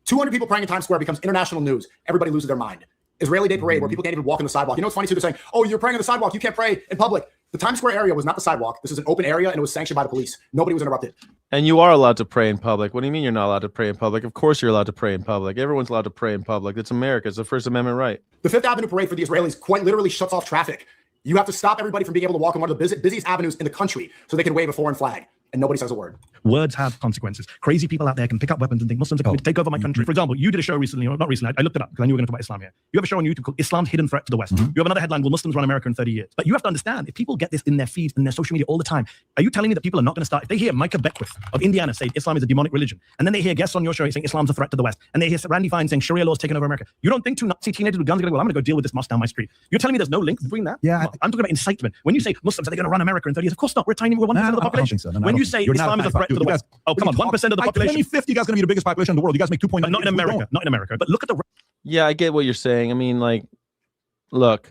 200 people praying in Times Square becomes international news. Everybody loses their mind. Israeli Day Parade, where people can't even walk on the sidewalk. You know what's funny too? They're saying, oh, you're praying on the sidewalk. You can't pray in public. The Times Square area was not the sidewalk. This is an open area, and it was sanctioned by the police. Nobody was interrupted. And you are allowed to pray in public. What do you mean you're not allowed to pray in public? Of course you're allowed to pray in public. Everyone's allowed to pray in public. It's America. It's the First Amendment right. The Fifth Avenue Parade for the Israelis quite literally shuts off traffic. You have to stop everybody from being able to walk on one of the busiest avenues in the country so they can wave a foreign flag. And nobody says a word. Words have consequences. Crazy people out there can pick up weapons and think Muslims are coming to take over my country. For example, you did a show recently, or not recently, I looked it up because I knew we were going to talk about Islam here. You have a show on YouTube called Islam's Hidden Threat to the West. You have another headline, Will Muslims Run America in 30 Years? But you have to understand, if people get this in their feeds and their social media all the time, are you telling me that people are not going to start, if they hear Micah Beckwith of Indiana say Islam is a demonic religion, and then they hear guests on your show saying Islam's a threat to the West, and they hear Randy Fine saying Sharia law's taking over America, you don't think 2 Nazi teenagers with guns are going to go, I'm going to go deal with this mosque down my street? You're telling me there's no link between that? Yeah. I'm talking about incitement. When you say Muslims, are they going to run America in 30 years? Of course not. We're 1% of the population. When you say Islam is a threat to the West, oh, come on, 1% of the population. 2050, you guys going to be the biggest population in the world. You guys make 2.9. Not in America. Not in America. But look at the. Yeah, I get what you're saying. I mean, like, look,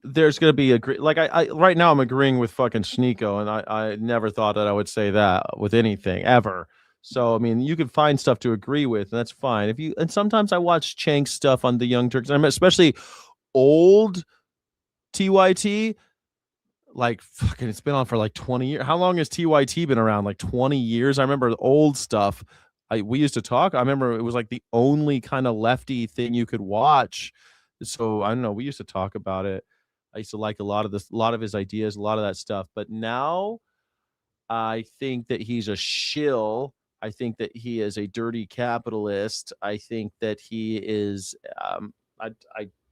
there's going to be I right now I'm agreeing with fucking Schneeko, and I never thought that I would say that with anything ever. So I mean, you can find stuff to agree with, and that's fine. And sometimes I watch Cenk's stuff on the Young Turks, and especially old TYT. like fucking, it's been on for like 20 years. How long has TYT been around? Like 20 years. I remember the old stuff. We used to talk. I remember it was like the only kind of lefty thing you could watch. So I don't know. We used to talk about it. I used to like a lot of his ideas, a lot of that stuff. But now I think that he's a shill. I think that he is a dirty capitalist. I think that he is, I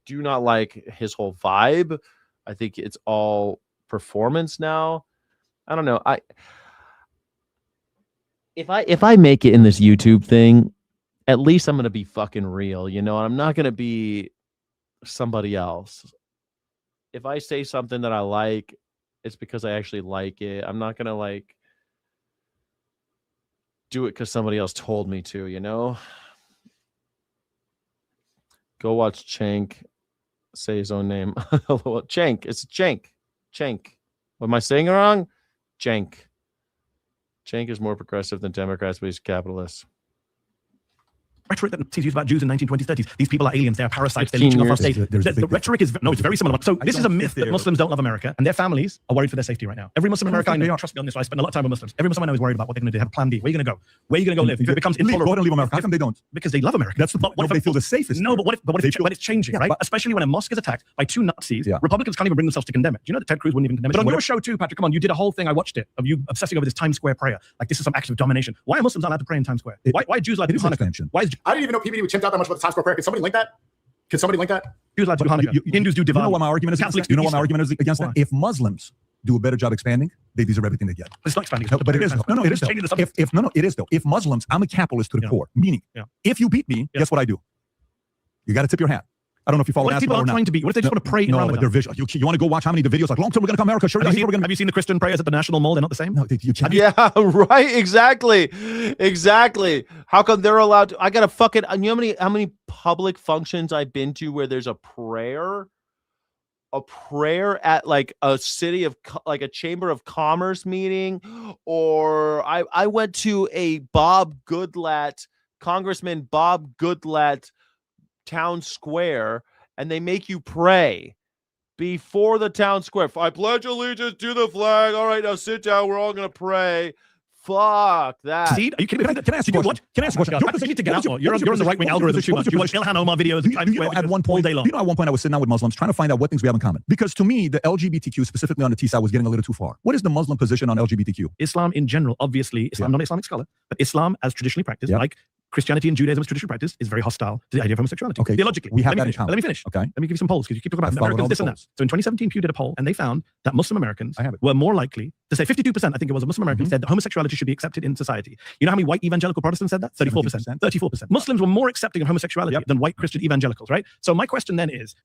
do not like his whole vibe. I think it's all performance now. I don't know. If I make it in this YouTube thing, at least I'm going to be fucking real, you know, I'm not going to be somebody else. If I say something that I like, it's because I actually like it. I'm not going to like do it because somebody else told me to, you know? Go watch Cenk say his own name. Cenk. It's Cenk. Cenk. Am I saying it wrong? Cenk. Cenk is more progressive than Democrats, but he's a capitalist. Rhetoric that is used about Jews in 1920s, 30s. These people are aliens. They are parasites. They're leeching off our state. The rhetoric is it's very similar. So this is a myth that Muslims don't love America, and their families are worried for their safety right now. Every Muslim American I know, trust me on this. I spend a lot of time with Muslims. Every Muslim I know is worried about what they're going to do. They have a plan B. Where are you going to go? Where are you going to go live? If it becomes intolerable, go ahead and leave America. How come they don't? Because they love America. That's the point. They feel the safest. No, but what if it's changing, right? Especially when a mosque is attacked by two Nazis. Republicans can't even bring themselves to condemn it. Do you know that Ted Cruz wouldn't even condemn it? But on your show too, Patrick, come on, you did a whole thing. I watched it of you obsessing over this Times Square prayer. Like this is some act of domination. Why are Muslims not allowed to pray in Times Square? Why are Jews allowed to do Hanukkah? Why is I didn't even know PBD would chimp out that much about the Times Square prayer. Can somebody link that? Can somebody link that? Jews allowed to do Hanukkah. Hindus do Diwali. You know what my argument is? Catholics You know what my Easter. argument is against that? If Muslims do a better job expanding, they deserve everything they get. It's not expanding. No, but it is. No, it is. It is though. If Muslims, I'm a capitalist to the core. Meaning, if you beat me, guess what I do? You got to tip your hat. I don't know if you follow What if people aren't trying to beat? What if they just want to pray in No, Ramadan? but they're visual. You want to go watch how many of the videos like long term we're going to come America? Sure, Have you seen the Christian prayers at the National Mall? They're not the same. No, you can't. Yeah, right. Exactly. How come they're allowed to? I got to fucking. You know how many public functions I've been to where there's a prayer at like a city of like a chamber of commerce meeting, or I went to a Congressman Bob Goodlatte town square, and they make you pray before the town square. I pledge allegiance to the flag. All right, now sit down. We're all gonna pray. Fuck that. See, are you kidding me? Can I ask you a question? Can I ask you a question? You need to get out more. You're on the right-wing algorithm too much. You watch Ilhan Omar videos at one point, all day long. You know, at one point I was sitting down with Muslims trying to find out what things we have in common. Because to me, the LGBTQ, specifically on the T side, was getting a little too far. What is the Muslim position on LGBTQ? Islam in general, obviously, I'm not an Islamic scholar, but Islam as traditionally practiced, like Christianity and Judaism as traditionally practiced, is very hostile to the idea of homosexuality. Okay. Theologically. We have let that in common. me finish. Okay. Let me give you some polls, because you keep talking about I followed Americans, all this the and that. polls. So in 2017, Pew did a poll, and they found that Muslim Americans were more likely to say 52%, I think it was, of Muslim Americans said that homosexuality should be accepted in society. You know how many white evangelical Protestants said that? 34%. 34%. Muslims were more accepting of homosexuality than white Christian evangelicals, right? So my question then is,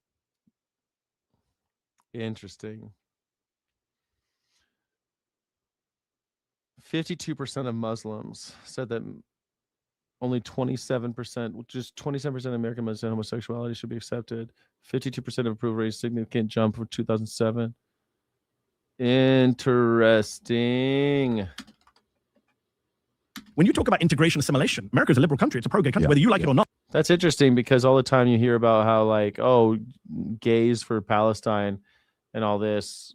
Interesting. 52% of Muslims said that only 27%, just 27% of American Muslims said homosexuality should be accepted. 52% of approval rate, significant jump from 2007. Interesting. when you talk about integration, assimilation, America is a liberal country. It's a pro-gay country, whether you like it or not. That's interesting because all the time you hear about how like, oh, gays for Palestine and all this.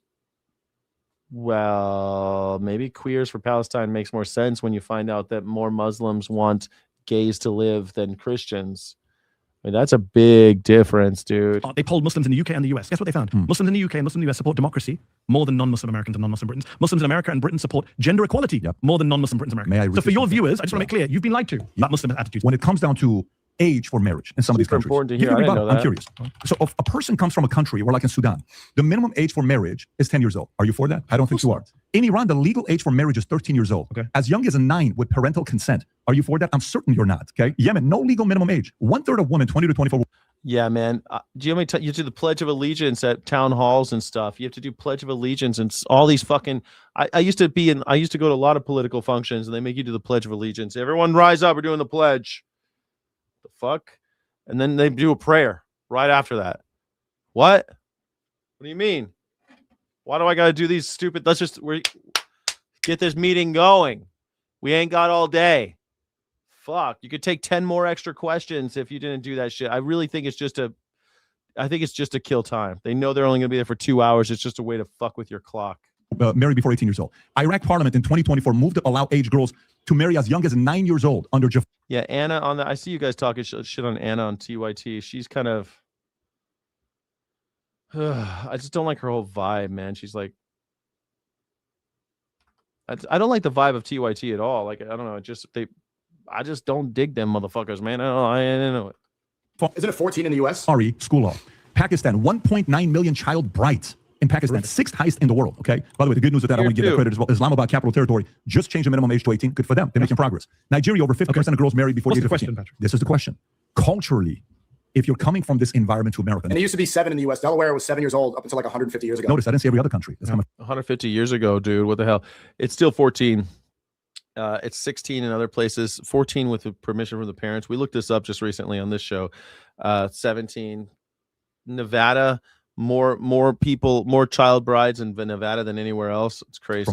Well, maybe queers for Palestine makes more sense when you find out that more Muslims want gays to live than Christians. I mean, that's a big difference, dude. They polled Muslims in the UK and the US. Guess what they found? Muslims in the UK and Muslims in the US support democracy more than non-Muslim Americans and non-Muslim Britons. Muslims in America and Britain support gender equality more than non-Muslim Britons and Americans. So for your viewers, I just want to make clear, you've been lied to about Muslim attitudes. When it comes down to age for marriage in some of these countries. Important to Give hear. me a I didn't rebuttal. know I'm that. curious. So if a person comes from a country, or like in Sudan, the minimum age for marriage is 10 years old. Are you for that? I don't think you are. In Iran, the legal age for marriage is 13 years old. Okay. As young as 9 with parental consent. Are you for that? I'm certain you're not. Okay. Yemen, no legal minimum age. 1/3 of women, 20 to 24. Yeah, man. Do you know how many you do the Pledge of Allegiance at town halls and stuff? You have to do Pledge of Allegiance and all these fucking. I used to go to a lot of political functions and they make you do the Pledge of Allegiance. Everyone rise up. We're doing the pledge. The fuck? And then they do a prayer right after that. What? What do you mean? Why do I got to do these stupid? Let's just get this meeting going. We ain't got all day. Fuck. You could take 10 more extra questions if you didn't do that shit. I really think it's just I think it's just to kill time. They know they're only going to be there for 2 hours. It's just a way to fuck with your clock. Married before 18 years old. Iraq Parliament in 2024 moved to allow age girls to marry as young as 9 years old under Jafar. Yeah, Anna on the. I see you guys talking shit on Anna on TYT. She's kind of. I just don't like her whole vibe, man. She's like. I don't like the vibe of TYT at all. Like I don't know. I just don't dig them motherfuckers, man. I don't know it. Isn't it 14 in the U.S.? Sorry, school law. Pakistan, 1.9 million child brides in Pakistan, sixth highest in the world. Okay. By the way, the good news is that I want to give that credit as well. Islamabad, Capital Territory, just changed the minimum age to 18. Good for them. They're making progress. Nigeria, over 50% of girls married before the age of 15. This is the question. Culturally, if you're coming from this environment to America, And it used to be 7 in the U.S. Delaware was 7 years old up until like 150 years ago. notice I didn't say every other country. That's how much. 150 years ago, dude. What the hell? It's still 14. It's 16 in other places. 14 with the permission from the parents. We looked this up just recently on this show. 17. Nevada, more people, more child brides in Nevada than anywhere else. It's crazy.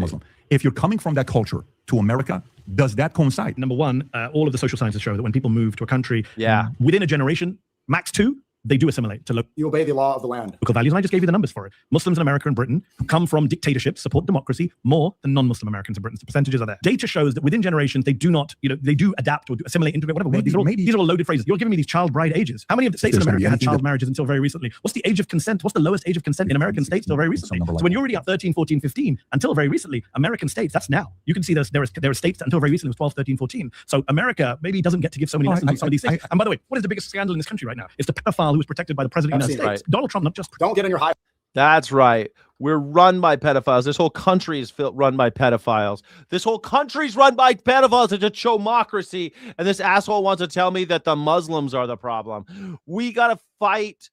If you're coming from that culture to America, does that coincide? Number one, all of the social sciences show that when people move to a country, yeah, within a generation, max 2, they do assimilate to You obey the law of the land. local values, and I just gave you the numbers for it. Muslims in America and Britain who come from dictatorships support democracy more than non-Muslim Americans in Britain. The percentages are there. Data shows that within generations, they do not, they do adapt or assimilate, integrate, whatever. These are all loaded phrases. You're giving me these child bride ages. How many of the states in America had child marriages until very recently? What's the age of consent? What's the lowest age of consent in American states until very recently? So when you're already at 13, 14, 15, until very recently, American states, that's now. You can see there are states that until very recently was 12, 13, 14. So America maybe doesn't get to give so many lessons on some of these things. And by the way, what is the biggest scandal in this country right now? It's the pedophile who was protected by the president of the United States. Donald Trump, not just. Don't get in your high. That's right. We're run by pedophiles. This whole country is run by pedophiles. This whole country's run by pedophiles. It's a chomocracy. And this asshole wants to tell me that the Muslims are the problem. We got to fight.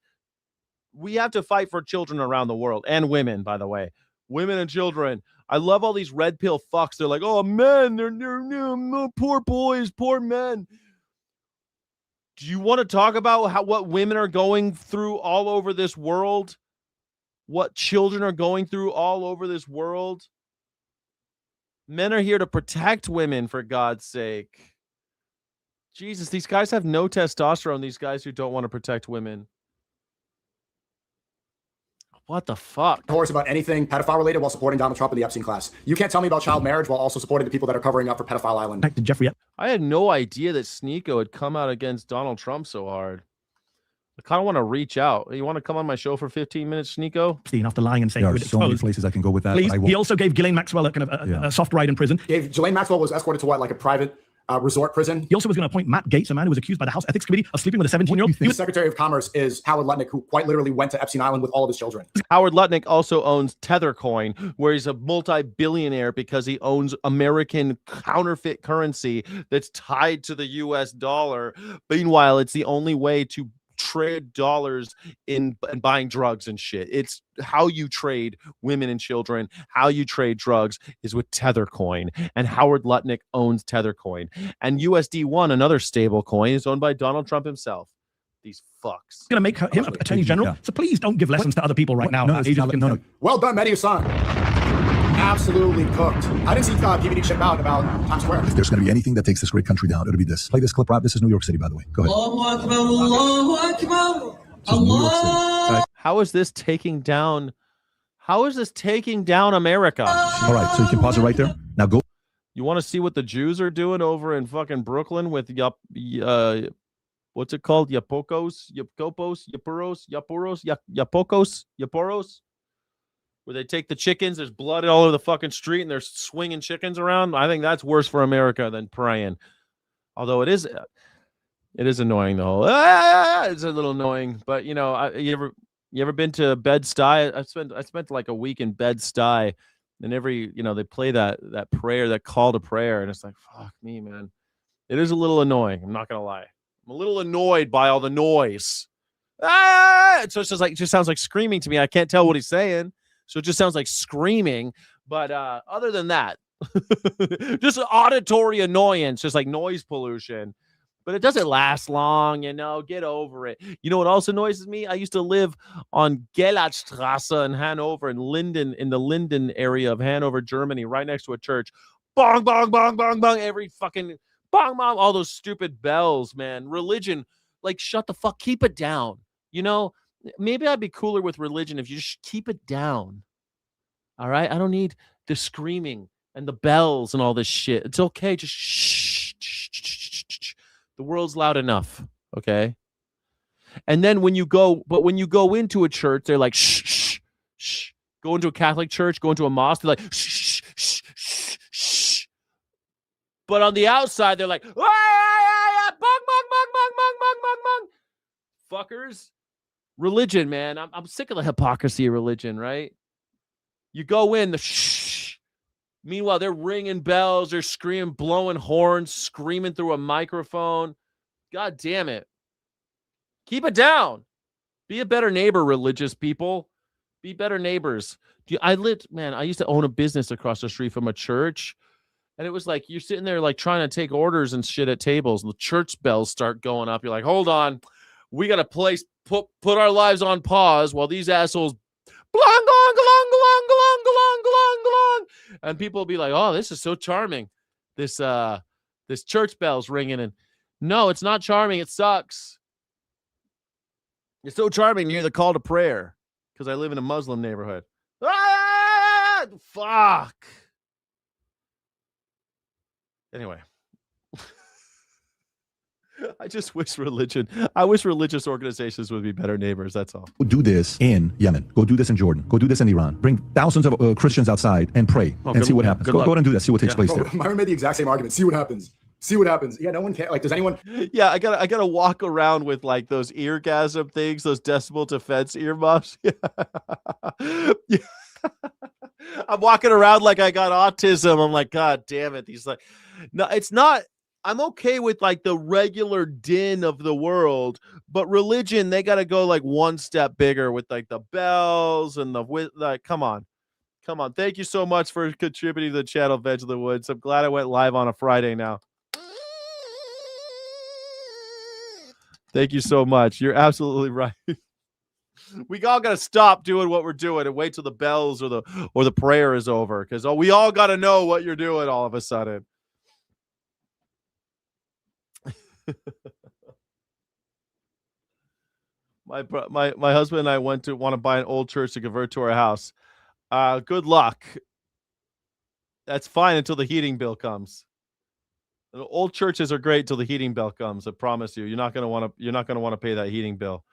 We have to fight for children around the world and women, by the way. Women and children. I love all these red pill fucks. They're like, oh, men, they're poor boys, poor men. Do you want to talk about what women are going through all over this world? What children are going through all over this world? Men are here to protect women, for God's sake. Jesus, these guys have no testosterone, these guys who don't want to protect women. What the fuck? Horse about anything pedophile related while supporting Donald Trump in the Epstein class. You can't tell me about child marriage while also supporting the people that are covering up for Pedophile Island. Back to Jeffrey. I had no idea that Sneeko had come out against Donald Trump so hard. I kind of want to reach out. You want to come on my show for 15 minutes, Sneeko? After lying and saying There are so many places I can go with that. Please. but I won't. He also gave Ghislaine Maxwell a kind of a soft ride in prison. Ghislaine Maxwell was escorted to what, like a private resort prison? He also was going to appoint Matt Gaetz, a man who was accused by the House Ethics Committee of sleeping with a 17-year-old. The Secretary of Commerce is Howard Lutnick, who quite literally went to Epstein Island with all of his children. Howard Lutnick also owns Tethercoin, where he's a multi-billionaire because he owns American counterfeit currency that's tied to the US dollar. Meanwhile, it's the only way to trade dollars in buying drugs and shit. It's how you trade women and children. How you trade drugs is with Tethercoin, and Howard Lutnick owns Tethercoin. And USD1, another stable coin, is owned by Donald Trump himself. These fucks. Going to make him Attorney General. Yeah. So please don't give lessons to other people right now. No. Well done, Mehdi-Hassan. Absolutely cooked. I didn't see PBD chip out about Times Square. If there's going to be anything that takes this great country down, it'll be this. Play this clip, Rob. This is New York City, by the way. Go ahead. Allahu Akbar, Allahu Akbar, Allah. How is this taking down? How is this taking down America? All right, so you can pause it right there. Now go. You want to see what the Jews are doing over in fucking Brooklyn with what's it called? Yapokos, Yaporos, where they take the chickens. There's blood all over the fucking street, and they're swinging chickens around. I think that's worse for America than praying. Although it is annoying. The whole it's a little annoying. But you ever been to Bed-Stuy? I spent like a week in Bed-Stuy, and they play that prayer, that call to prayer, and it's like, fuck me, man. It is a little annoying. I'm not gonna lie. I'm a little annoyed by all the noise. So it's just just sounds like screaming to me. I can't tell what he's saying. So it just sounds like screaming. But other than that, just auditory annoyance, just like noise pollution. But it doesn't last long, get over it. You know what else annoys me? I used to live on Gellertstrasse in Hanover, in the Linden area of Hanover, Germany, right next to a church. Bong, bong, bong, bong, bong. Every fucking bong, bong. All those stupid bells, man. Religion, like, shut the fuck, keep it down. maybe I'd be cooler with religion if you just keep it down. All right? I don't need the screaming and the bells and all this shit. It's okay. Just shh. The world's loud enough. Okay? And then when you go into a church, they're like, shh, shh, shh. Go into a Catholic church, go into a mosque, they're like, shh, shh, shh, shh, shh. But on the outside, they're like, bong, bong, bong, bong, bong, bong, bong, bong. Fuckers. Religion, man. I'm sick of the hypocrisy of religion, right? You go in, the shh. Meanwhile, they're ringing bells, they're screaming, blowing horns, screaming through a microphone. God damn it. Keep it down. Be a better neighbor, religious people. Be better neighbors. I used to own a business across the street from a church. And it was like, you're sitting there like trying to take orders and shit at tables. And the church bells start going up. You're like, hold on. We got to put our lives on pause while these assholes glong, glong, glong, glong, glong, glong, glong, glong. And people will be like, oh, this is so charming. This church bell's ringing. And no, it's not charming. It sucks. It's so charming near the call to prayer because I live in a Muslim neighborhood. Ah, fuck. Anyway, I just wish religious organizations would be better neighbors. That's all. Do this in Yemen. Go do this in Jordan. Go do this in Iran. Bring thousands of Christians outside and pray and see what happens. Go ahead and do that. See what takes place there. Myron made the exact same argument. See what happens. See what happens. Yeah, no one can. Like, does anyone? Yeah, I gotta walk around with like those eargasm things, those decibel defense earmuffs. Yeah. I'm walking around like I got autism. I'm like, God damn it. These like, no, it's not. I'm okay with like the regular din of the world, but religion, they got to go like one step bigger with like the bells and come on. Thank you so much for contributing to the channel, Veg of the Woods. I'm glad I went live on a Friday now. Thank you so much. You're absolutely right. We all got to stop doing what we're doing and wait till the bells or the prayer is over, because we all got to know what you're doing all of a sudden. My husband and I want to buy an old church to convert to our house. Good luck. That's fine until the heating bill comes. Old churches are great until the heating bill comes. I promise you. You're not gonna want to pay that heating bill.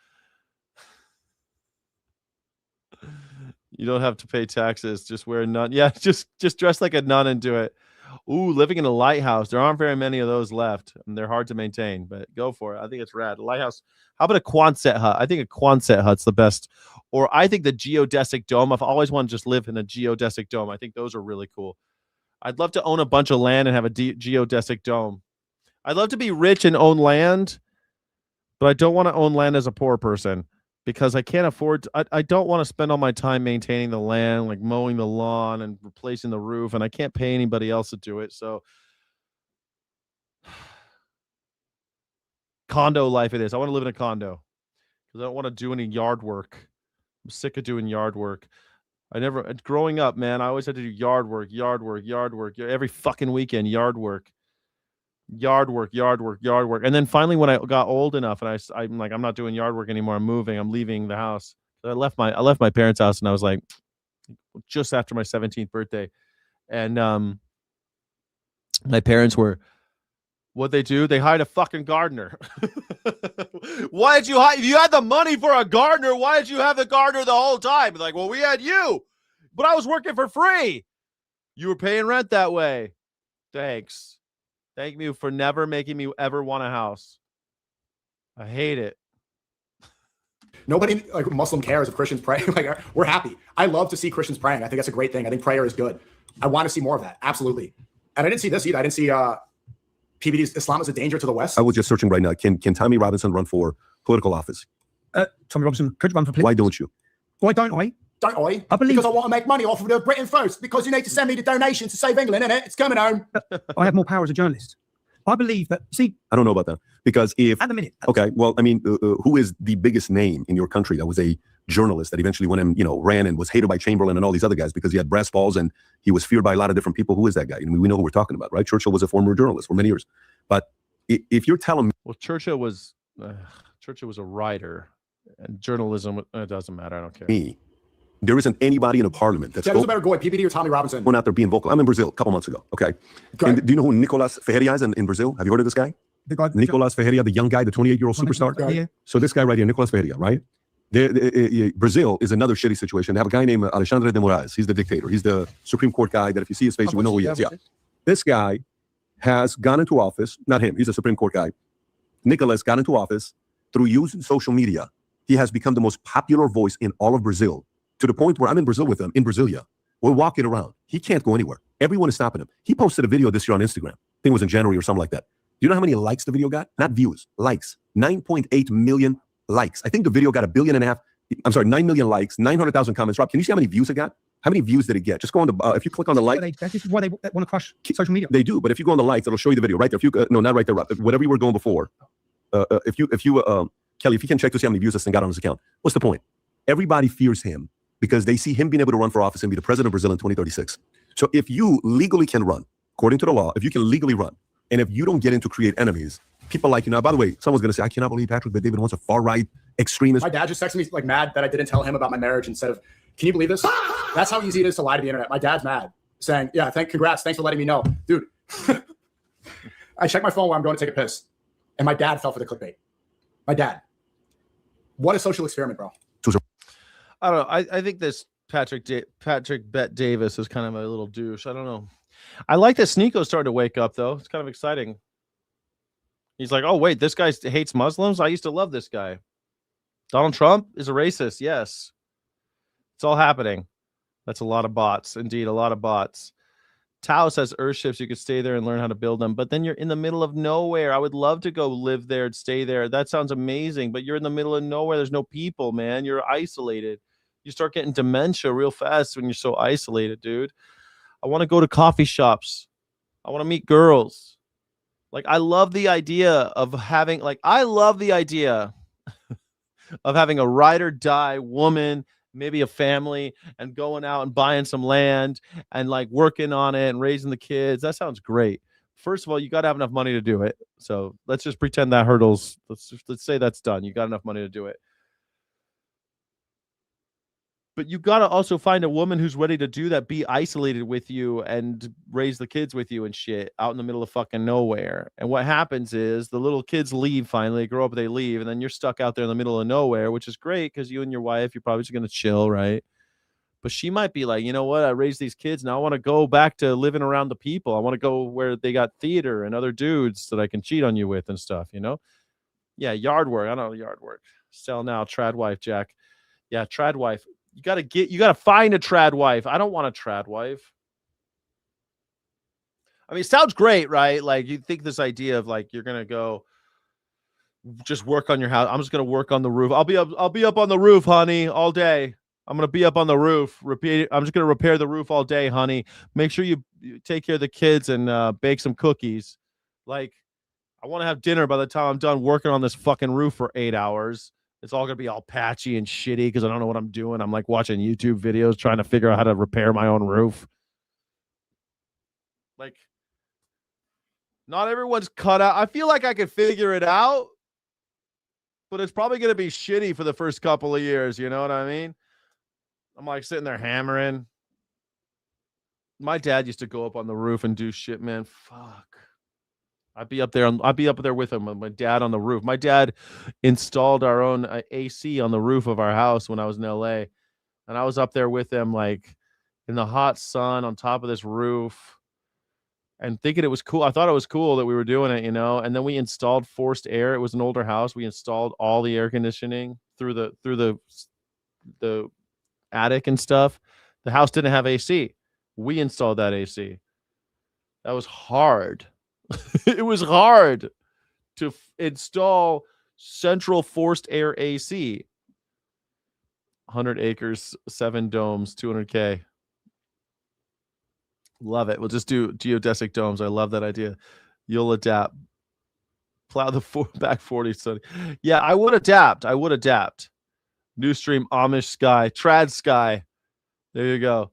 You don't have to pay taxes. Just wear a nun. Yeah, just dress like a nun and do it. Ooh, living in a lighthouse. There aren't very many of those left, and they're hard to maintain, but go for it. I think it's rad. A lighthouse. How about a Quonset hut? I think a Quonset hut's the best. Or I think the geodesic dome. I've always wanted to just live in a geodesic dome. I think those are really cool. I'd love to own a bunch of land and have a geodesic dome. I'd love to be rich and own land, but I don't want to own land as a poor person because I can't afford to, I don't want to spend all my time maintaining the land, like mowing the lawn and replacing the roof, and I can't pay anybody else to do it. So condo life it is. I want to live in a condo because I don't want to do any yard work. I'm sick of doing yard work. Growing up, man, I always had to do yard work every fucking weekend, yard work. And then finally, when I got old enough and I'm like, I'm not doing yard work anymore. I'm moving. I'm leaving the house. So I left my parents' house, and I was like, just after my 17th birthday. And my parents were, what'd they do? They hired a fucking gardener. Why did you hire? If you had the money for a gardener, why did you have the gardener the whole time? Like, well, we had you, but I was working for free. You were paying rent that way. Thanks. Thank you for never making me ever want a house. I hate it. Nobody like Muslim cares if Christians pray. Like, we're happy. I love to see Christians praying. I think that's a great thing. I think prayer is good. I want to see more of that. Absolutely. And I didn't see this either. I didn't see PBD's Islam is a danger to the West. I was just searching right now. Can Tommy Robinson run for political office? Tommy Robinson could run for political. Why don't you? Why don't I? Don't I? I believe because I want to make money off of the Britain first. Because you need to send me the donations to save England, innit? It's coming home. I have more power as a journalist. I believe that. See, I don't know about that because if at the minute. Okay, well, I mean, who is the biggest name in your country that was a journalist that eventually went and ran and was hated by Chamberlain and all these other guys because he had brass balls and he was feared by a lot of different people? Who is that guy? I mean, we know who we're talking about, right? Churchill was a former journalist for many years, but if you're telling me, well, Churchill was a writer, And journalism, it doesn't matter. I don't care. Me, there isn't anybody in a parliament that's Yeah, who's a better goy, PBD or Tommy Robinson? going out there being vocal. I'm in Brazil a couple months ago. Okay. And do you know who Nicolas Ferreira is in Brazil? Have you heard of this guy? The guy, Nicolas Ferreira, the young guy, the 28-year-old superstar. Yeah. So this guy right here, Nicolas Ferreira, right? Brazil is another shitty situation. They have a guy named Alexandre de Moraes. He's the dictator. He's the Supreme Court guy that if you see his face, you will know who he is. Yeah. This guy has gone into office. Not him. He's a Supreme Court guy. Nicolas got into office through using social media. He has become the most popular voice in all of Brazil, to the point where I'm in Brazil with him, in Brasilia. We're walking around. He can't go anywhere. Everyone is stopping him. He posted a video this year on Instagram. I think it was in January or something like that. Do you know how many likes the video got? Not views, likes. 9.8 million likes. I think the video got 1.5 billion. I'm sorry, 9 million likes, 900,000 comments. Rob, can you see how many views it got? How many views did it get? Just go on the, if you click on the like. This is why they want to crush social media. They do, but if you go on the likes, it'll show you the video right there. If you, no, not right there, Rob. Whatever you were going before. If you, Kelly, if you can check to see how many views this thing got on his account. What's the point? Everybody fears him because they see him being able to run for office and be the president of Brazil in 2036. So if you legally can run, according to the law, if you can legally run, and if you don't get into create enemies, people like, by the way, someone's going to say, I cannot believe Patrick Bet David wants a far-right extremist. My dad just texted me like mad that I didn't tell him about my marriage instead of, can you believe this? That's how easy it is to lie to the internet. My dad's mad saying, yeah, congrats. Thanks for letting me know. Dude, I checked my phone while I'm going to take a piss and my dad fell for the clickbait. My dad. What a social experiment, bro. I don't know. I think this Patrick Bet Davis is kind of a little douche. I don't know. I like that Sneako's starting to wake up, though. It's kind of exciting. He's like, oh, wait, this guy hates Muslims? I used to love this guy. Donald Trump is a racist. Yes. It's all happening. That's a lot of bots. Indeed, a lot of bots. Tao says Earthships, you could stay there and learn how to build them. But then you're in the middle of nowhere. I would love to go live there and stay there. That sounds amazing. But you're in the middle of nowhere. There's no people, man. You're isolated. You start getting dementia real fast when you're so isolated, dude. I want to go to coffee shops. I want to meet girls. Like, I love the idea of having, of having a ride or die woman, maybe a family, and going out and buying some land and like working on it and raising the kids. That sounds great. First of all, you got to have enough money to do it. So let's just pretend that hurdles. Let's say that's done. You got enough money to do it. But you got to also find a woman who's ready to do that, be isolated with you and raise the kids with you and shit out in the middle of fucking nowhere. And what happens is the little kids leave finally, grow up, they leave, and then you're stuck out there in the middle of nowhere, which is great because you and your wife, you're probably just going to chill, right? But she might be like, you know what? I raised these kids. Now I want to go back to living around the people. I want to go where they got theater and other dudes that I can cheat on you with and stuff, you know? Yeah, yard work. I know yard work. Sell now, trad wife, Jack. Yeah, trad wife. You got to find a trad wife. I don't want a trad wife. I mean, it sounds great, right? Like you think this idea of like, you're going to go just work on your house. I'm just going to work on the roof. I'll be up on the roof, honey, all day. I'm going to be up on the roof. I'm just going to repair the roof all day, honey. Make sure you take care of the kids and bake some cookies. Like, I want to have dinner by the time I'm done working on this fucking roof for 8 hours. It's all going to be all patchy and shitty because I don't know what I'm doing. I'm like watching YouTube videos trying to figure out how to repair my own roof. Like, not everyone's cut out. I feel like I could figure it out, but it's probably going to be shitty for the first couple of years. You know what I mean? I'm like sitting there hammering. My dad used to go up on the roof and do shit, man. Fuck. I'd be up there with him, with my dad on the roof. My dad installed our own AC on the roof of our house when I was in LA. And I was up there with him, like in the hot sun on top of this roof and thinking it was cool. I thought it was cool that we were doing it, you know? And then we installed forced air. It was an older house. We installed all the air conditioning through the attic and stuff. The house didn't have AC. We installed that AC. That was hard. It was hard to install central forced air AC. 100 acres, 7 domes, 200K. Love it. We'll just do geodesic domes. I love that idea. You'll adapt. Plow the back 40 study. Yeah, I would adapt. New stream, Amish Sky, Trad Sky. There you go.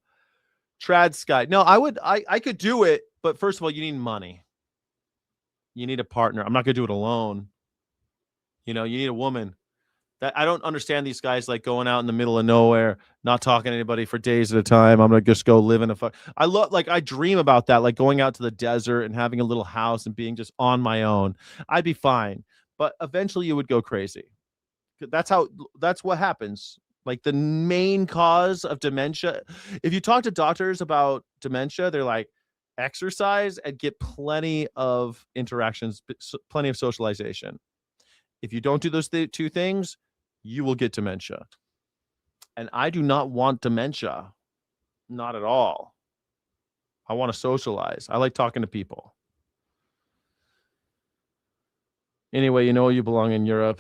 Trad Sky. No, I could do it, but first of all, you need money. You need a partner. I'm not going to do it alone. You know, you need a woman. That I don't understand these guys like going out in the middle of nowhere, not talking to anybody for days at a time. I'm gonna just go live in I dream about that, like going out to the desert and having a little house and being just on my own. I'd be fine, but eventually you would go crazy. That's what happens. Like the main cause of dementia. If you talk to doctors about dementia, they're like, exercise and get plenty of interactions, plenty of socialization. If you don't do those two things, you will get dementia. And I do not want dementia. Not at all. I want to socialize. I like talking to people. Anyway, you belong in Europe.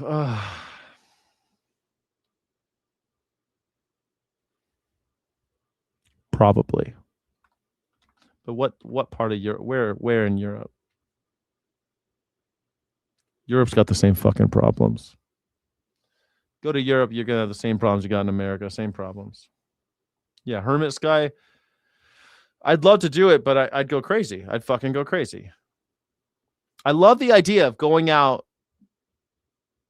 Probably. But what part of Europe? Where in Europe? Europe's got the same fucking problems. Go to Europe, you're gonna have the same problems you got in America. Same problems. Yeah, hermit sky. I'd love to do it, but I'd go crazy. I'd fucking go crazy. I love the idea of going out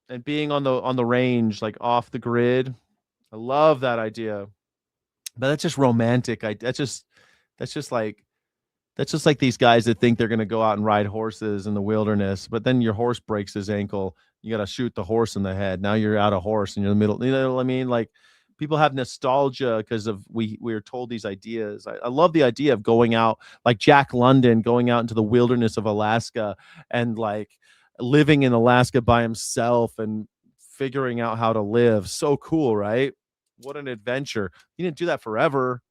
and being on the range, like off the grid. I love that idea. But that's just romantic. That's just like these guys that think they're going to go out and ride horses in the wilderness, but then your horse breaks his ankle. You got to shoot the horse in the head. Now you're out of horse and you're in the middle. You know what I mean? Like people have nostalgia because of we were told these ideas. I love the idea of going out like Jack London, going out into the wilderness of Alaska and like living in Alaska by himself and figuring out how to live. So cool, right? What an adventure. He didn't do that forever.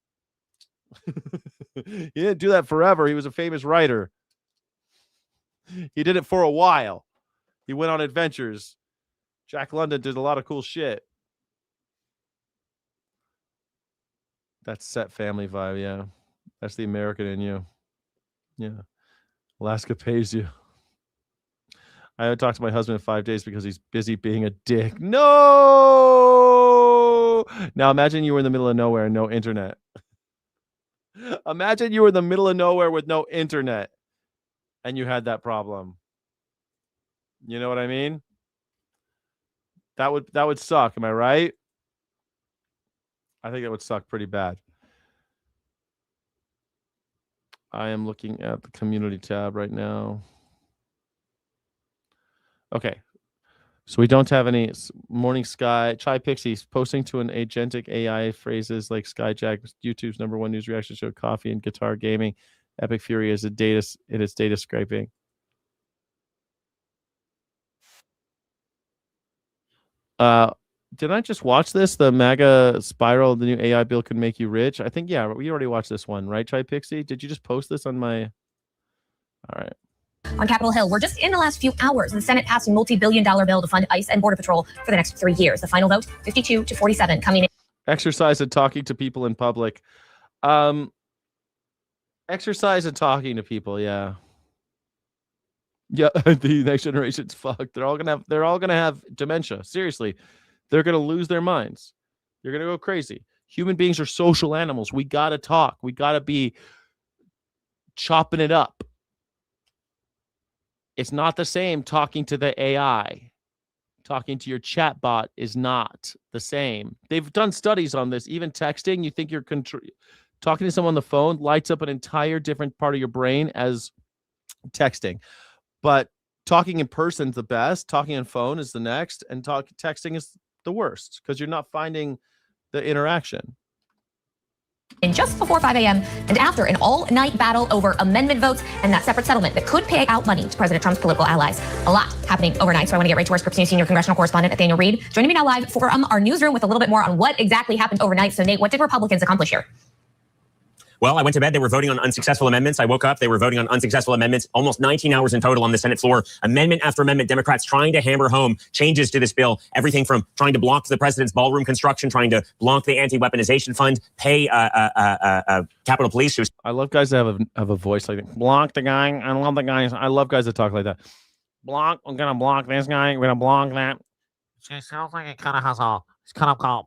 He didn't do that forever. He was a famous writer. He did it for a while. He went on adventures. Jack London did a lot of cool shit. That's set family vibe, yeah. That's the American in you. Yeah. Alaska pays you. I haven't talked to my husband in 5 days because he's busy being a dick. No! Now imagine you were in the middle of nowhere and no internet. Imagine you were in the middle of nowhere with no internet and you had that problem. You know what I mean? That would suck. Am I right? I think that would suck pretty bad. I am looking at the community tab right now. Okay. So we don't have any Morning Sky. Chai Pixies posting to an agentic AI phrases like Skyjack, YouTube's #1 news reaction show, coffee and guitar gaming. Epic Fury is its data scraping. Did I just watch this? The MAGA spiral, the new AI bill could make you rich. I think, yeah, we already watched this one, right, Chai Pixie? Did you just post this on my... All right. On Capitol Hill, we're just in the last few hours. The Senate passed a multi-billion-dollar bill to fund ICE and Border Patrol for the next 3 years. The final vote, 52-47, coming in. Exercise and talking to people in public. Exercise and talking to people, yeah. Yeah, the next generation's fucked. They're all gonna have dementia. Seriously. They're gonna lose their minds. They're gonna go crazy. Human beings are social animals. We gotta talk. We gotta be chopping it up. It's not the same talking to the AI. Talking to your chat bot is not the same. They've done studies on this. Even texting, you think you're talking to someone on the phone lights up an entire different part of your brain as texting. But talking in person is the best. Talking on phone is the next. And texting is the worst because you're not finding the interaction. In just before 5 a.m. and after an all-night battle over amendment votes and that separate settlement that could pay out money to President Trump's political allies. A lot happening overnight, so I want to get right to our Scripps News senior congressional correspondent, Nathaniel Reed, joining me now live from our newsroom with a little bit more on what exactly happened overnight. So, Nate, what did Republicans accomplish here? Well, I went to bed. They were voting on unsuccessful amendments. I woke up. They were voting on unsuccessful amendments. Almost 19 hours in total on the Senate floor. Amendment after amendment. Democrats trying to hammer home changes to this bill. Everything from trying to block the president's ballroom construction, trying to block the anti-weaponization fund, pay Capitol Police. I love guys that have a voice like that. Block the guy. I love the guys. I love guys that talk like that. Block. I'm gonna block this guy. We're gonna block that. It sounds like it kind of has a. It's kind of called.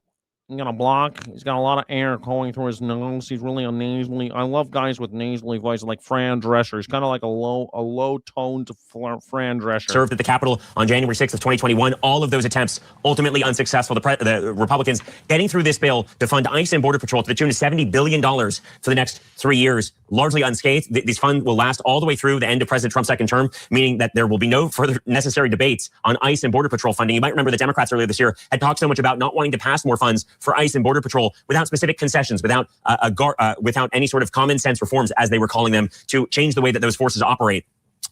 got a block. He's got a lot of air going through his nose. He's really a nasally. I love guys with nasally voices like Fran Drescher. He's kind of like a low toned Fran Drescher. Served at the Capitol on January 6th of 2021. All of those attempts ultimately unsuccessful. The Republicans getting through this bill to fund ICE and Border Patrol to the tune of $70 billion for the next 3 years, largely unscathed. These funds will last all the way through the end of President Trump's second term, meaning that there will be no further necessary debates on ICE and Border Patrol funding. You might remember the Democrats earlier this year had talked so much about not wanting to pass more funds for ICE and Border Patrol without specific concessions, without without any sort of common sense reforms, as they were calling them, to change the way that those forces operate.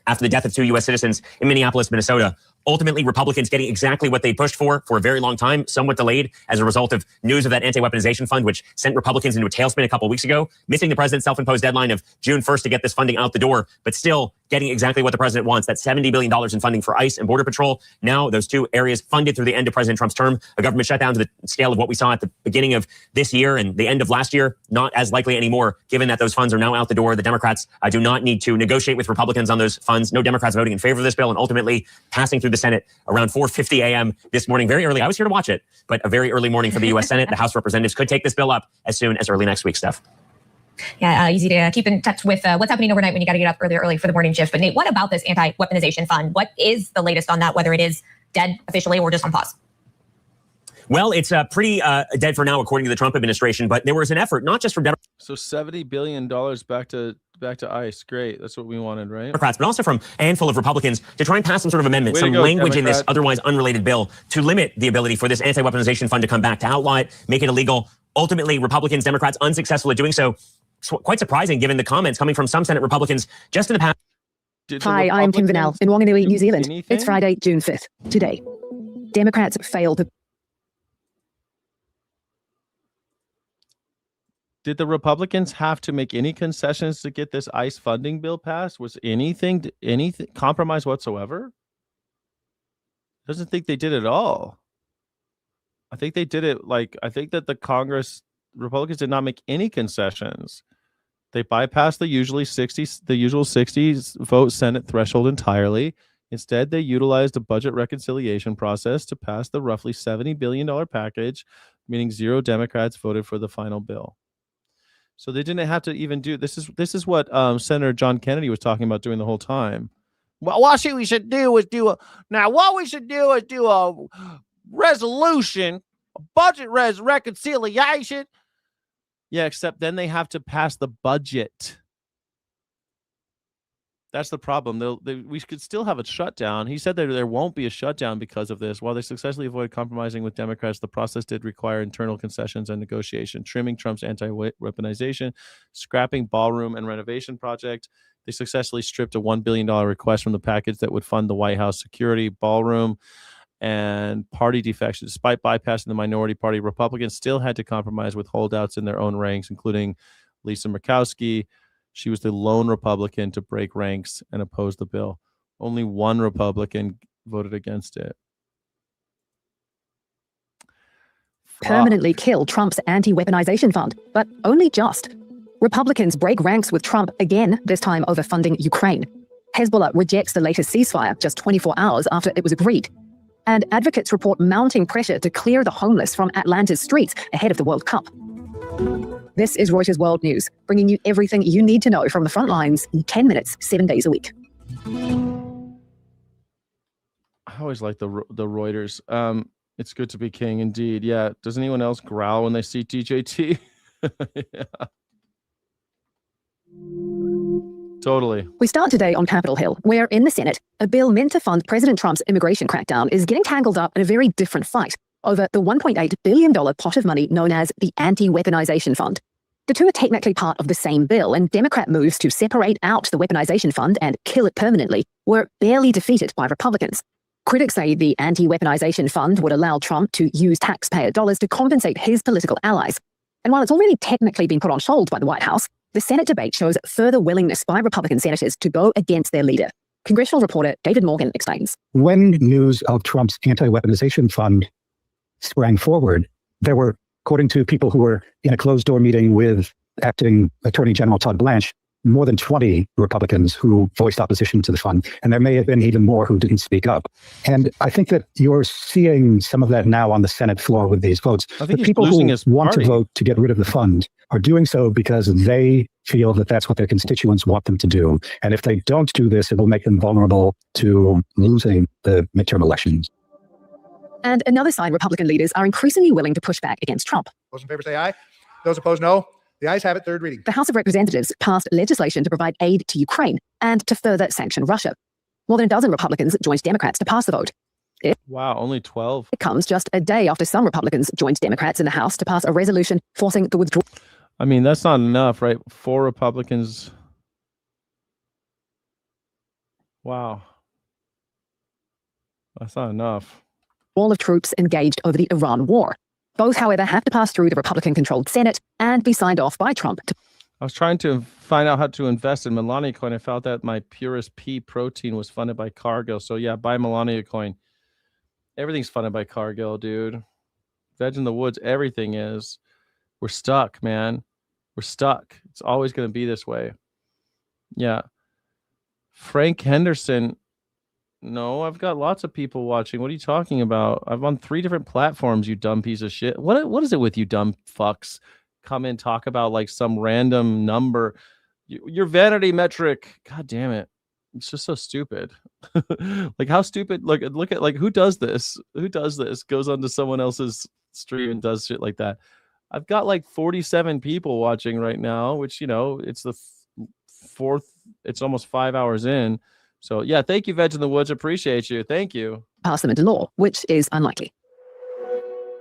After the death of 2 U.S. citizens in Minneapolis, Minnesota, ultimately Republicans getting exactly what they pushed for a very long time, somewhat delayed as a result of news of that anti-weaponization fund, which sent Republicans into a tailspin a couple of weeks ago, missing the president's self-imposed deadline of June 1st to get this funding out the door, but still getting exactly what the president wants, that $70 billion in funding for ICE and Border Patrol. Now those two areas funded through the end of President Trump's term, a government shutdown to the scale of what we saw at the beginning of this year and the end of last year, not as likely anymore, given that those funds are now out the door. The Democrats do not need to negotiate with Republicans on those funds. No Democrats voting in favor of this bill, and ultimately passing through the Senate around 4:50 a.m. this morning, very early. I was here to watch it, but a very early morning for the U.S. Senate. The House of Representatives could take this bill up as soon as early next week, Steph. Yeah, easy to keep in touch with what's happening overnight when you got to get up early for the morning shift. But Nate, what about this anti-weaponization fund? What is the latest on that, whether it is dead officially or just on pause? Well, it's pretty dead for now, according to the Trump administration. But there was an effort, not just from Democrats. So $70 billion back to ICE. Great. That's what we wanted, right? Democrats, but also from a handful of Republicans to try and pass some sort of amendment, some language in this otherwise unrelated bill to limit the ability for this anti-weaponization fund to come back, to outlaw it, make it illegal. Ultimately, Republicans, Democrats unsuccessful at doing so. Quite surprising given the comments coming from some Senate Republicans just in the past. Hi, I'm Kim Vanell in Wanganui, New Zealand. It's Friday, June 5th. Today, Democrats failed to... Did the Republicans have to make any concessions to get this ICE funding bill passed? Was anything compromise whatsoever? Doesn't think they did it all. I think they did it I think that the Republicans did not make any concessions. They bypassed the usual 60 vote Senate threshold entirely. Instead, they utilized a budget reconciliation process to pass the roughly $70 billion package, meaning 0 Democrats voted for the final bill. So they didn't have to even do this. This is what Senator John Kennedy was talking about doing the whole time. Well, what we should do is do a resolution, a budget reconciliation. Yeah, except then they have to pass the budget. That's the problem. We could still have a shutdown. He said that there won't be a shutdown because of this. While they successfully avoided compromising with Democrats, the process did require internal concessions and negotiation, trimming Trump's anti-weaponization, scrapping ballroom and renovation project. They successfully stripped a $1 billion request from the package that would fund the White House security, ballroom, and party defection. Despite bypassing the minority party, Republicans still had to compromise with holdouts in their own ranks, including Lisa Murkowski. She was the lone Republican to break ranks and oppose the bill. Only one Republican voted against it. permanently kill Trump's anti-weaponization fund, but only just. Republicans break ranks with Trump again, this time over funding Ukraine. Hezbollah rejects the latest ceasefire just 24 hours after it was agreed. And advocates report mounting pressure to clear the homeless from Atlanta's streets ahead of the World Cup. This is Reuters World News, bringing you everything you need to know from the front lines in 10 minutes, 7 days a week. I always like the Reuters. It's good to be king, indeed. Yeah. Does anyone else growl when they see DJT? Yeah. Totally. We start today on Capitol Hill, where in the Senate, a bill meant to fund President Trump's immigration crackdown is getting tangled up in a very different fight over the $1.8 billion pot of money known as the Anti-Weaponization Fund. The two are technically part of the same bill, and Democrat moves to separate out the Weaponization Fund and kill it permanently were barely defeated by Republicans. Critics say the Anti-Weaponization Fund would allow Trump to use taxpayer dollars to compensate his political allies. And while it's already technically been put on hold by the White House, the Senate debate shows further willingness by Republican senators to go against their leader. Congressional reporter David Morgan explains. When news of Trump's anti-weaponization fund sprang forward, there were, according to people who were in a closed-door meeting with acting Attorney General Todd Blanche, more than 20 Republicans who voiced opposition to the fund, and there may have been even more who didn't speak up. And I think that you're seeing some of that now on the Senate floor with these votes. I think the people who want party. to vote to get rid of the fund are doing so because they feel that that's what their constituents want them to do. And if they don't do this, it will make them vulnerable to losing the midterm elections. And another sign Republican leaders are increasingly willing to push back against Trump. Those in favor say aye. Those opposed, no. The ayes have it. Third reading. The House of Representatives passed legislation to provide aid to Ukraine and to further sanction Russia. More than a dozen Republicans joined Democrats to pass the vote. Wow, only 12. It comes just a day after some Republicans joined Democrats in the House to pass a resolution forcing the withdrawal. I mean, that's not enough, right? 4 Republicans. Wow. That's not enough. All of troops engaged over the Iran war. Both, however, have to pass through the Republican-controlled Senate and be signed off by Trump. I was trying to find out how to invest in Melania coin. I found that my Purest Pea protein was funded by Cargill. So yeah, buy Melania coin. Everything's funded by Cargill, dude. Veg in the woods, everything is. We're stuck, man. We're stuck. It's always going to be this way. Yeah. Frank Henderson. No, I've got lots of people watching. What are you talking about? I'm on 3 different platforms, you dumb piece of shit. What is it with you dumb fucks? Come and talk about like some random number. Your vanity metric. God damn it. It's just so stupid. Like how stupid. Look at like who does this? Who does this? Goes onto someone else's stream and does shit like that. I've got like 47 people watching right now, which, you know, it's the fourth. It's almost 5 hours in. So yeah, thank you, Veg in the Woods. Appreciate you. Thank you. Pass them into law, which is unlikely.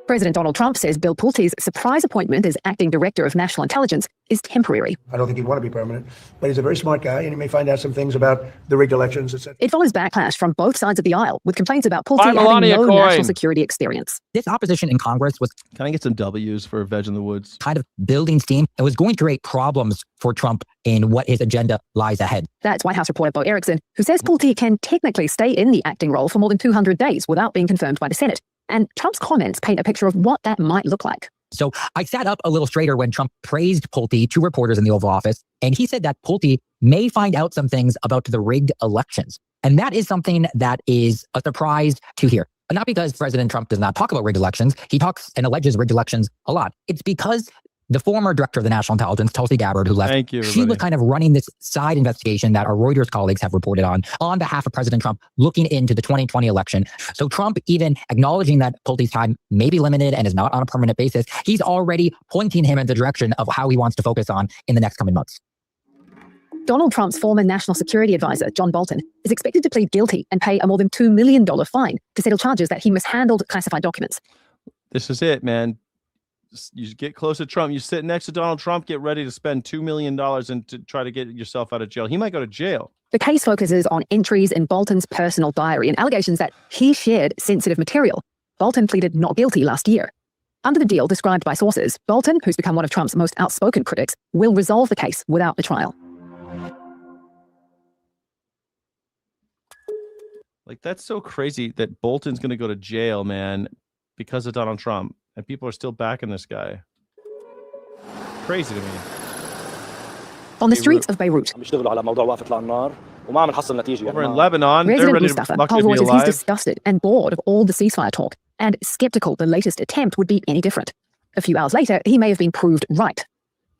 President Donald Trump says Bill Pulte's surprise appointment as acting director of national intelligence is temporary. I don't think he'd want to be permanent, but he's a very smart guy, and he may find out some things about the rigged elections, etc. It follows backlash from both sides of the aisle, with complaints about Pulte Buy having Melania no coin. national security experience. This opposition in Congress was Can I get some W's for Veg in the Woods? kind of building steam and was going to create problems for Trump in what his agenda lies ahead. That's White House reporter Bo Erickson, who says Pulte can technically stay in the acting role for more than 200 days without being confirmed by the Senate. And Trump's comments paint a picture of what that might look like. So I sat up a little straighter when Trump praised Pulte to reporters in the Oval Office, and he said that Pulte may find out some things about the rigged elections. And that is something that is a surprise to hear. Not because President Trump does not talk about rigged elections. He talks and alleges rigged elections a lot. It's because the former director of the National Intelligence, Tulsi Gabbard, who left, Thank you, she was kind of running this side investigation that our Reuters colleagues have reported on behalf of President Trump, looking into the 2020 election. So Trump, even acknowledging that Pulte's time may be limited and is not on a permanent basis, he's already pointing him in the direction of how he wants to focus on in the next coming months. Donald Trump's former national security advisor, John Bolton, is expected to plead guilty and pay a more than $2 million fine to settle charges that he mishandled classified documents. This is it, man. You get close to Trump. You sit next to Donald Trump. Get ready to spend $2 million and to try to get yourself out of jail. He might go to jail. The case focuses on entries in Bolton's personal diary and allegations that he shared sensitive material. Bolton pleaded not guilty last year. Under the deal described by sources, Bolton, who's become one of Trump's most outspoken critics, will resolve the case without a trial. Like, that's so crazy that Bolton's going to go to jail, man, because of Donald Trump. And people are still backing this guy. Crazy to me. On the streets of Beirut, Over in Lebanon, they're Resident ready Mustafa to told be Reuters he's alive. disgusted and bored of all the ceasefire talk and skeptical the latest attempt would be any different. A few hours later, he may have been proved right.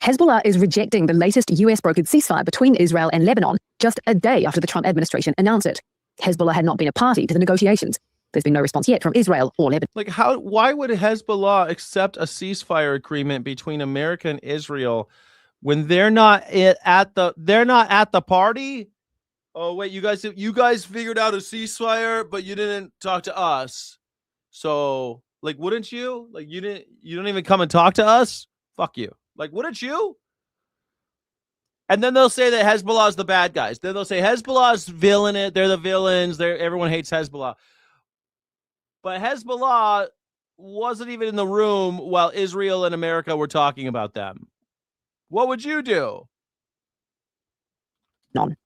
Hezbollah is rejecting the latest US-brokered ceasefire between Israel and Lebanon just a day after the Trump administration announced it. Hezbollah had not been a party to the negotiations. There's been no response yet from Israel or Lebanon. Like, why would Hezbollah accept a ceasefire agreement between America and Israel when they're not at the party? Oh wait, you guys figured out a ceasefire, but you didn't talk to us. So, like, wouldn't you? Like, you don't even come and talk to us? Fuck you. Like, wouldn't you? And then they'll say that Hezbollah is the bad guys. Then they'll say Hezbollah's villain. They're the villains. Everyone hates Hezbollah. But Hezbollah wasn't even in the room while Israel and America were talking about them. What would you do? None.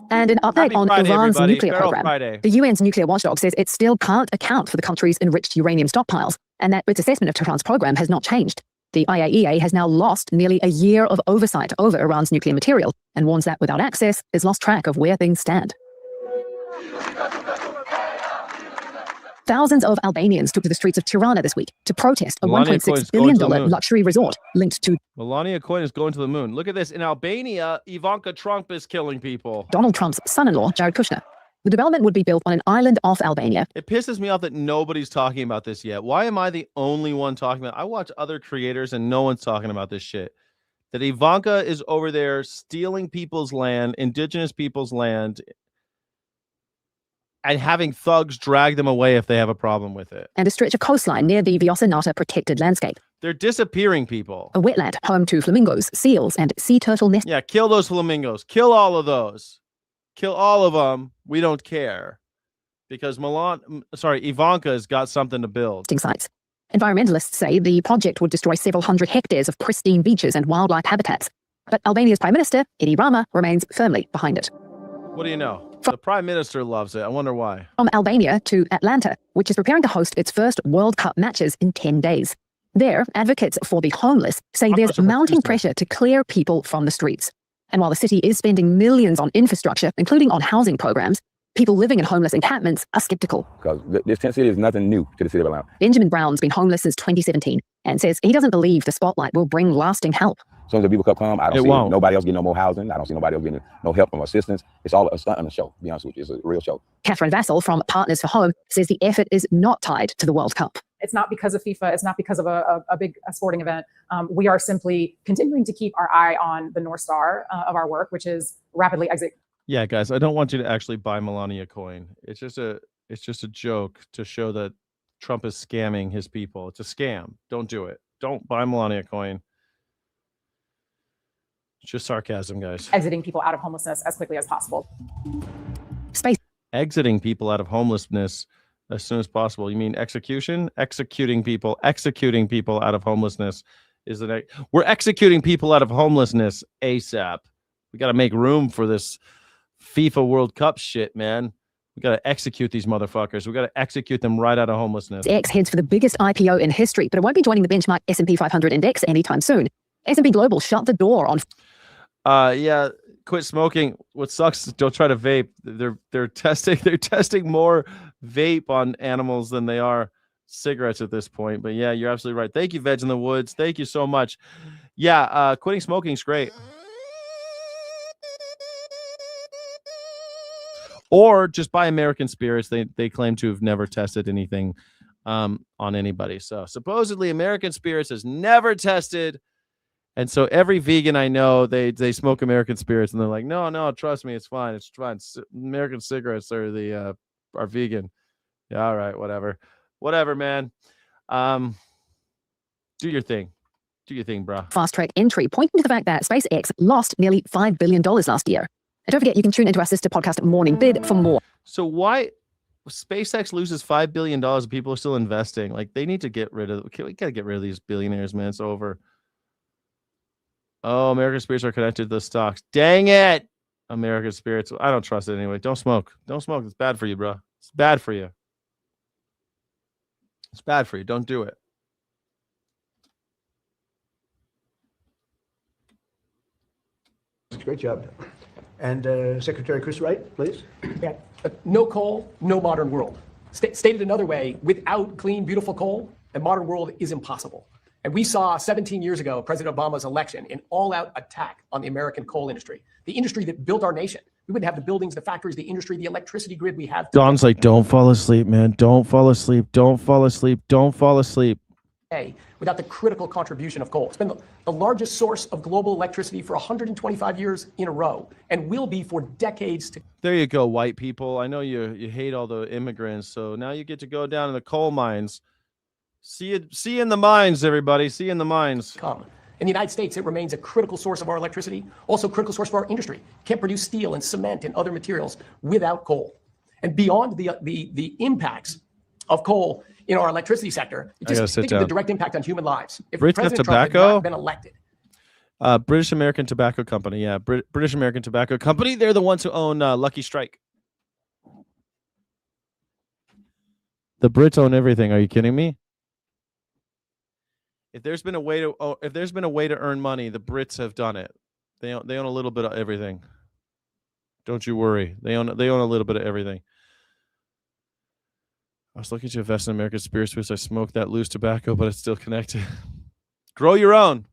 And an update Happy on Friday, Iran's everybody. nuclear Feral program. Friday. The UN's nuclear watchdog says it still can't account for the country's enriched uranium stockpiles and that its assessment of Tehran's program has not changed. The IAEA has now lost nearly a year of oversight over Iran's nuclear material and warns that without access, it's lost track of where things stand. Thousands of Albanians took to the streets of Tirana this week to protest a $1.6 billion luxury resort linked to Melania Cohen is going to the moon. Look at this. In Albania, Ivanka Trump is killing people. Donald Trump's son-in-law, Jared Kushner. The development would be built on an island off Albania. It pisses me off that nobody's talking about this yet. Why am I the only one talking about it? I watch other creators and no one's talking about this shit. That Ivanka is over there stealing people's land, indigenous people's land, and having thugs drag them away if they have a problem with it. And a stretch of coastline near the Vjosa Nata protected landscape. They're disappearing people. A wetland home to flamingos, seals, and sea turtle nests. Yeah, kill those flamingos. Kill all of those. Kill all of them. We don't care. Because Ivanka has got something to build. Sites. Environmentalists say the project would destroy several hundred hectares of pristine beaches and wildlife habitats. But Albania's Prime Minister, Edi Rama, remains firmly behind it. What do you know? The Prime Minister loves it. I wonder why. From Albania to Atlanta, which is preparing to host its first World Cup matches in 10 days. There, advocates for the homeless say there's mounting pressure to clear people from the streets. And while the city is spending millions on infrastructure, including on housing programs, people living in homeless encampments are skeptical. Because this tent city is nothing new to the city of Atlanta. Benjamin Brown's been homeless since 2017 and says he doesn't believe the spotlight will bring lasting help. As soon as the people come, I don't see nobody else getting no more housing. I don't see nobody else getting no help from assistance. It's all a stunt on the show, to be honest with you. It's a real show. Catherine Vassell from Partners for Home says the effort is not tied to the World Cup. It's not because of FIFA. It's not because of a big sporting event. We are simply continuing to keep our eye on the North Star of our work, which is rapidly exit. Yeah, guys, I don't want you to actually buy Melania coin. It's just a joke to show that Trump is scamming his people. It's a scam. Don't do it. Don't buy Melania coin. It's just sarcasm, guys. Exiting people out of homelessness as quickly as possible. Space. Exiting people out of homelessness as soon as possible. You mean execution? Executing people out of homelessness is the next. We're executing people out of homelessness ASAP. We got to make room for this FIFA World Cup shit, man. We got to execute these motherfuckers. We got to execute them right out of homelessness. X heads for the biggest IPO in history, but it won't be joining the benchmark S&P 500 index anytime soon. S&P Global shut the door on. Yeah, quit smoking. What sucks is don't try to vape. They're testing more vape on animals than they are cigarettes at this point. But yeah, you're absolutely right. Thank you, Veg in the Woods. Thank you so much. Yeah, quitting smoking is great. Or just buy American Spirits. They claim to have never tested anything on anybody. So supposedly American Spirits has never tested. And so every vegan I know, they smoke American Spirits, and they're like, no, trust me, it's fine. It's fine. American cigarettes are are vegan. Yeah, all right, whatever, man. Do your thing, bro. Fast track entry, pointing to the fact that SpaceX lost nearly $5 billion last year. And don't forget, you can tune into our sister podcast, Morning Bid, for more. So why SpaceX loses $5 billion and people are still investing? Like, they need to get rid of. We got to get rid of these billionaires, man. It's over. Oh, American Spirits are connected to the stocks. Dang it. American Spirits. I don't trust it anyway. Don't smoke. It's bad for you, bro. It's bad for you. Don't do it. Great job. And Secretary Chris Wright, please. Yeah. No coal, no modern world. Stated another way, without clean, beautiful coal, a modern world is impossible. And we saw 17 years ago, President Obama's election, an all-out attack on the American coal industry, the industry that built our nation. We wouldn't have the buildings, the factories, the industry, the electricity grid we have. Don's like, don't fall asleep, man. Don't fall asleep. Without the critical contribution of coal. It's been the largest source of global electricity for 125 years in a row and will be for decades to. There you go, white people. I know you hate all the immigrants, so now you get to go down in the coal mines. See you in the mines, everybody. See you in the mines. Come. In the United States, it remains a critical source of our electricity, also a critical source for our industry. Can't produce steel and cement and other materials without coal. And beyond the impacts of coal in our electricity sector, just think of the direct impact on human lives. If President Trump had not been elected. British American Tobacco Company. Yeah, British American Tobacco Company. They're the ones who own Lucky Strike. The Brits own everything. Are you kidding me? If there's been a way to earn money, the Brits have done it. They own a little bit of everything. Don't you worry. They own a little bit of everything. I was looking to invest in American spirits because I smoked that loose tobacco, but it's still connected. Grow your own.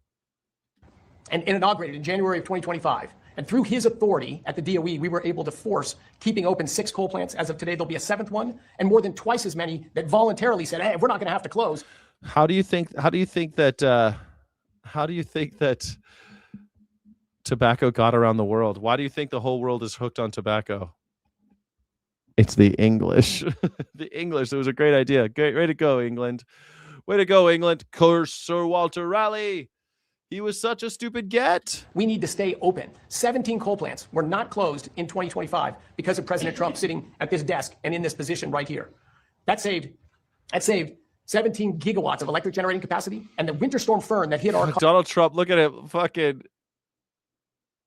And inaugurated in January of 2025. And through his authority at the DOE, we were able to force keeping open 6 coal plants. As of today, there'll be a 7th one, and more than twice as many that voluntarily said, hey, we're not going to have to close. How do you think that tobacco got around the world? Why do you think the whole world is hooked on tobacco? It's the English. The English. It was a great idea. Great way to go, England. Way to go, England. Curse Sir Walter Raleigh. He was such a stupid get. We need to stay open. 17 coal plants were not closed in 2025 because of President Trump sitting at this desk and in this position right here. That saved 17 gigawatts of electric generating capacity, and the winter storm Fern that hit our Donald Trump, look at it. Fucking.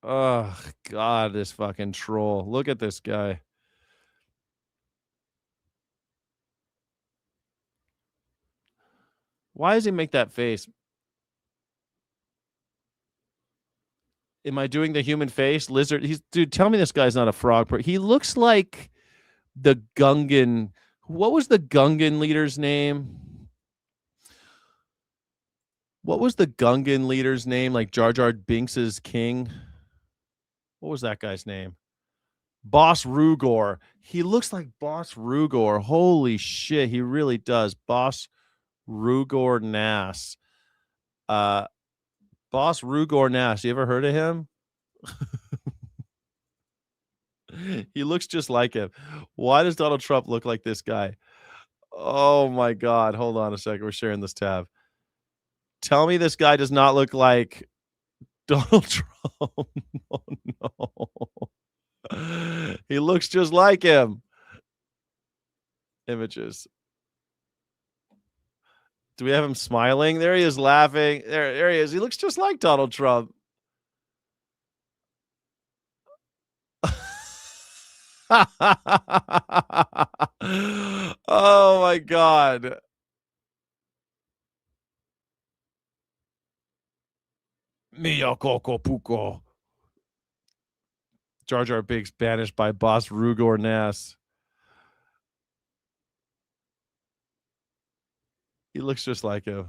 Oh, God, this fucking troll. Look at this guy. Why does he make that face? Am I doing the human face? Lizard? Dude, tell me this guy's not a frog. He looks like the Gungan. What was the Gungan leader's name? What was the Gungan leader's name? Like Jar Jar Binks's king? What was that guy's name? Boss Rugor. He looks like Boss Rugor. Holy shit, he really does. Boss Rugor Nass. Boss Rugor Nass. You ever heard of him? He looks just like him. Why does Donald Trump look like this guy? Oh my God. Hold on a second. We're sharing this tab. Tell me this guy does not look like Donald Trump. Oh no. He looks just like him. Images. Do we have him smiling? There he is laughing. There he is. He looks just like Donald Trump. Oh my God. Mia Coco Puco. Jar Jar Binks banished by Boss Rugor Nass. He looks just like him.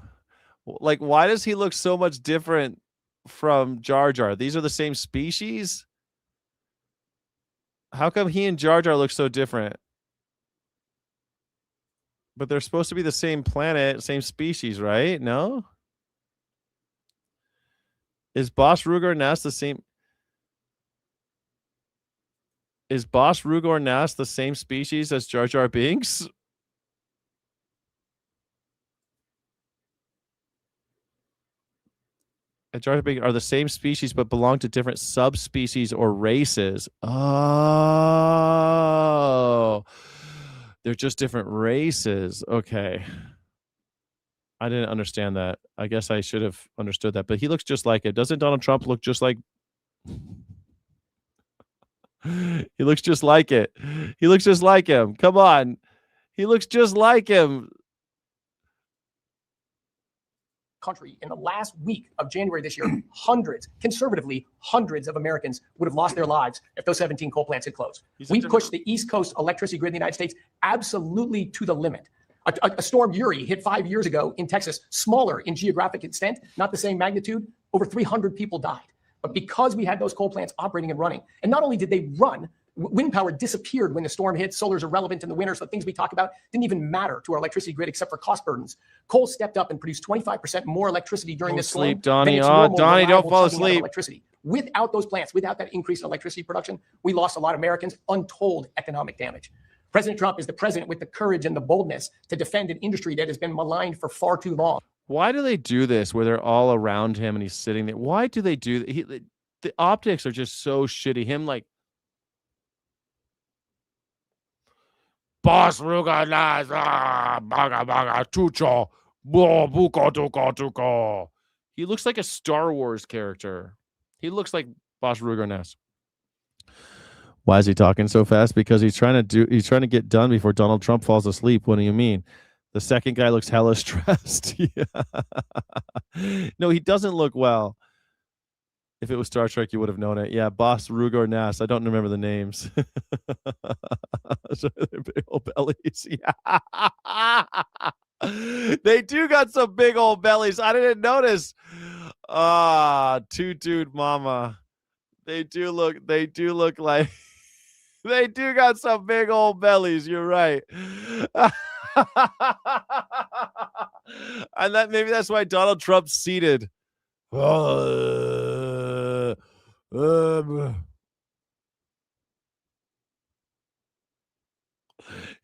Like, why does he look so much different from Jar Jar? These are the same species? How come he and Jar Jar look so different? But they're supposed to be the same planet, same species, right? No? Is Boss Rugor Nass the same? Is Boss Rugor Nass the same species as Jar Jar Binks? Jar Jar Binks are the same species but belong to different subspecies or races. Oh, they're just different races. Okay. I didn't understand that. I guess I should have understood that, but he looks just like it. Doesn't Donald Trump look just like? He looks just like it. He looks just like him. Come on. He looks just like him. country in the last week of January this year, conservatively, hundreds of Americans would have lost their lives if those 17 coal plants had closed. We pushed the East Coast electricity grid in the United States absolutely to the limit. A storm Uri hit 5 years ago in Texas, smaller in geographic extent, not the same magnitude. Over 300 people died. But because we had those coal plants operating and running, and not only did they run, wind power disappeared when the storm hit. Solar's irrelevant in the winter, so the things we talk about didn't even matter to our electricity grid except for cost burdens. Coal stepped up and produced 25% more electricity during this storm. Donnie. Than its Oh, normal Donnie, don't reliable fall chugging out of asleep. Electricity. Without those plants, without that increase in electricity production, we lost a lot of Americans, untold economic damage. President Trump is the president with the courage and the boldness to defend an industry that has been maligned for far too long. Why do they do this where they're all around him and he's sitting there? Why do they do that? The optics are just so shitty. Him like, Boss Ruganas, baga baga chucho, buko tuko tuko. He looks like a Star Wars character. He looks like Boss Ruganas. Why is he talking so fast? Because he's trying to get done before Donald Trump falls asleep. What do you mean? The second guy looks hella stressed. No, he doesn't look well. If it was Star Trek, you would have known it. Yeah, Boss, Rugor, Nass. I don't remember the names. So they're big old bellies. Yeah. They do got some big old bellies. I didn't notice. Toot mama. They do look like they do got some big old bellies. You're right. And maybe that's why Donald Trump's seated.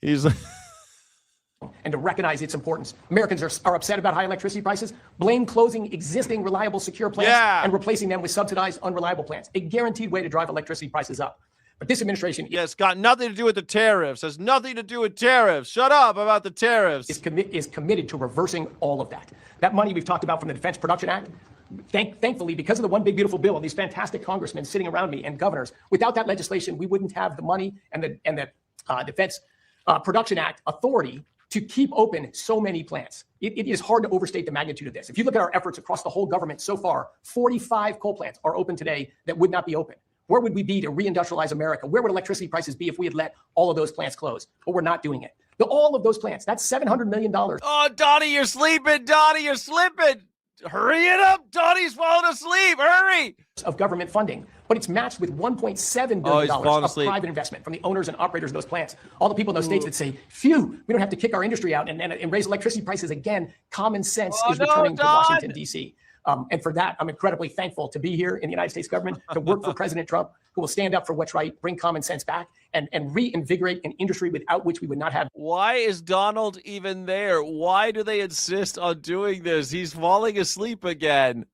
He's and to recognize its importance. Americans are upset about high electricity prices. Blame closing existing reliable, secure plants and replacing them with subsidized, unreliable plants. A guaranteed way to drive electricity prices up. But this administration... Yes, got nothing to do with the tariffs. Has nothing to do with tariffs. Shut up about the tariffs. Is committed to reversing all of that. That money we've talked about from the Defense Production Act, thankfully, because of the one big beautiful bill and these fantastic congressmen sitting around me and governors, without that legislation, we wouldn't have the money and the Defense Production Act authority to keep open so many plants. It is hard to overstate the magnitude of this. If you look at our efforts across the whole government so far, 45 coal plants are open today that would not be open. Where would we be to reindustrialize America? Where would electricity prices be if we had let all of those plants close? But we're not doing it. All of those plants, that's $700 million. Oh, Donnie, you're sleeping. Donnie, you're slipping. Hurry it up. Donnie's falling asleep. Hurry. Of government funding, but it's matched with $1.7 billion of private investment from the owners and operators of those plants. All the people in those states that say, phew, we don't have to kick our industry out and raise electricity prices again. Common sense is returning to Washington, D.C. And for that, I'm incredibly thankful to be here in the United States government, to work for President Trump, who will stand up for what's right, bring common sense back, and reinvigorate an industry without which we would not have. Why is Donald even there? Why do they insist on doing this? He's falling asleep again.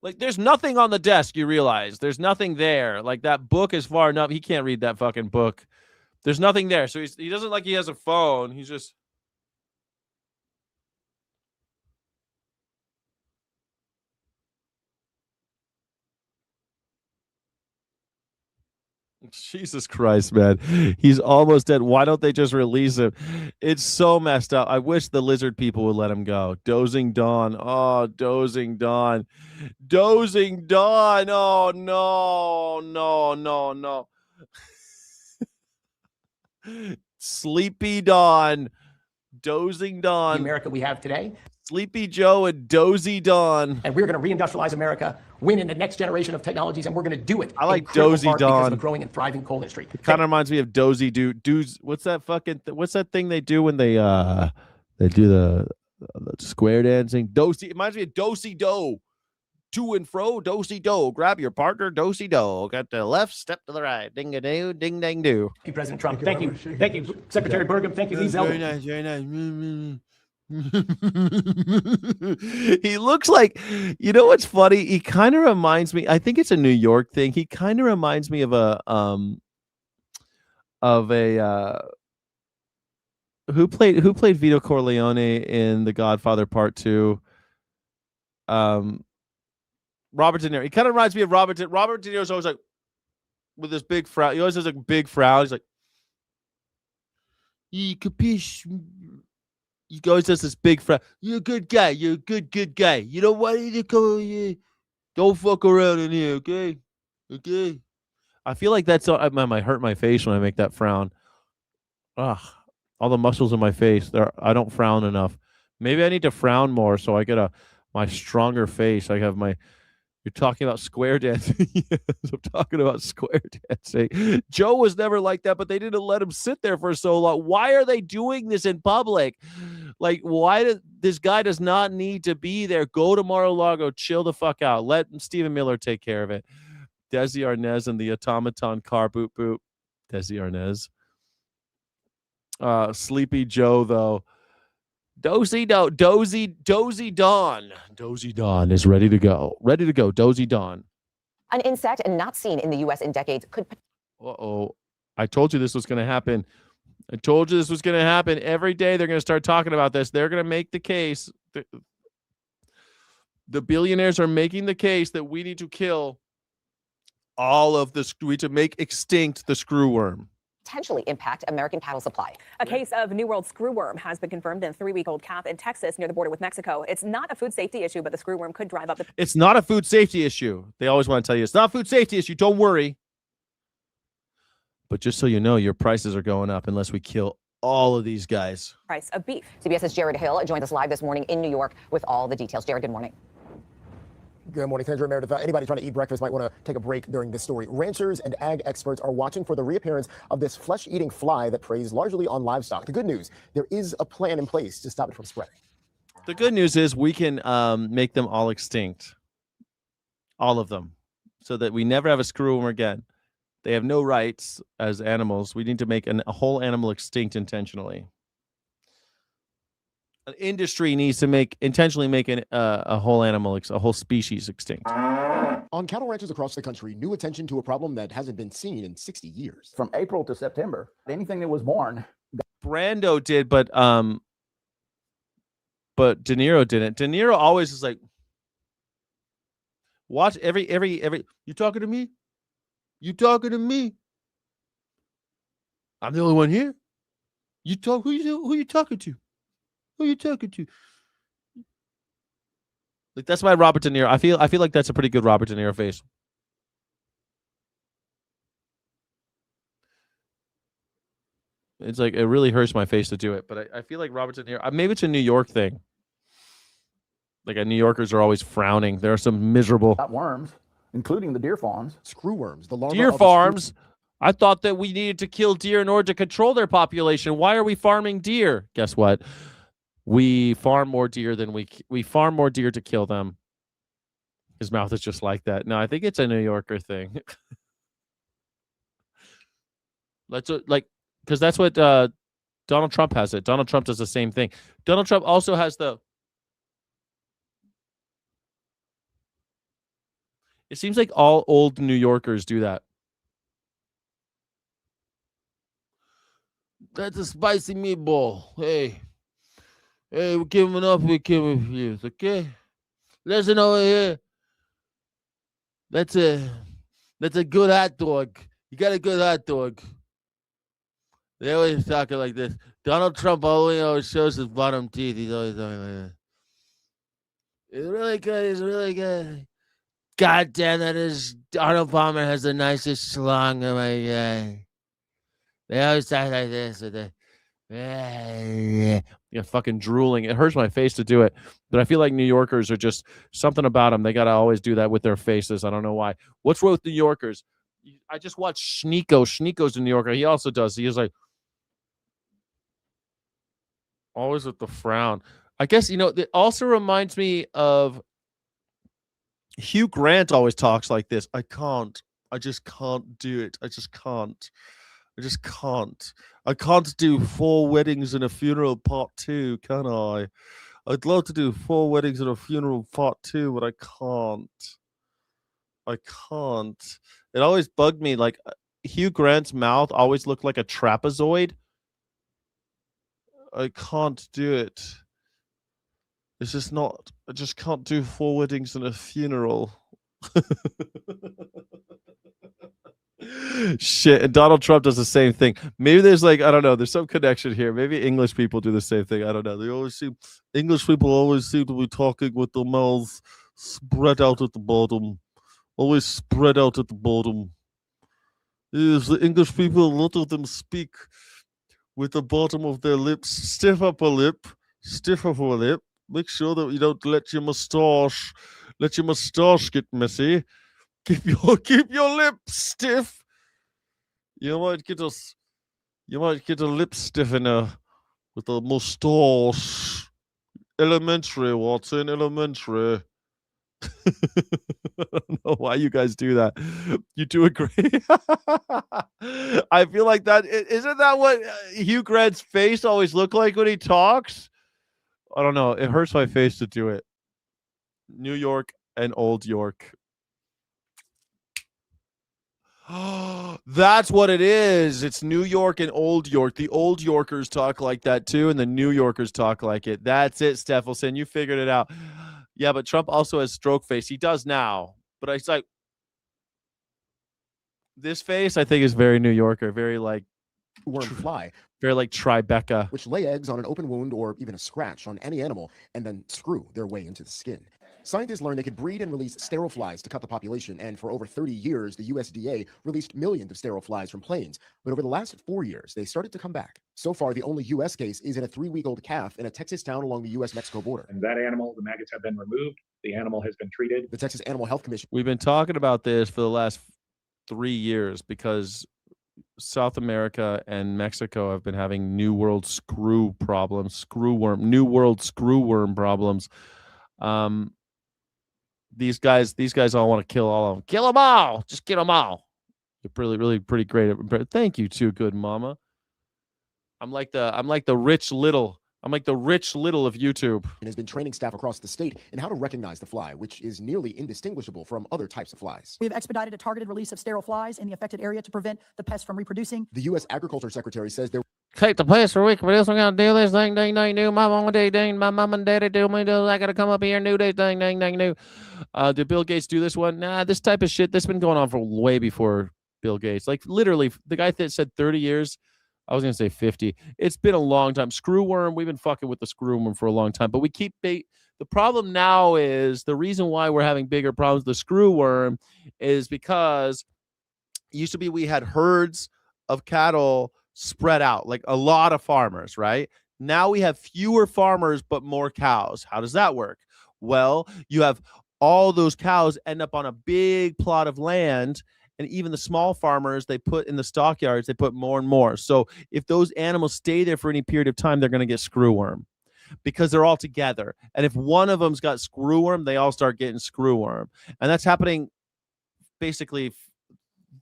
Like, there's nothing on the desk, you realize. There's nothing there. Like, that book is far enough. He can't read that fucking book. There's nothing there. So he doesn't like he has a phone. He's just... Jesus Christ, man. He's almost dead. Why don't they just release him? It's so messed up. I wish the lizard people would let him go. Dozing Dawn. Oh, Dozing Dawn. Dozing Dawn. Oh, no. Sleepy Dawn. Dozing Dawn. The America we have today. Sleepy Joe and Dozy Dawn. And we're going to reindustrialize America, win in the next generation of technologies, and we're going to do it. I like Dozy Dawn because of a growing and thriving coal industry. It kind of reminds me of Dozy Dudes. What's that fucking? What's that thing they do when they do the square dancing? Dosey. It reminds me of Dosey Do. To and fro, dosey do. Grab your partner, dosey do. Got the left, step to the right. Ding a doo, ding dang do. Thank you, President Trump. Thank you, Secretary Burgum. Thank you, Lee Zeldin. Very nice. He looks like, you know what's funny? He kind of reminds me, I think it's a New York thing. He kind of reminds me of a who played Vito Corleone in The Godfather Part 2? Robert De Niro. He kind of reminds me of Robert De Niro's always like with this big frown. He always has a big frown. He's like, "You capiche?" He always has this big frown. You're a good guy. You're a good guy. You don't want to go here. Don't fuck around in here, okay? Okay. I feel like that's I might hurt my face when I make that frown. Ugh, all the muscles in my face. I don't frown enough. Maybe I need to frown more so I get my stronger face. I have my. You're talking about square dancing. Yes, I'm talking about square dancing. Joe was never like that, but they didn't let him sit there for so long. Why are they doing this in public? Like, why this guy does not need to be there? Go to Mar-a-Lago, chill the fuck out. Let Stephen Miller take care of it. Desi Arnaz and the automaton car boop boop. Desi Arnaz. Sleepy Joe, though. Dozy Dawn. Dozy Dawn is ready to go. Ready to go. Dozy Dawn. An insect not seen in the U.S. in decades could. Uh-oh. I told you this was going to happen. Every day they're going to start talking about this. They're going to make the case. The billionaires are making the case that we need to kill all of the. We need to make extinct the screw worm. potentially impact American cattle supply. A case of New World screwworm has been confirmed in a 3-week-old calf in Texas near the border with Mexico. It's not a food safety issue, but the screwworm could drive up the... It's not a food safety issue. They always want to tell you it's not a food safety issue. Don't worry. But just so you know, your prices are going up unless we kill all of these guys. Price of beef. CBS's Jared Hill joins us live this morning in New York with all the details. Jared, good morning. Good morning, Sandra Meredith. Anybody trying to eat breakfast might want to take a break during this story. Ranchers and ag experts are watching for the reappearance of this flesh-eating fly that preys largely on livestock. The good news, there is a plan in place to stop it from spreading. The good news is we can make them all extinct. All of them. So that we never have a screwworm again. They have no rights as animals. We need to make a whole animal extinct intentionally. An industry needs to intentionally make a whole animal, a whole species extinct. On cattle ranches across the country, new attention to a problem that hasn't been seen in 60 years. From April to September, anything that was born. Brando did, but De Niro didn't. De Niro always is like, watch every. You talking to me? You talking to me? I'm the only one here. You talk. Who you talking to? Who you talking to? Like that's my Robert De Niro. I feel like that's a pretty good Robert De Niro face. It's like it really hurts my face to do it, but I feel like Robert De Niro. Maybe it's a New York thing. Like New Yorkers are always frowning. There are some miserable Worms, including the deer farms. Screwworms. The larva deer of the farms. I thought that we needed to kill deer in order to control their population. Why are we farming deer? Guess what? We farm more deer than we farm more deer to kill them. His mouth is just like that. No, I think it's a New Yorker thing. Because that's what Donald Trump has it. Donald Trump does the same thing. Donald Trump also has it seems like all old New Yorkers do that. That's a spicy meatball. Hey, we're giving up. We're giving views, okay? Listen over here. That's a good hot dog. You got a good hot dog. They always talking like this. Donald Trump always shows his bottom teeth. He's always talking like that. It's really good. It's really good. God damn, Arnold Palmer has the nicest schlong of my guy. They always talk like this with you're fucking drooling. It hurts my face to do it, but I feel like New Yorkers are just something about them. They gotta always do that with their faces. I don't know why. What's wrong with New Yorkers? I just watched Schneeko. Schneeko's a New Yorker. He also does. He is like always with the frown. I guess it also reminds me of Hugh Grant. Always talks like this. I just can't do it. I just can't. I can't do 4 weddings and a funeral part 2, can I? I'd love to do 4 weddings and a funeral part 2, but I can't. It always bugged me. Like Hugh Grant's mouth always looked like a trapezoid. I can't do it. It's just not. I just can't do 4 weddings and a funeral. Shit, and Donald Trump does the same thing. Maybe there's I don't know, there's some connection here. Maybe English people do the same thing. I don't know. English people always seem to be talking with their mouths spread out at the bottom. Always spread out at the bottom. Yes, the English people, a lot of them speak with the bottom of their lips. Stiff upper lip. Make sure that you don't let your mustache get messy. Keep your lips stiff. You might get a lip stiffener with a mustache. Elementary, Watson. Elementary. I don't know why you guys do that. You do it great. I feel like that isn't that what Hugh Grant's face always look like when he talks? I don't know. It hurts my face to do it. New York and Old York. That's what it is. It's New York and Old York. The Old Yorkers talk like that too, and the New Yorkers talk like it. That's it, Steffelson. You figured it out. Yeah, but Trump also has stroke face. He does now. But it's like this face, I think, is very New Yorker, very worm fly, Very like Tribeca. which lay eggs on an open wound or even a scratch on any animal and then screw their way into the skin. Scientists learned they could breed and release sterile flies to cut the population, and for over 30 years, the USDA released millions of sterile flies from planes. But over the last 4 years, they started to come back. So far, the only U.S. case is in a 3-week-old calf in a Texas town along the U.S.-Mexico border. And that animal, the maggots have been removed. The animal has been treated. The Texas Animal Health Commission. We've been talking about this for the last 3 years because South America and Mexico have been having New World screw problems, New World screwworm problems. These guys all want to kill all of them. Kill them all. Just get them all. You're really pretty great. Thank you too, good mama. I'm like the rich little of YouTube. And has been training staff across the state in how to recognize the fly, which is nearly indistinguishable from other types of flies. We have expedited a targeted release of sterile flies in the affected area to prevent the pest from reproducing. The U.S. Agriculture Secretary says there. Take the place for a week, but else I'm gonna do this thing, ding, ding, do. My mom and ding, my mom and daddy do me do. I gotta come up here and do this thing, ding, ding, do. Did Bill Gates do this one? Nah, this type of shit. This has been going on for way before Bill Gates. Like literally, the guy that said 30 years. I was gonna say 50. It's been a long time. Screwworm. We've been fucking with the screwworm for a long time, but we keep the problem now is the reason why we're having bigger problems with the screwworm is because it used to be we had herds of cattle spread out, like a lot of farmers, right? Now we have fewer farmers, but more cows. How does that work? Well, you have all those cows end up on a big plot of land, and even the small farmers they put in the stockyards, they put more and more. So if those animals stay there for any period of time, they're going to get screwworm because they're all together. And if one of them's got screwworm, they all start getting screwworm. And that's happening basically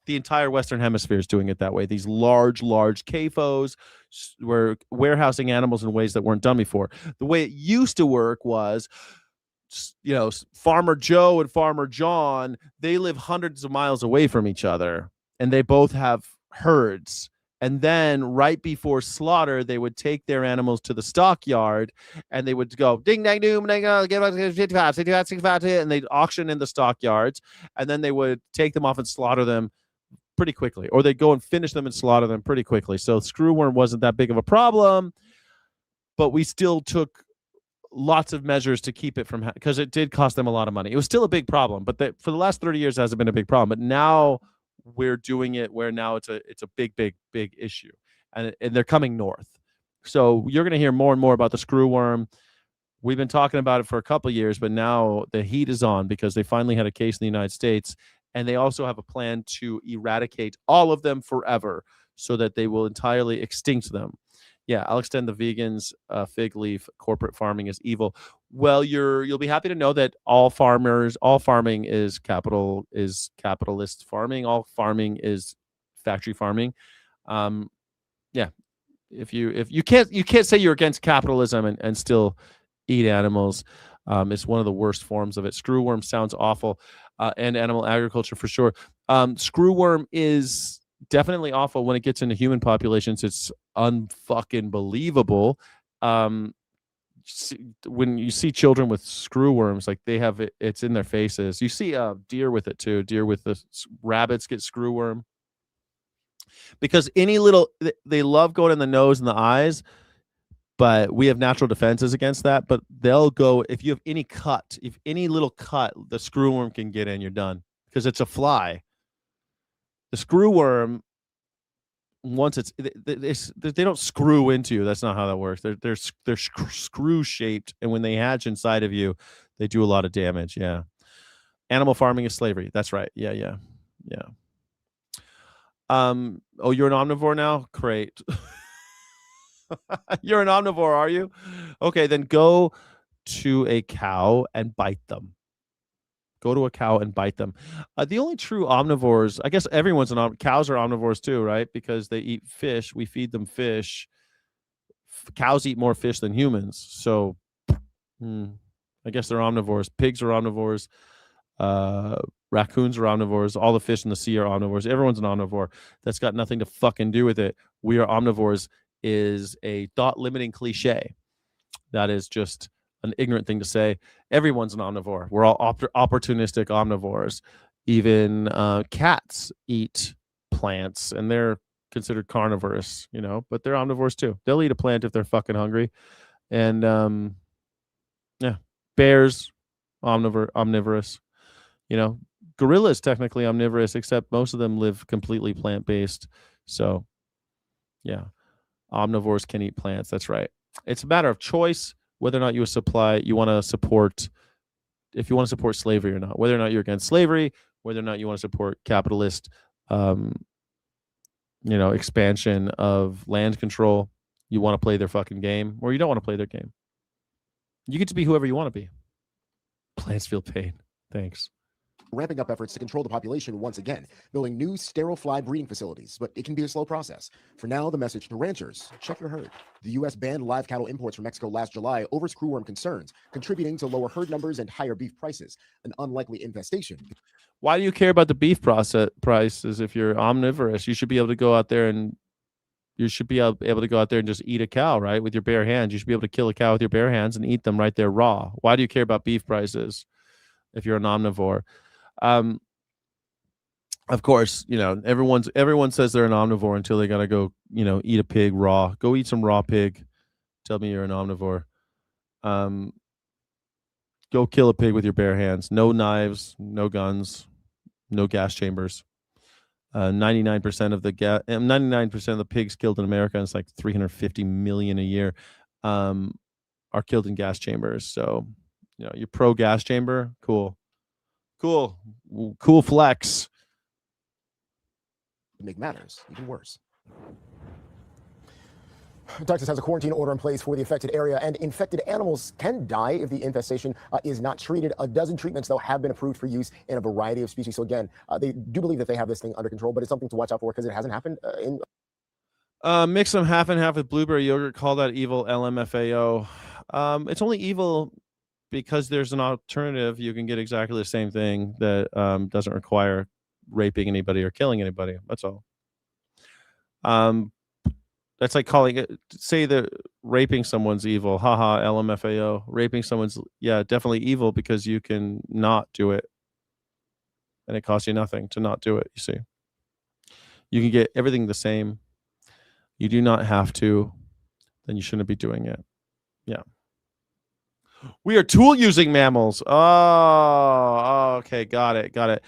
the entire Western Hemisphere is doing it that way. These large CAFOs were warehousing animals in ways that weren't done before. The way it used to work was, you know, Farmer Joe and Farmer John, they live hundreds of miles away from each other, and they both have herds. And then right before slaughter, they would take their animals to the stockyard, and they would go ding dang doom ding get 55, 65, and they'd auction in the stockyards, and then they would take them off and slaughter them pretty quickly, or they'd go and finish them and slaughter them pretty quickly. So screwworm wasn't that big of a problem, but we still took lots of measures to keep it from, because it did cost them a lot of money. It was still a big problem, but for the last 30 years it hasn't been a big problem. But now we're doing it where now it's a big issue, and they're coming north. So you're going to hear more and more about the screwworm. We've been talking about it for a couple of years, but now the heat is on because they finally had a case in the United States, and they also have a plan to eradicate all of them forever so that they will entirely extinct them. Yeah, I'll extend the vegans fig leaf. Corporate farming is evil. Well, you'll be happy to know that all farming is capitalist farming. All farming is factory farming. Yeah, if you can't say you're against capitalism and still eat animals. It's one of the worst forms of it. Screwworm sounds awful, and animal agriculture for sure. Screwworm is definitely awful when it gets into human populations. It's unfucking believable. When you see children with screwworms, like they have it, it's in their faces. You see deer with it too. Deer with the rabbits get screwworm because they love going in the nose and the eyes. But we have natural defenses against that. But they'll go, if you have any little cut, the screwworm can get in, you're done. Because it's a fly. The screwworm, once they don't screw into you. That's not how that works. They're screw shaped, and when they hatch inside of you, they do a lot of damage. Yeah. Animal farming is slavery. That's right. Yeah. Oh, you're an omnivore now? Great. You're an omnivore, are you? Okay, then go to a cow and bite them. Go to a cow and bite them. The only true omnivores, I guess cows are omnivores too, right? Because they eat fish. We feed them fish. Cows eat more fish than humans. So I guess they're omnivores. Pigs are omnivores. Raccoons are omnivores. All the fish in the sea are omnivores. Everyone's an omnivore. That's got nothing to fucking do with it. We are omnivores is a thought-limiting cliche. That is just an ignorant thing to say. Everyone's an omnivore. We're all opportunistic omnivores. Even cats eat plants, and they're considered carnivorous, but they're omnivores too. They'll eat a plant if they're fucking hungry. And yeah, bears, omnivorous. Gorillas technically omnivorous, except most of them live completely plant-based. So yeah, omnivores can eat plants. That's right. It's a matter of choice whether or not you want to support, if you want to support slavery or not, whether or not you're against slavery, whether or not you want to support capitalist expansion of land control. You want to play their fucking game, or you don't want to play their game. You get to be whoever you want to be. Plants feel pain. Thanks. Ramping up efforts to control the population once again, building new sterile fly breeding facilities, but it can be a slow process. For now, the message to ranchers: check your herd. The U.S. banned live cattle imports from Mexico last July over screwworm concerns, contributing to lower herd numbers and higher beef prices, an unlikely infestation. Why do you care about the beef prices if you're omnivorous? You should be able to go out there and just eat a cow, right, with your bare hands. You should be able to kill a cow with your bare hands and eat them right there raw. Why do you care about beef prices if you're an omnivore? Of course, everyone says they're an omnivore until they gotta go, eat a pig raw. Go eat some raw pig. Tell me you're an omnivore. Go kill a pig with your bare hands. No knives, no guns, no gas chambers. 99% of the 99% of the pigs killed in America, and it's like 350 million a year, are killed in gas chambers. So, you're pro gas chamber, cool flex. Make matters even worse. Texas has a quarantine order in place for the affected area, and infected animals can die if the infestation is not treated. A dozen treatments, though, have been approved for use in a variety of species. So again, they do believe that they have this thing under control, but it's something to watch out for because it hasn't happened in. Mix them half and half with blueberry yogurt. Call that evil, LMFAO. It's only evil because there's an alternative. You can get exactly the same thing that doesn't require raping anybody or killing anybody. That's all. That's like say that raping someone's evil. Haha, LMFAO. Raping someone's, definitely evil because you can not do it. And it costs you nothing to not do it, you see. You can get everything the same. You do not have to. Then you shouldn't be doing it. Yeah. We are tool using mammals. Oh, okay. Got it.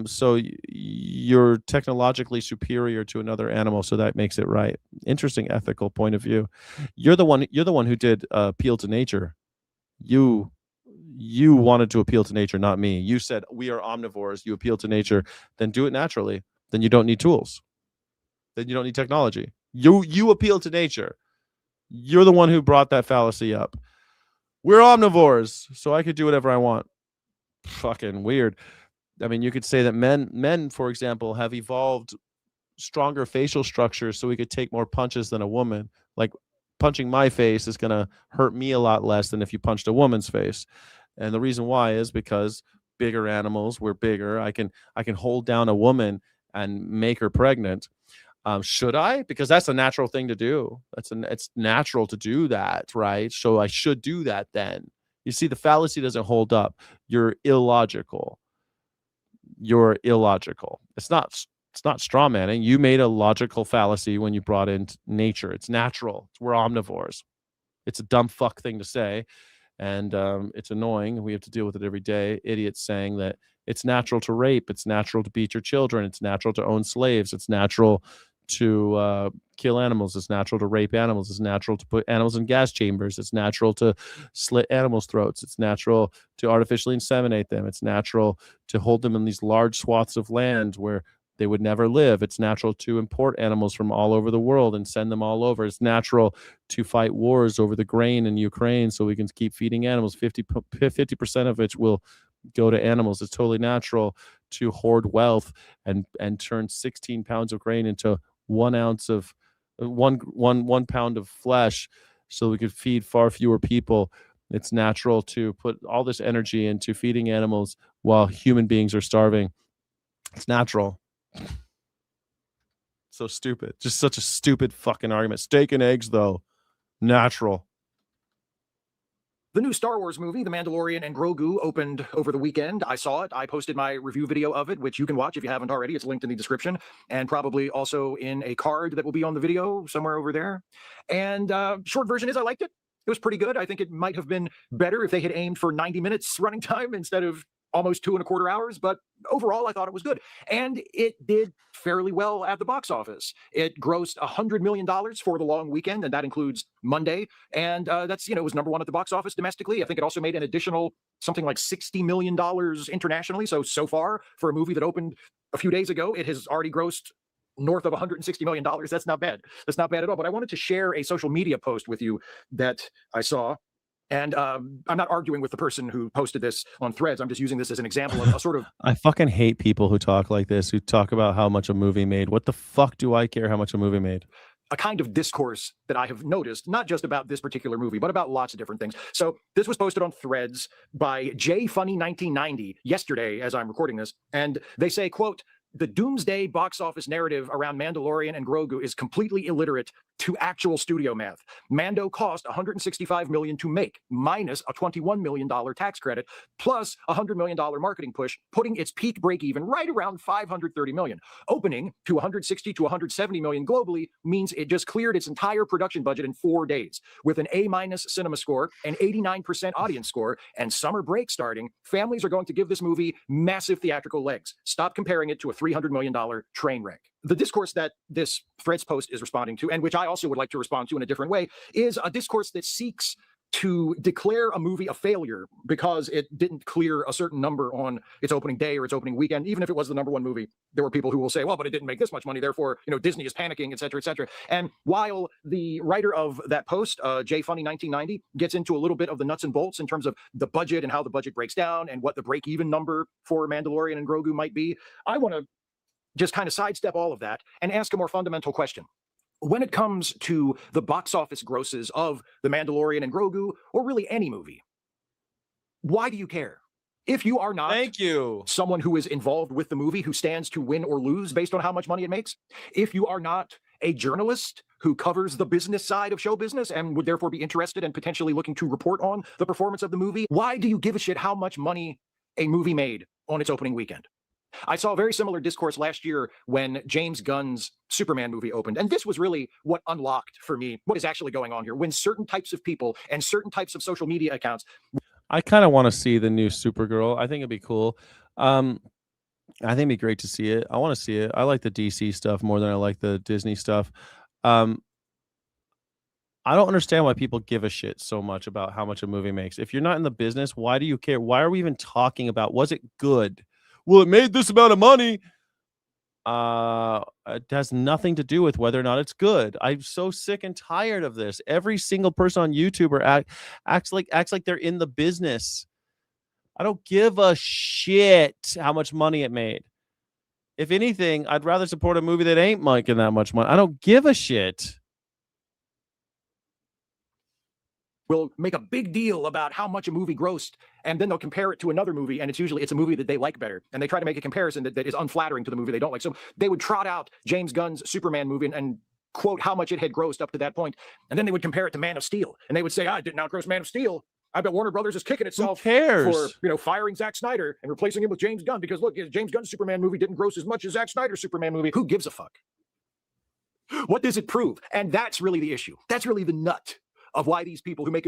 So you're technologically superior to another animal, so that makes it right. Interesting ethical point of view. You're the one who did appeal to nature. You wanted to appeal to nature, not me. You said we are omnivores. You appeal to nature, then do it naturally. Then you don't need tools. Then you don't need technology. You appeal to nature. You're the one who brought that fallacy up. We're omnivores, so I could do whatever I want. Fucking weird. I mean, you could say that men, for example, have evolved stronger facial structures so we could take more punches than a woman. Like punching my face is going to hurt me a lot less than if you punched a woman's face. And the reason why is because bigger animals, we're bigger. I can hold down a woman and make her pregnant. Should I? Because that's a natural thing to do. It's natural to do that, right? So I should do that then. You see, the fallacy doesn't hold up. You're illogical. It's not straw manning. You made a logical fallacy when you brought in nature. It's natural. We're omnivores. It's a dumb fuck thing to say, and it's annoying. We have to deal with it every day. Idiots saying that it's natural to rape. It's natural to beat your children. It's natural to own slaves. It's natural to kill animals. It's natural to rape animals. It's natural to put animals in gas chambers. It's natural to slit animals' throats. It's natural to artificially inseminate them. It's natural to hold them in these large swaths of land where they would never live. It's natural to import animals from all over the world and send them all over. It's natural to fight wars over the grain in Ukraine so we can keep feeding animals. 50% of it will go to animals. It's totally natural to hoard wealth and turn 16 pounds of grain into 1 ounce of one pound of flesh so we could feed far fewer people. It's natural to put all this energy into feeding animals while human beings are starving. It's natural. So stupid. Just such a stupid fucking argument. Steak and eggs, though. Natural. The new Star Wars movie, The Mandalorian and Grogu, opened over the weekend. I saw it. I posted my review video of it, which you can watch if you haven't already. It's linked in the description and probably also in a card that will be on the video somewhere over there. And short version is I liked it. It was pretty good. I think it might have been better if they had aimed for 90 minutes running time instead of almost 2.25 hours, but overall I thought it was good. And it did fairly well at the box office. It grossed $100 million for the long weekend, and that includes Monday. And that's, it was number one at the box office domestically. I think it also made an additional something like $60 million internationally. So far, for a movie that opened a few days ago, it has already grossed north of $160 million. That's not bad. That's not bad at all. But I wanted to share a social media post with you that I saw. And I'm not arguing with the person who posted this on Threads. I'm just using this as an example of a sort of... I fucking hate people who talk like this, who talk about how much a movie made. What the fuck do I care how much a movie made? A kind of discourse that I have noticed, not just about this particular movie, but about lots of different things. So this was posted on Threads by JFunny1990 yesterday as I'm recording this. And they say, quote, "The doomsday box office narrative around Mandalorian and Grogu is completely illiterate to actual studio math. Mando cost $165 million to make, minus a $21 million tax credit, plus a $100 million marketing push, putting its peak break-even right around $530 million. Opening to $160 to $170 million globally means it just cleared its entire production budget in 4 days. With an A- cinema score, an 89% audience score, and summer break starting, families are going to give this movie massive theatrical legs. Stop comparing it to a $300 million train wreck." The discourse that this Threads post is responding to, and which I also would like to respond to in a different way, is a discourse that seeks to declare a movie a failure because it didn't clear a certain number on its opening day or its opening weekend. Even if it was the number one movie, there were people who will say, well, but it didn't make this much money, therefore, Disney is panicking, et cetera, et cetera. And while the writer of that post, JFunny1990, gets into a little bit of the nuts and bolts in terms of the budget and how the budget breaks down and what the break-even number for Mandalorian and Grogu might be, I want to just kind of sidestep all of that and ask a more fundamental question. When it comes to the box office grosses of The Mandalorian and Grogu, or really any movie, why do you care? If you are not someone who is involved with the movie, who stands to win or lose based on how much money it makes, if you are not a journalist who covers the business side of show business and would therefore be interested and potentially looking to report on the performance of the movie, why do you give a shit how much money a movie made on its opening weekend? I saw a very similar discourse last year when James Gunn's Superman movie opened. And this was really what unlocked for me what is actually going on here. When certain types of people and certain types of social media accounts... I kind of want to see the new Supergirl. I think it'd be cool. I think it'd be great to see it. I want to see it. I like the DC stuff more than I like the Disney stuff. I don't understand why people give a shit so much about how much a movie makes. If you're not in the business, why do you care? Why are we even talking about, was it good? Well, it made this amount of money. It has nothing to do with whether or not it's good. I'm so sick and tired of this. Every single person on YouTube acts like they're in the business. I don't give a shit how much money it made. If anything, I'd rather support a movie that ain't making that much money. I don't give a shit. Will make a big deal about how much a movie grossed, and then they'll compare it to another movie, and it's a movie that they like better, and they try to make a comparison that is unflattering to the movie they don't like. So they would trot out James Gunn's Superman movie and quote how much it had grossed up to that point, and then they would compare it to Man of Steel, and they would say, it didn't outgross Man of Steel. I bet Warner Brothers is kicking itself for firing Zack Snyder and replacing him with James Gunn, because look, James Gunn's Superman movie didn't gross as much as Zack Snyder's Superman movie. Who gives a fuck? What does it prove? And that's really the issue. That's really the nut of why these people who make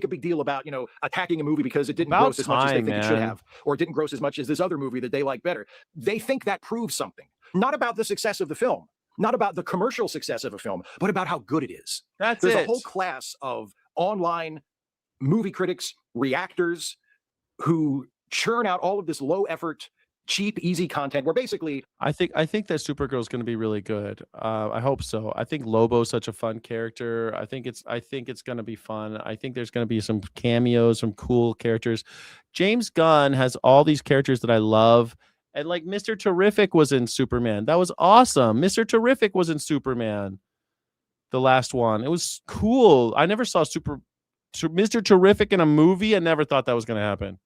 a big deal about attacking a movie because it didn't gross as much as they think it should have, or it didn't gross as much as this other movie that they like better. They think that proves something, not about the success of the film, not about the commercial success of a film, but about how good it is. There's a whole class of online movie critics, reactors, who churn out all of this low effort, cheap, easy content where basically I think that Supergirl is going to be really good. I hope so. I think Lobo's such a fun character. I think it's going to be fun. I think there's going to be some cameos, some cool characters. James Gunn has all these characters that I love. And like Mr. Terrific was in Superman. That was awesome. Mr. Terrific was in Superman. The last one. It was cool. I never saw Mr. Terrific in a movie. I never thought that was going to happen.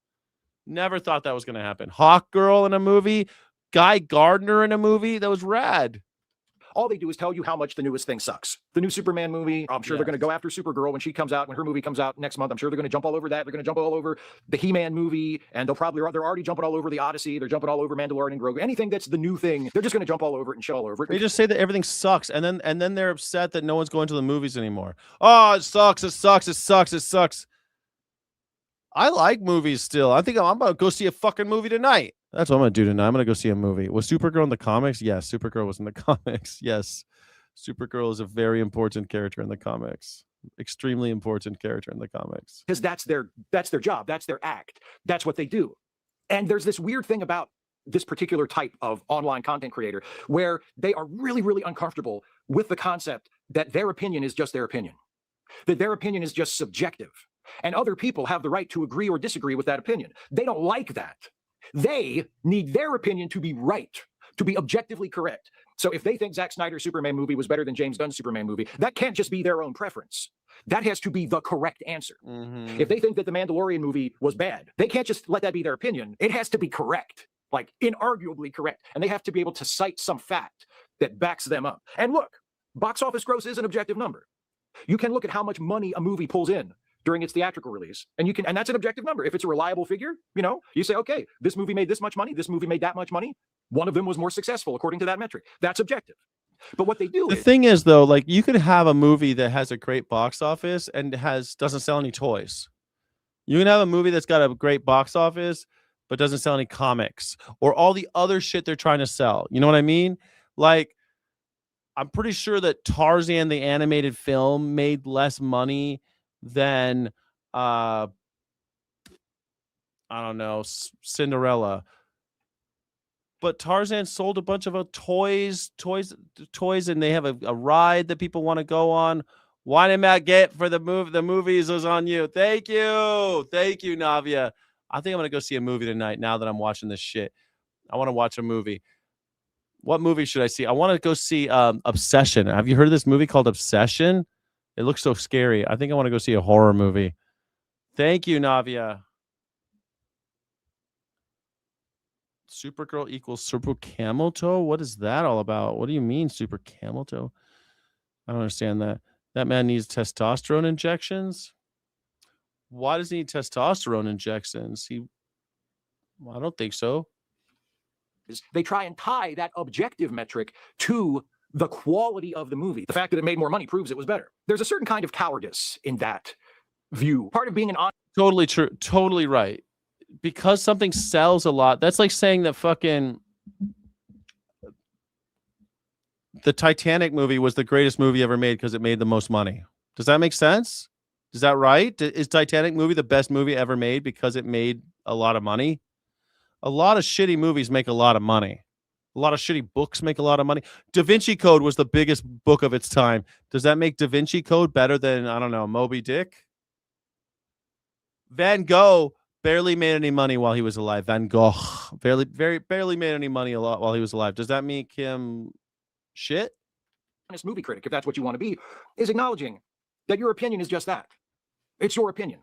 Never thought that was going to happen. Hawk Girl in a movie, Guy Gardner in a movie. That was rad. All they do is tell you how much the newest thing sucks. The new Superman movie, I'm sure they're going to go after Supergirl when she comes out, when her movie comes out next month. I'm sure they're going to jump all over that. They're going to jump all over the He-Man movie, and they're already jumping all over the Odyssey. They're jumping all over Mandalorian and Grogu. Anything that's the new thing, they're just going to jump all over it and shit all over it. They just say that everything sucks, and then they're upset that no one's going to the movies anymore. Oh, it sucks, it sucks, it sucks, it sucks. I like movies still. I think I'm going to go see a fucking movie tonight. That's what I'm going to do tonight. I'm going to go see a movie. Was Supergirl in the comics? Yes, Supergirl was in the comics. Yes. Supergirl is a very important character in the comics. Extremely important character in the comics. Because that's their job. That's their act. That's what they do. And there's this weird thing about this particular type of online content creator where they are really, really uncomfortable with the concept that their opinion is just their opinion, that their opinion is just subjective, and other people have the right to agree or disagree with that opinion. They don't like that. They need their opinion to be right, to be objectively correct. So if they think Zack Snyder's Superman movie was better than James Gunn's Superman movie, that can't just be their own preference. That has to be the correct answer. If they think that the Mandalorian movie was bad, they can't just let that be their opinion. It has to be correct, like inarguably correct. And they have to be able to cite some fact that backs them up. And look, box office gross is an objective number. You can look at how much money a movie pulls in during its theatrical release. And that's an objective number. If it's a reliable figure, you say, okay, this movie made this much money, this movie made that much money. One of them was more successful according to that metric. That's objective. But what they do The thing is, though, like you could have a movie that has a great box office and doesn't sell any toys. You can have a movie that's got a great box office, but doesn't sell any comics or all the other shit they're trying to sell. You know what I mean? Like, I'm pretty sure that Tarzan, the animated film, made less money than I don't know, Cinderella. But Tarzan sold a bunch of toys, and they have a ride that people want to go on. Why did Matt get for the movies was on you? Thank you, Navia. I think I'm gonna go see a movie tonight. Now that I'm watching this shit, I want to watch a movie. What movie should I see? I want to go see Obsession. Have you heard of this movie called Obsession? It looks so scary. I think I want to go see a horror movie. Thank you, Navia. Supergirl equals super camel toe? What is that all about? What do you mean, super camel toe? I don't understand that. That man needs testosterone injections? Why does he need testosterone injections? I don't think so. They try and tie that objective metric to the quality of the movie. The fact that it made more money proves it was better. There's a certain kind of cowardice in that view. Part of being an Totally true. Totally right. Because something sells a lot, that's like saying that fucking the Titanic movie was the greatest movie ever made because it made the most money. Does that make sense? Is that right? Is Titanic movie the best movie ever made because it made a lot of money? A lot of shitty movies make a lot of money. A lot of shitty books make a lot of money. Da Vinci Code was the biggest book of its time. Does that make Da Vinci Code better than, I don't know, Moby Dick? Van Gogh barely made any money while he was alive. Van Gogh barely made any money while he was alive. Does that make him shit? Honest movie critic, if that's what you want to be, is acknowledging that your opinion is just that. It's your opinion.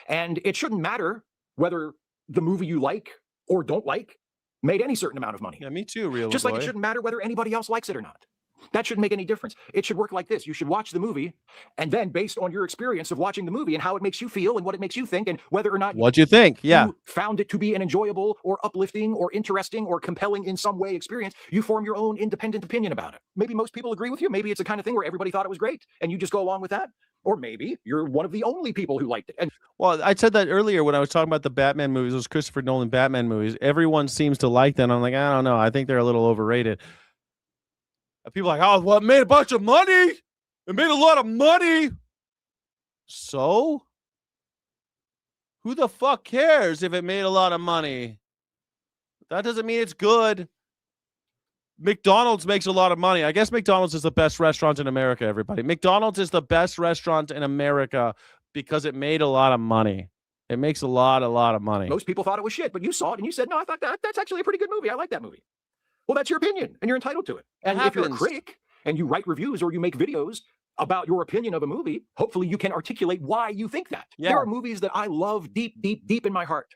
And it shouldn't matter whether the movie you like or don't like made any certain amount of money. Yeah, me too, real Just boy. like it shouldn't matter whether anybody else likes it or not. That shouldn't make any difference. It should work like this. You should watch the movie, and then based on your experience of watching the movie and how it makes you feel and what it makes you think and whether or not What'd you think? Yeah. you found it to be an enjoyable or uplifting or interesting or compelling in some way experience, you form your own independent opinion about it. Maybe most people agree with you. Maybe it's the kind of thing where everybody thought it was great and you just go along with that. Or maybe you're one of the only people who liked it. And well, I said that earlier when I was talking about the Batman movies, those Christopher Nolan Batman movies. Everyone seems to like them. I'm like, I don't know. I think they're a little overrated. People are like, oh, well, it made a bunch of money. It made a lot of money. So? Who the fuck cares if it made a lot of money? That doesn't mean it's good. McDonald's makes a lot of money. I guess McDonald's is the best restaurant in America, everybody. McDonald's is the best restaurant in America because it made a lot of money. It makes a lot of money. most people thought it was shit, but you saw it and you said, no, I thought that's actually a pretty good movie. I like that movie. Well, that's your opinion and you're entitled to it. And if you're a critic and you write reviews or you make videos about your opinion of a movie, hopefully you can articulate why you think that. Yeah. There are movies that I love deep in my heart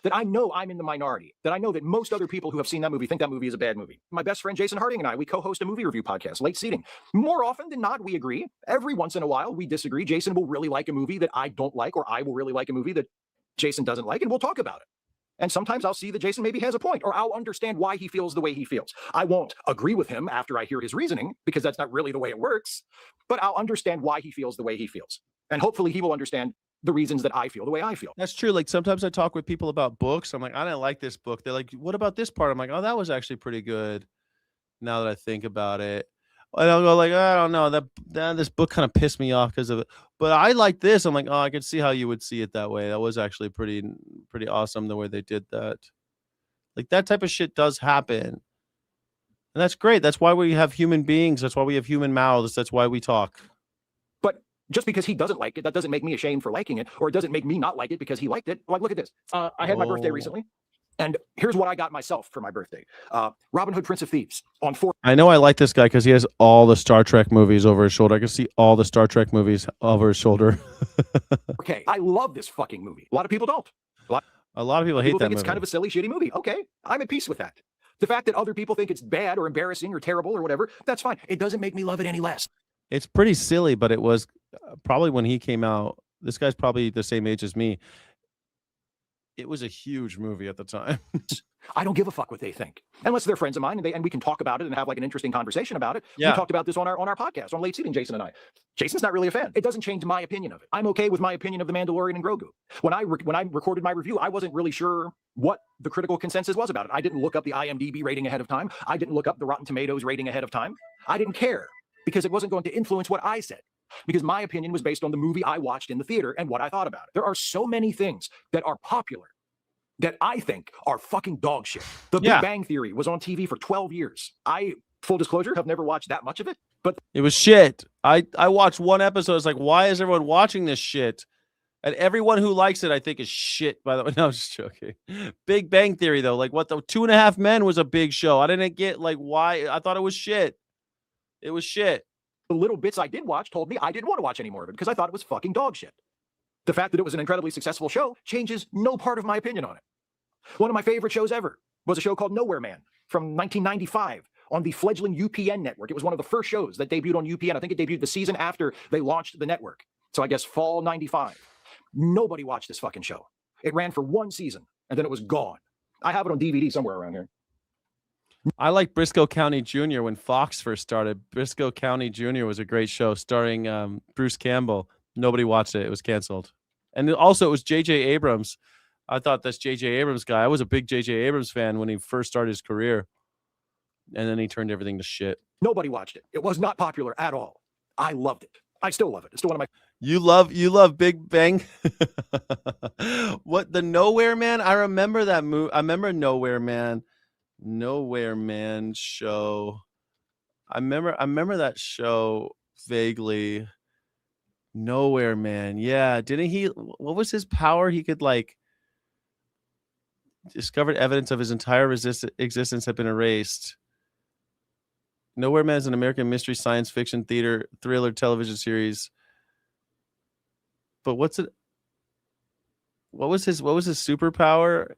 that I know I'm in the minority, that I know that most other people who have seen that movie think that movie is a bad movie. My best friend Jason Harding and I, we co-host a movie review podcast, Late Seating. More often than not, we agree. Every once in a while, we disagree. Jason will really like a movie that I don't like, or I will really like a movie that Jason doesn't like, and we'll talk about it. And sometimes I'll see that Jason maybe has a point, or I'll understand why he feels the way he feels. I won't agree with him after I hear his reasoning, because that's not really the way it works, but I'll understand why he feels the way he feels. And hopefully he will understand the reasons that I feel the way I feel. That's true. Like sometimes I talk with people about books. I'm like, I didn't like this book. They're like, what about this part? I'm like, oh, that was actually pretty good. Now that I think about it, and I'll go like, I don't know, that this book kind of pissed me off because of it. But I like this. I'm like, oh, I could see how you would see it that way. That was actually pretty awesome the way they did that. Like that type of shit does happen. And that's great. That's why we have human beings. That's why we have human mouths. That's why we talk. But just because he doesn't like it, that doesn't make me ashamed for liking it, or it doesn't make me not like it because he liked it. Like, look at this. I had my birthday recently, and here's what I got myself for my birthday. Robin Hood, Prince of Thieves on 4. I know I like this guy because he has all the Star Trek movies over his shoulder. I can see all the Star Trek movies over his shoulder. Okay, I love this fucking movie. A lot of people don't. A lot of people hate that think movie. it's kind of a silly, shitty movie. Okay, I'm at peace with that. The fact that other people think it's bad or embarrassing or terrible or whatever, that's fine. It doesn't make me love it any less. It's pretty silly, but it was probably when he came out. This guy's probably the same age as me. It was a huge movie at the time. I don't give a fuck what they think, unless they're friends of mine, and we can talk about it and have like an interesting conversation about it. Yeah. We talked about this on our podcast on Late Seating, Jason and I. Jason's not really a fan. It doesn't change my opinion of it. I'm okay with my opinion of The Mandalorian and Grogu. When I recorded my review, I wasn't really sure what the critical consensus was about it. I didn't look up the IMDb rating ahead of time. I didn't look up the Rotten Tomatoes rating ahead of time. I didn't care because it wasn't going to influence what I said. Because my opinion was based on the movie I watched in the theater and what I thought about it. There are so many things that are popular that I think are fucking dog shit. The Big Bang Theory was on TV for 12 years. Full disclosure, have never watched that much of it, but It was shit. I watched one episode. It's like, why is everyone watching this shit? And everyone who likes it, I think, is shit, by the way. No, I'm just joking. Big Bang Theory, though. Like, what, the 2.5 Men was a big show. I didn't get, like, why. I thought it was shit. It was shit. the little bits I did watch told me I didn't want to watch any more of it because I thought it was fucking dog shit. The fact that it was an incredibly successful show changes no part of my opinion on it. One of my favorite shows ever was a show called Nowhere Man from 1995 on the fledgling UPN network. It was one of the first shows that debuted on UPN. I think it debuted the season after they launched the network. So I guess fall 95. Nobody watched this fucking show. It ran for one season and then it was gone. I have it on DVD somewhere around here. I like Briscoe County Jr. when Fox first started. Briscoe County Jr. was a great show starring Bruce Campbell. Nobody watched it. It was canceled. And also it was J.J. Abrams. I thought this J.J. Abrams guy, I was a big J.J. Abrams fan when he first started his career. And then he turned everything to shit. Nobody watched it. It was not popular at all. I loved it. I still love it. It's still one of my... You love Big Bang? What, the Nowhere Man? I remember that movie. I remember Nowhere Man. Nowhere Man show. I remember that show vaguely. Nowhere Man. Yeah. Didn't he, what was his power? He could like discovered evidence of his entire existence had been erased. Nowhere Man is an American mystery science fiction theater thriller television series. But what was his superpower?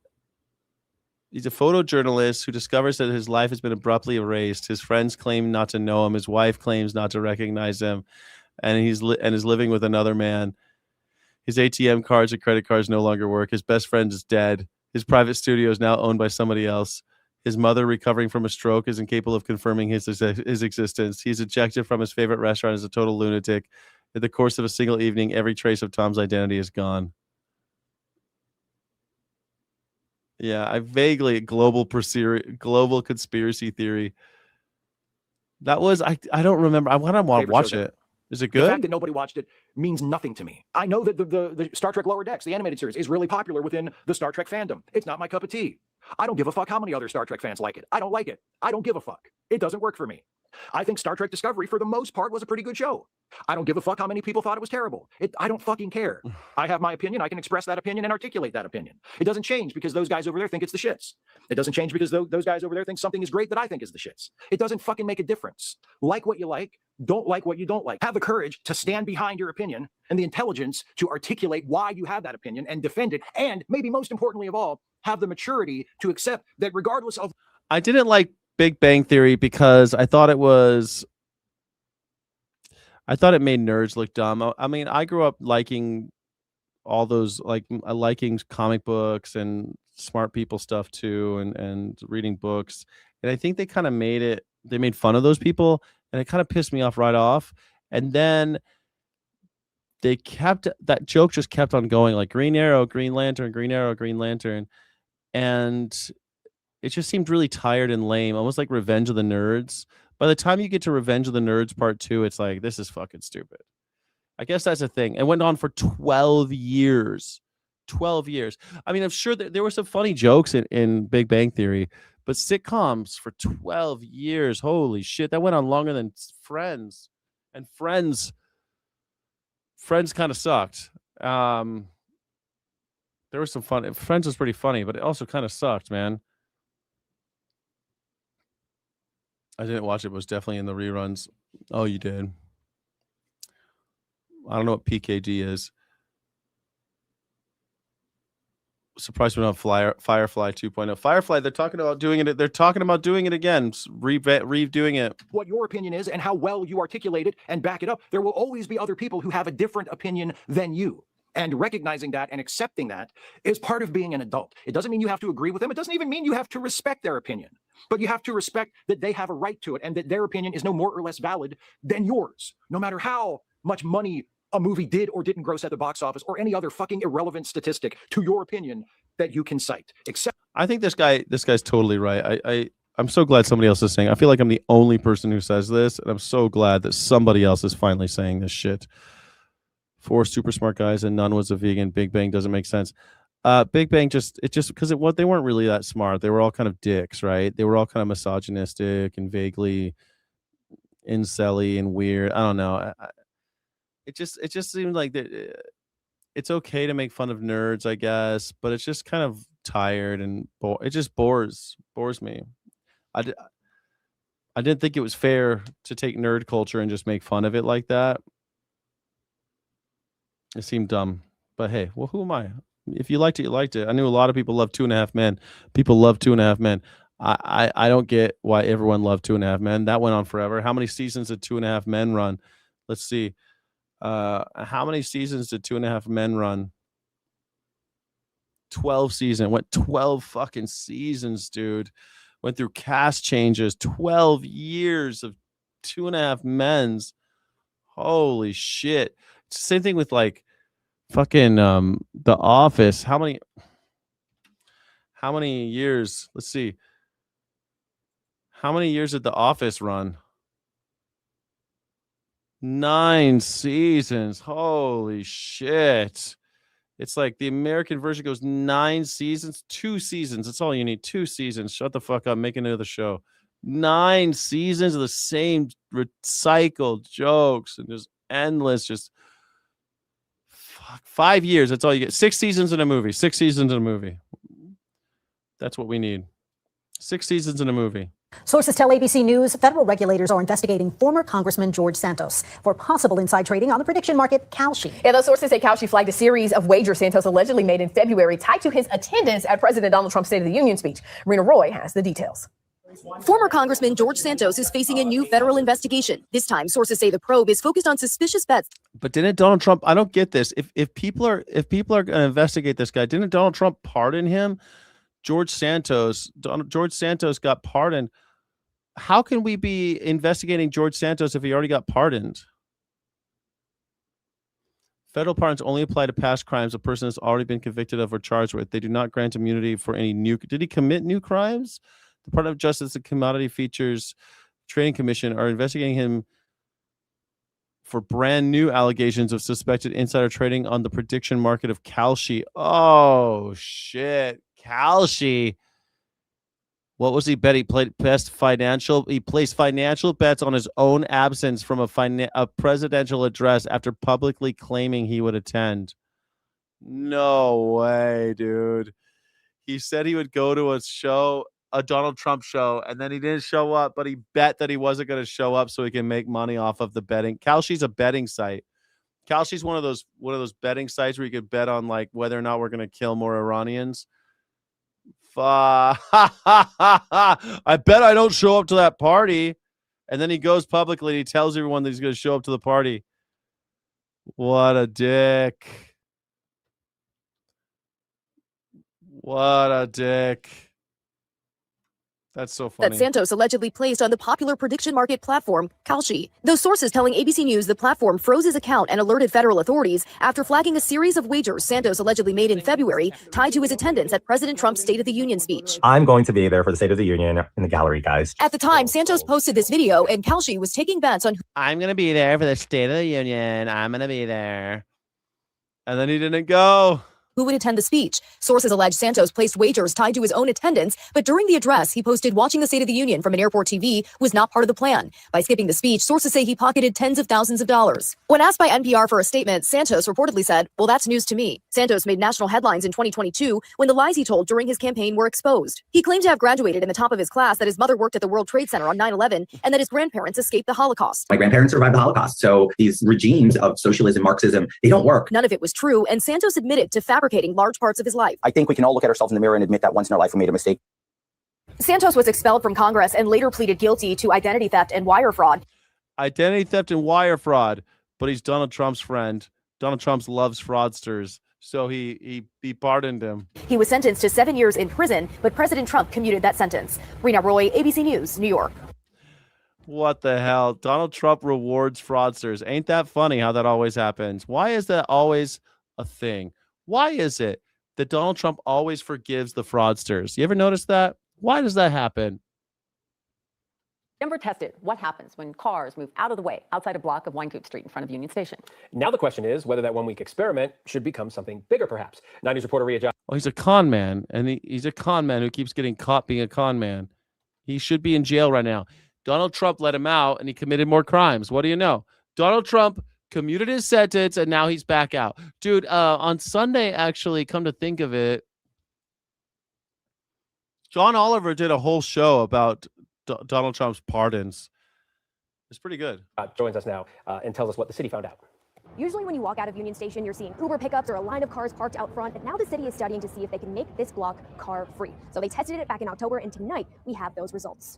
He's a photojournalist who discovers that his life has been abruptly erased. His friends claim not to know him. His wife claims not to recognize him, and is living with another man. His ATM cards and credit cards no longer work. His best friend is dead. His private studio is now owned by somebody else. His mother, recovering from a stroke, is incapable of confirming his existence. He's ejected from his favorite restaurant as a total lunatic. In the course of a single evening, every trace of Tom's identity is gone. Yeah, I vaguely global conspiracy theory. That was I don't remember. I want to watch it. Is it good? The fact that nobody watched it means nothing to me. I know that the Star Trek Lower Decks, the animated series, is really popular within the Star Trek fandom. It's not my cup of tea. I don't give a fuck how many other Star Trek fans like it. I don't like it. I don't give a fuck. It doesn't work for me. I think Star Trek Discovery, for the most part, was a pretty good show. I don't give a fuck how many people thought it was terrible. I don't fucking care. I have my opinion. I can express that opinion and articulate that opinion. It doesn't change because those guys over there think it's the shits. It doesn't change because those guys over there think something is great that I think is the shits. It doesn't fucking make a difference. Like what you like, don't like what you don't like. Have the courage to stand behind your opinion and the intelligence to articulate why you have that opinion and defend it. And maybe most importantly of all, have the maturity to accept that regardless of... I didn't like Big Bang Theory because I thought it made nerds look dumb. I mean, I grew up liking all those, liking comic books and smart people stuff too, and reading books. And I think they kind of they made fun of those people, and it kind of pissed me off right off. And then that joke just kept on going, like Green Arrow, Green Lantern, Green Arrow, Green Lantern. And it just seemed really tired and lame, almost like Revenge of the Nerds. By the time you get to Revenge of the Nerds Part 2, it's like, this is fucking stupid. I guess that's the thing. It went on for 12 years. 12 years. I mean, I'm sure that there were some funny jokes in Big Bang Theory, but sitcoms for 12 years, holy shit, that went on longer than Friends. And Friends kind of sucked. There was some fun. Friends was pretty funny, but it also kind of sucked, man. I didn't watch it, but it was definitely in the reruns. Oh, you did. I don't know what PKD is. Surprised we're not Firefly 2.0. Firefly, they're talking about doing it. They're talking about doing it again, redoing it. What your opinion is and how well you articulate it and back it up. There will always be other people who have a different opinion than you. And recognizing that and accepting that is part of being an adult. It doesn't mean you have to agree with them. It doesn't even mean you have to respect their opinion. But you have to respect that they have a right to it and that their opinion is no more or less valid than yours, no matter how much money a movie did or didn't gross at the box office or any other fucking irrelevant statistic to your opinion that you can cite. Except I think this guy's totally right. I'm so glad somebody else is saying. I feel like I'm the only person who says this, and I'm so glad that somebody else is finally saying this shit. 4 super smart guys and none was a vegan. Big Bang doesn't make sense. Big Bang just because they weren't really that smart. They were all kind of dicks, right? They were all kind of misogynistic and vaguely incel-y and weird. I don't know. It just seemed like that. It's okay to make fun of nerds, I guess, but it's just kind of tired and it just bores me. I didn't think it was fair to take nerd culture and just make fun of it like that. It seemed dumb, but hey, well, who am I? If you liked it, you liked it. I knew a lot of people love 2.5 Men. People love 2.5 Men. I don't get why everyone loved 2.5 Men. That went on forever. How many seasons did 2.5 Men run? Let's see. How many seasons did 2.5 Men run? 12 seasons. Went 12 fucking seasons, dude. Went through cast changes. 12 years of 2.5 Men's. Holy shit. It's the same thing with like fucking The Office. How many years? Let's see. How many years did The Office run? 9 seasons. Holy shit. It's like the American version goes 9 seasons, 2 seasons. That's all you need. 2 seasons. Shut the fuck up. Make another show. 9 seasons of the same recycled jokes and just endless, just 5 years. That's all you get. 6 seasons in a movie. 6 seasons in a movie. That's what we need. 6 seasons in a movie. Sources tell ABC News federal regulators are investigating former Congressman George Santos for possible inside trading on the prediction market Kalshi. Yeah, those sources say Kalshi flagged a series of wagers Santos allegedly made in February tied to his attendance at President Donald Trump's State of the Union speech. Rena Roy has the details. Former Congressman George Santos is facing a new federal investigation. This time, sources say the probe is focused on suspicious bets. But didn't Donald Trump? I don't get this. If people are going to investigate this guy, didn't Donald Trump pardon him? George Santos got pardoned. How can we be investigating George Santos if he already got pardoned? Federal pardons only apply to past crimes a person has already been convicted of or charged with. They do not grant immunity for any new. Did he commit new crimes? The Department of Justice and Commodity Futures Trading Commission are investigating him for brand new allegations of suspected insider trading on the prediction market of Kalshi. Oh shit, Kalshi. What was he bet? He played best financial. He placed financial bets on his own absence from a presidential address after publicly claiming he would attend. No way, dude. He said he would go to a Donald Trump show, and then he didn't show up, but he bet that he wasn't going to show up so he can make money off of the betting. Kalshi's a betting site. Kalshi's one of those betting sites where you could bet on like whether or not we're going to kill more Iranians. I bet I don't show up to that party. And then he goes publicly and he tells everyone that he's going to show up to the party. What a dick. What a dick. That's so funny. That Santos allegedly placed on the popular prediction market platform, Kalshi. Those sources telling ABC News the platform froze his account and alerted federal authorities after flagging a series of wagers Santos allegedly made in February tied to his attendance at President Trump's State of the Union speech. I'm going to be there for the State of the Union in the gallery, guys. At the time, Santos posted this video and Kalshi was taking bets on I'm going to be there for the State of the Union. I'm going to be there. And then he didn't go. who would attend the speech. Sources allege Santos placed wagers tied to his own attendance, but during the address, he posted watching the State of the Union from an airport TV was not part of the plan. By skipping the speech, sources say he pocketed tens of thousands of dollars. When asked by NPR for a statement, Santos reportedly said, "Well, that's news to me." Santos made national headlines in 2022 when the lies he told during his campaign were exposed. He claimed to have graduated in the top of his class, that his mother worked at the World Trade Center on 9/11, and that his grandparents escaped the Holocaust. My grandparents survived the Holocaust, so these regimes of socialism, Marxism, they don't work. None of it was true, and Santos admitted to fabricating large parts of his life. I think we can all look at ourselves in the mirror and admit that once in our life we made a mistake. Santos was expelled from Congress and later pleaded guilty to identity theft and wire fraud. Identity theft and wire fraud, but he's Donald Trump's friend. Donald Trump loves fraudsters, so he pardoned him. He was sentenced to 7 years in prison, but President Trump commuted that sentence. Rena Roy, ABC News, New York. What the hell? Donald Trump rewards fraudsters. Ain't that funny how that always happens? Why is that always a thing? Why is it that Donald Trump always forgives the fraudsters? You ever notice that? Why does that happen? Denver tested what happens when cars move out of the way outside a block of Wynkoop Street in front of Union Station. Now the question is whether that one-week experiment should become something bigger, perhaps. 9 News reporter Rhea Johnson. Oh, he's a con man, and he's a con man who keeps getting caught being a con man. He should be in jail right now. Donald Trump let him out, and he committed more crimes. What do you know? Donald Trump commuted his sentence, and now he's back out. Dude, on Sunday, actually, come to think of it, John Oliver did a whole show about Donald Trump's pardons. It's pretty good. Joins us now and tells us what the city found out. Usually when you walk out of Union Station, you're seeing Uber pickups or a line of cars parked out front. And now the city is studying to see if they can make this block car-free. So they tested it back in October, and tonight we have those results.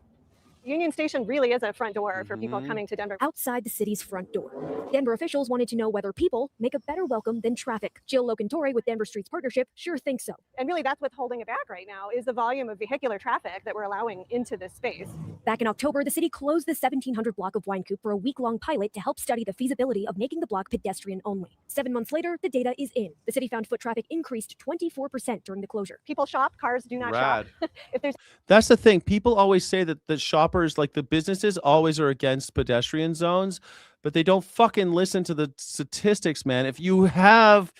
Union Station really is a front door for people coming to Denver. Outside the city's front door, Denver officials wanted to know whether people make a better welcome than traffic. Jill Locantore with Denver Streets Partnership sure thinks so. And really that's what's holding it back right now is the volume of vehicular traffic that we're allowing into this space. Back in October, the city closed the 1700 block of Wynkoop for a week-long pilot to help study the feasibility of making the block pedestrian only. 7 months later, the data is in. The city found foot traffic increased 24% during the closure. People shop, cars do not Rad. shop. If there's That's the thing. People always say that the shoppers, like the businesses, always are against pedestrian zones, but they don't fucking listen to the statistics, man. If you have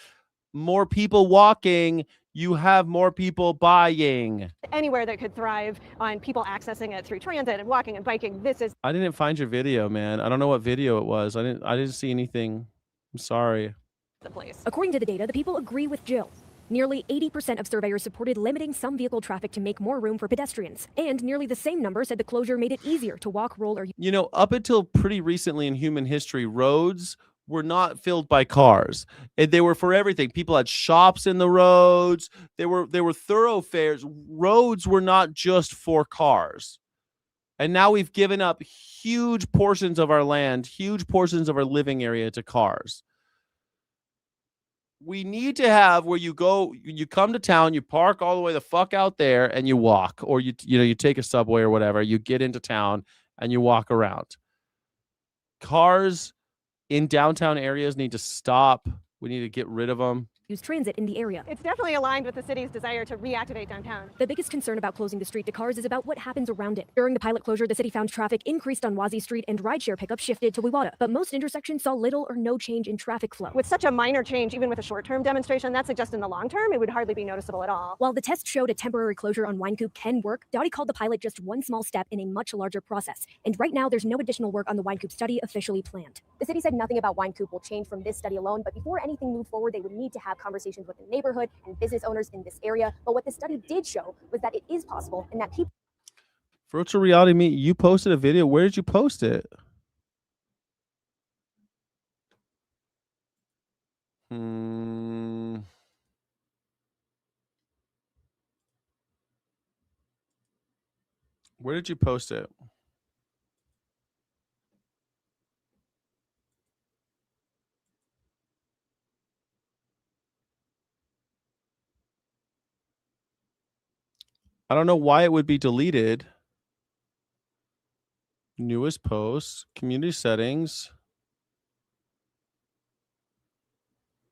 more people walking, you have more people buying. anywhere that could thrive on people accessing it through transit and walking and biking, this is I didn't find your video, man. I don't know what video it was. I didn't see anything. I'm sorry. the place. According to the data, the people agree with Jill. Nearly 80% of surveyors supported limiting some vehicle traffic to make more room for pedestrians. And nearly the same number said the closure made it easier to walk, roll, or... You know, up until pretty recently in human history, roads were not filled by cars. And they were for everything. People had shops in the roads. They were thoroughfares. Roads were not just for cars. And now we've given up huge portions of our land, huge portions of our living area to cars. We need to have where you go, you come to town, you park all the way the fuck out there and you walk, or you take a subway or whatever, you get into town and you walk around. Cars in downtown areas need to stop. We need to get rid of them. use transit in the area. It's definitely aligned with the city's desire to reactivate downtown. The biggest concern about closing the street to cars is about what happens around it. During the pilot closure, the city found traffic increased on Wazi Street and rideshare pickup shifted to Wiwata, but most intersections saw little or no change in traffic flow. With such a minor change, even with a short-term demonstration, that suggests in the long term, it would hardly be noticeable at all. While the test showed a temporary closure on Wine Coop can work, Dowdy called the pilot just one small step in a much larger process. And right now, there's no additional work on the Wine Coop study officially planned. The city said nothing about Wine Coop will change from this study alone, but before anything moved forward, they would need to have conversations with the neighborhood and business owners in this area. But what the study did show was that it is possible and that people. Virtual reality meet. You posted a video. Where did you post it? Where did you post it? I don't know why it would be deleted. Newest posts, community settings.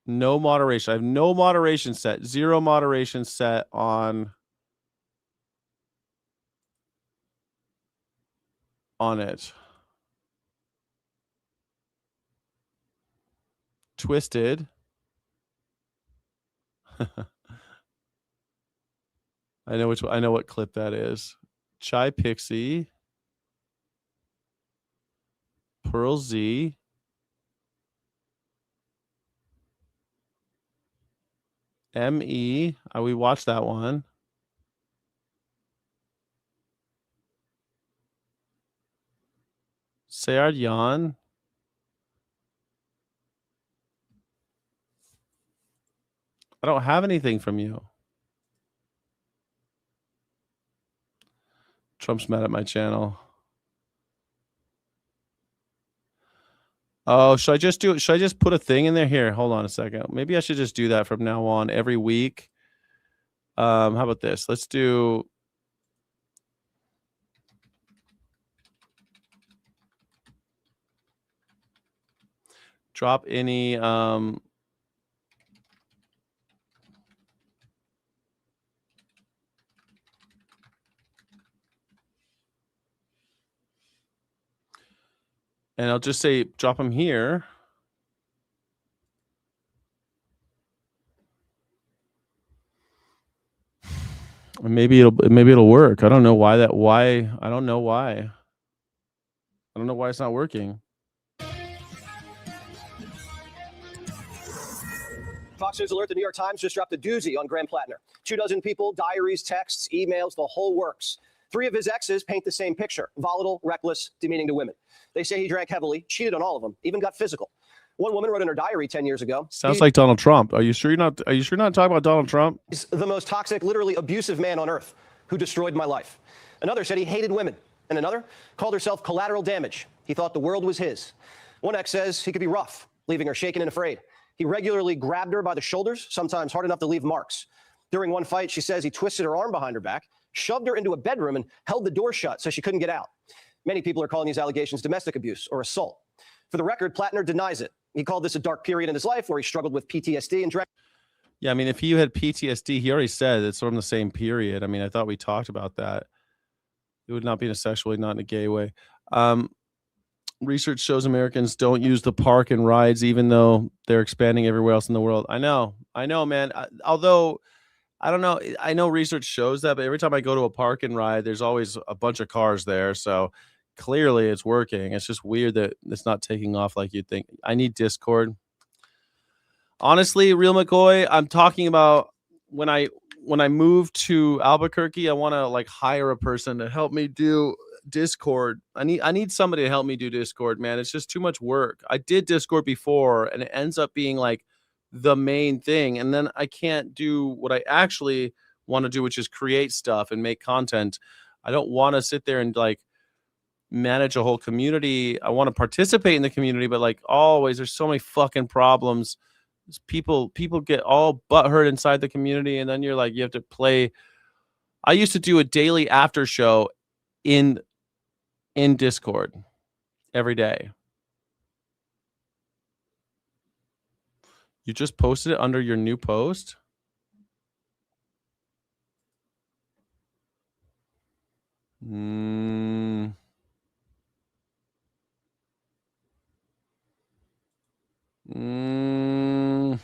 No moderation. I have no moderation set. Zero moderation set on it. Twisted. I know what clip that is. Chai Pixie. Pearl Z. ME. We watched that one. Sayard Yan. I don't have anything from you. Trump's mad at my channel. Oh, should I just put a thing in there? Here, hold on a second. Maybe I should just do that from now on every week. How about this? Let's do drop any and I'll just say drop them here. Maybe it'll work. I don't know why I don't know why. I don't know why it's not working. Fox News alert: the New York Times just dropped a doozy on Graham Plattner. 24 people, diaries, texts, emails, the whole works. 3 of his exes paint the same picture: volatile, reckless, demeaning to women. They say he drank heavily, cheated on all of them, even got physical. One woman wrote in her diary 10 years ago. Sounds like Donald Trump. Are you sure you're not talking about Donald Trump? He's the most toxic, literally abusive man on earth who destroyed my life. Another said he hated women. And another called herself collateral damage. He thought the world was his. One ex says he could be rough, leaving her shaken and afraid. He regularly grabbed her by the shoulders, sometimes hard enough to leave marks. During one fight, she says he twisted her arm behind her back, shoved her into a bedroom, and held the door shut so she couldn't get out. Many people are calling these allegations domestic abuse or assault. For the record, Plattner denies it. He called this a dark period in his life where he struggled with PTSD and direct. Yeah, I mean, if he had PTSD, he already said it's from the same period. I mean, I thought we talked about that. It would not be in a sexual way, not in a gay way. Research shows Americans don't use the park and rides, even though they're expanding everywhere else in the world. I know, man. Although, I don't know. I know research shows that, but every time I go to a park and ride, there's always a bunch of cars there. So clearly it's working. It's just weird that it's not taking off like you'd think. I need Discord. Honestly, Real McCoy, I'm talking about when I move to Albuquerque, I want to like hire a person to help me do Discord. I need somebody to help me do Discord, man. It's just too much work. I did Discord before and it ends up being like the main thing. And then I can't do what I actually want to do, which is create stuff and make content. I don't want to sit there and like manage a whole community. I want to participate in the community, but like always, there's so many fucking problems. People get all butthurt inside the community, and then you're like, you have to play. I used to do a daily after show in Discord every day. You just posted it under your new post? Mm. Mm.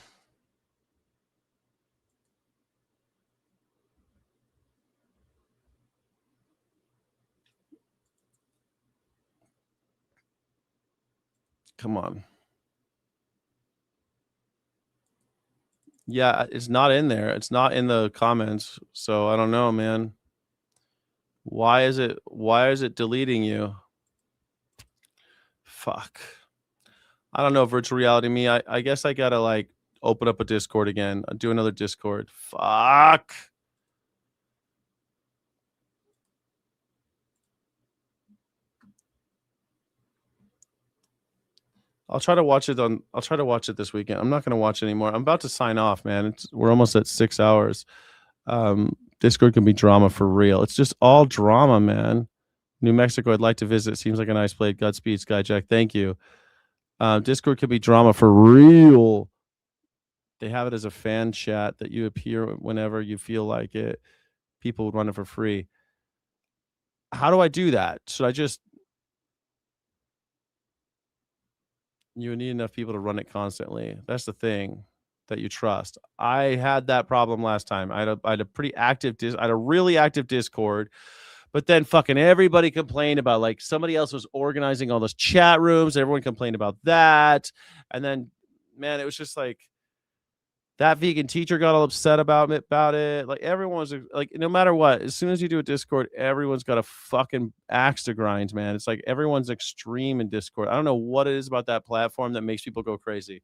Come on. Yeah, it's not in there. It's not in the comments. So I don't know, man. Why is it deleting you? Fuck. I don't know, virtual reality me. I guess I gotta like open up a Discord again. Do another Discord. Fuck. I'll try to watch it this weekend. I'm not gonna watch it anymore. I'm about to sign off, man. We're almost at 6 hours. Discord can be drama for real. It's just all drama, man. New Mexico, I'd like to visit. Seems like a nice place. Godspeed, Skyjack. Thank you. Discord can be drama for real. They have it as a fan chat that you appear whenever you feel like it. People would run it for free. How do I do that? Should I just... You need enough people to run it constantly. That's the thing that you trust. I had that problem last time. I had a pretty active... I had a really active Discord. But then fucking everybody complained about, like, somebody else was organizing all those chat rooms. Everyone complained about that. And then, man, it was just like... That vegan teacher got all upset about it. Like, everyone's like, no matter what, as soon as you do a Discord, everyone's got a fucking axe to grind, man. It's like everyone's extreme in Discord. I don't know what it is about that platform that makes people go crazy.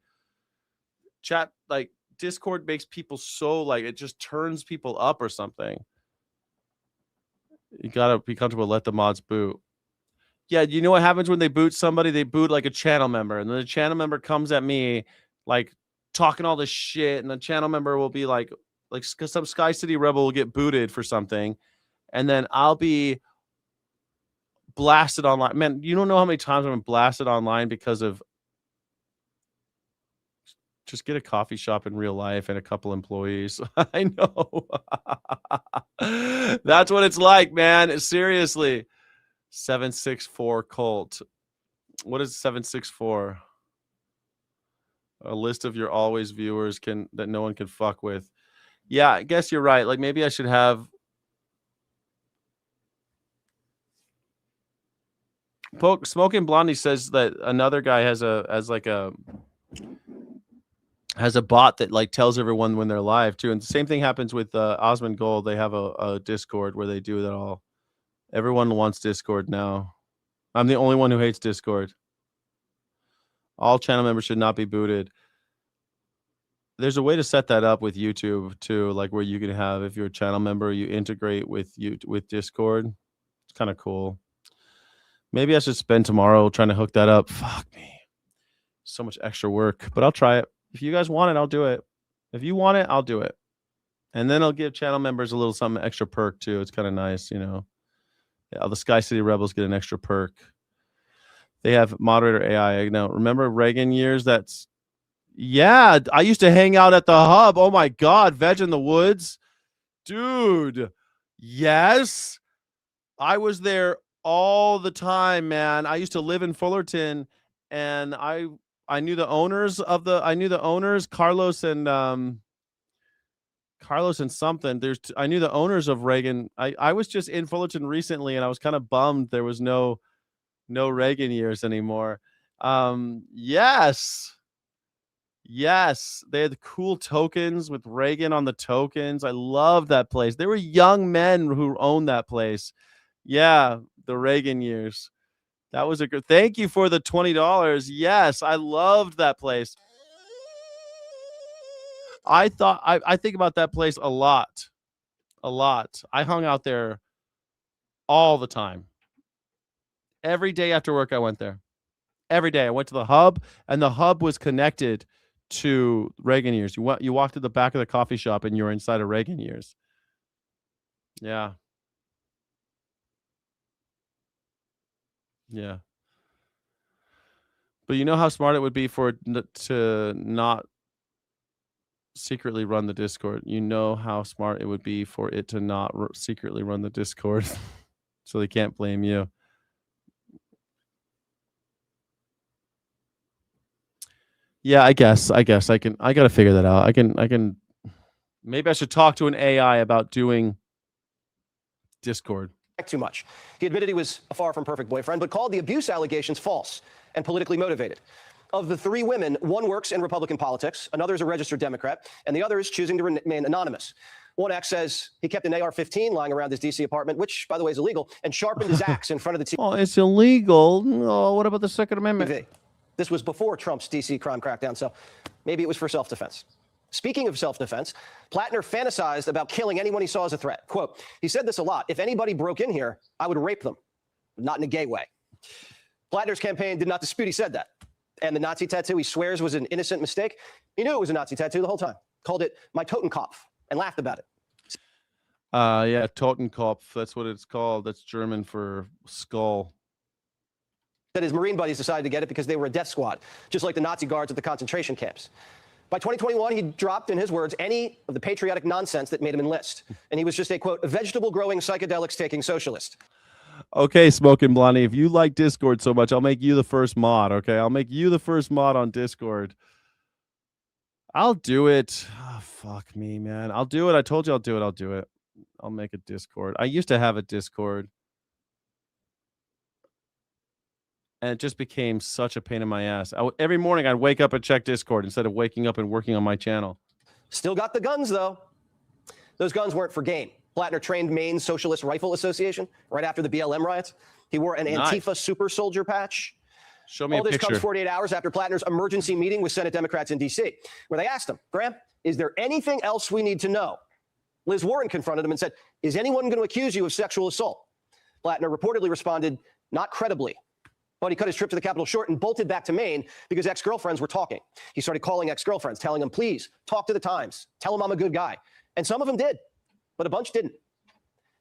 Chat, like, Discord makes people so, like, it just turns people up or something. You gotta be comfortable. Let the mods boot. Yeah, you know what happens when they boot somebody? They boot like a channel member, and then the channel member comes at me like talking all this shit, and the channel member will be like some Sky City Rebel will get booted for something, and then I'll be blasted online. Man, you don't know how many times I've been blasted online because of... Just get a coffee shop in real life and a couple employees. I know. That's what it's like, man. Seriously. 764 Colt. What is 764? A list of your always viewers that no one can fuck with. Yeah, I guess you're right. Like, maybe I should have... Smoking Blondie says that another guy has a bot that like tells everyone when they're live too. And the same thing happens with Osmond Gold. They have a Discord where they do that all. Everyone wants Discord now. I'm the only one who hates Discord. All channel members should not be booted. There's a way to set that up with YouTube too, like where you can have, if you're a channel member, you integrate with Discord. It's kind of cool. Maybe I should spend tomorrow trying to hook that up. Fuck me. So much extra work, but I'll try it. If you guys want it, I'll do it. If you want it, I'll do it. And then I'll give channel members a little something extra perk too. It's kind of nice, you know. Yeah, the Sky City Rebels get an extra perk. They have moderator AI. Now, remember Reagan years? Yeah, I used to hang out at the hub. Oh my God, Veg in the Woods. Dude, yes. I was there all the time, man. I used to live in Fullerton, and I knew the owners Carlos and something. I knew the owners of Reagan. I was just in Fullerton recently, and I was kind of bummed there was no Reagan years anymore. Yes, they had the cool tokens with Reagan on the tokens. I love that place. There were young men who owned that place. Yeah, the Reagan years. That was a good... Thank you for the $20. Yes, I loved that place. I think about that place a lot. I hung out there all the time. Every day after work, I went there. Every day I went to the hub, and the hub was connected to Reagan years. You walked to the back of the coffee shop, and you're inside of Reagan years. Yeah. Yeah. But you know how smart it would be for it to not secretly run the Discord. You know how smart it would be for it to not secretly run the Discord, so they can't blame you. Yeah, I guess I can. I gotta figure that out. I can. Maybe I should talk to an AI about doing Discord. Too much. He admitted he was a far from perfect boyfriend, but called the abuse allegations false and politically motivated. Of the 3 women, one works in Republican politics, another is a registered Democrat, and the other is choosing to remain anonymous. One ex says he kept an AR-15 lying around his D.C. apartment, which, by the way, is illegal, and sharpened his axe in front of the TV. Oh, it's illegal. Oh, what about the Second Amendment? This was before Trump's D.C. crime crackdown, so maybe it was for self-defense. Speaking of self-defense, Plattner fantasized about killing anyone he saw as a threat. Quote, he said this a lot. If anybody broke in here, I would rape them, not in a gay way. Plattner's campaign did not dispute he said that. And the Nazi tattoo he swears was an innocent mistake. He knew it was a Nazi tattoo the whole time. Called it my Totenkopf and laughed about it. Yeah, Totenkopf. That's what it's called. That's German for skull. That his Marine buddies decided to get it because they were a death squad, just like the Nazi guards at the concentration camps. By 2021, he dropped, in his words, any of the patriotic nonsense that made him enlist. And he was just a, quote, vegetable-growing, psychedelics-taking socialist. Okay, Smoking Blondie, if you like Discord so much, I'll make you the first mod, okay? I'll make you the first mod on Discord. I'll do it. Oh, fuck me, man. I'll do it. I told you I'll do it. I'll do it. I'll make a Discord. I used to have a Discord. And it just became such a pain in my ass. Every morning, I'd wake up and check Discord instead of waking up and working on my channel. Still got the guns, though. Those guns weren't for gain. Plattner trained Maine's Socialist Rifle Association right after the BLM riots. He wore an Antifa super soldier patch. Show me All a this picture. comes 48 hours after Plattner's emergency meeting with Senate Democrats in D.C., where they asked him, Graham, is there anything else we need to know? Liz Warren confronted him and said, is anyone going to accuse you of sexual assault? Plattner reportedly responded, not credibly. But he cut his trip to the Capitol short and bolted back to Maine because ex-girlfriends were talking. He started calling ex-girlfriends, telling them, please, talk to the Times. Tell them I'm a good guy. And some of them did, but a bunch didn't.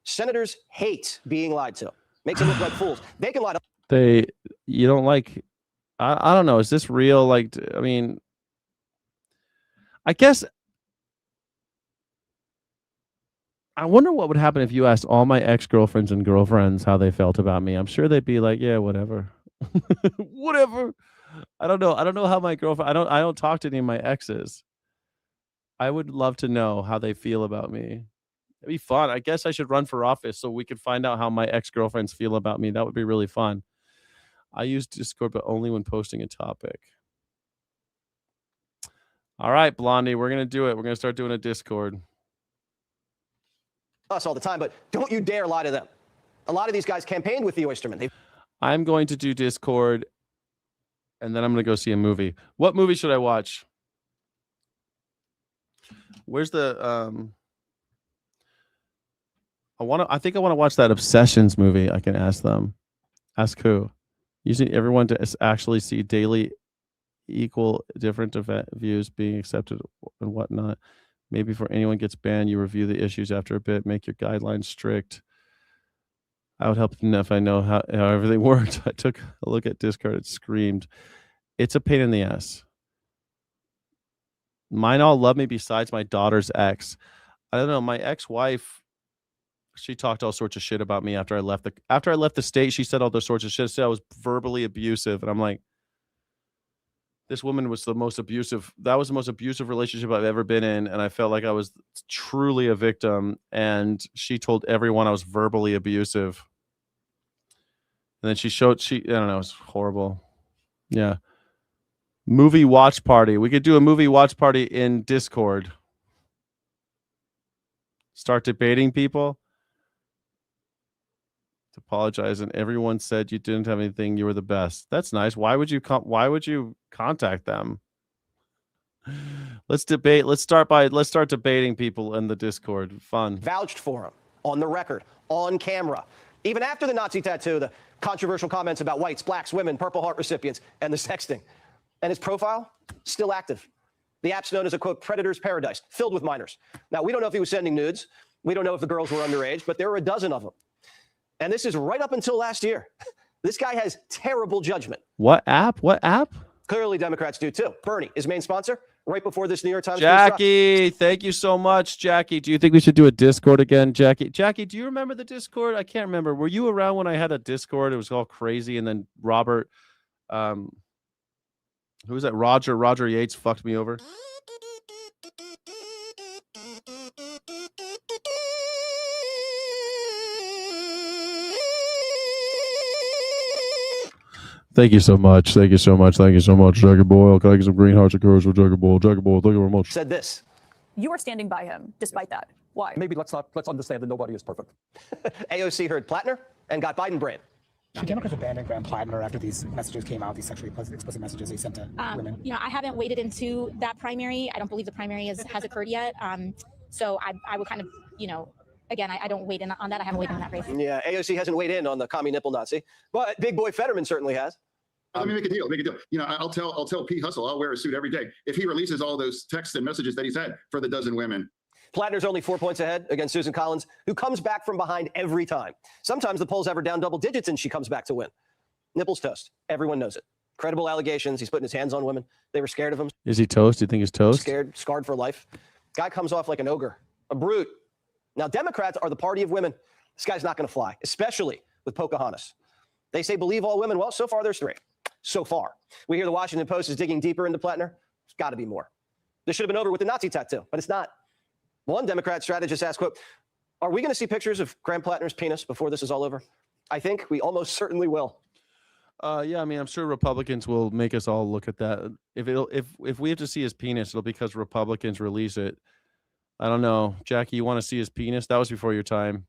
Senators hate being lied to. Makes them look like fools. They can lie to... You don't like... I don't know. Is this real? Like, I mean... I guess... I wonder what would happen if you asked all my ex-girlfriends and girlfriends how they felt about me. I'm sure they'd be like, yeah, whatever. Whatever. I don't know. I don't know how my girlfriend... I don't talk to any of my exes. I would love to know how they feel about me. It'd be fun. I guess I should run for office so we could find out how my ex-girlfriends feel about me. That would be really fun. I use Discord, but only when posting a topic. All right, Blondie, we're going to do it. We're going to start doing a Discord. Us all the time, but don't you dare lie to them. A lot of these guys campaigned with the Oystermen. I'm going to do Discord, and then I'm going to go see a movie. What movie should I watch? Where's the... I think I want to watch that Obsessions movie. I can ask them. Ask who? Using everyone to actually see daily equal different views being accepted and whatnot. Maybe before anyone gets banned, you review the issues after a bit, make your guidelines strict. I would help if I know how everything worked. I took a look at Discord. It screamed. It's a pain in the ass. Mine all love me besides my daughter's ex. I don't know. My ex-wife, she talked all sorts of shit about me after I left the state. She said all those sorts of shit. She said I was verbally abusive, and I'm like, this woman was the most abusive. That was the most abusive relationship I've ever been in, and I felt like I was truly a victim. And she told everyone I was verbally abusive. And then I don't know, it was horrible. Yeah. Movie watch party. We could do a movie watch party in Discord. Start debating people. Apologize, and everyone said you didn't have anything. You were the best. That's nice. Why would you contact them? Let's debate. Let's start debating people in the Discord. Fun. Vouched for him on the record, on camera. Even after the Nazi tattoo, the controversial comments about whites, blacks, women, Purple Heart recipients, and the sexting. And his profile, still active. The app's known as a, quote, predator's paradise, filled with minors. Now, we don't know if he was sending nudes. We don't know if the girls were underage, but there were a dozen of them. And this is right up until last year. This guy has terrible judgment. What app? What app? Clearly, Democrats do too. Bernie, his main sponsor, right before this New York Times piece dropped. Jackie, thank you so much, Jackie. Do you think we should do a Discord again, Jackie? Jackie, do you remember the Discord? I can't remember. Were you around when I had a Discord? It was all crazy, and then Robert, who was that? Roger Yates fucked me over. Thank you so much. Thank you so much. Thank you so much, Jackie Boyle. Can I get some green hearts of courage for Jackie Boyle? Jackie Boyle, thank you very much. Said this. You are standing by him despite that. Why? Maybe let's understand that nobody is perfect. AOC heard Plattner and got Biden brain. Should Democrats abandon Graham Plattner after these messages came out, these sexually explicit messages they sent to women? You know, I haven't waded into that primary. I don't believe the primary has occurred yet. So I would kind of, you know, again, I don't wade in on that. I haven't waded in that race. Yeah, AOC hasn't weighed in on the commie nipple Nazi, but Big Boy Fetterman certainly has. Let me make a deal. You know, I'll tell Pete Hustle I'll wear a suit every day if he releases all those texts and messages that he's had for the dozen women. Plattner's only 4 points ahead against Susan Collins, who comes back from behind every time. Sometimes the polls have her down double digits and she comes back to win. Nipples toast. Everyone knows it. Credible allegations. He's putting his hands on women. They were scared of him. Is he toast? Do you think he's toast? Scared, scarred for life. Guy comes off like an ogre, a brute. Now, Democrats are the party of women. This guy's not going to fly, especially with Pocahontas. They say believe all women. Well, so far there's 3. So far. We hear the Washington Post is digging deeper into Plattner. There's got to be more. This should have been over with the Nazi tattoo, but it's not. One Democrat strategist asked, quote, are we going to see pictures of Graham Plattner's penis before this is all over? I think we almost certainly will. Yeah, I mean, I'm sure Republicans will make us all look at that. If we have to see his penis, it'll be because Republicans release it. I don't know. Jackie, you want to see his penis? That was before your time.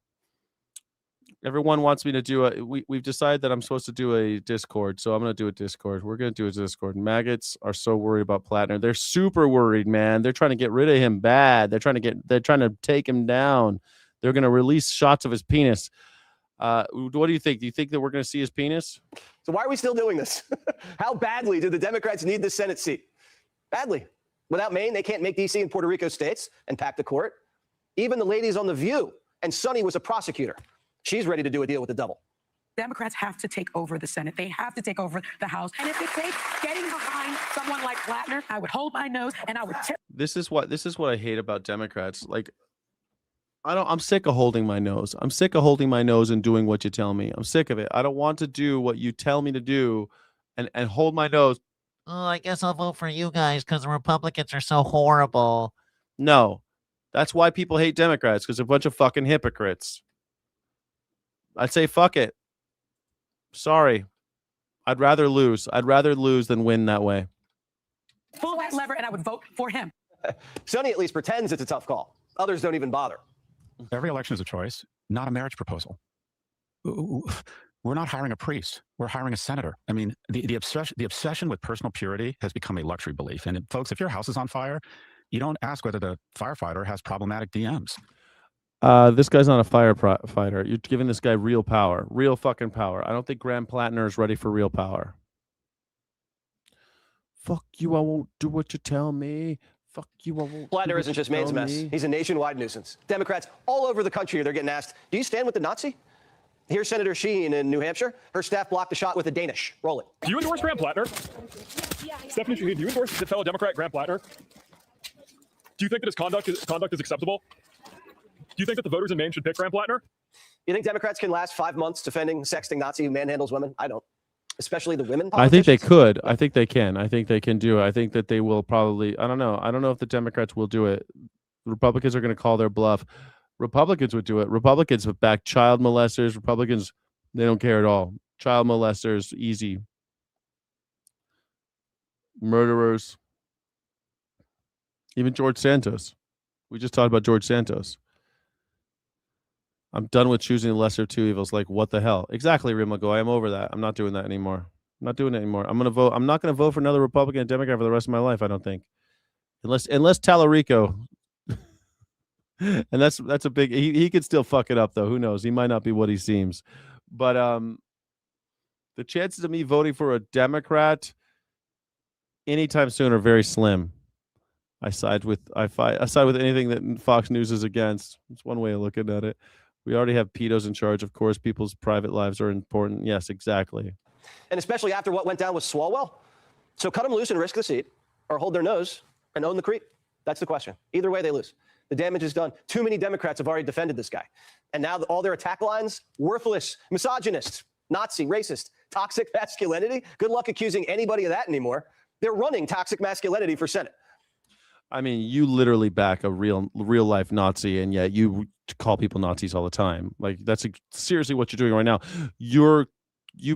Everyone wants me to do we've decided that I'm supposed to do a Discord, so I'm going to do a Discord. We're going to do a Discord. Maggots are so worried about Plattner. They're super worried, man. They're trying to get rid of him bad. They're trying to take him down. They're going to release shots of his penis. What do you think? Do you think that we're going to see his penis? So why are we still doing this? How badly do the Democrats need the Senate seat? Badly. Without Maine, they can't make D.C. and Puerto Rico states and pack the court. Even the ladies on The View, and Sonny was a prosecutor. She's ready to do a deal with the devil. Democrats have to take over the Senate. They have to take over the House. And if it takes getting behind someone like Plattner, I would hold my nose and I would tip. This is what I hate about Democrats. Like, I'm sick of holding my nose. I'm sick of holding my nose and doing what you tell me. I'm sick of it. I don't want to do what you tell me to do and hold my nose. Oh, I guess I'll vote for you guys because the Republicans are so horrible. No, that's why people hate Democrats, because they're a bunch of fucking hypocrites. I'd say fuck it. Sorry. I'd rather lose. I'd rather lose than win that way. Pull that lever and I would vote for him. Sonny at least pretends it's a tough call. Others don't even bother. Every election is a choice, not a marriage proposal. We're not hiring a priest. We're hiring a senator. I mean, the obsession with personal purity has become a luxury belief. And folks, if your house is on fire, you don't ask whether the firefighter has problematic DMs. This guy's not a firefighter. You're giving this guy real power, real fucking power. I don't think Graham Plattner is ready for real power. Fuck you, I won't do what you tell me. Fuck you, I won't. Plattner isn't just Maine's mess. He's a nationwide nuisance. Democrats all over the country, they're getting asked, do you stand with the Nazi? Here's Senator Sheen in New Hampshire. Her staff blocked the shot with a Danish. Roll it. Do you endorse Graham Plattner? Stephanie Sheen, do you endorse the fellow Democrat Graham Plattner? Do you think that his conduct is acceptable? Do you think that the voters in Maine should pick Graham Plattner? You think Democrats can last 5 months defending sexting Nazi who manhandles women? I don't. Especially the women. I think they could. I think they can. I think they can do it. I think that they will probably. I don't know. I don't know if the Democrats will do it. The Republicans are going to call their bluff. Republicans would do it. Republicans have backed child molesters. Republicans, they don't care at all. Child molesters, easy. Murderers. Even George Santos. We just talked about George Santos. I'm done with choosing the lesser of two evils. Like, what the hell? Exactly, Rimagoy. I'm over that. I'm not doing that anymore. I'm not doing it anymore. I'm going to vote. I'm not going to vote for another Republican and Democrat for the rest of my life, I don't think. Unless Tallarico. And that's a big, he could still fuck it up though. Who knows? He might not be what he seems. But the chances of me voting for a Democrat anytime soon are very slim. I side with anything that Fox News is against. It's one way of looking at it. We already have pedos in charge. Of course, people's private lives are important. Yes, exactly. And especially after what went down with Swalwell. So cut them loose and risk the seat, or hold their nose and own the creep? That's the question. Either way, they lose. The damage is done. Too many Democrats have already defended this guy. And now all their attack lines, worthless, misogynist, Nazi, racist, toxic masculinity. Good luck accusing anybody of that anymore. They're running toxic masculinity for Senate. I mean, you literally back a real life Nazi, and yet you call people Nazis all the time. Like, that's seriously what you're doing right now. You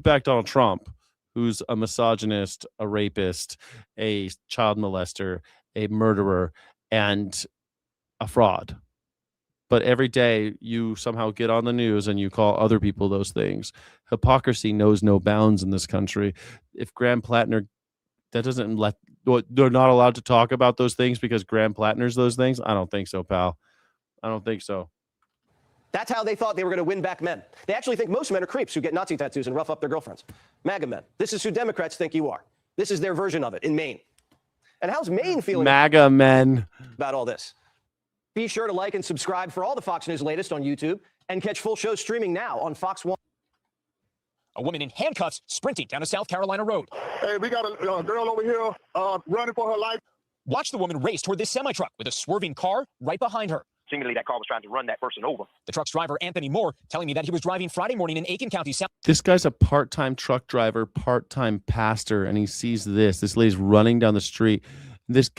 back Donald Trump, who's a misogynist, a rapist, a child molester, a murderer, and a fraud. But every day you somehow get on the news and you call other people those things. Hypocrisy knows no bounds in this country. If Graham Plattner, that doesn't let, they're not allowed to talk about those things because Graham Plattner's those things? I don't think so, pal. I don't think so. That's how they thought they were going to win back men. They actually think most men are creeps who get Nazi tattoos and rough up their girlfriends. MAGA men. This is who Democrats think you are. This is their version of it in Maine. And how's Maine feeling MAGA men about all this? Be sure to like and subscribe for all the Fox News latest on YouTube and catch full shows streaming now on Fox One. A woman in handcuffs sprinting down a South Carolina road. Hey, we got a girl over here running for her life. Watch the woman race toward this semi-truck with a swerving car right behind her. Seemingly, that car was trying to run that person over. The truck's driver, Anthony Moore, telling me that he was driving Friday morning in Aiken County, South. This guy's a part-time truck driver, part-time pastor, and he sees this. This lady's running down the street. This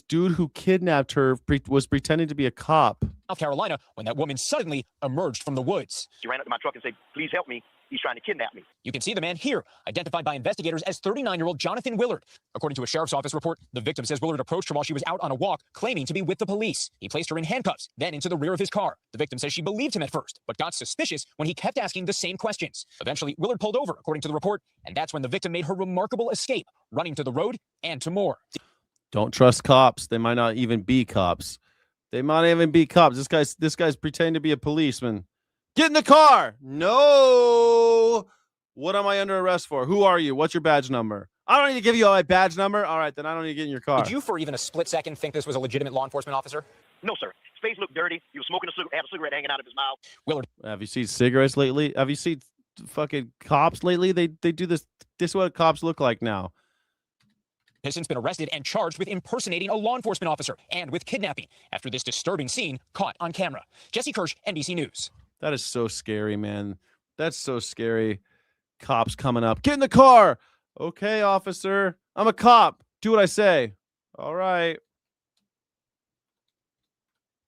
dude who kidnapped her was pretending to be a cop. South Carolina, when that woman suddenly emerged from the woods. She ran up to my truck and said, "Please help me. He's trying to kidnap me." You can see the man here, identified by investigators as 39-year-old Jonathan Willard. According to a sheriff's office report, the victim says Willard approached her while she was out on a walk, claiming to be with the police. He placed her in handcuffs, then into the rear of his car. The victim says she believed him at first, but got suspicious when he kept asking the same questions. Eventually, Willard pulled over, according to the report, and that's when the victim made her remarkable escape, running to the road and to more. Don't trust cops. They might not even be cops. They might even be cops. This guy's pretending to be a policeman. Get in the car. No. What am I under arrest for? Who are you? What's your badge number? I don't need to give you my badge number. All right, then I don't need to get in your car. Did you for even a split second think this was a legitimate law enforcement officer? No, sir. His face looked dirty. He was smoking had a cigarette hanging out of his mouth. Willard. Have you seen cigarettes lately? Have you seen fucking cops lately? They do this. This is what cops look like now. Has since been arrested and charged with impersonating a law enforcement officer and with kidnapping after this disturbing scene caught on camera. Jesse Kirsch, NBC News. That is so scary, man. That's so scary. Cops coming up. Get in the car. Okay, officer. I'm a cop. Do what I say. All right.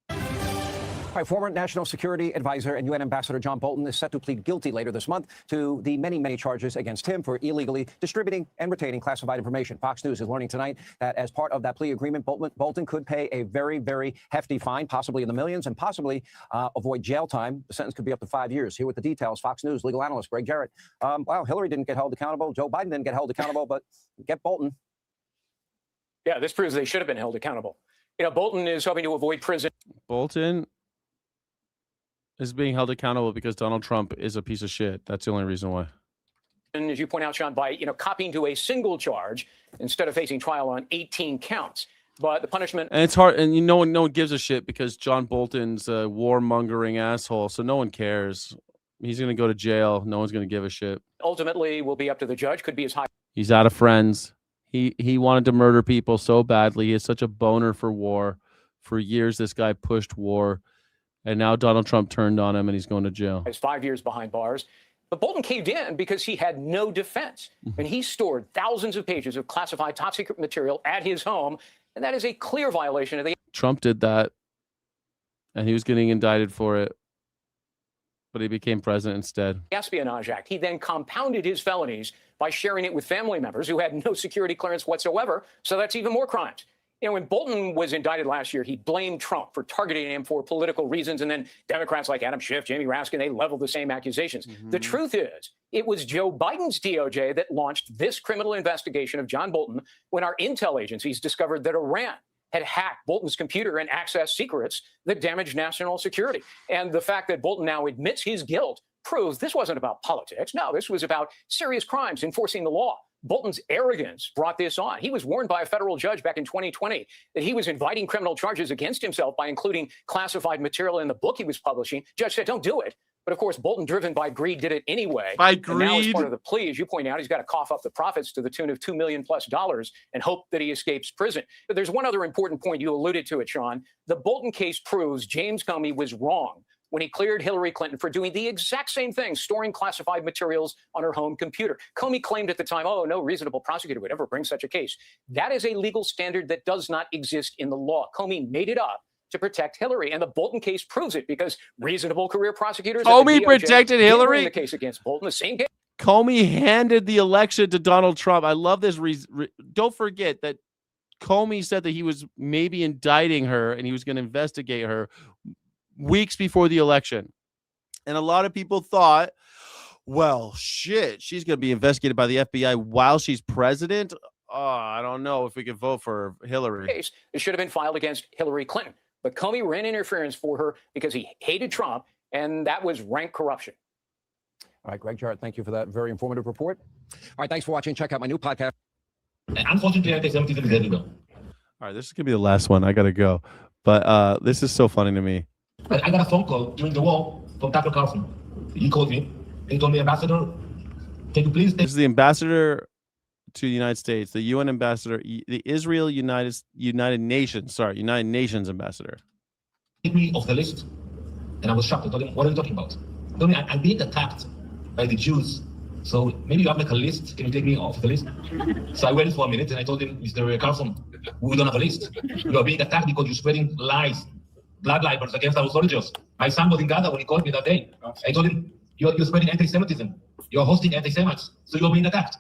All right, former National Security Advisor and UN Ambassador John Bolton is set to plead guilty later this month to the many charges against him for illegally distributing and retaining classified information. Fox News is learning tonight that as part of that plea agreement, Bolton could pay a very hefty fine, possibly in the millions, and possibly avoid jail time. The sentence could be up to 5 years. Here with the details, Fox News legal analyst Greg Jarrett. Wow, Hillary didn't get held accountable. Joe Biden didn't get held accountable, but get Bolton. Yeah, this proves they should have been held accountable. You know, Bolton is hoping to avoid prison. Bolton is being held accountable because Donald Trump is a piece of shit. That's the only reason why. And as you point out, Sean, by copying to a single charge instead of facing trial on 18 counts. But the punishment, and it's hard, and no one gives a shit because John Bolton's a warmongering asshole, so no one cares. He's gonna go to jail. No one's gonna give a shit. ultimately will be up to the judge. Could be as high. He's out of friends. He wanted to murder people so badly. He is such a boner for war. For years, this guy pushed war. And now Donald Trump turned on him and he's going to jail. He's 5 years behind bars. But Bolton caved in because he had no defense. And he stored thousands of pages of classified top secret material at his home. And that is a clear violation of the... Trump did that. And he was getting indicted for it. But he became president instead. Espionage Act. He then compounded his felonies by sharing it with family members who had no security clearance whatsoever. So that's even more crimes. You know, when Bolton was indicted last year, he blamed Trump for targeting him for political reasons. And then Democrats like Adam Schiff, Jamie Raskin, they leveled the same accusations. The truth is, it was Joe Biden's DOJ that launched this criminal investigation of John Bolton when our intel agencies discovered that Iran had hacked Bolton's computer and accessed secrets that damaged national security. And the fact that Bolton now admits his guilt proves this wasn't about politics. No, this was about serious crimes enforcing the law. Bolton's arrogance brought this on. He was warned by a federal judge back in 2020 that he was inviting criminal charges against himself by including classified material in the book he was publishing. Judge said, don't do it. But of course, Bolton, driven by greed, did it anyway. By And now, as greed? part of the plea, as you point out, he's got to cough up the profits to the tune of $2 million+ and hope that he escapes prison. But there's one other important point. You alluded to it, Sean. The Bolton case proves James Comey was wrong when he cleared Hillary Clinton for doing the exact same thing, storing classified materials on her home computer. Comey claimed at the time, oh, no reasonable prosecutor would ever bring such a case. That is a legal standard that does not exist in the law. Comey made it up to protect Hillary, and the Bolton case proves it because reasonable career prosecutors at the Comey DOJ protected did Hillary? bring the case against Bolton, the same case. Comey handed the election to Donald Trump. I love this. Don't forget that Comey said that he was maybe indicting her and he was going to investigate her weeks before the election. And a lot of people thought, well, shit, she's going to be investigated by the FBI while she's president. Oh, I don't know if we could vote for Hillary. Case it should have been filed against Hillary Clinton. But Comey ran interference for her because he hated Trump, and that was rank corruption. All right, Greg Jarrett, thank you for that very informative report. All right, thanks for watching. Check out my new podcast. Unfortunately, anti-Semitism is everywhere. All right, this is going to be the last one. I got to go. But this is so funny to me. I got a phone call during the war from Tucker Carlson. He called me. He told me, Ambassador, can you please... This is the ambassador to the United States, the UN ambassador, the Israel United Nations ambassador. Take me off the list. And I was shocked. I told him, what are you talking about? He told me, I'm being attacked by the Jews. So maybe you have like a list. Can you take me off the list? So I waited for a minute and I told him, Mr. Carlson, we don't have a list. You are being attacked because you're spreading lies, blood libels against our soldiers. My son was in Gaza when he called me that day. I told him, you're spreading anti-Semitism. You're hosting anti-Semites. So you're being attacked.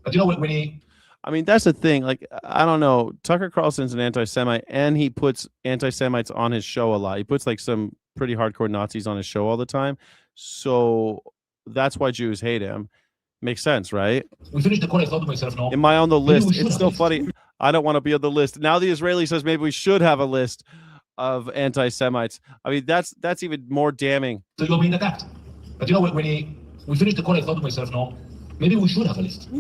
But you know, when he... I mean, that's the thing. Like, I don't know. Tucker Carlson's an anti-Semite, and he puts anti-Semites on his show a lot. He puts like some pretty hardcore Nazis on his show all the time. So that's why Jews hate him. Makes sense, right? We finished the call. I thought to myself, no. Am I on the list? Maybe we It's should so have funny. I don't want to be on the list. Now the Israeli says maybe we should have a list of anti-Semites. I mean, that's even more damning. So you're being attacked. But you know, when we finished the call, I thought to myself, no, maybe we should have a list.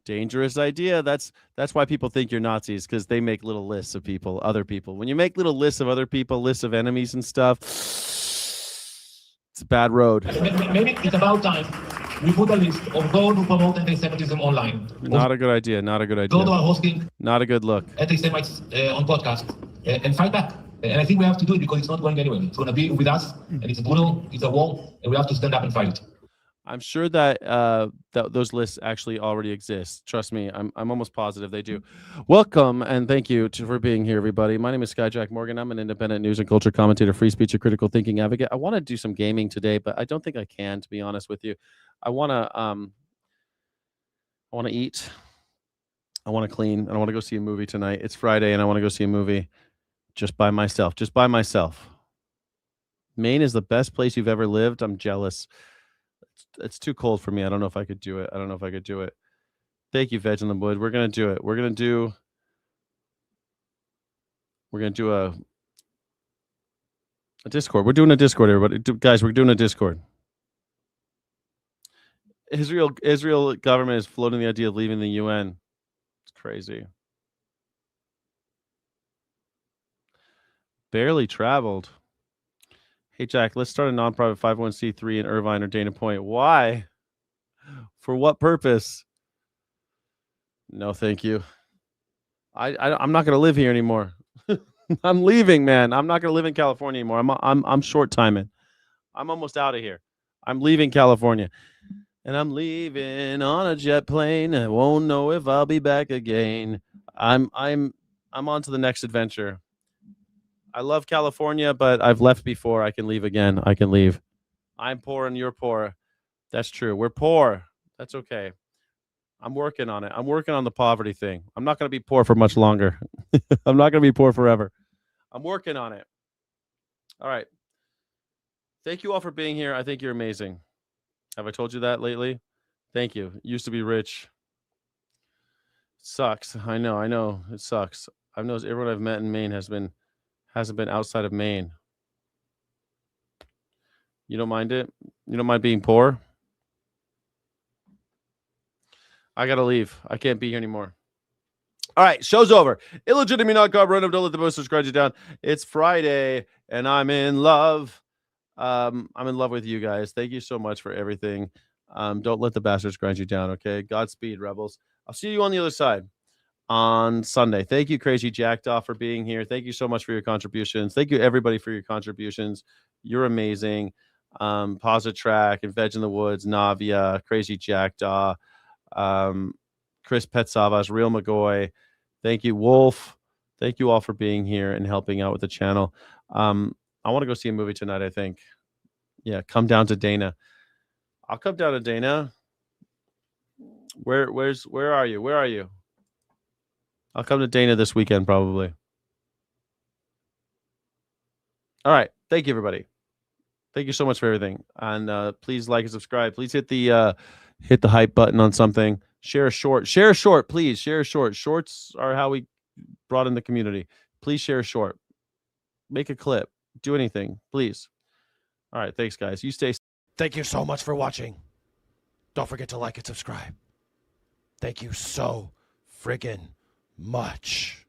Dangerous idea. That's why people think you're Nazis, because they make little lists of people, other people. When you make little lists of other people, lists of enemies and stuff, it's a bad road. Maybe it's about time we put a list of those who promote anti-Semitism online. Not a good idea. Not a good idea. Those who are hosting Not a good look. anti-Semites on podcasts and fight back. And I think we have to do it because it's not going anywhere. It's going to be with us, and it's brutal. It's a war, and we have to stand up and fight it. I'm sure that those lists actually already exist. Trust me, I'm almost positive they do. Welcome and thank you for being here, everybody. My name is Skyjack Morgan. I'm an independent news and culture commentator, free speech, and critical thinking advocate. I want to do some gaming today, but I don't think I can, to be honest with you. I want to eat. I want to clean. And I want to go see a movie tonight. It's Friday, and I want to go see a movie just by myself. Just by myself. Maine is the best place you've ever lived. I'm jealous. It's too cold for me. I don't know if I could do it. Thank you, Veg in the Wood. We're gonna do it. We're gonna do a Discord. We're doing a Discord, everybody. Guys, we're doing a Discord. Israel government is floating the idea of leaving the UN. It's crazy. Barely traveled. Hey, Jack, let's start a nonprofit 501c3 in Irvine or Dana Point. Why? For what purpose? No, thank you. I'm not going to live here anymore. I'm leaving, man. I'm not going to live in California anymore. I'm short timing. I'm almost out of here. I'm leaving California. And I'm leaving on a jet plane. I won't know if I'll be back again. I'm on to the next adventure. I love California, but I've left before. I can leave again. I can leave. I'm poor and you're poor. That's true. We're poor. That's okay. I'm working on it. I'm working on the poverty thing. I'm not going to be poor for much longer. I'm not going to be poor forever. I'm working on it. All right. Thank you all for being here. I think you're amazing. Have I told you that lately? Thank you. Used to be rich. Sucks. I know. It sucks. I've noticed everyone I've met in Maine hasn't been outside of Maine. You don't mind it? You don't mind being poor? I gotta leave. I can't be here anymore. All right, show's over. Illegitimate not carb run. Don't let the boosters grind you down. It's Friday, and I'm in love. I'm in love with you guys. Thank you so much for everything. Don't let the bastards grind you down, okay? Godspeed, rebels. I'll see you on the other side on Sunday. Thank you, Crazy Jackdaw, for being here. Thank you so much for your contributions. Thank you, everybody, for your contributions. You're amazing. Positrack and Veg in the Woods, Navia, Crazy Jackdaw, Chris Petsavas, Real McGoy. Thank you, Wolf. Thank you all for being here and helping out with the channel. I want to go see a movie tonight, I think. Yeah, come down to Dana. I'll come down to Dana. Where are you? Where are you? I'll come to Dana this weekend, probably. All right. Thank you, everybody. Thank you so much for everything. And please like and subscribe. Please hit the hype button on something. Share a short. Share a short, please. Share a short. Shorts are how we brought in the community. Please share a short. Make a clip. Do anything, please. All right. Thanks, guys. You stay. Thank you so much for watching. Don't forget to like and subscribe. Thank you so friggin' much.